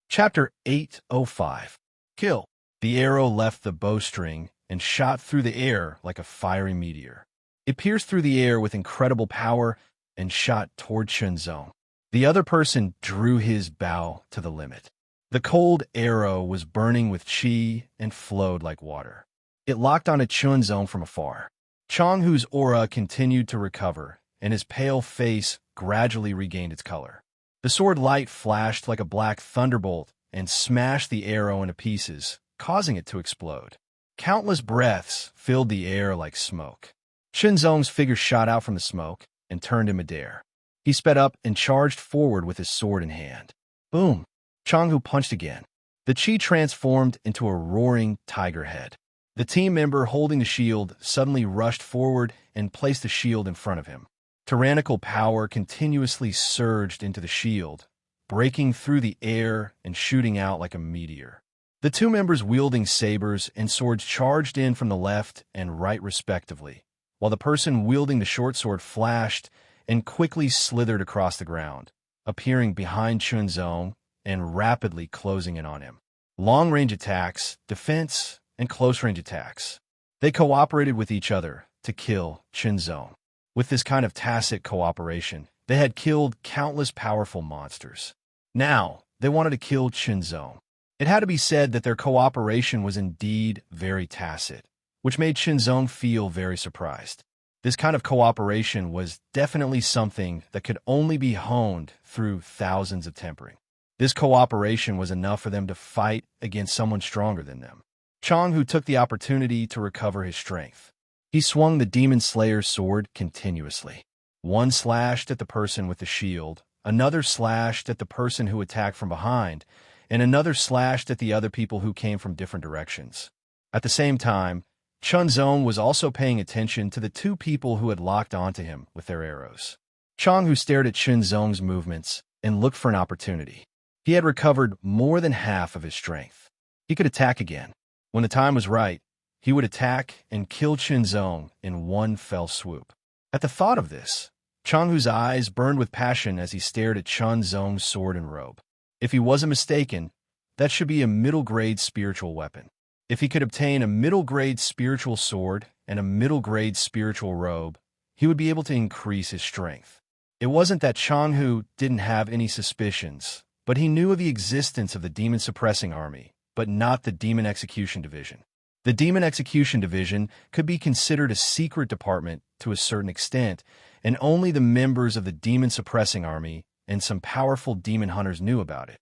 Chapter 805. Kill. The arrow left the bowstring and shot through the air like a fiery meteor. It pierced through the air with incredible power and shot toward Chunzong. The other person drew his bow to the limit. The cold arrow was burning with chi and flowed like water. It locked onto Chunzong from afar. Chong Hu's aura continued to recover, and his pale face gradually regained its color. The sword light flashed like a black thunderbolt and smashed the arrow into pieces, causing it to explode. Countless breaths filled the air like smoke. Chunzong's figure shot out from the smoke and turned in midair. He sped up and charged forward with his sword in hand. Boom! Chong Hu punched again. The chi transformed into a roaring tiger head. The team member holding the shield suddenly rushed forward and placed the shield in front of him. Tyrannical power continuously surged into the shield, breaking through the air and shooting out like a meteor. The 2 members wielding sabers and swords charged in from the left and right respectively, while the person wielding the short sword flashed and quickly slithered across the ground, appearing behind Chunzong and rapidly closing in on him. Long-range attacks, defense, and close-range attacks. They cooperated with each other, to kill Qinzong. With this kind of tacit cooperation, they had killed countless powerful monsters. Now, they wanted to kill Qinzong. It had to be said that their cooperation was indeed very tacit, which made Qinzong feel very surprised. This kind of cooperation was definitely something that could only be honed through thousands of tempering. This cooperation was enough for them to fight against someone stronger than them. Changhu took the opportunity to recover his strength. He swung the Demon Slayer's sword continuously. One slashed at the person with the shield, another slashed at the person who attacked from behind, and another slashed at the other people who came from different directions. At the same time, Qinzong was also paying attention to the two people who had locked onto him with their arrows. Changhu stared at Qinzong's movements and looked for an opportunity. He had recovered more than half of his strength. He could attack again. When the time was right, he would attack and kill Qinzong in one fell swoop. At the thought of this, Changhu's eyes burned with passion as he stared at Qinzong's sword and robe. If he wasn't mistaken, that should be a middle-grade spiritual weapon. If he could obtain a middle-grade spiritual sword and a middle-grade spiritual robe, he would be able to increase his strength. It wasn't that Changhu didn't have any suspicions, but he knew of the existence of the Demon Suppressing Army, but not the Demon Execution Division. The Demon Execution Division could be considered a secret department to a certain extent, and only the members of the Demon Suppressing Army and some powerful demon hunters knew about it.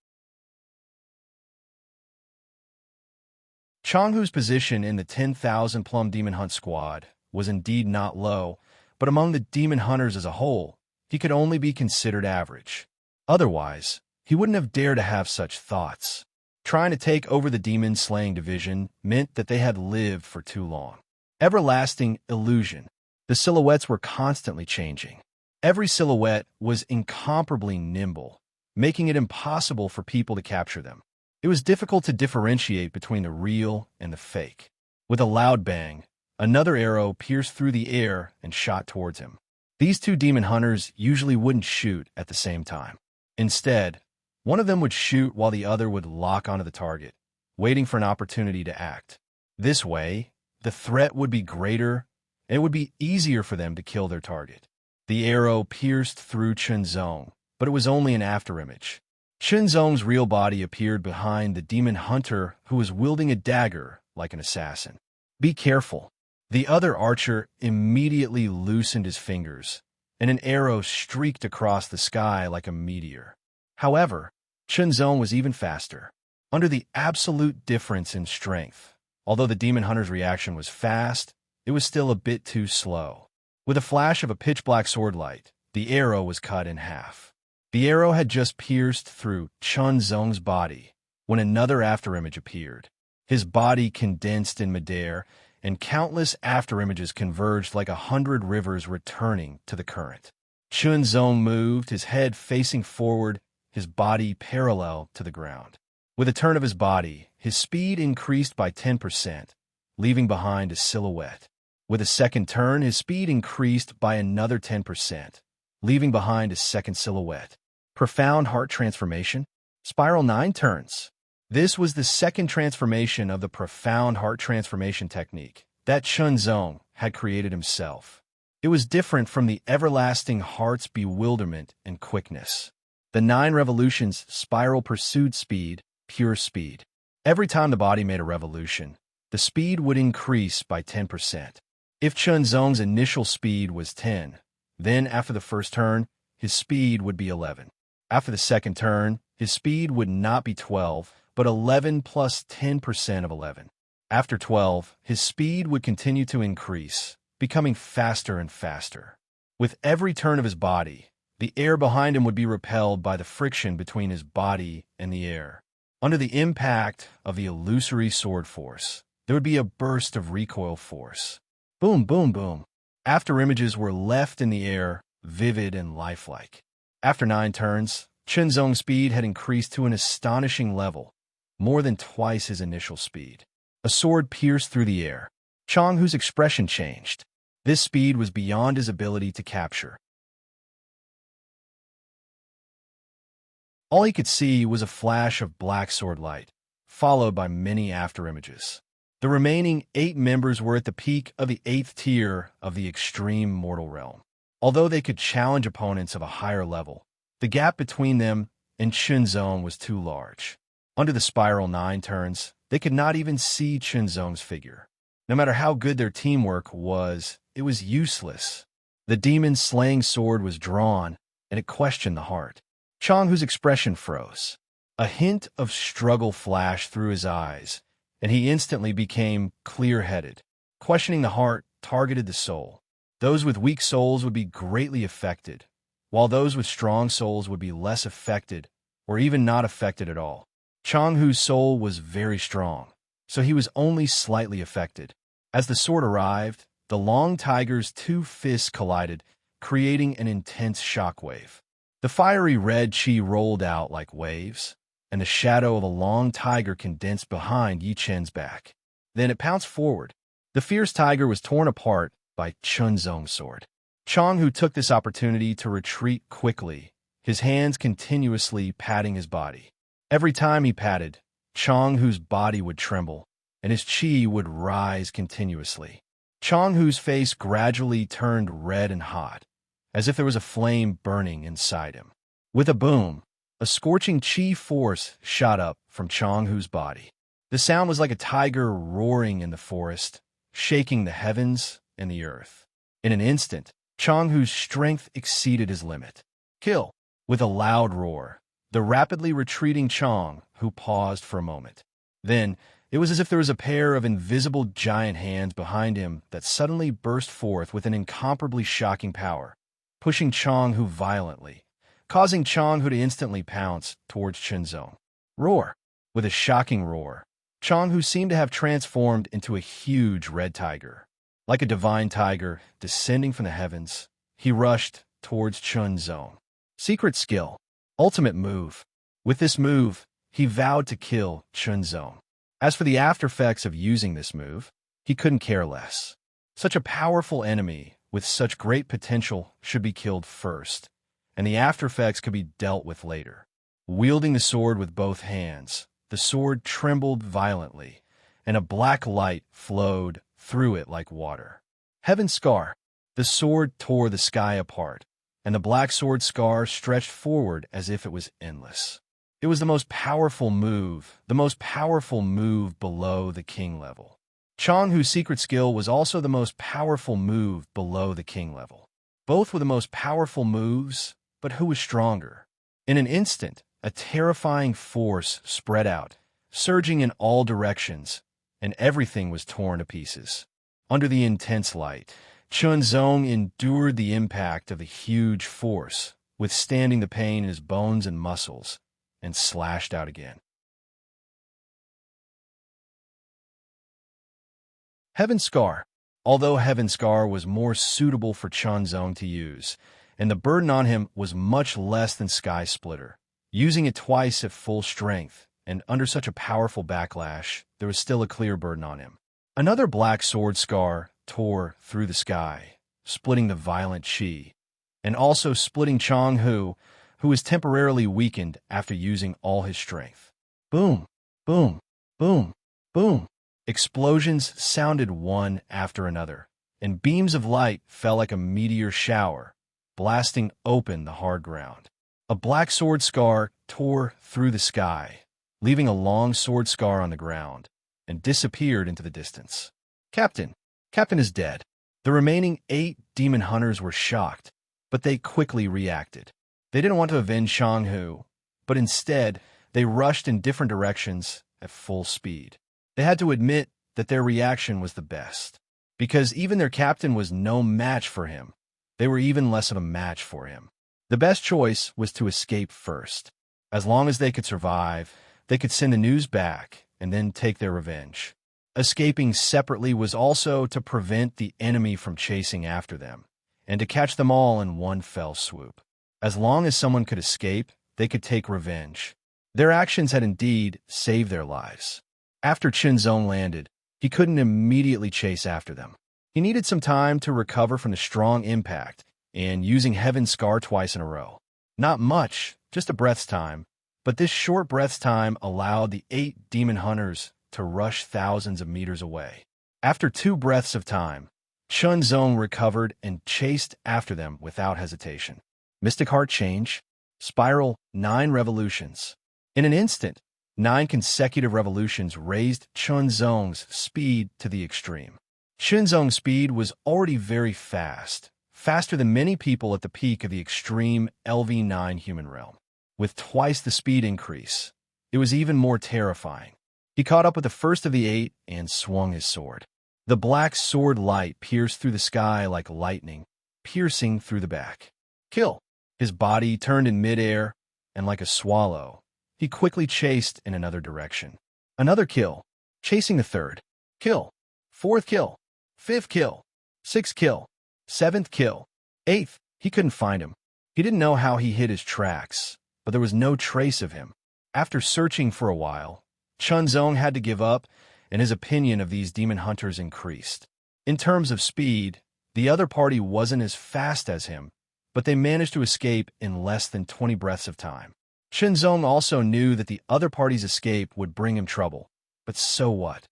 Changhu's position in the 10,000 Plum Demon Hunt Squad was indeed not low, but among the demon hunters as a whole, he could only be considered average. Otherwise, he wouldn't have dared to have such thoughts. Trying to take over the demon-slaying division meant that they had lived for too long. Everlasting illusion. The silhouettes were constantly changing. Every silhouette was incomparably nimble, making it impossible for people to capture them. It was difficult to differentiate between the real and the fake. With a loud bang, another arrow pierced through the air and shot towards him. These two demon hunters usually wouldn't shoot at the same time. Instead, one of them would shoot while the other would lock onto the target, waiting for an opportunity to act. This way, the threat would be greater, and it would be easier for them to kill their target. The arrow pierced through Qinzong, but it was only an afterimage. Qinzong's real body appeared behind the demon hunter who was wielding a dagger like an assassin. Be careful. The other archer immediately loosened his fingers, and an arrow streaked across the sky like a meteor. However, Qinzong was even faster. Under the absolute difference in strength, although the demon hunter's reaction was fast, it was still a bit too slow. With a flash of a pitch-black sword light, the arrow was cut in half. The arrow had just pierced through Qinzong's body when another afterimage appeared. His body condensed in midair, and countless afterimages converged like 100 rivers returning to the current. Qinzong moved, his head facing forward, his body parallel to the ground. With a turn of his body, his speed increased by 10%, leaving behind a silhouette. With a second turn, his speed increased by another 10%, leaving behind a second silhouette. Profound heart transformation. Spiral 9 turns. This was the second transformation of the profound heart transformation technique that Qinzong had created himself. It was different from the everlasting heart's bewilderment and quickness. The 9 revolutions spiral pursued speed, pure speed. Every time the body made a revolution, the speed would increase by 10%. If Qinzong's initial speed was 10, then after the first turn, his speed would be 11. After the second turn, his speed would not be 12, but 11 plus 10% of 11. After 12, his speed would continue to increase, becoming faster and faster. With every turn of his body, the air behind him would be repelled by the friction between his body and the air. Under the impact of the illusory sword force, there would be a burst of recoil force. Boom, boom, boom. Afterimages were left in the air, vivid and lifelike. After 9 turns, Qinzong's speed had increased to an astonishing level, more than twice his initial speed. A sword pierced through the air. Changhu's expression changed. This speed was beyond his ability to capture. All he could see was a flash of black sword light, followed by many afterimages. The remaining 8 members were at the peak of the 8th tier of the extreme mortal realm. Although they could challenge opponents of a higher level, the gap between them and Chunzong was too large. Under the spiral 9 turns, they could not even see Chunzong's figure. No matter how good their teamwork was, it was useless. The demon's slaying sword was drawn, and it questioned the heart. Changhu's expression froze. A hint of struggle flashed through his eyes, and he instantly became clear-headed. Questioning the heart targeted the soul. Those with weak souls would be greatly affected, while those with strong souls would be less affected or even not affected at all. Changhu's soul was very strong, so he was only slightly affected. As the sword arrived, the long tiger's 2 fists collided, creating an intense shockwave. The fiery red chi rolled out like waves, and the shadow of a long tiger condensed behind Yi Chen's back. Then it pounced forward. The fierce tiger was torn apart by Chunzong's sword. Changhu took this opportunity to retreat quickly, his hands continuously patting his body. Every time he patted, Changhu's body would tremble, and his chi would rise continuously. Changhu's face gradually turned red and hot, as if there was a flame burning inside him. With a boom, a scorching chi force shot up from Changhu's body. The sound was like a tiger roaring in the forest, shaking the heavens and the earth. In an instant, Changhu's strength exceeded his limit. Kill! With a loud roar, the rapidly retreating Changhu paused for a moment. Then, it was as if there was a pair of invisible giant hands behind him that suddenly burst forth with an incomparably shocking power, pushing Changhu violently, causing Changhu to instantly pounce towards Chunzong. Roar! With a shocking roar, Changhu seemed to have transformed into a huge red tiger. Like a divine tiger descending from the heavens, he rushed towards Chunzong. Secret skill. Ultimate move. With this move, he vowed to kill Chunzong. As for the aftereffects of using this move, he couldn't care less. Such a powerful enemy with such great potential should be killed first, and the aftereffects could be dealt with later. Wielding the sword with both hands, the sword trembled violently, and a black light flowed through it like water. Heaven's Scar. The sword tore the sky apart, and the black sword scar stretched forward as if it was endless. It was the most powerful move below the king level. Changhu's secret skill was also the most powerful move below the king level. Both were the most powerful moves, but who was stronger? In an instant, a terrifying force spread out, surging in all directions, and everything was torn to pieces. Under the intense light, Chunzong endured the impact of the huge force, withstanding the pain in his bones and muscles, and slashed out again. Heaven's Scar. Although Heaven's Scar was more suitable for Chunzong to use, and the burden on him was much less than Sky Splitter, using it twice at full strength, and under such a powerful backlash, there was still a clear burden on him. Another black sword scar tore through the sky, splitting the violent chi, and also splitting Changhu, who was temporarily weakened after using all his strength. Boom, boom, boom, boom. Explosions sounded one after another, and beams of light fell like a meteor shower, blasting open the hard ground. A black sword scar tore through the sky, leaving a long sword scar on the ground, and disappeared into the distance. Captain is dead. The remaining 8 demon hunters were shocked, but they quickly reacted. They didn't want to avenge Changhu, but instead, they rushed in different directions at full speed. They had to admit that their reaction was the best, because even their captain was no match for him. They were even less of a match for him. The best choice was to escape first. As long as they could survive, they could send the news back and then take their revenge. Escaping separately was also to prevent the enemy from chasing after them, and to catch them all in one fell swoop. As long as someone could escape, they could take revenge. Their actions had indeed saved their lives. After Chunzong landed, he couldn't immediately chase after them. He needed some time to recover from the strong impact and using Heaven's Scar twice in a row. Not much, just a breath's time, but this short breath's time allowed the 8 demon hunters to rush thousands of meters away. After 2 breaths of time, Chunzong recovered and chased after them without hesitation. Mystic Heart Change, Spiral 9 Revolutions. In an instant, 9 consecutive revolutions raised Chunzong's speed to the extreme. Chunzong's speed was already very fast, faster than many people at the peak of the extreme LV9 human realm. With twice the speed increase, it was even more terrifying. He caught up with the first of the 8 and swung his sword. The black sword light pierced through the sky like lightning, piercing through the back. Kill! His body turned in midair, and like a swallow, he quickly chased in another direction. Another kill, chasing the 3rd. Kill. 4th kill. 5th kill. 6th kill. 7th kill. 8th. He couldn't find him. He didn't know how he hid his tracks, but there was no trace of him. After searching for a while, Chunzong had to give up, and his opinion of these demon hunters increased. In terms of speed, the other party wasn't as fast as him, but they managed to escape in less than 20 breaths of time. Chunzong also knew that the other party's escape would bring him trouble, but so what?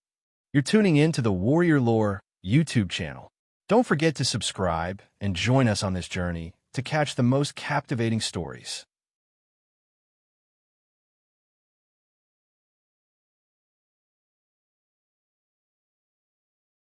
You're tuning in to the Warrior Lore YouTube channel. Don't forget to subscribe and join us on this journey to catch the most captivating stories.